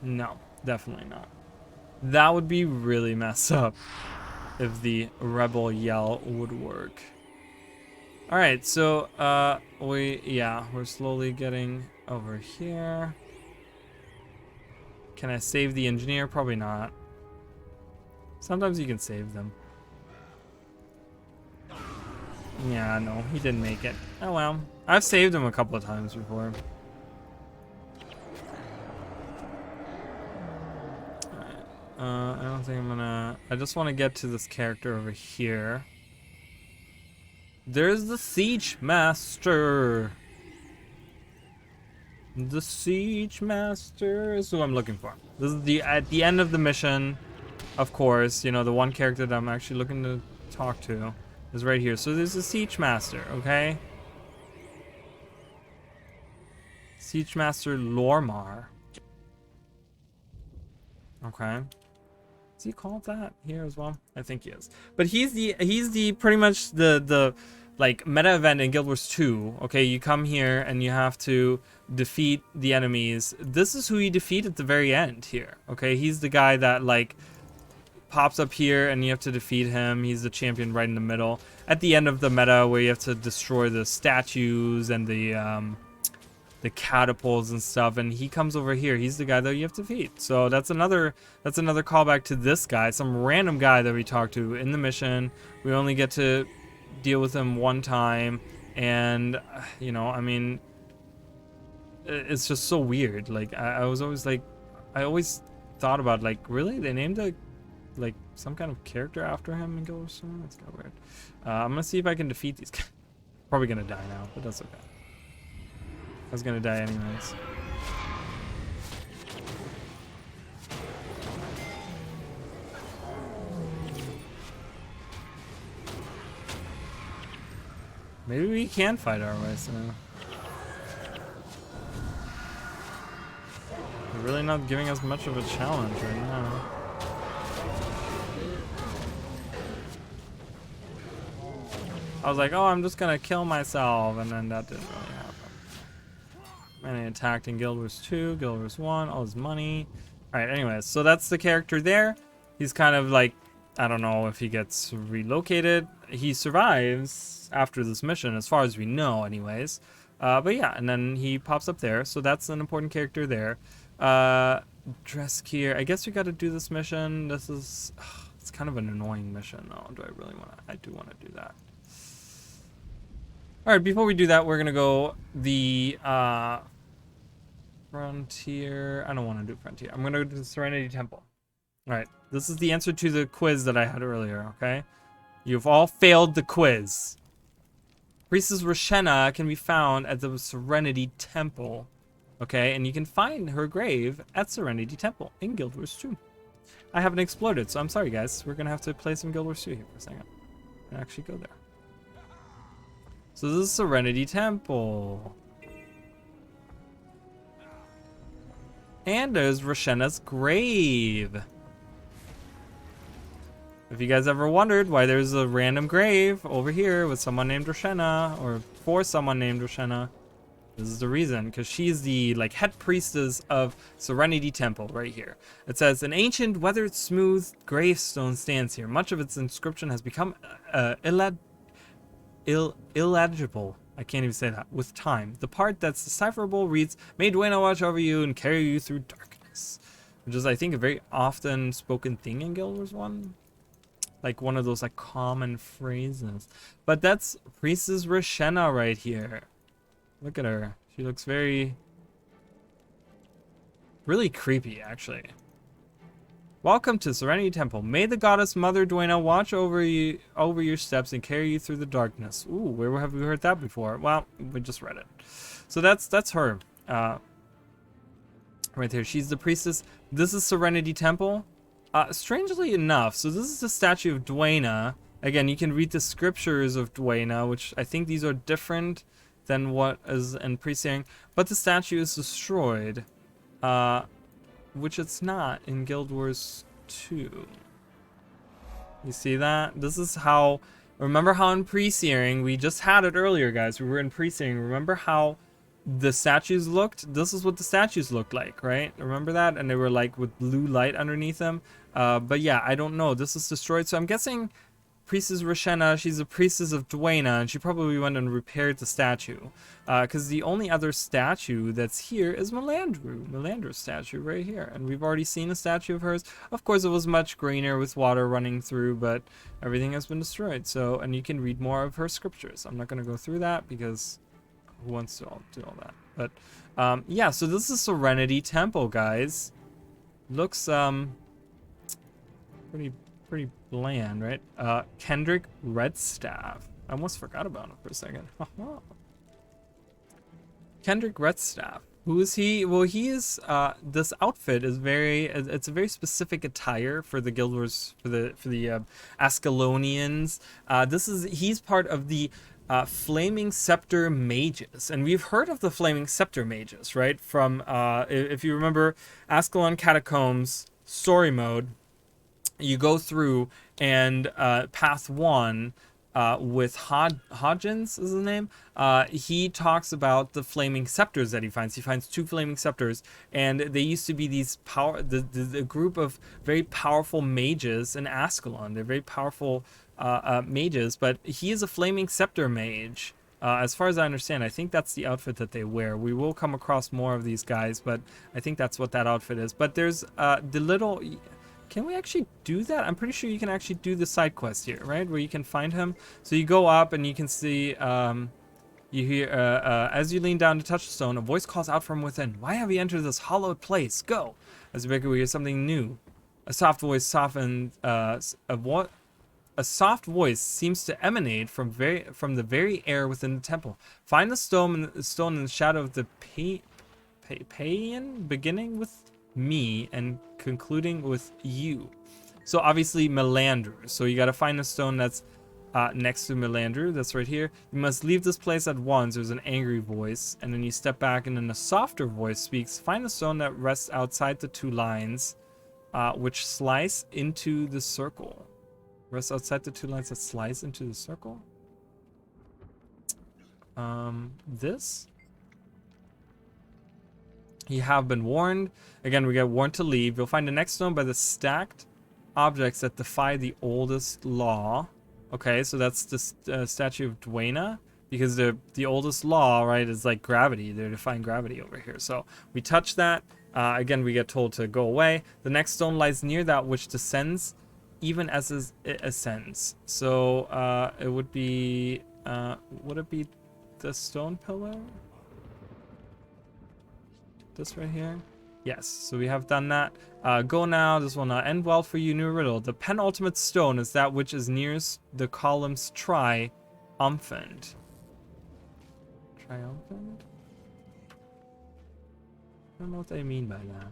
No, definitely not. That would be really messed up if the rebel yell would work. All right, so we're slowly getting over here. Can I save the engineer? Probably not. Sometimes you can save them. Yeah, no, he didn't make it. Oh well. I've saved him a couple of times before. Alright. I don't think I'm gonna... I just want to get to this character over here. There's the Siege Master. The Siege Master is who I'm looking for. This is at the end of the mission, of course. You know, the one character that I'm actually looking to talk to is right here. So there's the Siege Master, okay? Siege Master Lormar. Okay. Is he called that here as well? I think he is. But he's the pretty much the like meta event in Guild Wars 2. Okay, you come here and you have to defeat the enemies. This is who you defeat at the very end here. Okay, he's the guy that like pops up here and you have to defeat him. He's the champion right in the middle. At the end of the meta where you have to destroy the statues and the catapults and stuff, and he comes over here. He's the guy that you have to defeat. So that's another callback to this guy, some random guy that we talked to in the mission. We only get to deal with him one time, and you know, I mean, it's just so weird. Like I was always like, I always thought about like, really, they named a like some kind of character after him in Guild Wars 2? That's kind of weird. I'm gonna see if I can defeat these guys. Probably gonna die now, but that's okay. I was gonna die anyways. Maybe we can fight our way, so. They're really not giving us much of a challenge right now. I was like, oh, I'm just gonna kill myself, and then that didn't really happen. And he attacked in Guild Wars 2, Guild Wars 1, all his money. Alright, anyways, so that's the character there. He's kind of like, I don't know if he gets relocated. He survives after this mission, as far as we know, anyways. But yeah, and then he pops up there, so that's an important character there. Dreskir, I guess we gotta do this mission. This is, it's kind of an annoying mission, though. Do I really want to? I do want to do that. Alright, before we do that, we're gonna go the Frontier. I don't want to do Frontier. I'm gonna go to the Serenity Temple. Alright, this is the answer to the quiz that I had earlier, okay? You've all failed the quiz. Priestess Roshenna can be found at the Serenity Temple, okay? And you can find her grave at Serenity Temple in Guild Wars 2. I haven't exploded, so I'm sorry, guys. We're gonna have to play some Guild Wars 2 here for a second and actually go there. So this is Serenity Temple. And there's Roshenna's grave. If you guys ever wondered why there's a random grave over here with someone named Roshenna, or for someone named Roshenna, this is the reason, because she's the like head priestess of Serenity Temple right here. It says, an ancient, weathered, smooth gravestone stands here. Much of its inscription has become illegible. I can't even say that. With time. The part that's decipherable reads, "May Dwayna watch over you and carry you through darkness." Which is, I think, a very often spoken thing in Guild Wars 1. Like one of those like common phrases. But that's Priestess Rashena right here. Look at her. She looks very... really creepy, actually. Welcome to Serenity Temple. May the goddess Mother Dwayna watch over you, over your steps, and carry you through the darkness. Ooh, where have we heard that before? Well, we just read it. So that's her. Right there. She's the priestess. This is Serenity Temple. Strangely enough, so this is the statue of Dwayna. Again, you can read the scriptures of Dwayna, which I think these are different than what is in Priest-Searing, but the statue is destroyed. Which it's not in Guild Wars 2. You see that? This is how... Remember how in Priest-Searing, we just had it earlier, guys. We were in Priest-Searing. Remember how the statues looked? This is what the statues looked like, right? Remember that? And they were like with blue light underneath them. But yeah, I don't know. This is destroyed. So I'm guessing Priestess Rashena, she's a priestess of Dwayna, and she probably went and repaired the statue. Because the only other statue that's here is Melandru's statue right here. And we've already seen a statue of hers. Of course, it was much greener with water running through, but everything has been destroyed. So, and you can read more of her scriptures. I'm not going to go through that because who wants to do all that? But, yeah, so this is Serenity Temple, guys. Looks, pretty bland, right? Kendrick Redstaff. I almost forgot about him for a second. Kendrick Redstaff. Who is he? Well, he is, this outfit is it's a very specific attire for the Guild Wars, for the Ascalonians. He's part of the Flaming Scepter Mages. And we've heard of the Flaming Scepter Mages, right? From, if you remember, Ascalon Catacombs story mode, you go through and path 1 with Hodgins is his name. He talks about the flaming scepters that he finds. He finds 2 flaming scepters, and they used to be these the group of very powerful mages in Ascalon. They're very powerful mages, but he is a flaming scepter mage. As far as I understand, I think that's the outfit that they wear. We will come across more of these guys, but I think that's what that outfit is. But there's the little... Can we actually do that? I'm pretty sure you can actually do the side quest here, right? Where you can find him. So you go up and you can see, you hear, as you lean down to touch the stone, a voice calls out from within. Why have you entered this hallowed place? Go! As you we hear something new. A soft voice softened, a soft voice seems to emanate from the very air within the temple. Find the stone in the shadow of the Paean, beginning with me and concluding with you. So obviously Melandru. So you got to find a stone that's next to Melandru. That's right here. You must leave this place at once. There's an angry voice, and then you step back, and then a softer voice speaks. Find a stone that rests outside the 2 lines, which slice into the circle. Rests outside the 2 lines that slice into the circle. This. You have been warned. Again, we get warned to leave. You'll find the next stone by the stacked objects that defy the oldest law. Okay, so that's the statue of Dwayna, because the oldest law, right, is like gravity. They're defying gravity over here. So we touch that. Again, we get told to go away. The next stone lies near that which descends, even as it ascends. So it would be, would it be the stone pillar? This right here? Yes, so we have done that. Go now, this will not end well for you, new riddle. The penultimate stone is that which is nearest the columns triumphant. Triumphant? I don't know what they mean by that.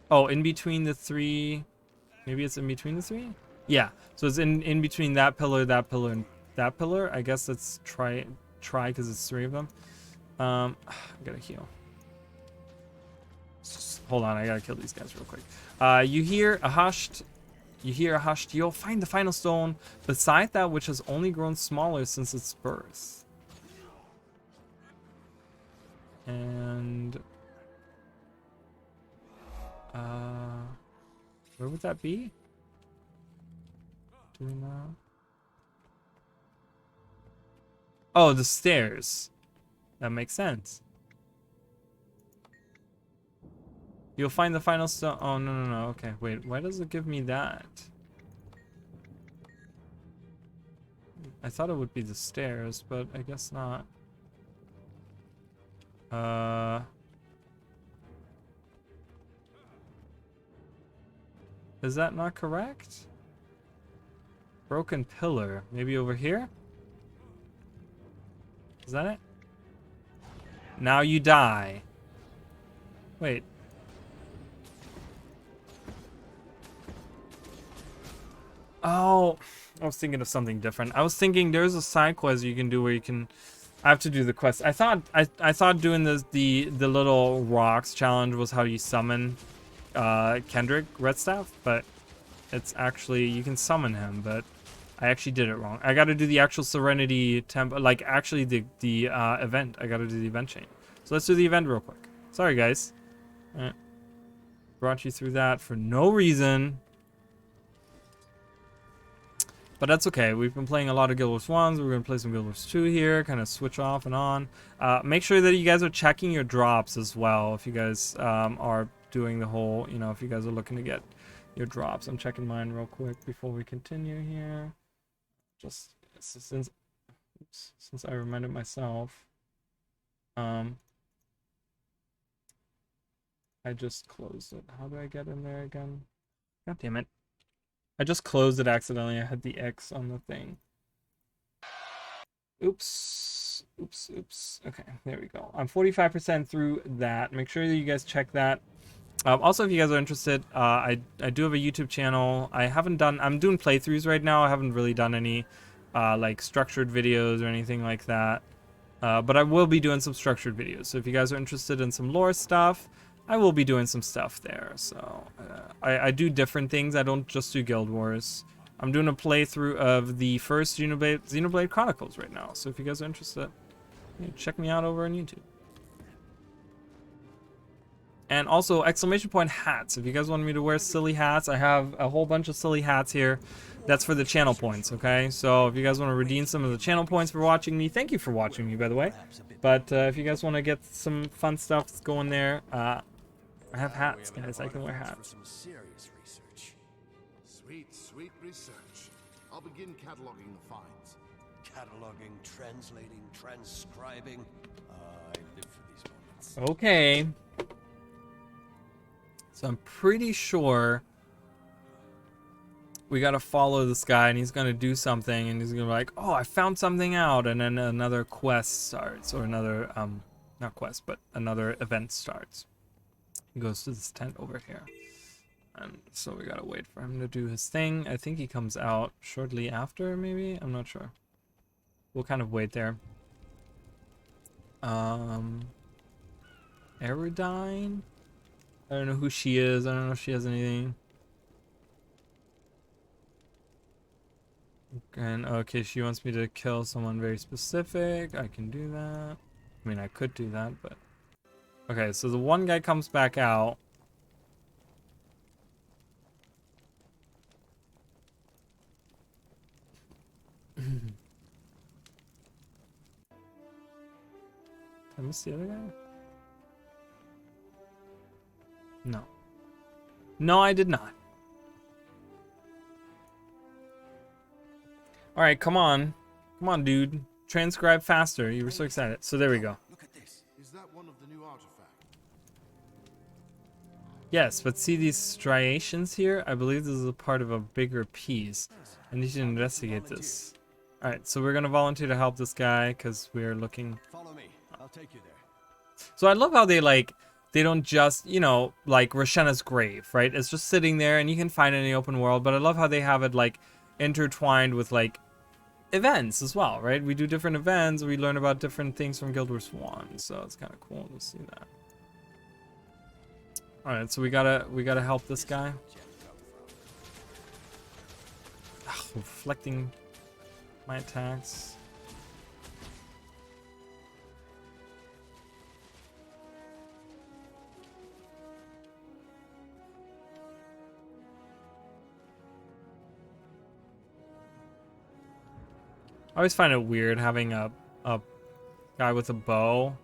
Oh, in between the 3... Maybe it's in between the 3? Yeah, so it's in between that pillar, and that pillar. I guess it's try because it's 3 of them. I gotta heal. Hold on, I gotta kill these guys real quick. You hear a hushed you'll find the final stone beside that which has only grown smaller since its birth. And where would that be? Do we know? Oh, the stairs. That makes sense. You'll find the final stone. Oh, no, no, no. Okay, wait. Why does it give me that? I thought it would be the stairs, but I guess not. Is that not correct? Broken pillar. Maybe over here? Is that it? Now you die. Wait. Oh, I was thinking of something different. I was thinking there's a side quest you can do where you can. I have to do the quest. I thought doing the little rocks challenge was how you summon Kendrick Redstaff, but it's actually you can summon him, but I actually did it wrong. I got to do the actual Serenity temple, like actually the event. I got to do the event chain. So let's do the event real quick. Sorry guys. All right. Brought you through that for no reason. But that's okay. We've been playing a lot of Guild Wars 1s. We're going to play some Guild Wars 2 here. Kind of switch off and on. Make sure that you guys are checking your drops as well. If you guys are doing the whole, you know, if you guys are looking to get your drops. I'm checking mine real quick before we continue here. Just since I reminded myself. I just closed it. How do I get in there again? God damn it. I just closed it accidentally. I had the X on the thing. Oops. Oops, oops. Okay, there we go. I'm 45% through that. Make sure that you guys check that. Also, if you guys are interested, I do have a YouTube channel. I'm doing playthroughs right now. I haven't really done any like structured videos or anything like that. But I will be doing some structured videos. So if you guys are interested in some lore stuff, I will be doing some stuff there. So I do different things. I don't just do Guild Wars. I'm doing a playthrough of the first Xenoblade Chronicles right now. So if you guys are interested, check me out over on YouTube. And also, exclamation point hats. If you guys want me to wear silly hats, I have a whole bunch of silly hats here. That's for the channel points, okay? So if you guys want to redeem some of the channel points for watching me, thank you for watching me, by the way. But if you guys want to get some fun stuff going there, I have hats, guys. I can wear hats. Some serious research. Sweet, sweet research. I'll begin cataloging the finds. Cataloging, translating, transcribing. I live for these moments. Okay. So I'm pretty sure we gotta follow this guy and he's gonna do something and he's gonna be like, oh, I found something out, and then another quest starts, or another not quest, but another event starts. He goes to this tent over here. And so we gotta wait for him to do his thing. I think he comes out shortly after, maybe? I'm not sure. We'll kind of wait there. Aerodine? I don't know who she is. I don't know if she has anything. And okay, she wants me to kill someone very specific. I can do that. I mean, I could do that, but... Okay, so the one guy comes back out. I miss the other guy? No. No, I did not. Alright, come on. Come on, dude. Transcribe faster. You were so excited. So there we go. Look at this. Is that one of the new artifacts? Yes, but see these striations here? I believe this is a part of a bigger piece. I need to investigate this. Alright, so we're gonna volunteer to help this guy because we're looking... Follow me. I'll take you there. So I love how they don't just, you know, like Rashena's grave, right? It's just sitting there and you can find it in the open world, but I love how they have it like intertwined with like events as well, right? We do different events, we learn about different things from Guild Wars 1, so it's kind of cool to see that. All right, so we gotta help this guy. Ugh, reflecting my attacks. I always find it weird having a a guy with a bow,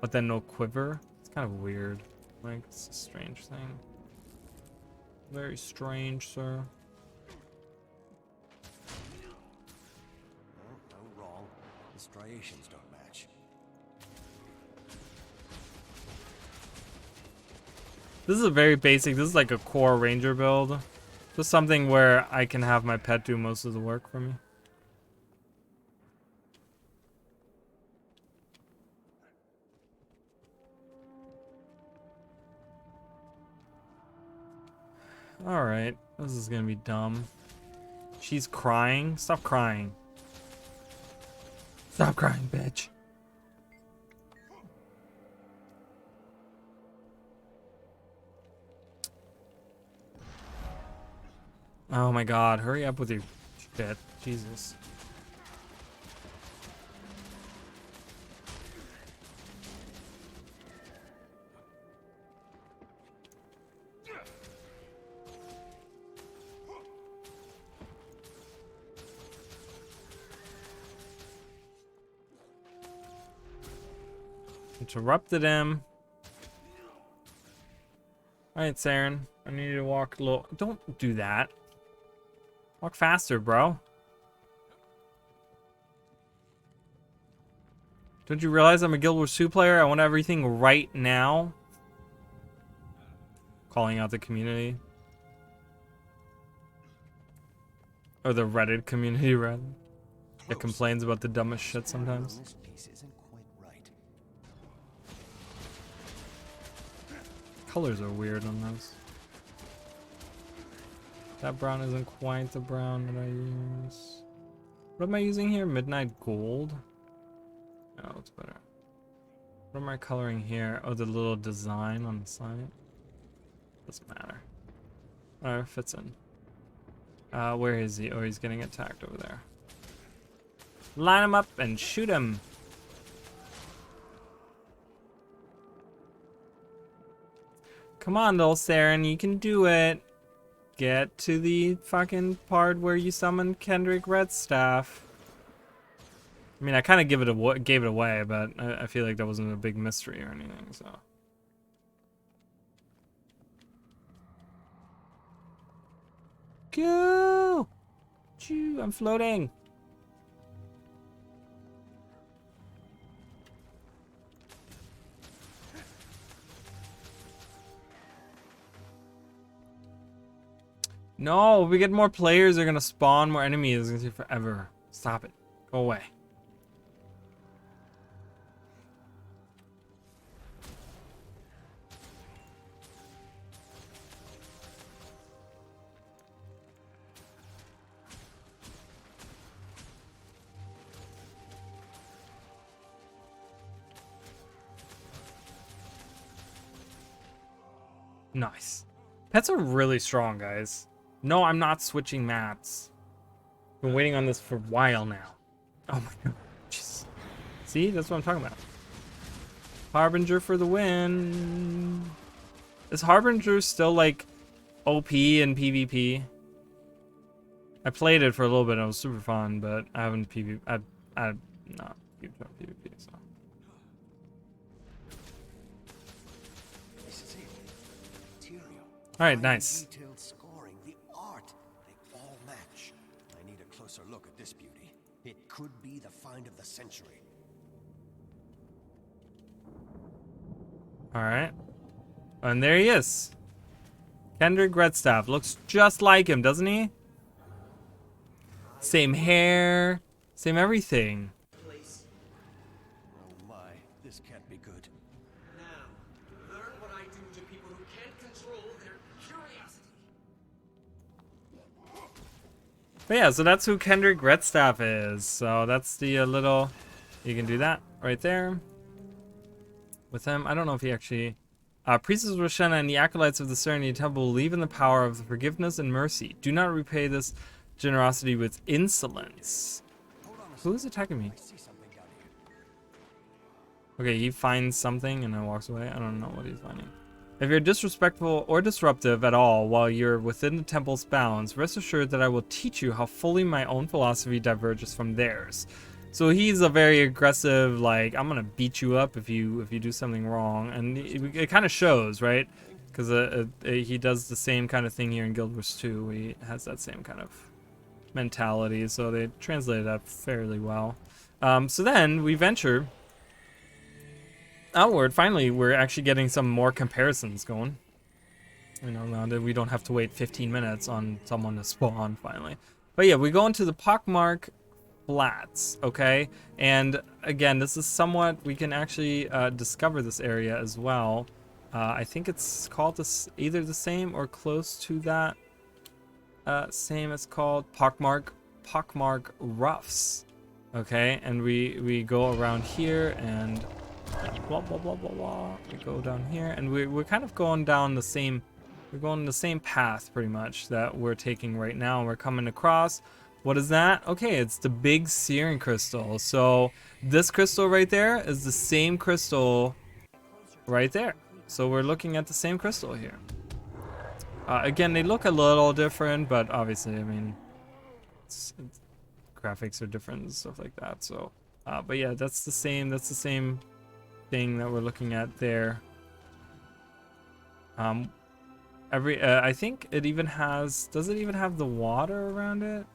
but then no quiver. It's kind of weird. Like, it's a strange thing. Very strange, sir. No wrong. The striations don't match. This is a very basic, this is like a core ranger build. Just something where I can have my pet do most of the work for me. Alright, this is gonna be dumb. She's crying? Stop crying. Stop crying, bitch. Oh my god, hurry up with your shit. Jesus. Interrupted him. Alright, Saren. I need you to walk a little. Don't do that. Walk faster, bro. Don't you realize I'm a Guild Wars 2 player? I want everything right now. Calling out the community. Or the Reddit community, rather. It complains about the dumbest shit sometimes. This piece isn't quite right. Colors are weird on those. That brown isn't quite the brown that I use. What am I using here? Midnight Gold? No, it's better. What am I coloring here? Oh, the little design on the side. Doesn't matter. Alright, fits in. Where is he? Oh, he's getting attacked over there. Line him up and shoot him. Come on, little Saren, you can do it. Get to the fucking part where you summon Kendrick Redstaff. I mean, I kind of gave it away, but I feel like that wasn't a big mystery or anything, so. Go! Choo, I'm floating. No, if we get more players, they're gonna spawn more enemies. It's gonna take forever. Stop it. Go away. Nice. Pets are really strong, guys. No, I'm not switching mats. Been waiting on this for a while now. Oh my god. Jeez. See, that's what I'm talking about. Harbinger for the win. Is Harbinger still like OP in PvP? I played it for a little bit. It was super fun, but I haven't PvP. I've not used PvP, so. This is it. Material. All right, Fine nice. Detailed scoring, the art, they all match. I need a closer look at this beauty. It could be the find of the century. All right. And there he is. Kendrick Redstaff. Looks just like him, doesn't he? Same hair. Same everything. Oh my, this can't be good. Now, learn what I do to people who can't control their curiosity. But yeah, so that's who Kendrick Redstaff is. So that's the little... You can do that right there. With him. I don't know if he actually... Priests of Roshenna and the Acolytes of the Serenity Temple believe in the power of forgiveness and mercy. Do not repay this generosity with insolence. Who is attacking me? I see something down here. Okay, he finds something and then walks away. I don't know what he's finding. If you're disrespectful or disruptive at all while you're within the temple's bounds, rest assured that I will teach you how fully my own philosophy diverges from theirs. So he's a very aggressive, like, I'm gonna beat you up if you do something wrong, and it kind of shows, right? Because he does the same kind of thing here in Guild Wars 2. He has that same kind of mentality, so they translated that fairly well. So then we venture outward. Finally, we're actually getting some more comparisons going. You know, now that we don't have to wait 15 minutes on someone to spawn finally. But yeah, we go into the Pockmark Flats, okay? And again, this is somewhat, we can actually discover this area as well. I think it's called this, either the same or close to that. Same as called Pockmark Roughs. Okay, and we go around here and blah blah blah blah blah. We go down here and we're kind of going down the same, we're going the same path pretty much that we're taking right now. We're coming across, what is that? Okay, it's the big searing crystal. So this crystal right there is the same crystal right there. So we're looking at the same crystal here. Again, they look a little different, but obviously, I mean, graphics are different and stuff like that. So, but yeah, that's the same thing that we're looking at there. I think it even has, does it even have the water around it?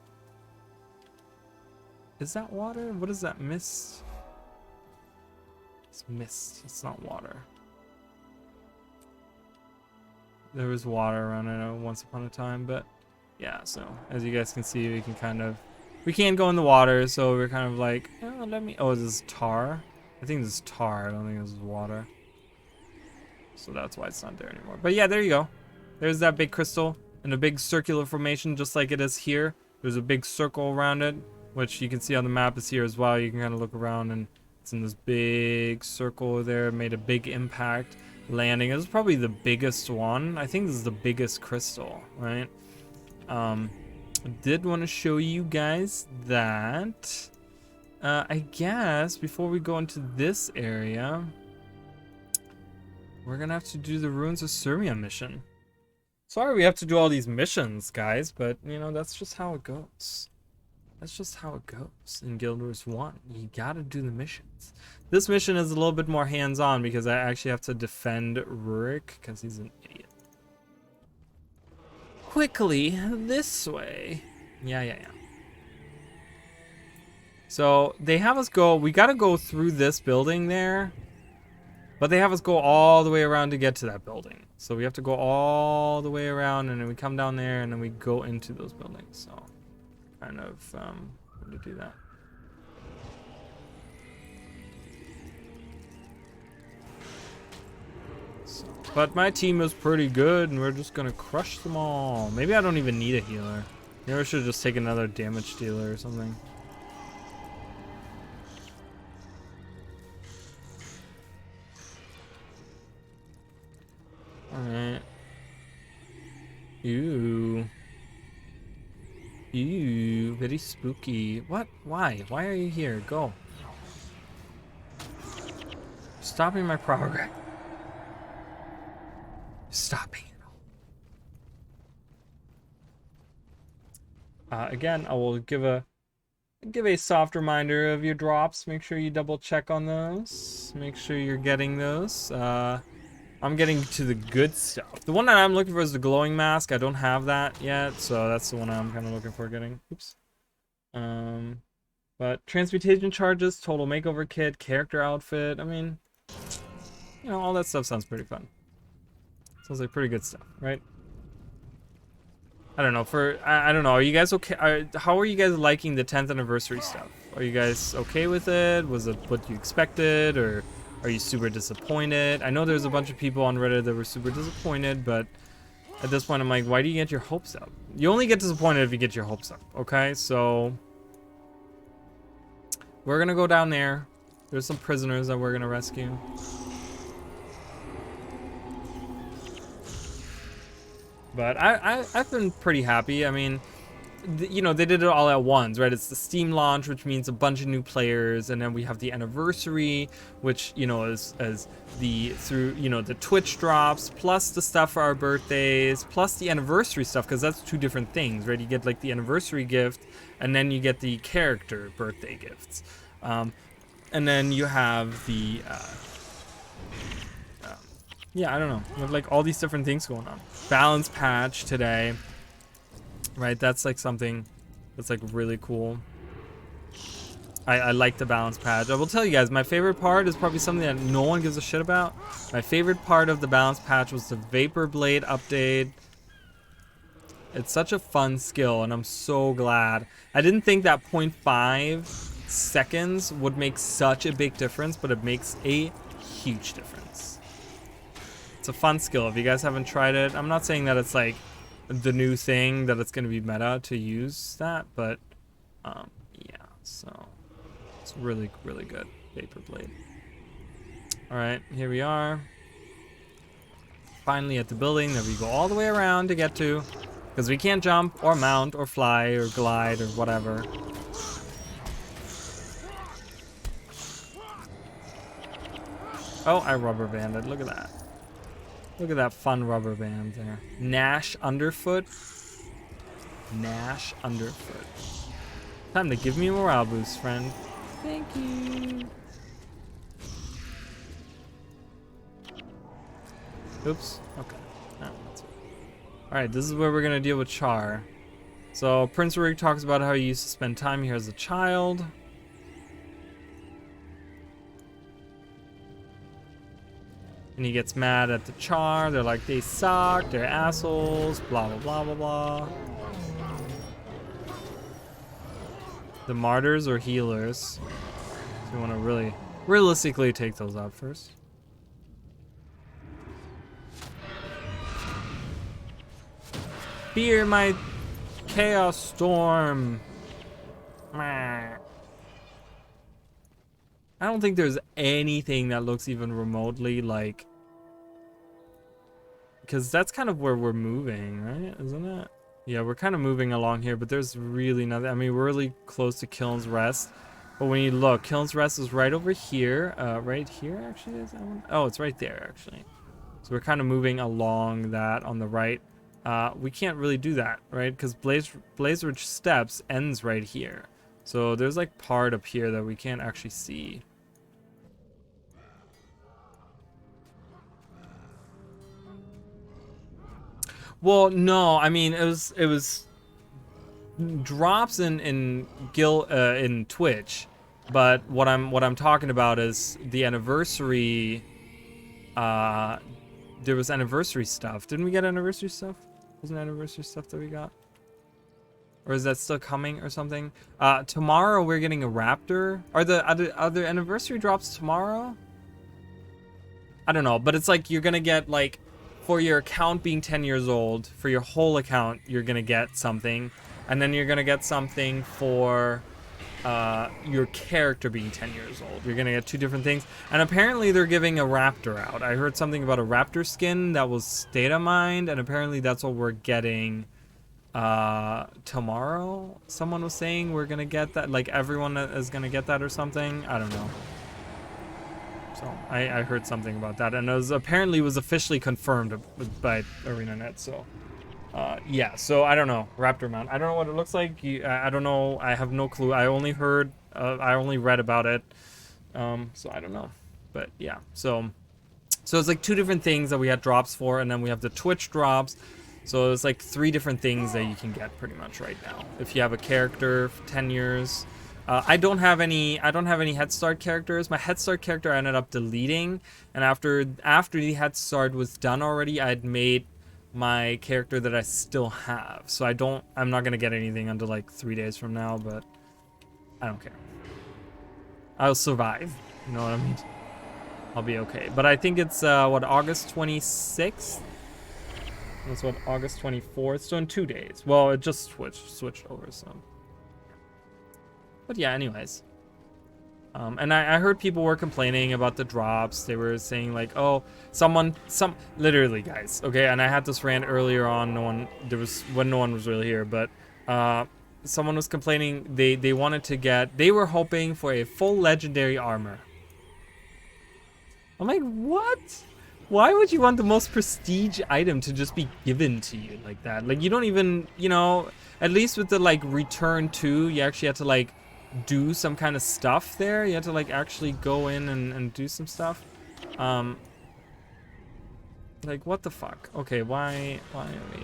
Is that water? What is that mist? It's mist, it's not water. There was water around it once upon a time, but yeah, so as you guys can see, we can kind of, we can't go in the water, so we're kind of like, oh, oh, this is tar? I think this is tar, I don't think this is water. So that's why it's not there anymore. But yeah, there you go. There's that big crystal in a big circular formation, just like it is here. There's a big circle around it, which you can see on the map is here as well. You can kind of look around and it's in this big circle there. It made a big impact landing. This is probably the biggest one. I think this is the biggest crystal, right? I did want to show you guys that. I guess before we go into this area, we're gonna have to do the Ruins of Sirmia mission. Sorry we have to do all these missions, guys, but you know, that's just how it goes. That's just how it goes in Guild Wars 1. You gotta do the missions. This mission is a little bit more hands-on because I actually have to defend Rurik because he's an idiot. Quickly, this way. Yeah. So they have us go, we gotta go through this building there, but they have us go all the way around to get to that building. So we have to go all the way around and then we come down there and then we go into those buildings. So kind of to do that. So, but my team is pretty good and we're just gonna crush them all. Maybe I don't even need a healer. Maybe I should just take another damage dealer or something. Alright. Ew, very spooky. What? Why? Why are you here? Go. Stopping my progress. Stopping it. Again, I will give a soft reminder of your drops. Make sure you double check on those. Make sure you're getting those. I'm getting to the good stuff. The one that I'm looking for is the glowing mask. I don't have that yet, so that's the one I'm kind of looking for getting. Oops. But transmutation charges, total makeover kit, character outfit. I mean, you know, all that stuff sounds pretty fun. Sounds like pretty good stuff, right? I don't know. I don't know. Are you guys okay? How are you guys liking the 10th anniversary stuff? Are you guys okay with it? Was it what you expected, or are you super disappointed? I know there's a bunch of people on Reddit that were super disappointed, but at this point I'm like, why do you get your hopes up? You only get disappointed if you get your hopes up, okay? So we're gonna go down there. There's some prisoners that we're gonna rescue. But I've been pretty happy. I mean, you know, they did it all at once, right? It's the Steam launch, which means a bunch of new players, and then we have the anniversary, which, you know, is through, you know, the Twitch drops, plus the stuff for our birthdays, plus the anniversary stuff, because that's two different things, right? You get like the anniversary gift, and then you get the character birthday gifts. And then you have the yeah, I don't know. You have like all these different things going on. Balance patch today, right? That's like something that's like really cool. I like the balance patch. I will tell you guys, my favorite part is probably something that no one gives a shit about. My favorite part of the balance patch was the Vapor Blade update. It's such a fun skill, and I'm so glad. I didn't think that 0.5 seconds would make such a big difference, but it makes a huge difference. It's a fun skill. If you guys haven't tried it, I'm not saying that it's like the new thing, that it's going to be meta to use that, but yeah, so it's really, really good. Vapor Blade. All right, here we are. Finally at the building that we go all the way around to get to, because we can't jump or mount or fly or glide or whatever. Oh, I rubber banded. Look at that. Look at that fun rubber band there. Nash underfoot. Nash underfoot. Time to give me a morale boost, friend. Thank you. Oops. Okay. Oh, that's it. Alright, this is where we're gonna deal with Char. So Prince Rig talks about how he used to spend time here as a child. And he gets mad at the Char. They're like, they suck, they're assholes, blah, blah, blah, blah, blah. The martyrs or healers. So you want to really realistically take those out first. Fear my chaos storm. I don't think there's anything that looks even remotely like, because that's kind of where we're moving, right? Isn't it? Yeah, we're kind of moving along here, but there's really nothing. I mean, we're really close to Kiln's Rest, but when you look, Kiln's Rest is right over here. Right here, actually, is that one? Oh, it's right there, actually. So we're kind of moving along that on the right. We can't really do that, right? Because Blaze Ridge Steps ends right here. So there's like part up here that we can't actually see. Well, no, I mean it was drops in Twitch, but what I'm talking about is the anniversary. There was anniversary stuff. Didn't we get anniversary stuff? Wasn't anniversary stuff that we got? Or is that still coming or something? Tomorrow we're getting a raptor. Are the anniversary drops tomorrow? I don't know, but it's like you're gonna get like, for your account being 10 years old, for your whole account, you're gonna get something, and then you're gonna get something for your character being 10 years old. You're gonna get two different things, and apparently they're giving a raptor out. I heard something about a raptor skin that was data mined, and apparently that's what we're getting tomorrow. Someone was saying we're gonna get that, like everyone is gonna get that or something. I don't know. So I heard something about that, and it was apparently was officially confirmed by ArenaNet. So yeah, so I don't know, raptor mount. I don't know what it looks like. I don't know. I have no clue. I only heard. I only read about it. So I don't know. But yeah. So it's like two different things that we had drops for, and then we have the Twitch drops. So it's like three different things that you can get pretty much right now if you have a character for 10 years. I don't have any Head Start characters. My Head Start character I ended up deleting, and after the Head Start was done already, I had made my character that I still have. So I'm not gonna get anything until like 3 days from now, but I don't care. I'll survive. You know what I mean? I'll be okay. But I think it's what, August 26th? That's what, August 24th. So in 2 days. Well, it just switched over, so. But yeah, anyways. And I heard people were complaining about the drops. They were saying like, oh, literally, guys, okay. And I had this rant earlier on. When no one was really here, but someone was complaining. They wanted to get. They were hoping for a full legendary armor. I'm like, what? Why would you want the most prestige item to just be given to you like that? Like, you don't even, at least with the like return 2, you actually had to like do some kind of stuff there. You have to like actually go in and do some stuff. Like what the fuck? Okay, why are we?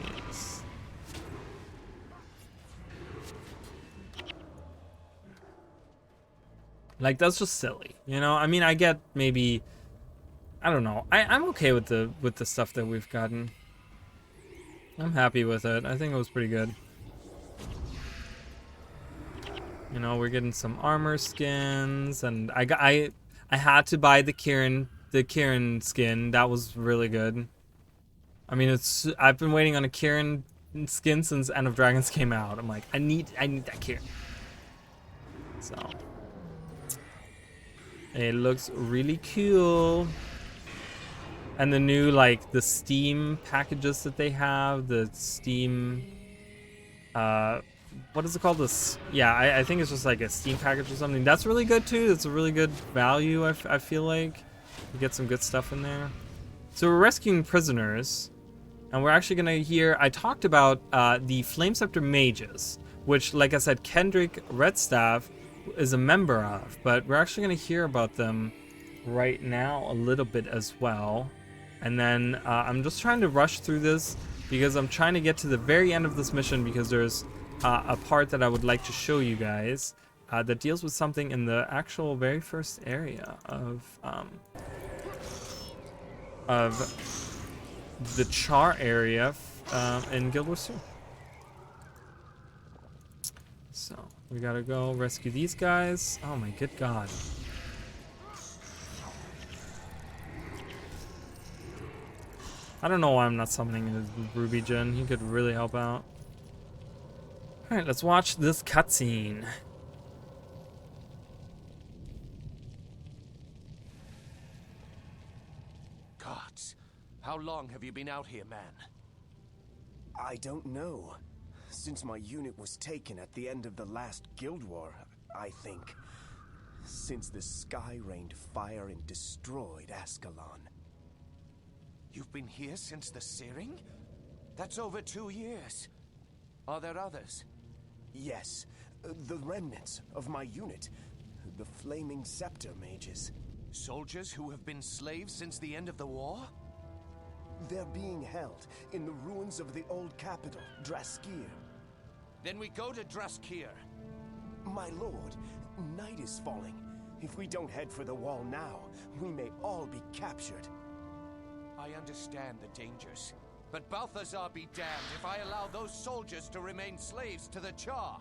Like that's just silly, you know? I mean, I get maybe, I don't know. I'm okay with the stuff that we've gotten. I'm happy with it. I think it was pretty good. You know, we're getting some armor skins, and I had to buy the Kieran skin. That was really good. I mean, I've been waiting on a Kieran skin since End of Dragons came out. I'm like, I need that Kieran. So it looks really cool. And the new, like, the Steam packages that they have, the Steam, what is it called? This, yeah, I think it's just like a Steam package or something. That's really good too. It's a really good value, I feel like. You get some good stuff in there. So we're rescuing prisoners, and we're actually gonna hear, I talked about the Flame Scepter Mages, which, like I said, Kendrick Redstaff is a member of, but we're actually gonna hear about them right now a little bit as well. And then I'm just trying to rush through this because I'm trying to get to the very end of this mission, because there's a part that I would like to show you guys that deals with something in the actual very first area of the Char area in Guild Wars 2. So we gotta go rescue these guys. Oh my good god. I don't know why I'm not summoning a Ruby Jin. He could really help out. Alright, let's watch this cutscene. Gods, how long have you been out here, man? I don't know. Since my unit was taken at the end of the last Guild War, I think. Since the sky rained fire and destroyed Ascalon. You've been here since the searing? That's over 2 years. Are there others? Yes, the remnants of my unit. The Flaming Scepter Mages. Soldiers who have been slaves since the end of the war? They're being held in the ruins of the old capital, Draskir. Then we go to Draskir. My lord, night is falling. If we don't head for the wall now, we may all be captured. I understand the dangers, but Balthazar be damned if I allow those soldiers to remain slaves to the Char.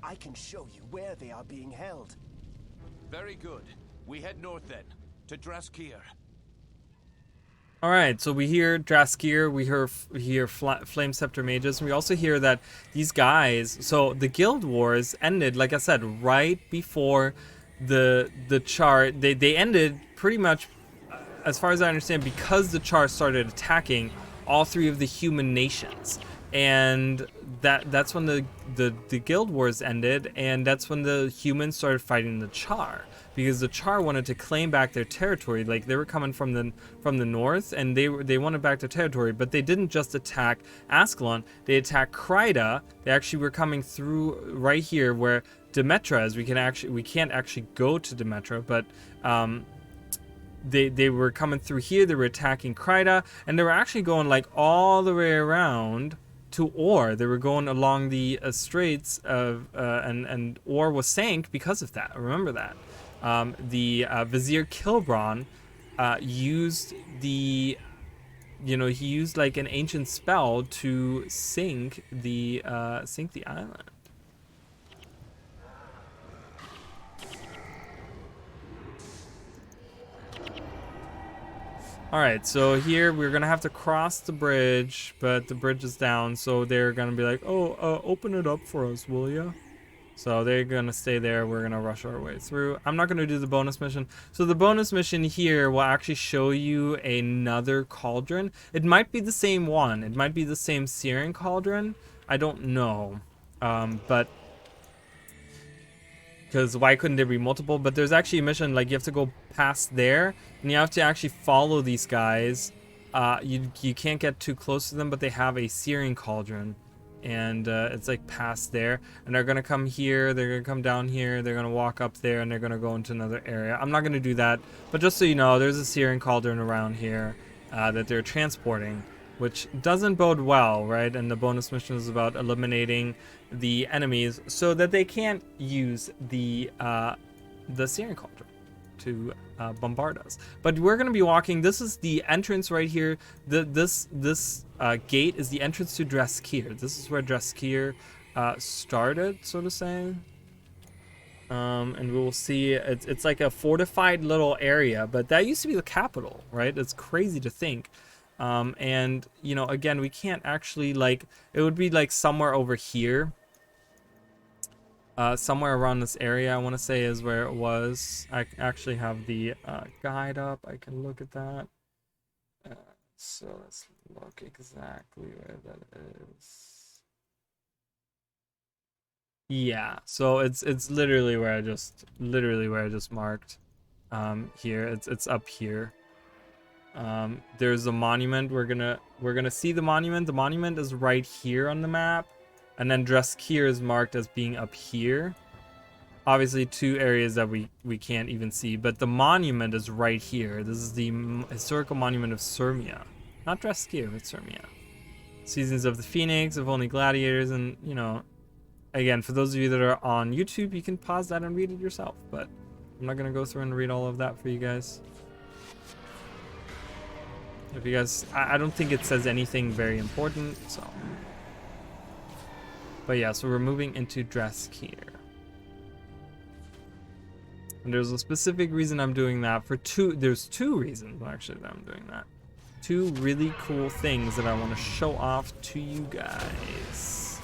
I can show you where they are being held. Very good. We head north then, to Draskir. Alright, so we hear Draskir, we hear Flame Scepter Mages, and we also hear that these guys, so the Guild Wars ended, like I said, right before the Char, they ended pretty much, as far as I understand, because the Char started attacking all three of the human nations. And that's when the Guild Wars ended, and that's when the humans started fighting the Char, because the Char wanted to claim back their territory. Like, they were coming from the north, and they wanted back their territory, but they didn't just attack Ascalon, they attacked Kryda. They actually were coming through right here where Demetra is. We can't actually go to Demetra, but they were coming through here. They were attacking Kryda, and they were actually going like all the way around to Or. They were going along the straits of and Or was sank because of that. Remember that. The Vizier Kilbron used he used like an ancient spell to sink the island. Alright, so here we're gonna have to cross the bridge, but the bridge is down, so they're gonna be like, oh, open it up for us, will ya? So they're gonna stay there, we're gonna rush our way through. I'm not gonna do the bonus mission. So the bonus mission here will actually show you another cauldron. It might be the same one, it might be the same searing cauldron, I don't know. But because why couldn't there be multiple? But there's actually a mission, like, you have to go past there, and you have to actually follow these guys. You can't get too close to them, but they have a searing cauldron and it's like past there, and they're gonna come here, they're gonna come down here, they're gonna walk up there, and they're gonna go into another area. I'm not gonna do that, but just so you know, there's a searing cauldron around here that they're transporting, which doesn't bode well, right? And the bonus mission is about eliminating the enemies so that they can't use the searing cauldron to bombard us. But we're gonna be walking. This is the entrance right here. This gate is the entrance to Dreskir. This is where Dreskir started, so to say. And we will see it's like a fortified little area, but that used to be the capital, right? It's crazy to think. And you know, again, we can't actually, like, it would be like somewhere over here. Somewhere around this area, I want to say, is where it was. I actually have the guide up. I can look at that. So let's look exactly where that is. Yeah, so it's literally where I just marked. Here, it's up here. There's a monument. We're gonna see the monument. The monument is right here on the map. And then Dreskir is marked as being up here. Obviously, two areas that we can't even see, but the monument is right here. This is the historical monument of Sirmia. Not Dreskir, but Sirmia. Seasons of the Phoenix, of Only Gladiators, and, you know, again, for those of you that are on YouTube, you can pause that and read it yourself, but I'm not going to go through and read all of that for you guys. If you guys, I don't think it says anything very important, so... But yeah, so we're moving into Dreskir. And there's a specific reason I'm doing that there's two reasons actually that I'm doing that. Two really cool things that I want to show off to you guys.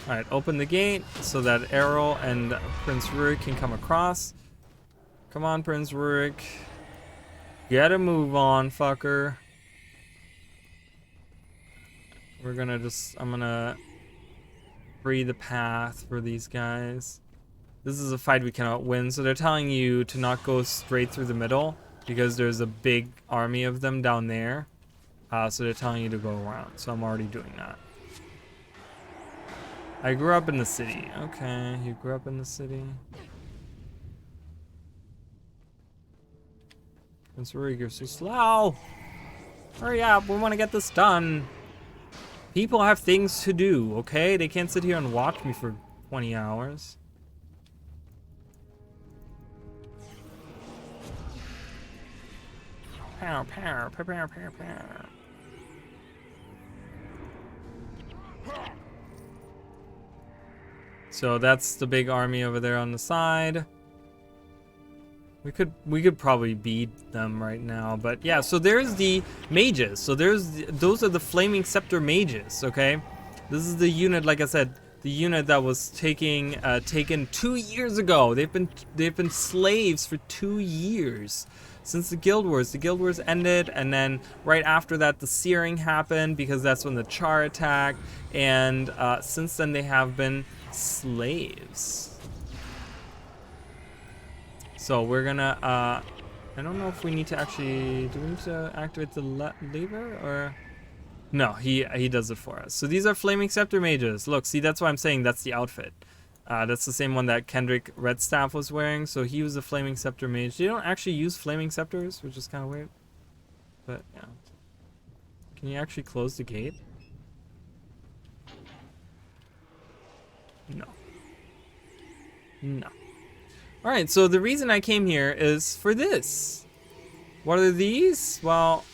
Alright, open the gate so that Errol and Prince Rurik can come across. Come on, Prince Rurik. Get a move on, fucker. I'm gonna free the path for these guys. This is a fight we cannot win, so they're telling you to not go straight through the middle because there's a big army of them down there. So they're telling you to go around, so I'm already doing that. I grew up in the city. Okay, you grew up in the city. Prince Rurik, you're so slow. Hurry up, we want to get this done. People have things to do, okay? They can't sit here and watch me for 20 hours. Pow, pow, pow, pow, pow, pow. So that's the big army over there on the side. We could probably beat them right now, but yeah, so there's the mages. So those are the Flaming Scepter mages, okay? This is the unit, like I said, the unit that was taken 2 years ago. They've been slaves for 2 years since the Guild Wars. The Guild Wars ended, and then right after that the searing happened because that's when the Char attacked, and since then they have been slaves. So we're gonna, I don't know if we need to actually, do we need to activate the lever, or? No, he does it for us. So these are Flaming Scepter mages. Look, see, that's why I'm saying that's the outfit. That's the same one that Kendrick Redstaff was wearing, so he was a Flaming Scepter mage. They don't actually use Flaming Scepters, which is kind of weird. But, yeah. Can you actually close the gate? No. No. Alright, so the reason I came here is for this. What are these? Well,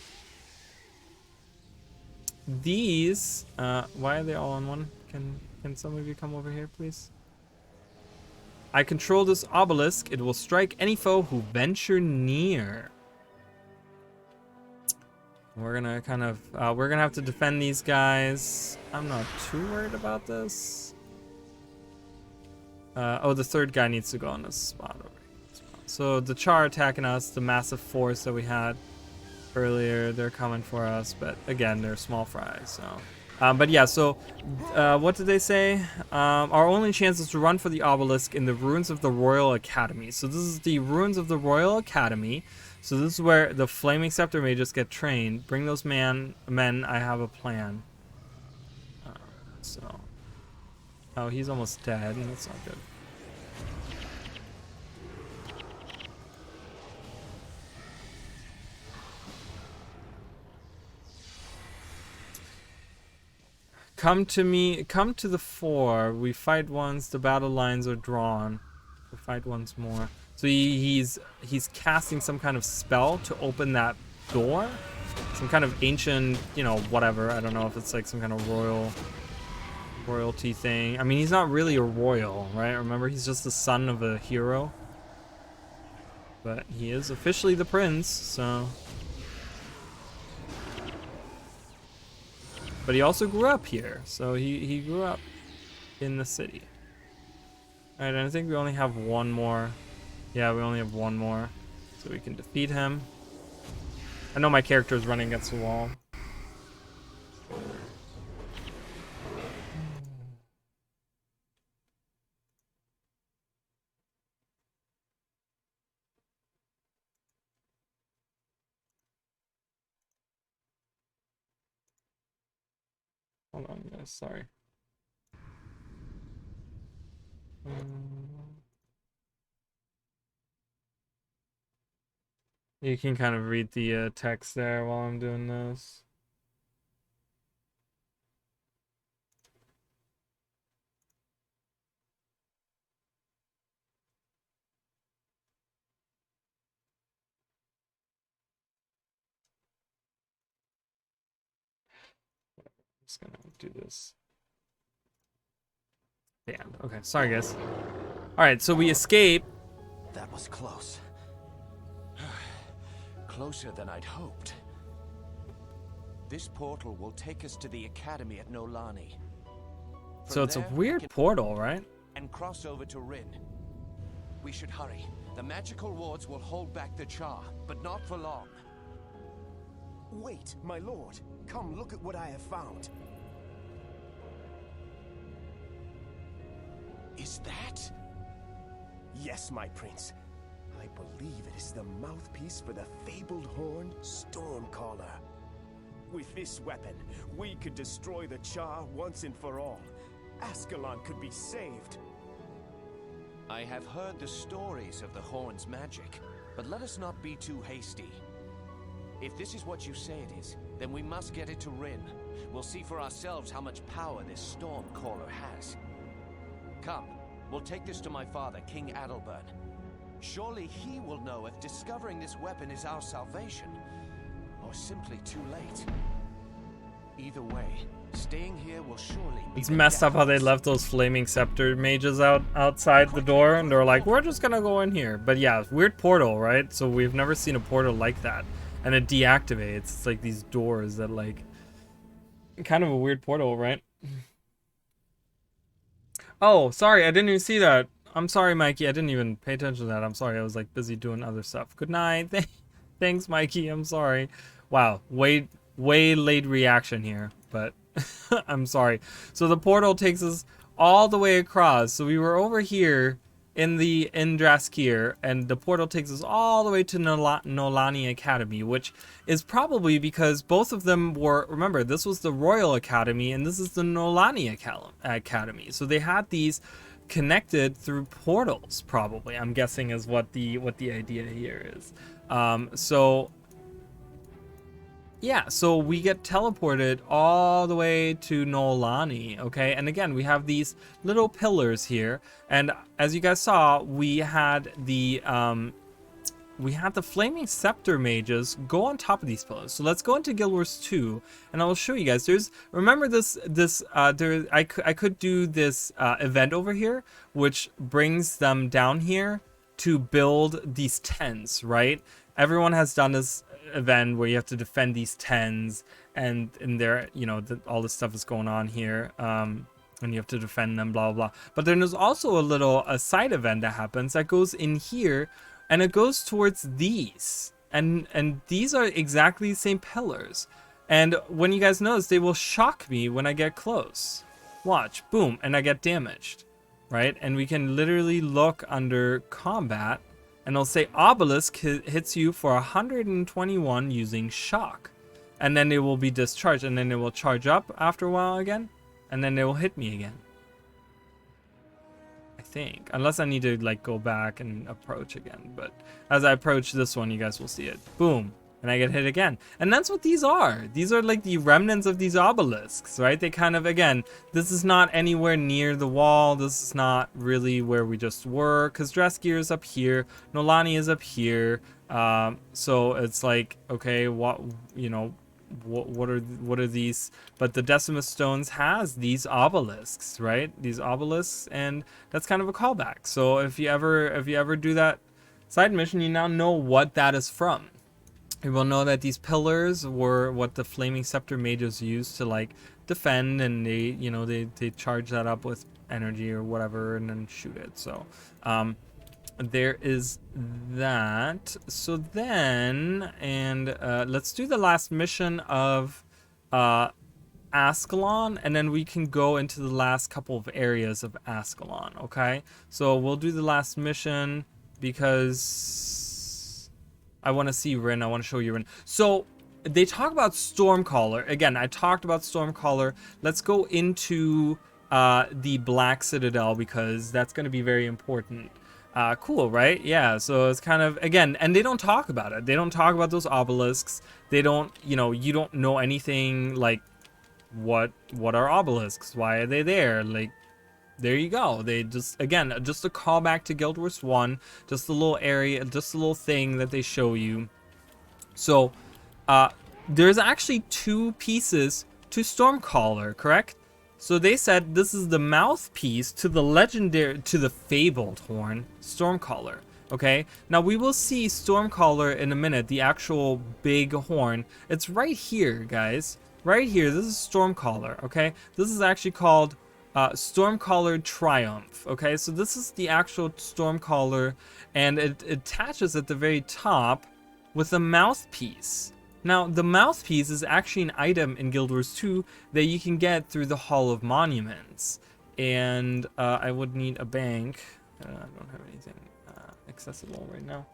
these, why are they all on one? Can some of you come over here, please? I control this obelisk. It will strike any foe who venture near. We're gonna kind of, we're gonna have to defend these guys. I'm not too worried about this. Oh, the third guy needs to go on this spot over here. So the Char attacking us, the massive force that we had earlier, they're coming for us, but again, they're small fries, so. But yeah, so what did they say? Our only chance is to run for the obelisk in the ruins of the Royal Academy. So this is the ruins of the Royal Academy. So this is where the Flaming Scepter mages get trained. Bring those men. I have a plan. So, oh, he's almost dead. That's not good. Come to me. Come to the fore. We fight once. The battle lines are drawn. We fight once more. So he's casting some kind of spell to open that door. Some kind of ancient, you know, whatever. I don't know if it's like some kind of royalty thing. I mean, he's not really a royal, right? Remember, he's just the son of a hero. But he is officially the prince, so. But he also grew up here, so he grew up in the city. Alright, and I think we only have one more. Yeah, we only have one more. So we can defeat him. I know my character is running against the wall. Hold on, guys, sorry. You can kind of read the text there while I'm doing this. I'm just gonna do this. Band. Okay, sorry guys. Alright, so we escape. That was close. Closer than I'd hoped. This portal will take us to the academy at Nolani. So it's a weird portal, right? And cross over to Rin. We should hurry. The magical wards will hold back the Char, but not for long. Wait, my lord. Come look at what I have found. Is that? Yes, my prince. I believe it is the mouthpiece for the fabled horn Stormcaller. With this weapon, we could destroy the Char once and for all. Ascalon could be saved. I have heard the stories of the horn's magic, but let us not be too hasty. If this is what you say it is, then we must get it to Rin. We'll see for ourselves how much power this Stormcaller has. Come, we'll take this to my father, King Adalbert. Surely he will know if discovering this weapon is our salvation, or simply too late. Either way, staying here will surely be It's messed up how they left those Flaming Scepter mages outside the door, and they're like, we're just gonna go in here. But yeah, weird portal, right? So we've never seen a portal like that. And it deactivates. It's like these doors that like... Kind of a weird portal, right? Oh, sorry, I didn't even see that. I'm sorry, Mikey. I didn't even pay attention to that. I'm sorry. I was like busy doing other stuff. Good night. Thanks, Mikey. I'm sorry. Wow, way late reaction here, but I'm sorry. So the portal takes us all the way across. So we were over here in Draskir, and the portal takes us all the way to Nolani Academy, which is probably because both of them were, remember, this was the Royal Academy and this is the Nolani Academy. So they had these connected through portals, probably, I'm guessing, is what the idea here is. So yeah, so we get teleported all the way to Nolani, okay? And again, we have these little pillars here, and as you guys saw, we had the Flaming Scepter mages go on top of these pillars. So let's go into Guild Wars 2, and I will show you guys. Remember I could do this event over here, which brings them down here to build these tents, right? Everyone has done this event where you have to defend these tens, and there, you know, all this stuff is going on here, and you have to defend them, blah blah blah. But then there's also a side event that happens that goes in here, and it goes towards these, and these are exactly the same pillars, and when you guys notice, they will shock me when I get close. Watch, boom, and I get damaged, right? And we can literally look under combat and it'll say obelisk hits you for 121 using shock, and then it will be discharged, and then it will charge up after a while again, and then it will hit me again. I think, unless I need to like go back and approach again, but as I approach this one, you guys will see it. Boom. And I get hit again. And that's what these are. These are like the remnants of these obelisks, right? They kind of, again, this is not anywhere near the wall. This is not really where we just were, because Dreskir is up here. Nolani is up here. So it's like, okay, what, you know, what are these? But the Decimus Stones has these obelisks, right? These obelisks, and that's kind of a callback. So if you ever do that side mission, you now know what that is from. You will know that these pillars were what the Flaming Scepter mages used to like defend, and they, you know, they charge that up with energy or whatever and then shoot it. So there is that. So then, and let's do the last mission of Ascalon, and then we can go into the last couple of areas of Ascalon. Okay, so we'll do the last mission because I want to see Rin. I want to show you Rin. So they talk about Stormcaller. Again, I talked about Stormcaller. Let's go into the Black Citadel because that's going to be very important. Cool, right? Yeah, so it's kind of, again, and they don't talk about it. They don't talk about those obelisks. They don't, you know, you don't know anything like what are obelisks? Why are they there? Like, there you go. They just, again, just a callback to Guild Wars 1, just a little area, just a little thing that they show you. So, there's actually 2 pieces to Stormcaller, correct? So they said this is the mouthpiece to the legendary, to the fabled horn, Stormcaller. Okay, now we will see Stormcaller in a minute, the actual big horn. It's right here, guys. Right here, this is Stormcaller, okay? This is actually called Stormcaller Triumph. Okay, so this is the actual Stormcaller, and it attaches at the very top with a mouthpiece. Now, the mouthpiece is actually an item in Guild Wars 2 that you can get through the Hall of Monuments. And I would need a bank. I don't have anything accessible right now.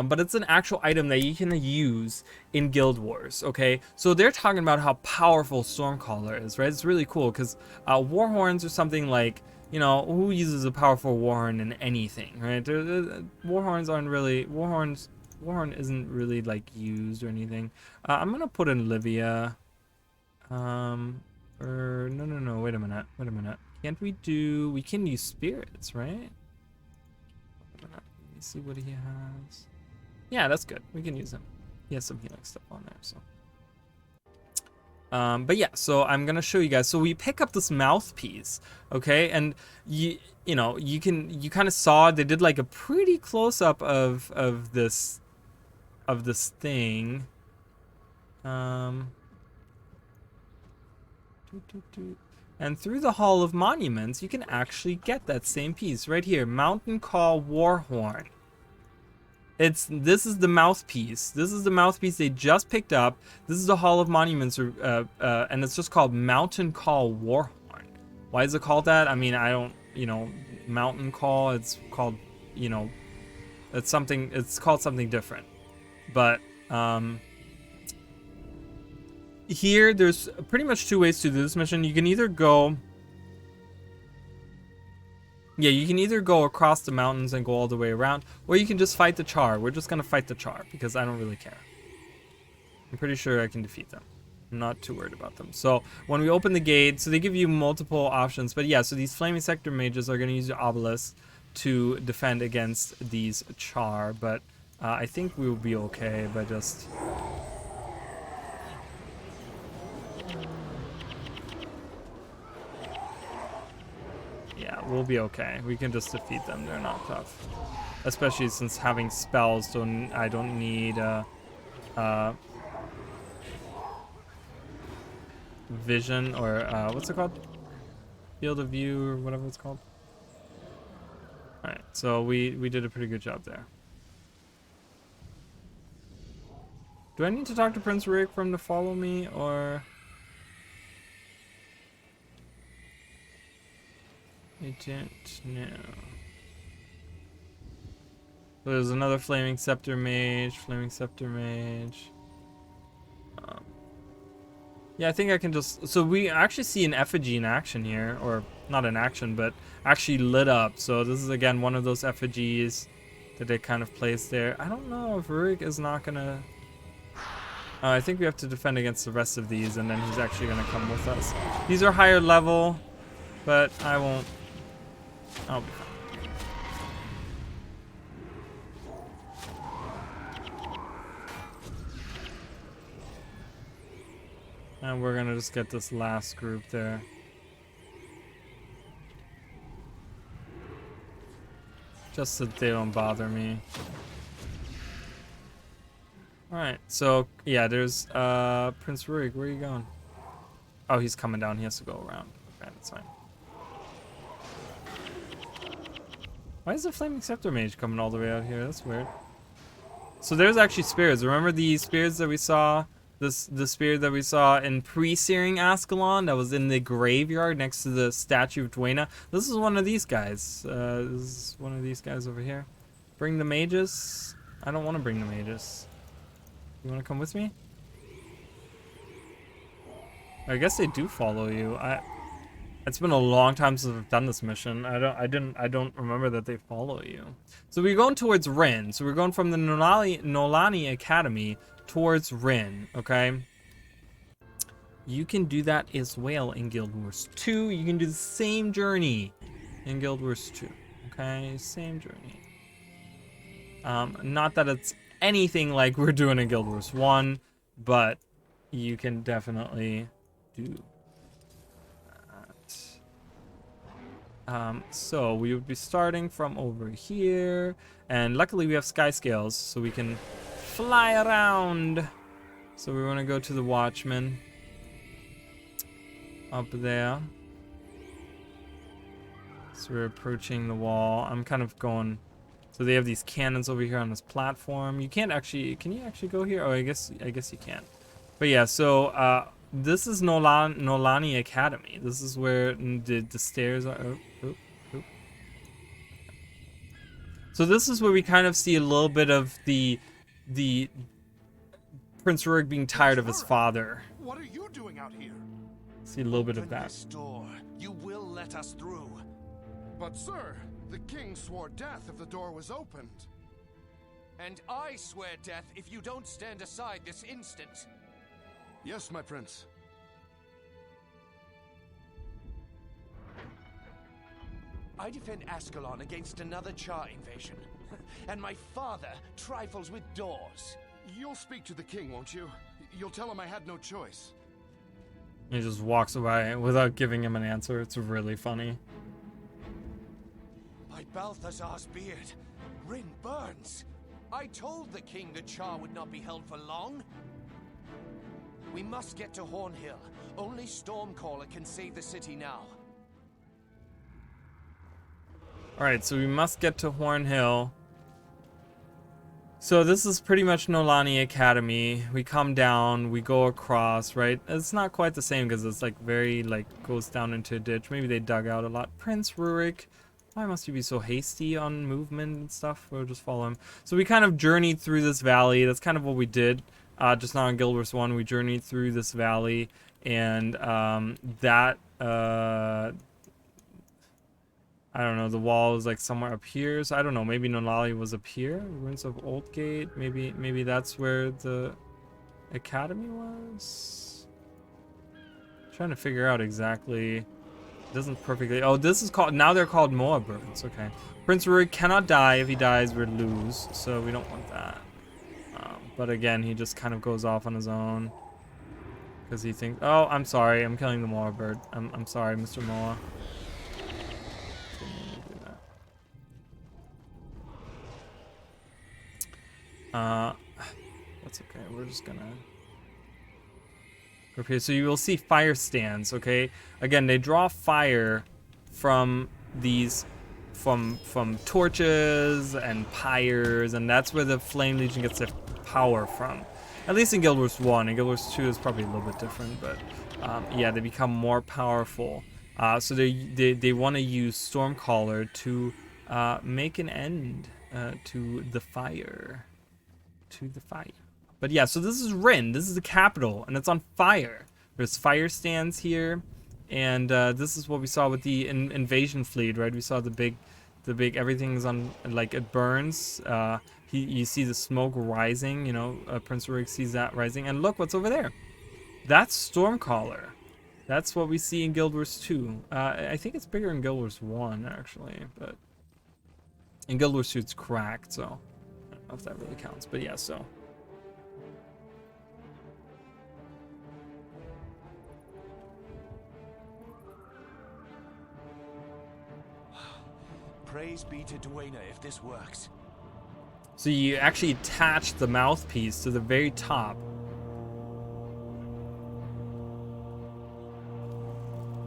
But it's an actual item that you can use in Guild Wars, okay? So they're talking about how powerful Stormcaller is, right? It's really cool because Warhorns are something like, you know, who uses a powerful Warhorn in anything, right? Warhorns aren't really, Warhorn isn't really like used or anything. I'm gonna put in Livia. Or no, wait a minute. Can't we do, we can use spirits, right? Let me see what he has. Yeah, that's good. We can use him. He has some healing stuff on there, so. But yeah, so I'm gonna show you guys. So we pick up this mouthpiece, okay, and you know, you kind of saw they did like a pretty close up of this thing. And through the Hall of Monuments, you can actually get that same piece right here, Mountain Call Warhorn. This is the mouthpiece. This is the mouthpiece they just picked up. This is the Hall of Monuments, and it's just called Mountain Call Warhorn. Why is it called that? I mean, I don't, you know, Mountain Call. It's called, you know, it's something. It's called something different. But here, there's pretty much 2 ways to do this mission. You can either go. Yeah, you can either go across the mountains and go all the way around, or you can just fight the Char. We're just gonna fight the Char because I don't really care. I'm pretty sure I can defeat them. I'm not too worried about them. So when we open the gate, so they give you multiple options, but yeah, so these Flaming Sector mages are gonna use the obelisk to defend against these Char, but I think we will be okay by just. Yeah, we'll be okay. We can just defeat them. They're not tough. Especially since having spells, I don't need vision or what's it called? Field of view or whatever it's called. Alright, so we did a pretty good job there. Do I need to talk to Prince Rick for him to follow me, or? I don't know. So there's another Flaming Scepter Mage. Flaming Scepter Mage. Yeah, I think I can just... So we actually see an effigy in action here. Or, not in action, but actually lit up. So this is, again, one of those effigies that they kind of placed there. I don't know if Rurik is not gonna... I think we have to defend against the rest of these, and then he's actually gonna come with us. These are higher level, but I won't... I'll be fine. And we're gonna just get this last group there. Just so they don't bother me. Alright, so yeah, there's Prince Rurik. Where are you going? Oh, he's coming down. He has to go around. Okay, that's fine. Why is the Flaming Scepter Mage coming all the way out here? That's weird. So there's actually spirits. Remember the spirits that we saw? The spirit that we saw in pre-searing Ascalon that was in the graveyard next to the statue of Dwayna. This is one of these guys. This is one of these guys over here. Bring the mages. I don't want to bring the mages. You want to come with me? I guess they do follow you. It's been a long time since I've done this mission. I don't remember that they follow you. So we're going towards Rin. So we're going from the Nolani Academy towards Rin, okay? You can do that as well in Guild Wars 2. You can do the same journey in Guild Wars 2, okay? Same journey. Not that it's anything like we're doing in Guild Wars 1, but you can definitely do that. So we would be starting from over here, and luckily we have sky scales, so we can fly around. So we want to go to the Watchman up there. So we're approaching the wall. I'm kind of going. So they have these cannons over here on this platform. You can't actually. Can you actually go here? Oh, I guess you can. But yeah. So this is Nolani Academy. This is where the stairs are. Oh. So this is where we kind of see a little bit of the Prince Rurik being tired of his father. What are you doing out here? See a little bit of Open that. this door. You will let us through. But sir, the king swore death if the door was opened. And I swear death if you don't stand aside this instant. Yes, my prince. I defend Ascalon against another Char invasion. And my father trifles with doors. You'll speak to the king, won't you? You'll tell him I had no choice. He just walks away without giving him an answer. It's really funny. By Balthazar's beard, Rin burns. I told the king the Char would not be held for long. We must get to Hornhill. Only Stormcaller can save the city now. Alright, so we must get to Hornhill. So this is pretty much Nolani Academy. We come down, we go across, right? It's not quite the same because it's like very, like, goes down into a ditch. Maybe they dug out a lot. Prince Rurik. Why must you be so hasty on movement and stuff? We'll just follow him. So we kind of journeyed through this valley. That's kind of what we did. Just now in Guild Wars 1, we journeyed through this valley. And I don't know, the wall is like somewhere up here. So I don't know, maybe Nolali was up here. Ruins of Oldgate. Maybe that's where the academy was. Trying to figure out exactly. It doesn't perfectly. Oh, this is called. Now they're called Moa birds. Okay. Prince Rurik cannot die. If he dies, we lose. So we don't want that. But again, he just kind of goes off on his own because he thinks. Oh, I'm sorry. I'm killing the Moa bird. I'm sorry, Mr. Moa. That's okay. We're just gonna group here. So you will see fire stands. Okay. Again, they draw fire from these, from torches and pyres, and that's where the Flame Legion gets their power from. At least in Guild Wars 1. In Guild Wars 2 is probably a little bit different, but yeah, they become more powerful. So they want to use Stormcaller to make an end to the fire. To the fire. But yeah, so this is Rin. This is the capital, and it's on fire. There's fire stands here, and this is what we saw with the invasion fleet, right? We saw the big, everything's on, like, it burns. You see the smoke rising, you know, Prince Rurik sees that rising, and look what's over there. That's Stormcaller. That's what we see in Guild Wars 2. I think it's bigger in Guild Wars 1, actually, but in Guild Wars 2 it's cracked, so I don't know if that really counts, but yeah, so. Praise be to Dwayne if this works. So you actually attach the mouthpiece to the very top.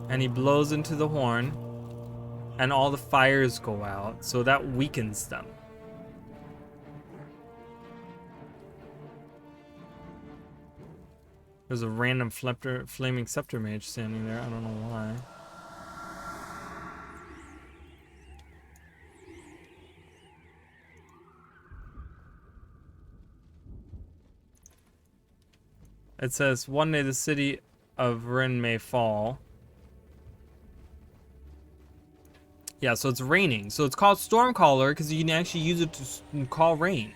And he blows into the horn, and all the fires go out, so that weakens them. There's a random flaming scepter mage standing there, I don't know why. It says, one day the city of Rin may fall. Yeah, so it's raining. So it's called Stormcaller because you can actually use it to call rain.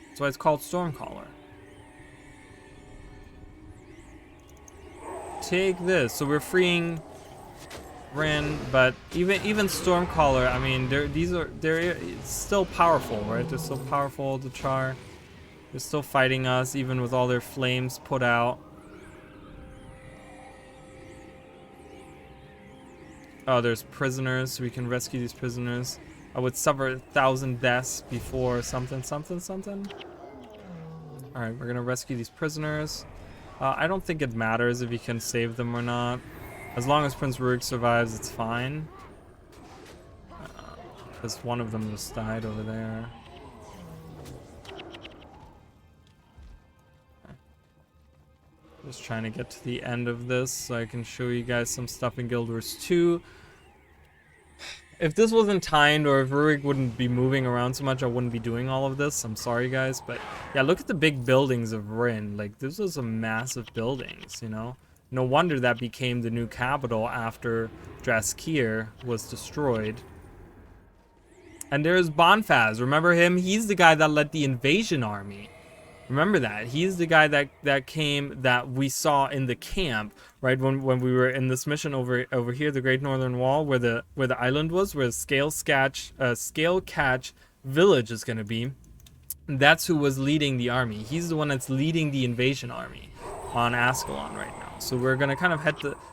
That's why it's called Stormcaller. Take this. So we're freeing Rin, but even Stormcaller, I mean, they're still powerful, right? They're still powerful, the Char. They're still fighting us, even with all their flames put out. Oh, there's prisoners, so we can rescue these prisoners. I would suffer 1,000 deaths before something. Alright, we're gonna rescue these prisoners. I don't think it matters if you can save them or not. As long as Prince Rurik survives, it's fine. Because one of them just died over there. Just trying to get to the end of this so I can show you guys some stuff in Guild Wars 2. If this wasn't timed, or if Rurik wouldn't be moving around so much, I wouldn't be doing all of this. I'm sorry, guys, but yeah, look at the big buildings of Rin. Like, this was some massive buildings, you know? No wonder that became the new capital after Draskir was destroyed. And there's Bonfaz. Remember him? He's the guy that led the invasion army. Remember that. He's the guy that we saw in the camp, right? When we were in this mission over here, the Great Northern Wall, where the island was, where Scale Catch village is gonna be. That's who was leading the army. He's the one that's leading the invasion army on Ascalon right now. So we're gonna kind of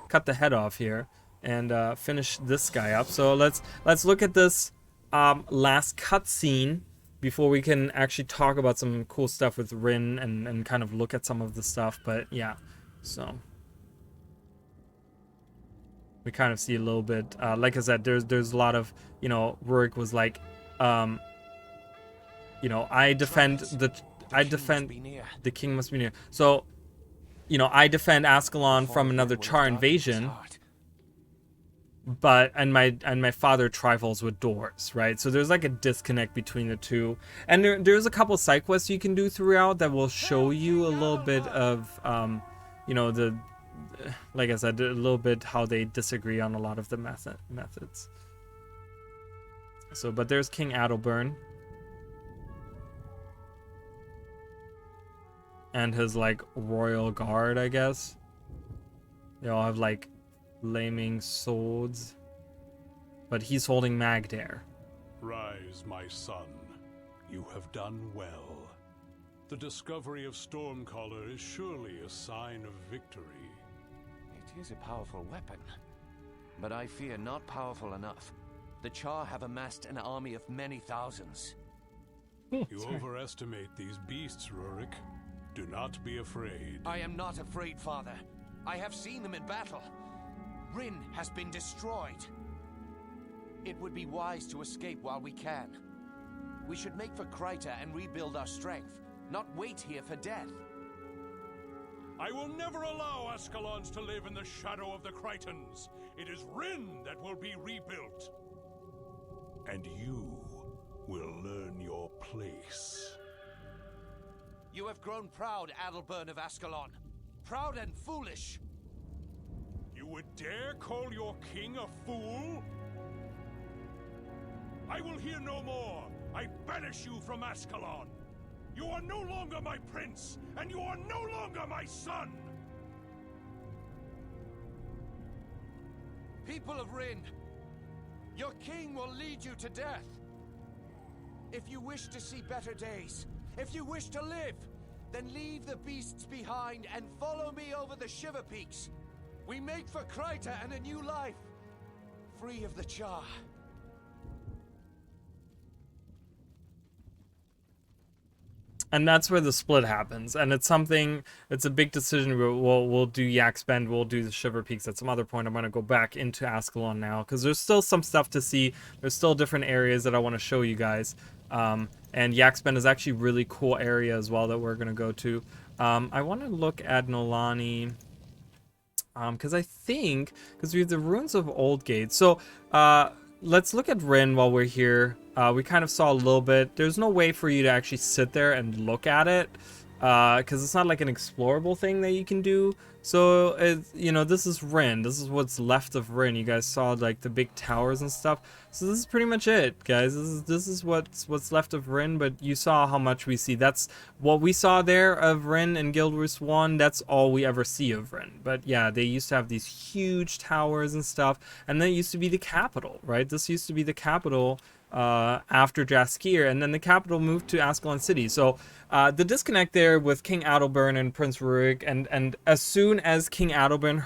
cut the head off here and finish this guy up. So let's look at this last cutscene before we can actually talk about some cool stuff with Rin and kind of look at some of the stuff. But yeah, so we kind of see a little bit, like I said, there's a lot of, you know, Rurik was like, you know, the king must be near. So, you know, I defend Ascalon from another Char invasion, and my father trifles with doors, right? So there's like a disconnect between the two, and there's a couple side quests you can do throughout that will show you a little bit of, you know, like I said, a little bit how they disagree on a lot of the methods. So, but there's King Adelburn and his like royal guard, I guess. They all have like flaming swords, but he's holding Magdare. Rise, my son. You have done well. The discovery of Stormcaller is surely a sign of victory. It is a powerful weapon, but I fear not powerful enough. The Char have amassed an army of many thousands. You overestimate these beasts, Rurik. Do not be afraid. I am not afraid, father. I have seen them in battle. Rin has been destroyed. It would be wise to escape while we can. We should make for Kryta and rebuild our strength, not wait here for death. I will never allow Ascalons to live in the shadow of the Krytans. It is Rin that will be rebuilt. And you will learn your You have grown proud, Adalbern of Ascalon. Proud and foolish. You would dare call your king a fool? I will hear no more. I banish you from Ascalon. You are no longer my prince, and you are no longer my son. People of Rin, your king will lead you to death. If you wish to see better days, if you wish to live, then leave the beasts behind and follow me over the Shiver Peaks. We make for Kryta and a new life, free of the Char. And that's where the split happens, and it's a big decision. We'll do Yak's Bend, we'll do the Shiver Peaks. At some other point, I'm going to go back into Ascalon now, because there's still some stuff to see. There's still different areas that I want to show you guys. And Yak's Bend is actually a really cool area as well that we're going to go to. I want to look at Nolani, because we have the ruins of Oldgate. So let's look at Rin while we're here. We kind of saw a little bit. There's no way for you to actually sit there and look at it, because it's not like an explorable thing that you can do. So this is Rin. This is what's left of Rin. You guys saw like the big towers and stuff. So this is pretty much it, guys. This is what's left of Rin. But you saw how much we see. That's what we saw there of Rin and Guild Wars 1. That's all we ever see of Rin. But yeah, they used to have these huge towers and stuff, and that used to be the capital, right? This used to be the capital after Jaskier, and then the capital moved to Ascalon City. So the disconnect there with King Adalbern and Prince Rurik, and as soon as King Adalbern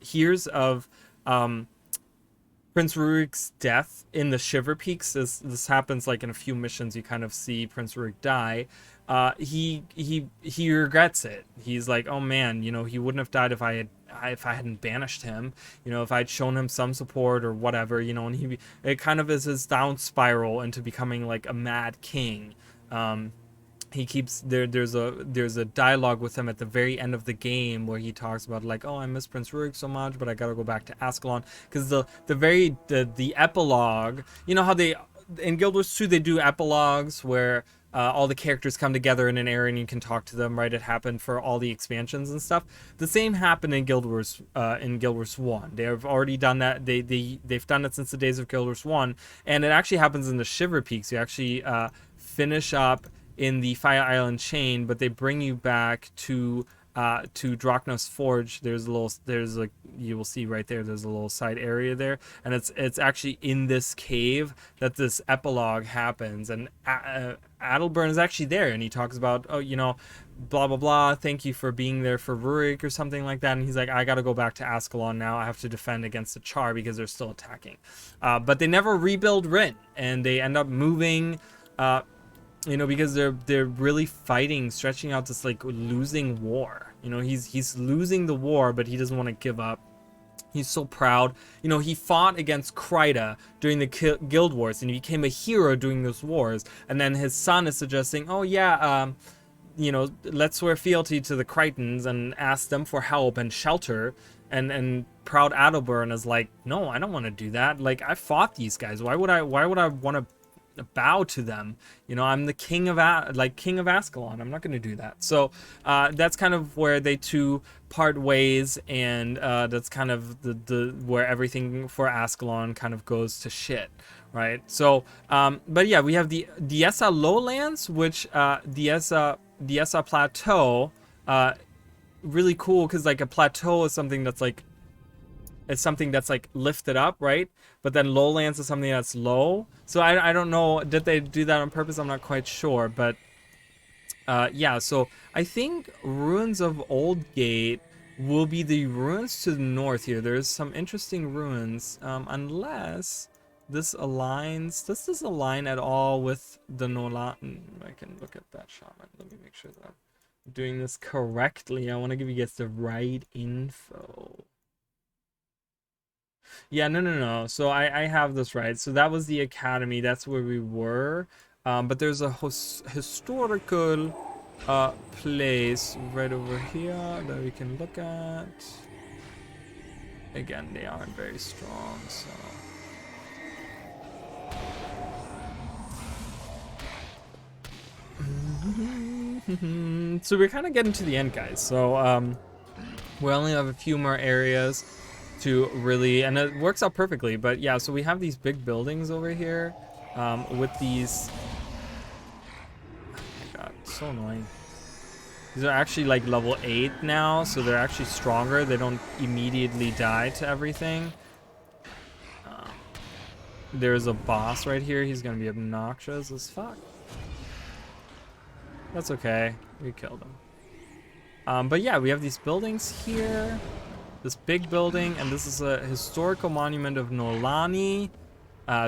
hears of Prince Rurik's death in the Shiver Peaks, this happens like in a few missions. You kind of see Prince Rurik die. He regrets it. He's like, oh man, he wouldn't have died if I hadn't banished him, if I'd shown him some support or whatever, and it kind of is his down spiral into becoming like a mad king. He keeps there's a dialogue with him at the very end of the game where he talks about like, oh, I miss Prince Rurik so much, but I gotta go back to Ascalon, because the epilogue, how they in Guild Wars 2 they do epilogues where all the characters come together in an area and you can talk to them, right? It happened for all the expansions and stuff. The same happened in Guild Wars 1. They have already done that. They've done it since the days of Guild Wars 1, and it actually happens in the Shiver Peaks. You actually finish up in the Fire Island chain, but they bring you back to Drachnos Forge. You will see right there, there's a little side area there, and it's actually in this cave that this epilogue happens, and Adalbern is actually there, and he talks about, oh, blah blah blah, thank you for being there for Rurik or something like that, and he's like, I gotta go back to Ascalon now. I have to defend against the Char because they're still attacking, but they never rebuild Rin, and they end up moving because they're really fighting, stretching out this like losing war. He's losing the war, but he doesn't want to give up. He's so proud. He fought against Kryta during the Guild Wars, and he became a hero during those wars. And then his son is suggesting, oh yeah, let's swear fealty to the Krytans and ask them for help and shelter. And proud Adalbern is like, no, I don't want to do that. Like, I fought these guys. Why would I want to bow to them? I'm the king of Ascalon. I'm not going to do that. So that's kind of where they two part ways, and that's kind of the where everything for Ascalon kind of goes to shit, right? So but yeah, we have the Diessa lowlands, which Diessa plateau, really cool, because like a plateau is something that's like, it's something that's like lifted up, right? But then lowlands is something that's low. So I don't know, did they do that on purpose? I'm not quite sure, but yeah, so I think ruins of Oldgate will be the ruins to the north here. There's some interesting ruins, unless this aligns. Does this align at all with the Nolan? I can look at that shaman. Let me make sure that I'm doing this correctly. I want to give you guys the right info. Yeah, no. So I have this right. So that was the academy. That's where we were. But there's a historical place right over here that we can look at. Again, they aren't very strong, so. So we're kind of getting to the end, guys. So we only have a few more areas to really, and it works out perfectly. But yeah, so we have these big buildings over here with these. Oh my god, so annoying. These are actually like level 8 now, so they're actually stronger. They don't immediately die to everything. There's a boss right here. He's gonna be obnoxious as fuck. That's okay. We killed him. But yeah, we have these buildings here. This big building, and this is a historical monument of Nolani.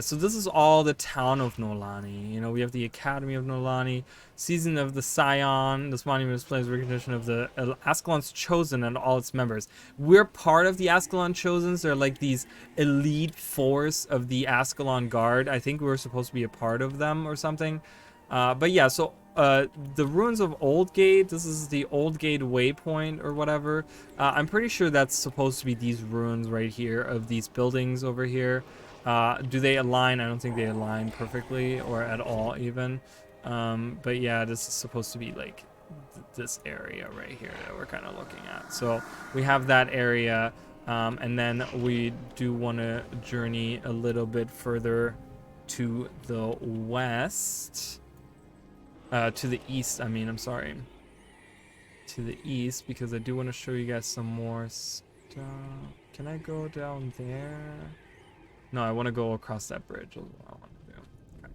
So this is all the town of Nolani. You know, we have the Academy of Nolani, Season of the Scion. This monument displays recognition of the Ascalon's Chosen and all its members. We're part of the Ascalon Chosens. They're like these elite force of the Ascalon Guard. I think we were supposed to be a part of them or something. But yeah, so the ruins of Old Gate, this is the Old Gate waypoint or whatever. I'm pretty sure that's supposed to be these ruins right here of these buildings over here. Do they align? I don't think they align perfectly or at all even. But yeah, this is supposed to be like this area right here that we're kind of looking at. So we have that area, and then we do want to journey a little bit further to the west. To the east, I mean, I'm sorry. To the east, because I do want to show you guys some more stuff. Can I go down there? No, I want to go across that bridge. That's what I want to do. Okay.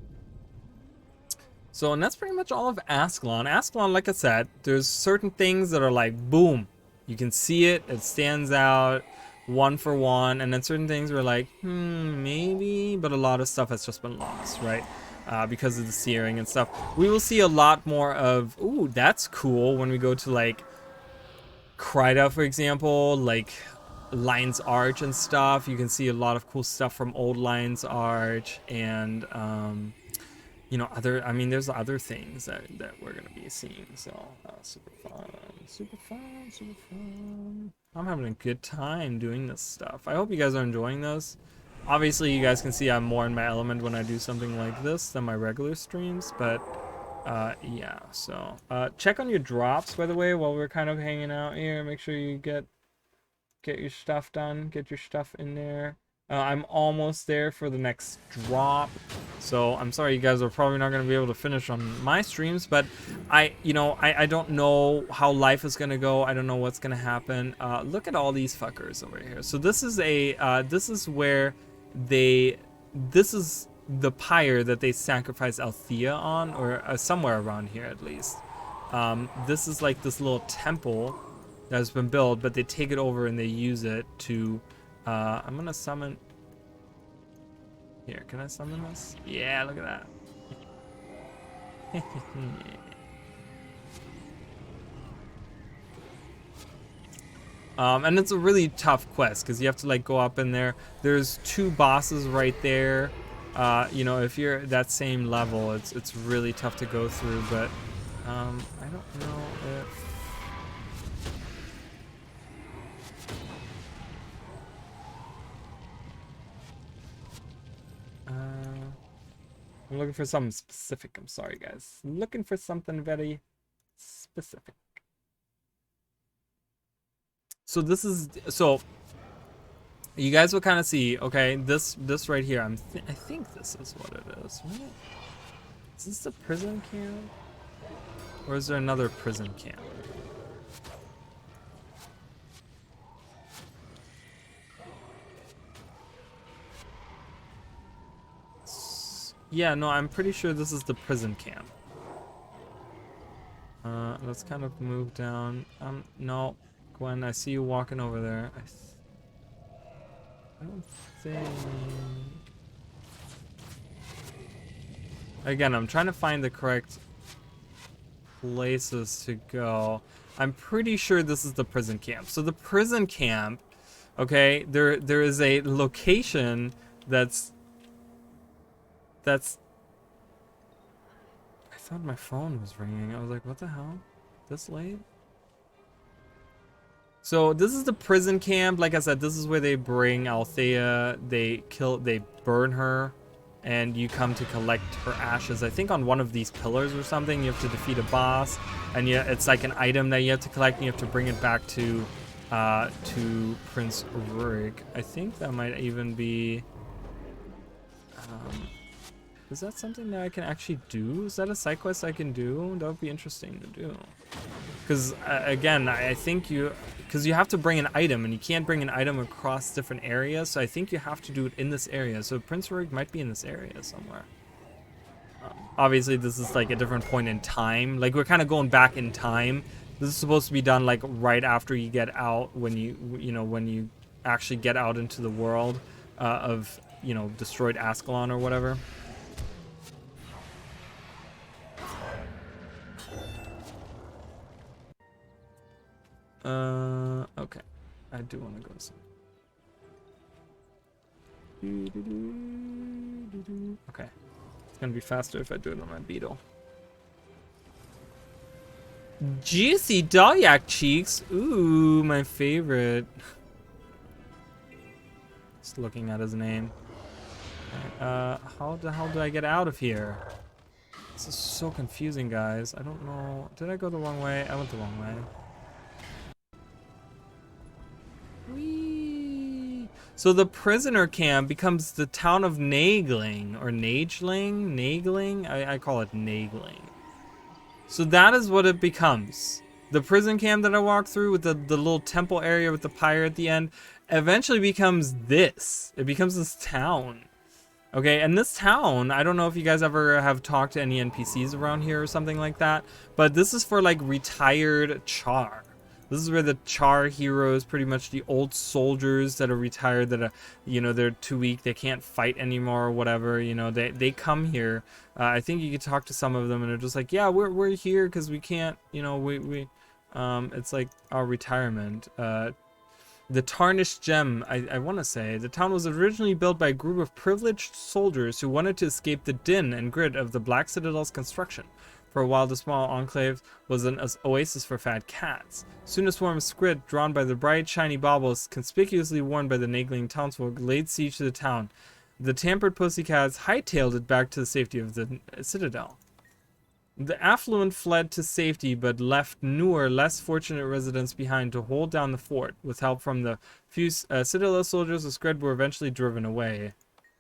So, and that's pretty much all of Ascalon. Ascalon, like I said, there's certain things that are like, boom. You can see it. It stands out one for one. And then certain things were like, maybe. But a lot of stuff has just been lost, right? Because of the searing and stuff. We will see a lot more of, ooh, that's cool, when we go to like Kryda, for example, like Lion's Arch and stuff. You can see a lot of cool stuff from old Lion's Arch, and you know, there's other things that we're gonna be seeing. So super fun. I'm having a good time doing this stuff. I hope you guys are enjoying this. Obviously, you guys can see I'm more in my element when I do something like this than my regular streams, but yeah, so check on your drops, by the way, while we're kind of hanging out here. Make sure you get your stuff done, get your stuff in there. I'm almost there for the next drop, so I'm sorry you guys are probably not going to be able to finish on my streams, but I don't know how life is going to go. I don't know what's going to happen. Look at all these fuckers over here. So this is where this is the pyre that they sacrifice Althea on, or somewhere around here at least. This is like this little temple that has been built, but they take it over and they use it to I'm gonna summon here. Can I summon this? Yeah, look at that. And it's a really tough quest because you have to like go up in there. There's 2 bosses right there. You know, if you're at that same level, it's really tough to go through. But I don't know if I'm looking for something specific. I'm sorry, guys. I'm looking for something very specific. So this is, so you guys will kind of see, okay, this right here, I think this is what it is, right? Is this the prison camp? Or is there another prison camp? Yeah, no, I'm pretty sure this is the prison camp. Let's kind of move down. No, Gwen, I see you walking over there. I don't think... Again, I'm trying to find the correct places to go. I'm pretty sure this is the prison camp. So the prison camp, okay, there is a location that's I thought my phone was ringing. I was like, what the hell? This late? So this is the prison camp. Like I said, this is where they bring Althea. They burn her and you come to collect her ashes. I think on one of these pillars or something. You have to defeat a boss, and it's like an item that you have to collect, and you have to bring it back to Prince Rurik. I think that might even be. Is that something that I can actually do? Is that a side quest I can do? That would be interesting to do. Because again, I think because you have to bring an item, and you can't bring an item across different areas. So I think you have to do it in this area. So Prince Rurik might be in this area somewhere. Obviously, this is like a different point in time. Like we're kind of going back in time. This is supposed to be done like right after you get out, when you actually get out into the world of destroyed Ascalon or whatever. Okay. I do want to go some. Okay. It's gonna be faster if I do it on my beetle. Juicy Dalyak cheeks. Ooh, my favorite. Just looking at his name. How the hell do I get out of here? This is so confusing, guys. I don't know. Did I go the wrong way? I went the wrong way. Whee! So the prisoner camp becomes the town of Nagling, or Nageling? Nagling? I call it Nagling. So that is what it becomes. The prison camp that I walked through with the little temple area with the pyre at the end eventually becomes this. It becomes this town. Okay, and this town, I don't know if you guys ever have talked to any NPCs around here or something like that, but this is for like retired Char. This is where the Char heroes, pretty much the old soldiers that are retired, that are, they're too weak, they can't fight anymore or whatever, they come here. I think you could talk to some of them and they're just like, yeah, we're here because we can't, it's like our retirement. The Tarnished Gem, I want to say, the town was originally built by a group of privileged soldiers who wanted to escape the din and grit of the Black Citadel's construction. For a while, the small enclave was an oasis for fat cats. Soon a swarm of squid, drawn by the bright, shiny baubles conspicuously worn by the Nagling townsfolk, laid siege to the town. The tampered pussycats hightailed it back to the safety of the citadel. The affluent fled to safety, but left newer, less fortunate residents behind to hold down the fort. With help from the few citadel soldiers, the squid were eventually driven away.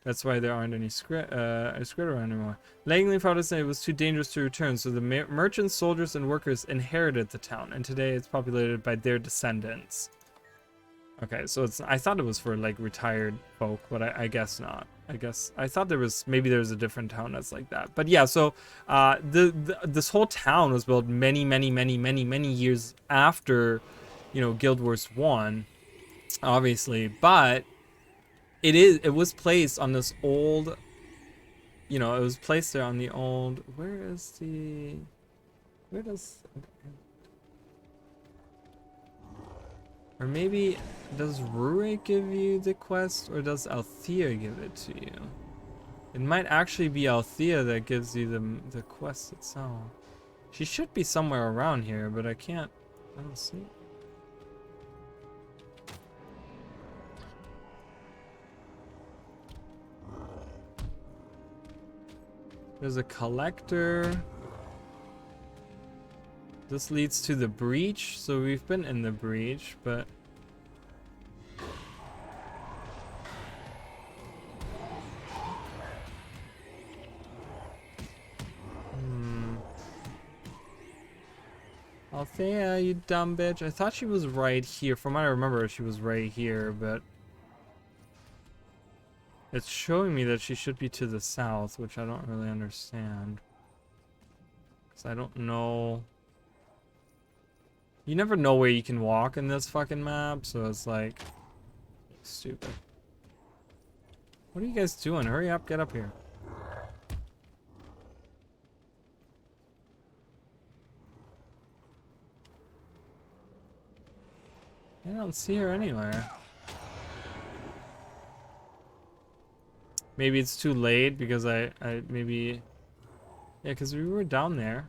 That's why there aren't any squid around anymore. Langley thought it was too dangerous to return, so the merchants, soldiers, and workers inherited the town, and today it's populated by their descendants. Okay, so I thought it was for like retired folk, but I guess not. I thought maybe there was a different town that's like that. But yeah, so this whole town was built many years after, Guild Wars 1, obviously, but it was placed on this old, it was placed there on the old, where does or maybe, does Rurik give you the quest, or does Althea give it to you? It might actually be Althea that gives you the quest itself. She should be somewhere around here, but I don't see it. There's a collector. This leads to the breach, so we've been in the breach, but Althea, you dumb bitch. I thought she was right here. From what I remember, she was right here, but it's showing me that she should be to the south, which I don't really understand. Because I don't know. You never know where you can walk in this fucking map, so it's like stupid. What are you guys doing? Hurry up, get up here. I don't see her anywhere. Maybe it's too late because I maybe, yeah, because we were down there.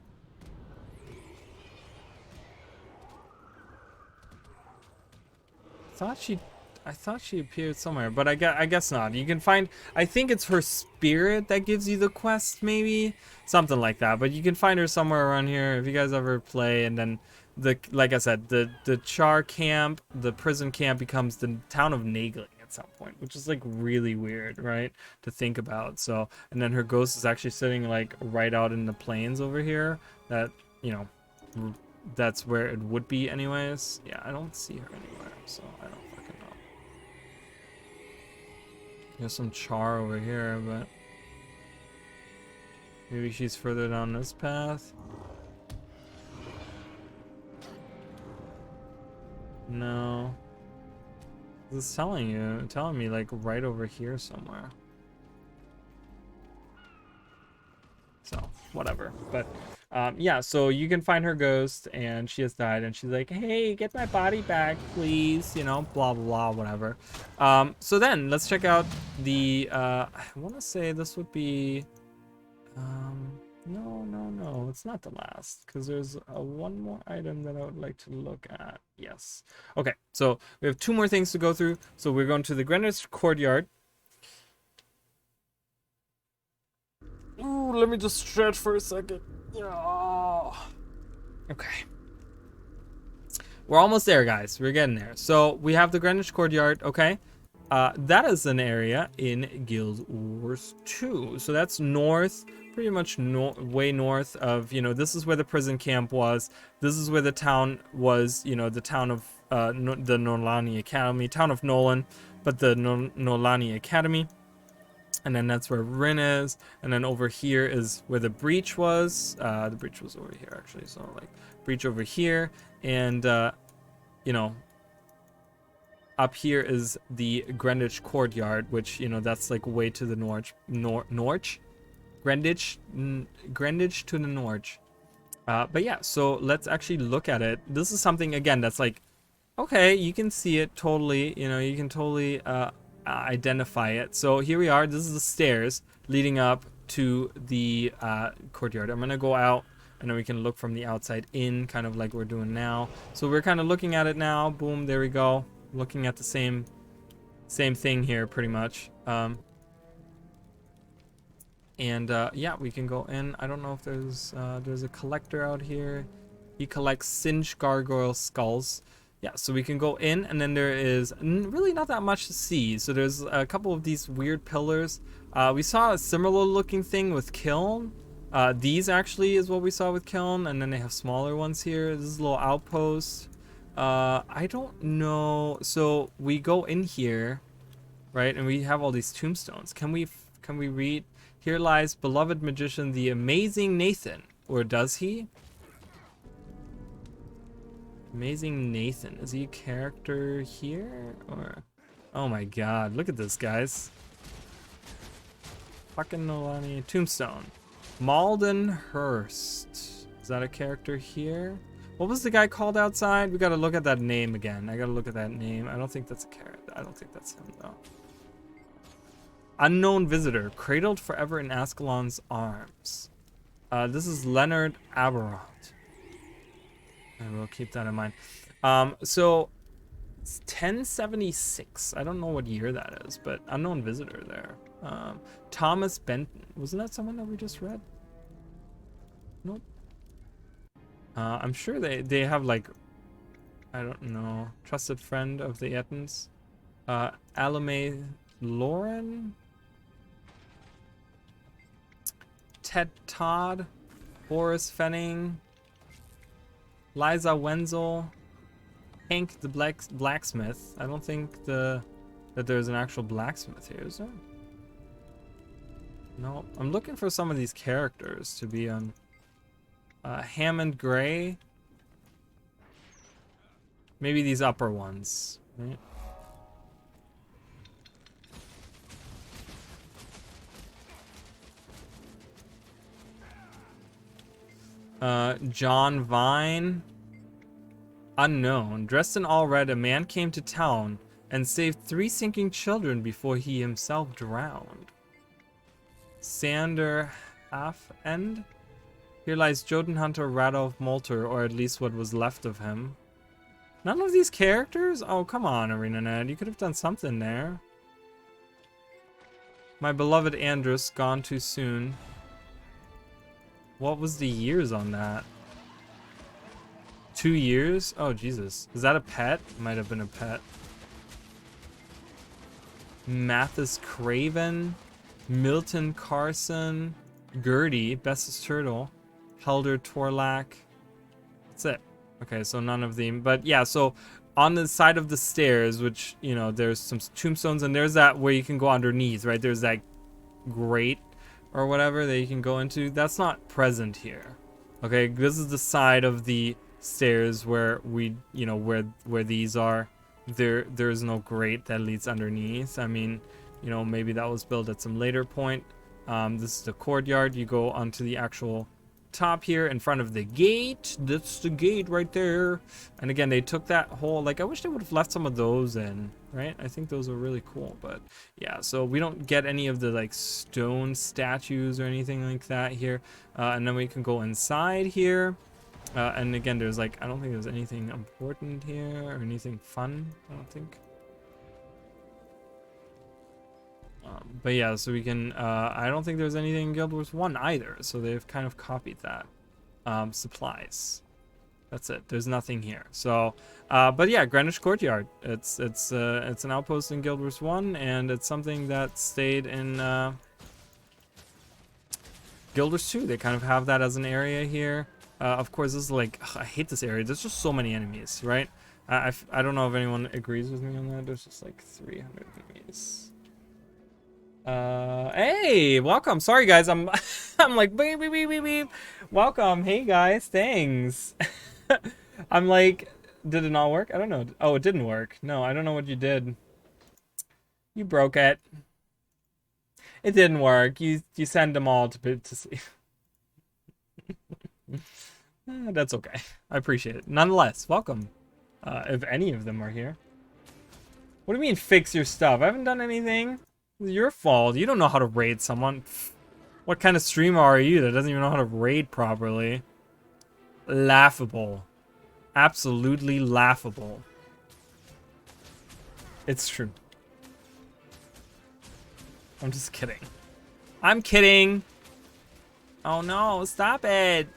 I thought she appeared somewhere, but I guess not. You can find, I think it's her spirit that gives you the quest, maybe something like that. But you can find her somewhere around here if you guys ever play. And then like I said, the Char camp, the prison camp becomes the town of Nagling at some point, which is like really weird, right, to think about. So, and then her ghost is actually sitting like right out in the plains over here. That, you know, that's where it would be anyways. Yeah, I don't see her anywhere, so I don't fucking know. There's some Char over here, but maybe she's further down this path. No. It's telling me like right over here somewhere. So, whatever. But yeah, so you can find her ghost, and she has died, and she's like, hey, get my body back, please, you know, blah, blah, blah, whatever. So then, let's check out the, I want to say this would be, no, it's not the last, because there's one more item that I would like to look at. Yes. Okay, so we have 2 more things to go through. So we're going to the Greenwich Courtyard. Ooh, let me just stretch for a second. Yeah. Okay. We're almost there, guys. We're getting there. So we have the Greenwich Courtyard, okay? That is an area in Guild Wars 2. So that's north, pretty much way north of, you know, this is where the prison camp was. This is where the town was, you know, the town of the Nolani Academy, town of Nolan, but the Nolani Academy. And then that's where Rin is. And then over here is where the breach was. The breach was over here, actually. So, like, breach over here. And, you know, up here is the Greenwich Courtyard, which, you know, that's, like, way to the north. Greenwich to the north. But, yeah, so let's actually look at it. This is something, again, that's, like, okay, you can see it totally. You know, you can totally... identify it. So here we are. This is the stairs leading up to the courtyard. I'm gonna go out, and then we can look from the outside in, kind of like we're doing now. So we're kind of looking at it now. Boom, there we go. Looking at the same thing here, pretty much. Yeah, we can go in. I don't know if there's a collector out here. He collects singed gargoyle skulls. Yeah, so we can go in, and then there is really not that much to see. So there's a couple of these weird pillars. We saw a similar looking thing with Kiln. These actually is what we saw with Kiln, and then they have smaller ones here. This is a little outpost. I don't know. So we go in here, right, and we have all these tombstones. Can we read? Here lies beloved magician, the amazing Nathan. Or does he? Amazing Nathan. Is he a character here? Or... oh my god. Look at this, guys. Fucking Nolani. Tombstone. Malden Hurst. Is that a character here? What was the guy called outside? We gotta look at that name again. I gotta look at that name. I don't think that's a character. I don't think that's him, though. Unknown visitor. Cradled forever in Ascalon's arms. This is Leonard Aberrant. I will keep that in mind. So it's 1076. I don't know what year that is, but unknown visitor there. Thomas Benton. Wasn't that someone that we just read? Nope. I'm sure they have, like, I don't know, trusted friend of the Ettons. Alame Lauren. Ted Todd. Boris Fenning. Liza Wenzel, Hank the blacksmith. I don't think that there's an actual blacksmith here, is there? No, I'm looking for some of these characters to be on. Hammond Gray. Maybe these upper ones, right? John Vine. Unknown. Dressed in all red, a man came to town and saved 3 sinking children before he himself drowned. Sander Halfend. Here lies Jotunhunter Radolf Molter, or at least what was left of him. None of these characters? Oh, come on, ArenaNet. You could have done something there. My beloved Andrus, gone too soon. What was the years on that? 2 years? Oh, Jesus. Is that a pet? Might have been a pet. Mathis Craven. Milton Carson. Gertie. Bessus Turtle. Helder Torlak. That's it. Okay, so none of them. But yeah, so on the side of the stairs, which, you know, there's some tombstones, and there's that where you can go underneath, right? There's that grate or whatever that you can go into. That's not present here. Okay, this is the side of the stairs where we, you know, where these are. There's no grate that leads underneath. I mean, you know, maybe that was built at some later point. This is the courtyard. You go onto the actual top here in front of the gate. That's the gate right there. And again, they took that whole, like, I wish they would have left some of those in, right? I think those were really cool. But yeah, so we don't get any of the like stone statues or anything like that here. And then we can go inside here. And again, there's like, I don't think there's anything important here or anything fun, I don't think. But yeah, so we can, I don't think there's anything in Guild Wars 1 either, so they've kind of copied that. Supplies. That's it. There's nothing here. So, but yeah, Greenwich Courtyard. It's an outpost in Guild Wars 1, and it's something that stayed in Guild Wars 2. They kind of have that as an area here. Of course, this is like, ugh, I hate this area. There's just so many enemies, right? I don't know if anyone agrees with me on that. There's just like 300 enemies. Hey, welcome. Sorry guys, I'm like beep, beep, beep, beep, beep. Welcome. Hey guys, thanks. I'm like, did it not work? I don't know. Oh, it didn't work. No, I don't know what you did. You broke it. It didn't work. You send them all to see. That's okay. I appreciate it. Nonetheless, welcome. If any of them are here. What do you mean fix your stuff? I haven't done anything. It's your fault. You don't know how to raid someone. What kind of streamer are you that doesn't even know how to raid properly? Laughable. Absolutely laughable. It's true. I'm just kidding. I'm kidding. Oh no, stop it.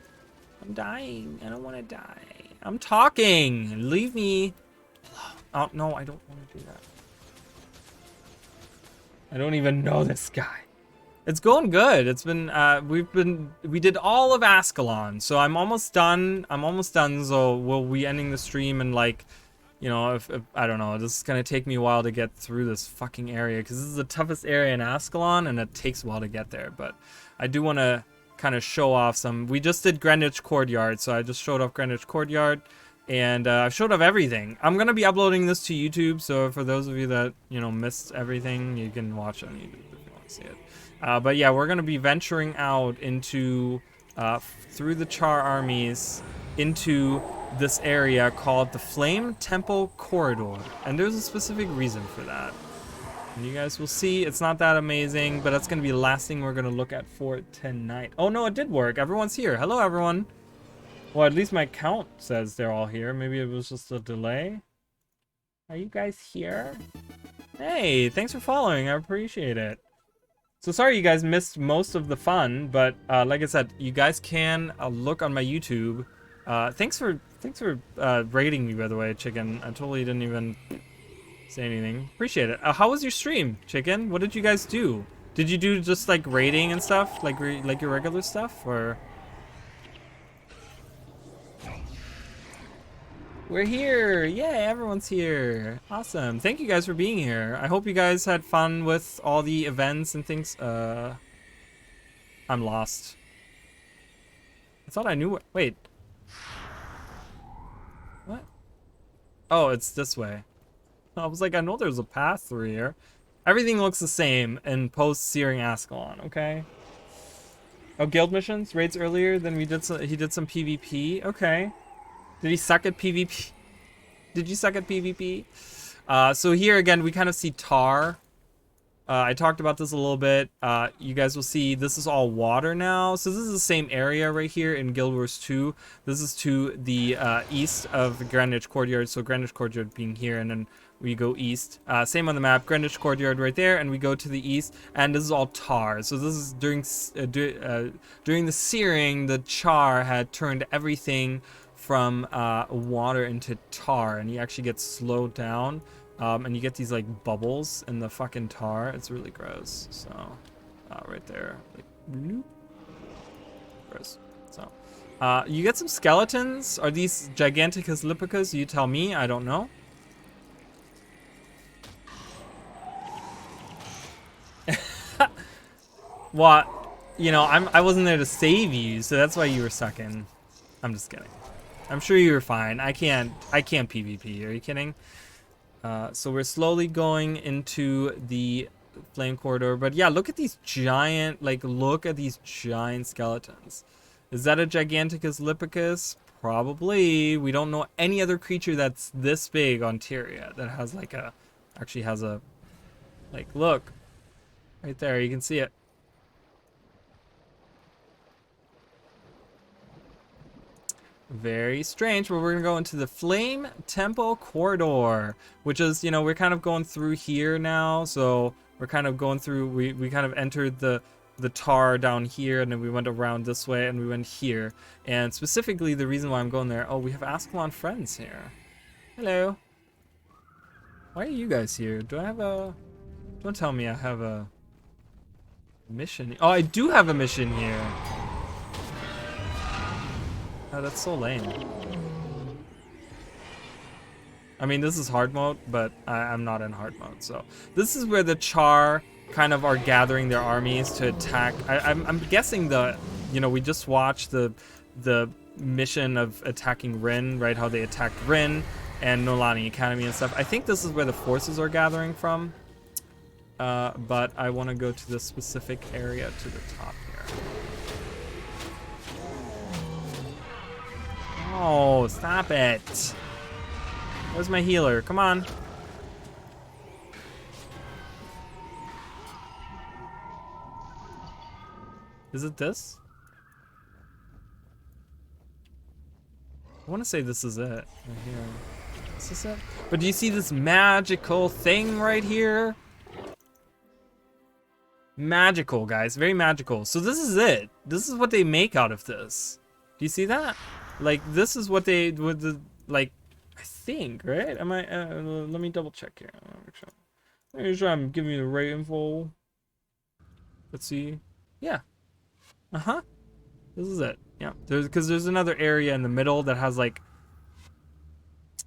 I'm dying. I don't want to die. I'm talking. Leave me alone. Oh no, I don't want to do that. I don't even know this guy. It's going good. It's been, we did all of Ascalon, so I'm almost done. So we'll be ending the stream and like, you know, if I don't know, this is gonna take me a while to get through this fucking area because this is the toughest area in Ascalon and it takes a while to get there. But I do want to kind of show off some. We just did Greenwich Courtyard, so I just showed off Greenwich Courtyard. And I've showed off everything. I'm going to be uploading this to YouTube, so for those of you that, you know, missed everything, you can watch it on YouTube if you want to see it. But yeah, we're going to be venturing out into, through the Char armies, into this area called the Flame Temple Corridor. And there's a specific reason for that. And you guys will see, it's not that amazing, but that's going to be the last thing we're going to look at for tonight. Oh no, it did work. Everyone's here. Hello, everyone. Well, at least my count says they're all here. Maybe it was just a delay. Are you guys here? Hey, thanks for following. I appreciate it. So sorry you guys missed most of the fun, but like I said, you guys can look on my YouTube. Thanks for rating me, by the way, Chicken. I totally didn't even say anything. Appreciate it. How was your stream, Chicken? What did you guys do? Did you do just like rating and stuff, like your regular stuff, or? We're here! Yay, everyone's here! Awesome. Thank you guys for being here. I hope you guys had fun with all the events and things. I'm lost. I thought I knew what. Wait. What? Oh, it's this way. I was like, I know there's a path through here. Everything looks the same in post-Searing Ascalon, okay? Oh, guild missions? Raids earlier, then he did some PvP. Okay. Did he suck at PvP? Did you suck at PvP? So here again, we kind of see Tar. I talked about this a little bit. You guys will see this is all water now. So this is the same area right here in Guild Wars 2. This is to the east of Greenwich Courtyard. So Greenwich Courtyard being here, and then we go east. Same on the map, Greenwich Courtyard right there, and we go to the east. And this is all tar. So this is during the searing, the char had turned everything from water into tar, and you actually get slowed down. And you get these like bubbles in the fucking tar. It's really gross. So, right there, like, bloop. Gross. So, you get some skeletons. Are these Giganticus lipicus? You tell me. I don't know. What? You know, I wasn't there to save you, so that's why you were sucking. I'm just kidding. I'm sure you were fine. I can't PvP. Are you kidding? So we're slowly going into the flame corridor, but yeah, look at these giant, look at these giant skeletons. Is that a Giganticus lipicus? Probably. We don't know any other creature that's this big on Tyria that has actually has a, look, right there, you can see it. Very strange, but we're gonna go into the Flame Temple Corridor, which is, you know, we're kind of going through here now. So we're kind of going through, we kind of entered the tar down here, and then we went around this way, and we went here. And specifically, the reason why I'm going there, oh, we have Ascalon friends here. Hello. Why are you guys here? Do I have a, don't tell me I have a mission. Oh, I do have a mission here. Oh, that's so lame. I mean, this is hard mode, but I'm not in hard mode. So this is where the Char kind of are gathering their armies to attack. I'm guessing you know, we just watched the mission of attacking Rin, right? How they attacked Rin and Nolani Academy and stuff. I think this is where the forces are gathering from. But I want to go to this specific area to the top here. Oh, stop it. Where's my healer? Come on. Is it this? I want to say this is it. Right here. Is this it? But do you see this magical thing right here? Magical, guys. Very magical. So this is it. This is what they make out of this. Do you see that? Like, this is what they would, I think, right? Am I, let me double check here. Make sure I'm giving you the right info. Let's see. Yeah. Uh-huh. This is it. Yeah. Because there's another area in the middle that has, like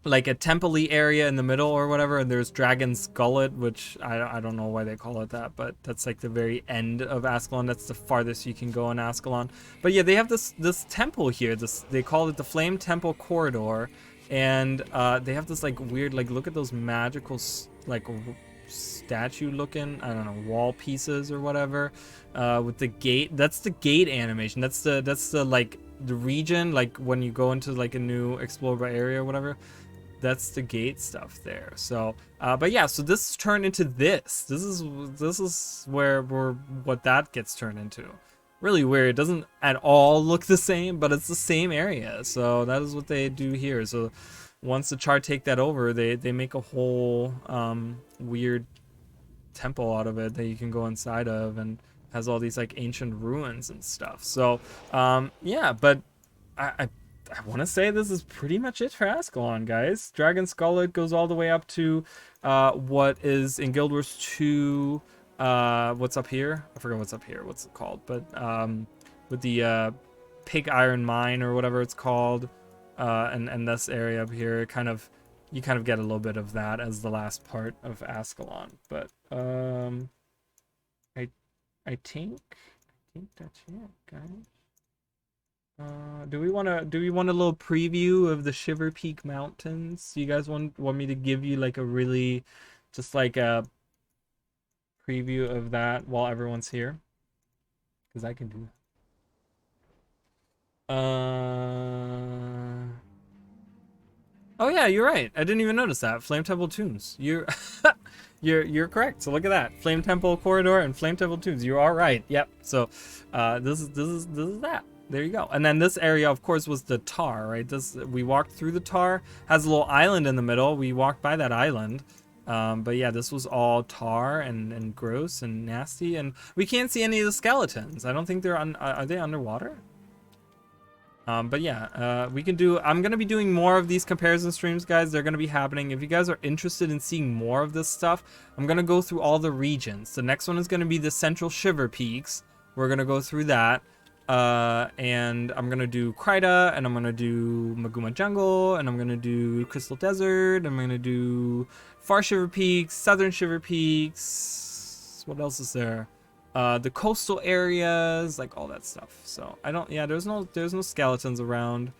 a temple-y area in the middle or whatever, and there's Dragon's Gullet, which I don't know why they call it that, but that's like the very end of Ascalon. That's the farthest you can go in Ascalon. But yeah, they have this temple here. They call it the Flame Temple Corridor, and they have this like weird, like, look at those magical statue looking, I don't know, wall pieces or whatever, with the gate. That's the gate animation. That's the like the region, like when you go into like a new explorable area or whatever. That's the gate stuff there. So, but yeah, so this is turned into this. This is where what that gets turned into. Really weird. It doesn't at all look the same, but it's the same area. So that is what they do here. So once the Char take that over, they make a whole weird temple out of it that you can go inside of, and has all these like ancient ruins and stuff. So yeah, but I want to say this is pretty much it for Ascalon, guys. Dragon's Gullet goes all the way up to what is in Guild Wars 2. What's up here? I forgot what's up here. What's it called? But with the Pig Iron Mine or whatever it's called, and this area up here, you kind of get a little bit of that as the last part of Ascalon. But I think that's it, guys. Do we want a little preview of the Shiver Peak Mountains? You guys want me to give you like a really, just like a preview of that while everyone's here? Because I can do that. Oh yeah, you're right. I didn't even notice that. Flame Temple Tombs. You're you're correct. So look at that. Flame Temple Corridor and Flame Temple Tombs. You are right. Yep. So this is that. There you go. And then this area, of course, was the tar, right? This we walked through the tar. Has a little island in the middle. We walked by that island. But yeah, this was all tar and gross and nasty, and we can't see any of the skeletons. I don't think they're are they underwater? But yeah, we can do, I'm going to be doing more of these comparison streams, guys. They're going to be happening. If you guys are interested in seeing more of this stuff, I'm going to go through all the regions. The next one is going to be the Central Shiver Peaks. We're going to go through that. And I'm going to do Kryta, and I'm going to do Maguma Jungle, and I'm going to do Crystal Desert. I'm going to do Far Shiver Peaks, Southern Shiver Peaks. What else is there? The coastal areas, like all that stuff. So I don't, yeah, there's no skeletons around.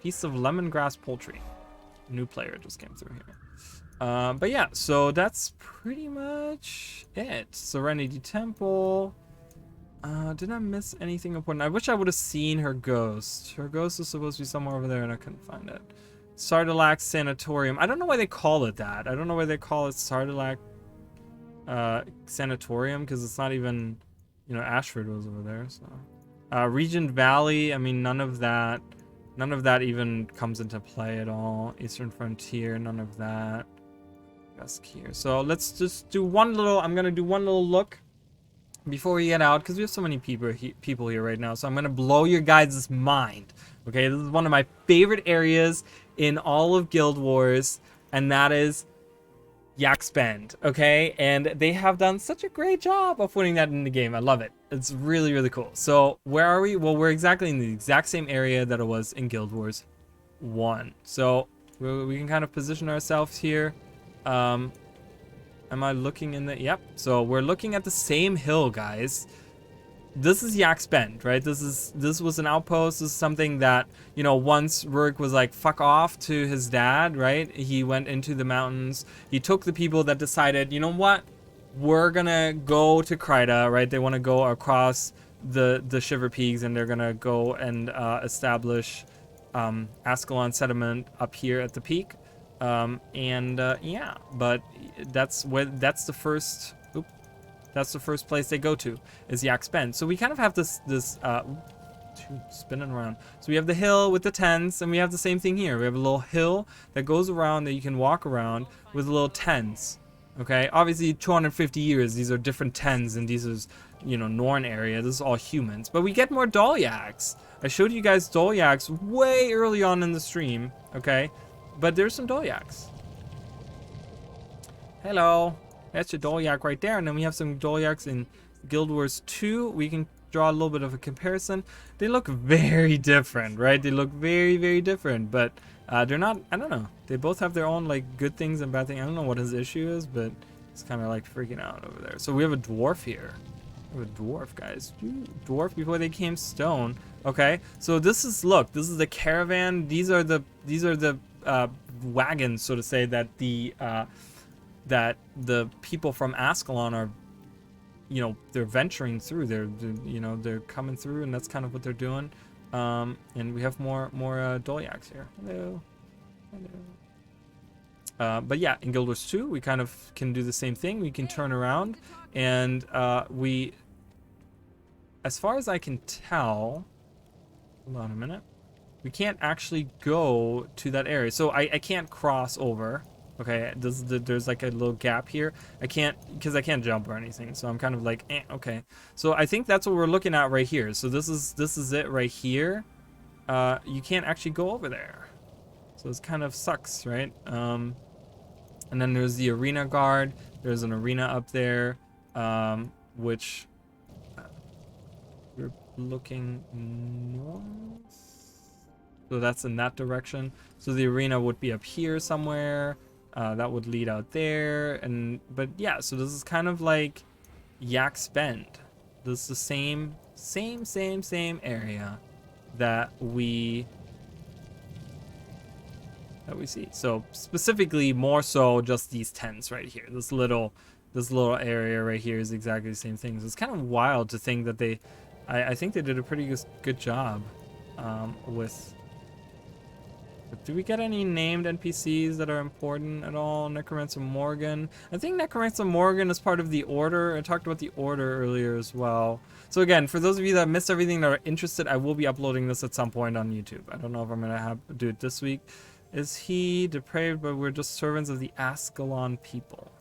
Piece of lemongrass poultry. New player just came through here. But yeah, so that's pretty much it. Serenity Temple. Did I miss anything important? I wish I would have seen her ghost. Her ghost is supposed to be somewhere over there and I couldn't find it. Sardilac Sanatorium. I don't know why they call it that. I don't know why they call it Sardilac Sanatorium, because it's not even, you know, Ashford was over there. So Regent Valley, I mean, none of that even comes into play at all. Eastern Frontier, none of that. Dusk here. So let's just do one little, I'm gonna do one little look before we get out, because we have so many people here right now. So I'm gonna blow your guys' mind. Okay, this is one of my favorite areas in all of Guild Wars, and that is Yak's Bend, okay? And they have done such a great job of putting that in the game. I love it. It's really, really cool. So where are we? Well, we're exactly in the exact same area that it was in Guild Wars 1. So we can kind of position ourselves here. Am I looking in the... Yep. So we're looking at the same hill, guys. This is Yak's Bend, right? This was an outpost. This is something that, you know, once Rurik was like, fuck off to his dad, right? He went into the mountains. He took the people that decided, you know what? We're gonna go to Kryta, right? They want to go across the Shiver Peaks, and they're gonna go and establish Ascalon settlement up here at the peak. Yeah, but that's the first place they go to, is Yak's Bend. So we kind of have this spinning around. So we have the hill with the tents, and we have the same thing here. We have a little hill that goes around that you can walk around with little tents. Okay, obviously 250 years, these are different tents, and these is, you know, Norn area. This is all humans, but we get more Dolyaks. I showed you guys Dolyaks way early on in the stream. Okay, but there's some Dolyaks. Hello. That's your Dolyak right there, and then we have some Dolyaks in Guild Wars 2. We can draw a little bit of a comparison. They look very different, right? They look very, very different, but they're not, I don't know. They both have their own, like, good things and bad things. I don't know what his issue is, but he's kind of, like, freaking out over there. So we have a dwarf here. We have a dwarf, guys. Dwarf before they came stone. Okay, so this is, look, this is the caravan. These are the wagons, so to say, that the people from Ascalon are, you know, they're venturing through. They're coming through, and that's kind of what they're doing. And we have more Dolyaks here. Hello. But yeah, in Guild Wars 2, we kind of can do the same thing. We can turn around, and we, as far as I can tell, hold on a minute, we can't actually go to that area. So I can't cross over. Okay, there's like a little gap here. I can't, because I can't jump or anything. So I'm kind of like, okay. So I think that's what we're looking at right here. So this is it right here. You can't actually go over there. So it kind of sucks, right? And then there's the arena guard. There's an arena up there, which we're looking north. So that's in that direction. So the arena would be up here somewhere. That would lead out there, but yeah, so this is kind of like Yak's Bend. This is the same area that we see. So specifically, more so just these tents right here. This little area right here is exactly the same thing. So it's kind of wild to think that I think they did a pretty good job with But do we get any named NPCs that are important at all? Necromancer Morgan. I think Necromancer Morgan is part of the Order. I talked about the Order earlier as well. So again, for those of you that missed everything that are interested, I will be uploading this at some point on YouTube. I don't know if I'm going to do it this week. Is he depraved, but we're just servants of the Ascalon people?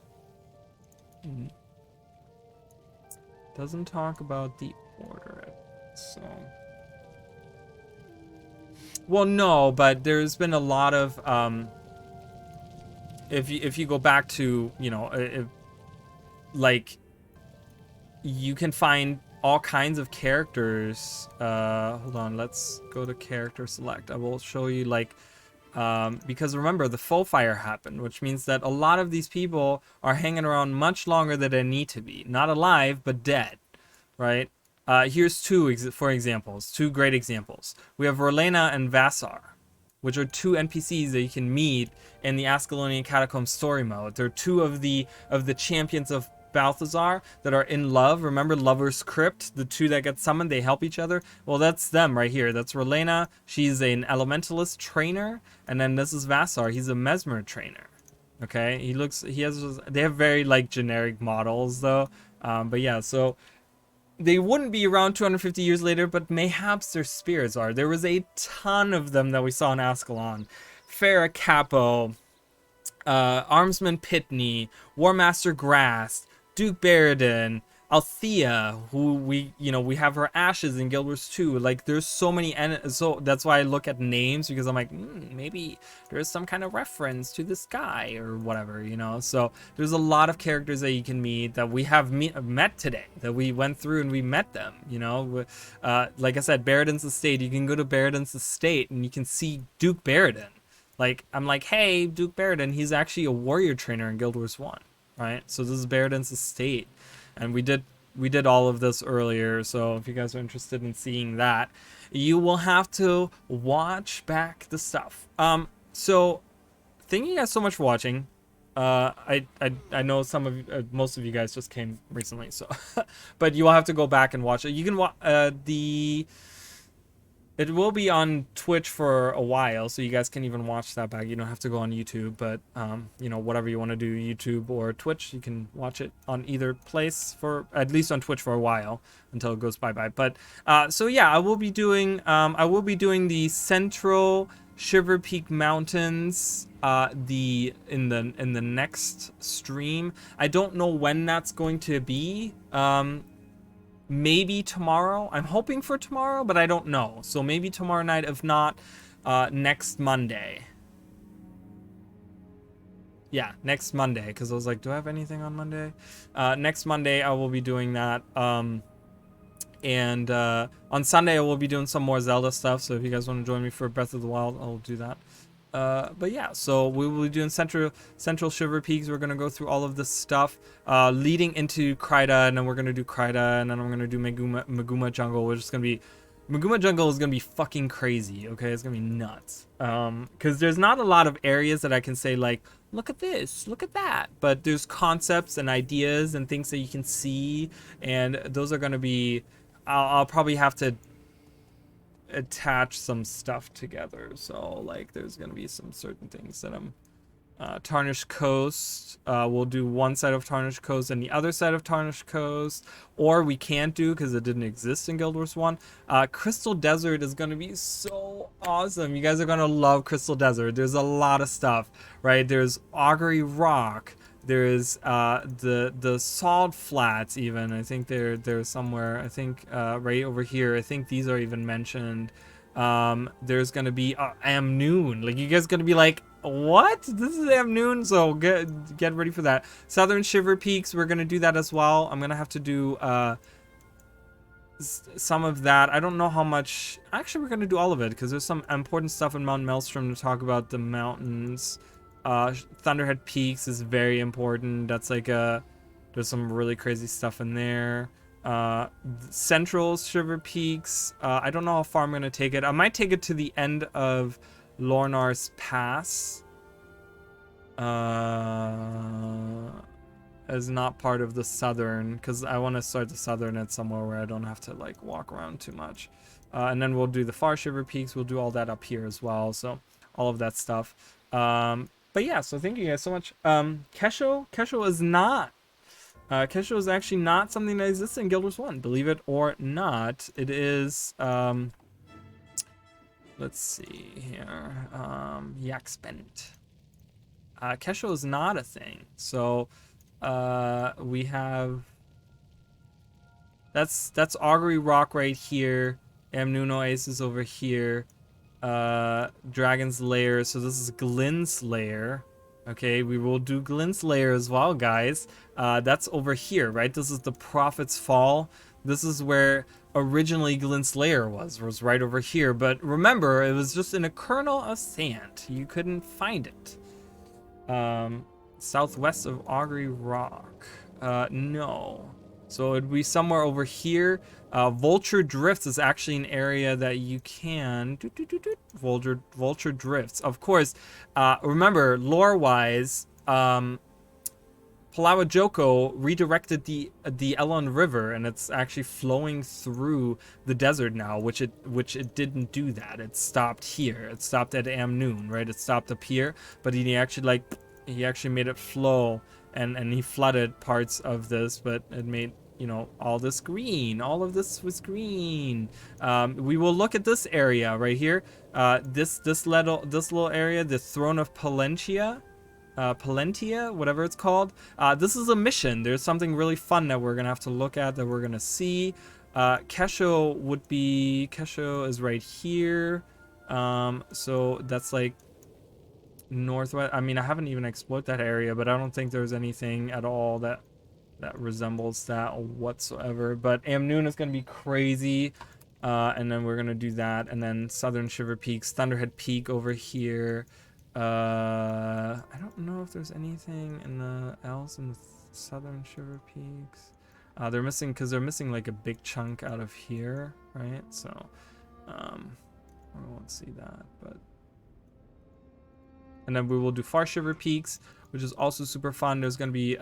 Doesn't talk about the Order, so... Well, no, but there's been a lot of if you go back to, you know, like you can find all kinds of characters. Hold on, let's go to character select. I will show you, like, because remember the faux fire happened, which means that a lot of these people are hanging around much longer than they need to be. Not alive, but dead, right? Here's two examples, two great examples. We have Orlena and Vassar, which are two NPCs that you can meet in the Ascalonian Catacomb story mode. They're two of the champions of Balthazar that are in love. Remember Lover's Crypt? The two that get summoned, they help each other. Well, that's them right here. That's Orlena. She's an elementalist trainer, and then this is Vassar. He's a mesmer trainer. Okay, they have very like generic models though. But yeah, so they wouldn't be around 250 years later, but mayhaps their spirits are. There was a ton of them that we saw in Ascalon. Farah Capo, Armsman Pitney, Warmaster Grass, Duke Baradin, Althea, who we have her ashes in Guild Wars 2. Like, there's so many, and so that's why I look at names, because I'm like, maybe there's some kind of reference to this guy or whatever, you know. So there's a lot of characters that you can meet that we have met today, that we went through and we met them, you know. Like I said, Baradin's estate. You can go to Baradin's estate and you can see Duke Baradin. Like, I'm like, hey, Duke Baradin, he's actually a warrior trainer in Guild Wars 1, right? So this is Baradin's estate. And we did all of this earlier, so if you guys are interested in seeing that, you will have to watch back the stuff. So thank you guys so much for watching. I know most of you guys just came recently, so but you will have to go back and watch it. You can watch it will be on Twitch for a while, so you guys can even watch that back. You don't have to go on YouTube, but you know, whatever you want to do, YouTube or Twitch, you can watch it on either place, for at least on Twitch for a while until it goes bye-bye. But so yeah, I will be doing the Central Shiver Peak Mountains in the next stream. I don't know when that's going to be. Maybe tomorrow. I'm hoping for tomorrow, but I don't know. So maybe tomorrow night, if not, next Monday. Yeah, next Monday, because I was like, do I have anything on Monday? Next Monday, I will be doing that. And on Sunday, I will be doing some more Zelda stuff. So if you guys want to join me for Breath of the Wild, I'll do that. But yeah, so we will be doing Central Shiver Peaks. We're gonna go through all of this stuff, leading into Kryda, and then we're gonna do Kryda, and then I'm gonna do Maguma Jungle, which is gonna be Maguma Jungle is gonna be fucking crazy. Okay, it's gonna be nuts. Because there's not a lot of areas that I can say like, look at this, look at that, but there's concepts and ideas and things that you can see, and those are gonna be. I'll probably have to attach some stuff together, so like there's gonna be some certain things that I'm Tarnished Coast, we'll do one side of Tarnished Coast and the other side of Tarnished Coast, or we can't do because it didn't exist in Guild Wars 1. Crystal Desert is gonna be so awesome. You guys are gonna love Crystal Desert. There's a lot of stuff, right? There's Augury Rock, there's the Salt Flats, even I think they're somewhere, I think right over here. I think these are even mentioned. There's gonna be Amnoon. Like, you guys gonna be like, what? This is Amnoon? So get ready for that. Southern Shiver Peaks, we're gonna do that as well. I'm gonna have to do some of that. I don't know how much. Actually, we're gonna do all of it because there's some important stuff in Mount Maelstrom to talk about the mountains. Thunderhead Peaks is very important. That's like there's some really crazy stuff in there. Central Shiver Peaks, I don't know how far I'm gonna take it. I might take it to the end of Lornar's Pass, as not part of the southern, because I want to start the southern at somewhere where I don't have to like walk around too much. And then we'll do the Far Shiver Peaks. We'll do all that up here as well. So all of that stuff. But yeah, so thank you guys so much. Kesho is not. Kesho is actually not something that exists in Guild Wars 1. Believe it or not, it is. Let's see here. Yak Spent. Kesho is not a thing. So we have. That's Augury Rock right here. Amnuno Ace is over here. Dragon's Lair. So this is Glynn's Lair. Okay, we will do Glynn's Lair as well, guys. That's over here, right? This is the Prophet's Fall. This is where originally Glynn's Lair was right over here. But remember, it was just in a kernel of sand. You couldn't find it. Southwest of Augury Rock. No. So it'd be somewhere over here. Vulture Drifts is actually an area that you can... Vulture Drifts. Of course, remember, lore-wise, Palawa Joko redirected the Elon River, and it's actually flowing through the desert now, which it didn't do that. It stopped here. It stopped at Amnoon, right? It stopped up here, but he actually made it flow, and he flooded parts of this, but it made, you know, all this green. All of this was green. We will look at this area right here. This little area, the Throne of Palentia. Palentia, whatever it's called. This is a mission. There's something really fun that we're gonna have to look at, that we're gonna see. Kesho is right here. So that's like northwest. I mean, I haven't even explored that area, but I don't think there's anything at all that resembles that whatsoever. But Amnoon is gonna be crazy. And then we're gonna do that, and then Southern Shiver Peaks, Thunderhead Peak over here. I don't know if there's anything else in the Southern Shiver Peaks. They're missing like a big chunk out of here, right? So, we won't see that, but. And then we will do Far Shiver Peaks, which is also super fun. There's gonna be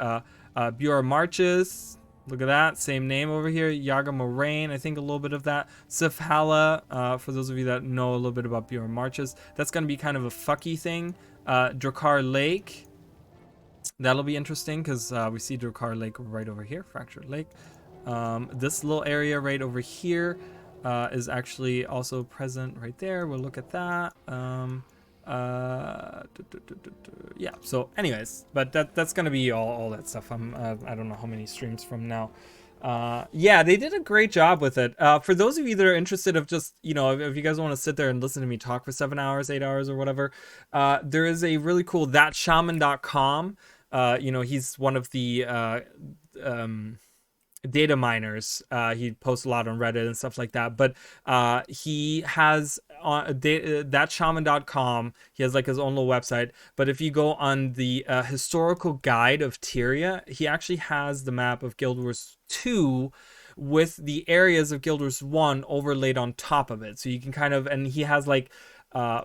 Bureau Marches. Look at that, same name over here. Yaga Moraine, I think a little bit of that. Sifhala, for those of you that know a little bit about Bureau Marches, that's going to be kind of a fucky thing. Drakkar Lake, that'll be interesting because we see Drakkar Lake right over here, Fractured Lake. This little area right over here is actually also present right there. We'll look at that. Yeah, so anyways, but that's gonna be all that stuff. I don't know how many streams from now. Yeah, they did a great job with it. For those of you that are interested of just, you know, if you guys want to sit there and listen to me talk for 7 hours, 8 hours or whatever, there is a really cool thatshaman.com. You know, he's one of the data miners. He posts a lot on Reddit and stuff like that, but he has thatshaman.com. He has like his own little website, but if you go on the historical guide of Tyria, he actually has the map of Guild Wars 2 with the areas of Guild Wars 1 overlaid on top of it, so you can kind of, and he has like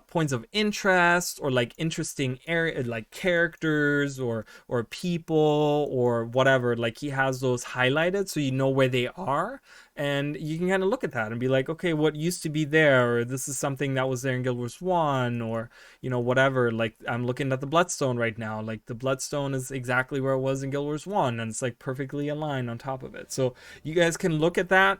points of interest or like interesting area, like characters or people or whatever. Like he has those highlighted so you know where they are, and you can kind of look at that and be like, okay, what used to be there, or this is something that was there in Guild Wars 1, or you know, whatever. Like I'm looking at the Bloodstone right now, like the Bloodstone is exactly where it was in Guild Wars 1, and it's like perfectly aligned on top of it. So you guys can look at that.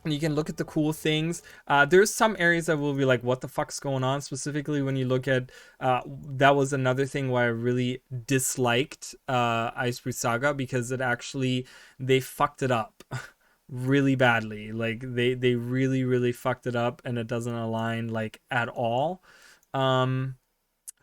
You can look at the cool things. There's some areas that will be like, what the fuck's going on? Specifically when you look at, that was another thing why I really disliked Icebreeze Saga, because it actually, they fucked it up really badly. Like they really, really fucked it up, and it doesn't align like at all.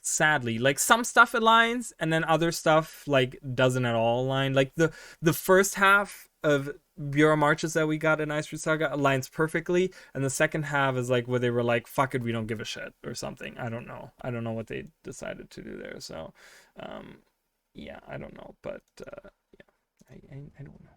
Sadly, like some stuff aligns and then other stuff like doesn't at all align. Like the first half of Bureau Marches that we got in Icebreeze Saga aligns perfectly, and the second half is like where they were like, fuck it, we don't give a shit or something. I don't know what they decided to do there. So yeah, I don't know, but yeah, I don't know.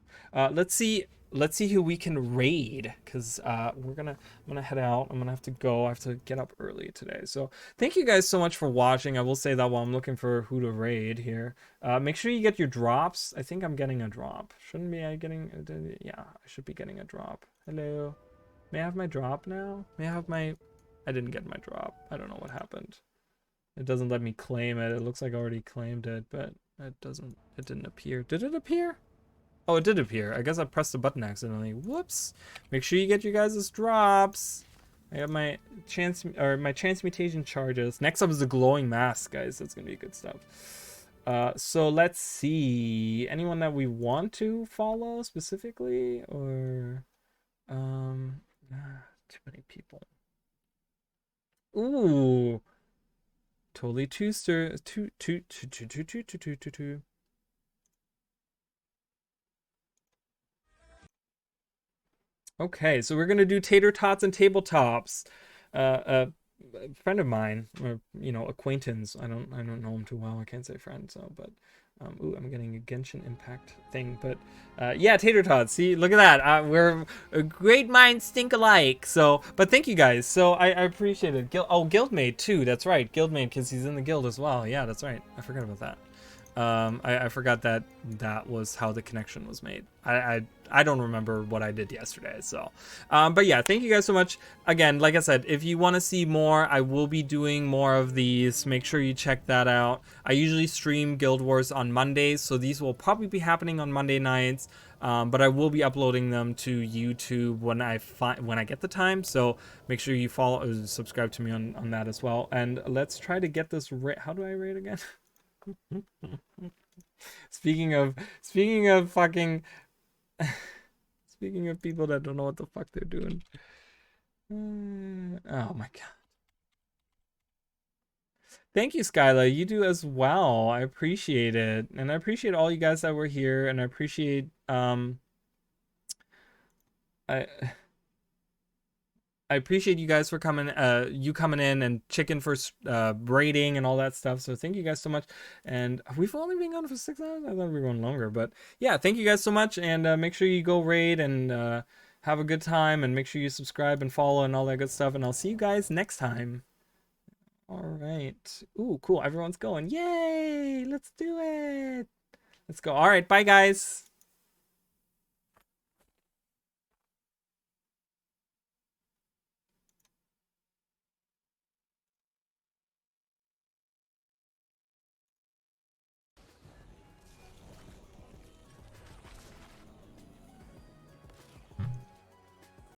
Let's see who we can raid, because I'm gonna head out. I'm gonna have to go. I have to get up early today. So thank you guys so much for watching. I will say that while I'm looking for who to raid here, make sure you get your drops. I think I'm getting a drop. Shouldn't be I getting? Yeah, I should be getting a drop. Hello, may I have my drop now? May I have my? I didn't get my drop. I don't know what happened. It doesn't let me claim it. It looks like I already claimed it, but it didn't appear. Did it appear? Oh, it did appear. I guess I pressed the button accidentally. Whoops. Make sure you get your guys' drops. I got my transmutation charges. Next up is the glowing mask, guys. That's gonna be good stuff. So let's see. Anyone that we want to follow specifically, or too many people. Ooh, totally two. Okay, so we're gonna do tater tots and tabletops. A friend of mine, or acquaintance. I don't know him too well. I can't say friend. So, but ooh, I'm getting a Genshin Impact thing. But yeah, tater tots. See, look at that. We're great minds think alike. So, but thank you guys. So I appreciate it. Guildmate too. That's right, Guildmate, because he's in the guild as well. Yeah, that's right. I forgot about that. I forgot that was how the connection was made. I don't remember what I did yesterday. So, but yeah, thank you guys so much. Again, like I said, if you want to see more, I will be doing more of these. Make sure you check that out. I usually stream Guild Wars on Mondays, so these will probably be happening on Monday nights. But I will be uploading them to YouTube when I get the time. So make sure you subscribe to me on that as well. And let's try to get this. How do I rate again? Speaking of fucking speaking of people that don't know what the fuck they're doing. Oh my god. Thank you, Skyla. You do as well. I appreciate it. And I appreciate all you guys that were here, and I appreciate I appreciate you guys for coming in and chicken for rating and all that stuff. So thank you guys so much. And we've only been gone for 6 hours. I thought we were going longer, but yeah, thank you guys so much. And make sure you go raid and have a good time, and make sure you subscribe and follow and all that good stuff. And I'll see you guys next time. All right. Ooh, cool. Everyone's going. Yay! Let's do it. Let's go. All right. Bye, guys.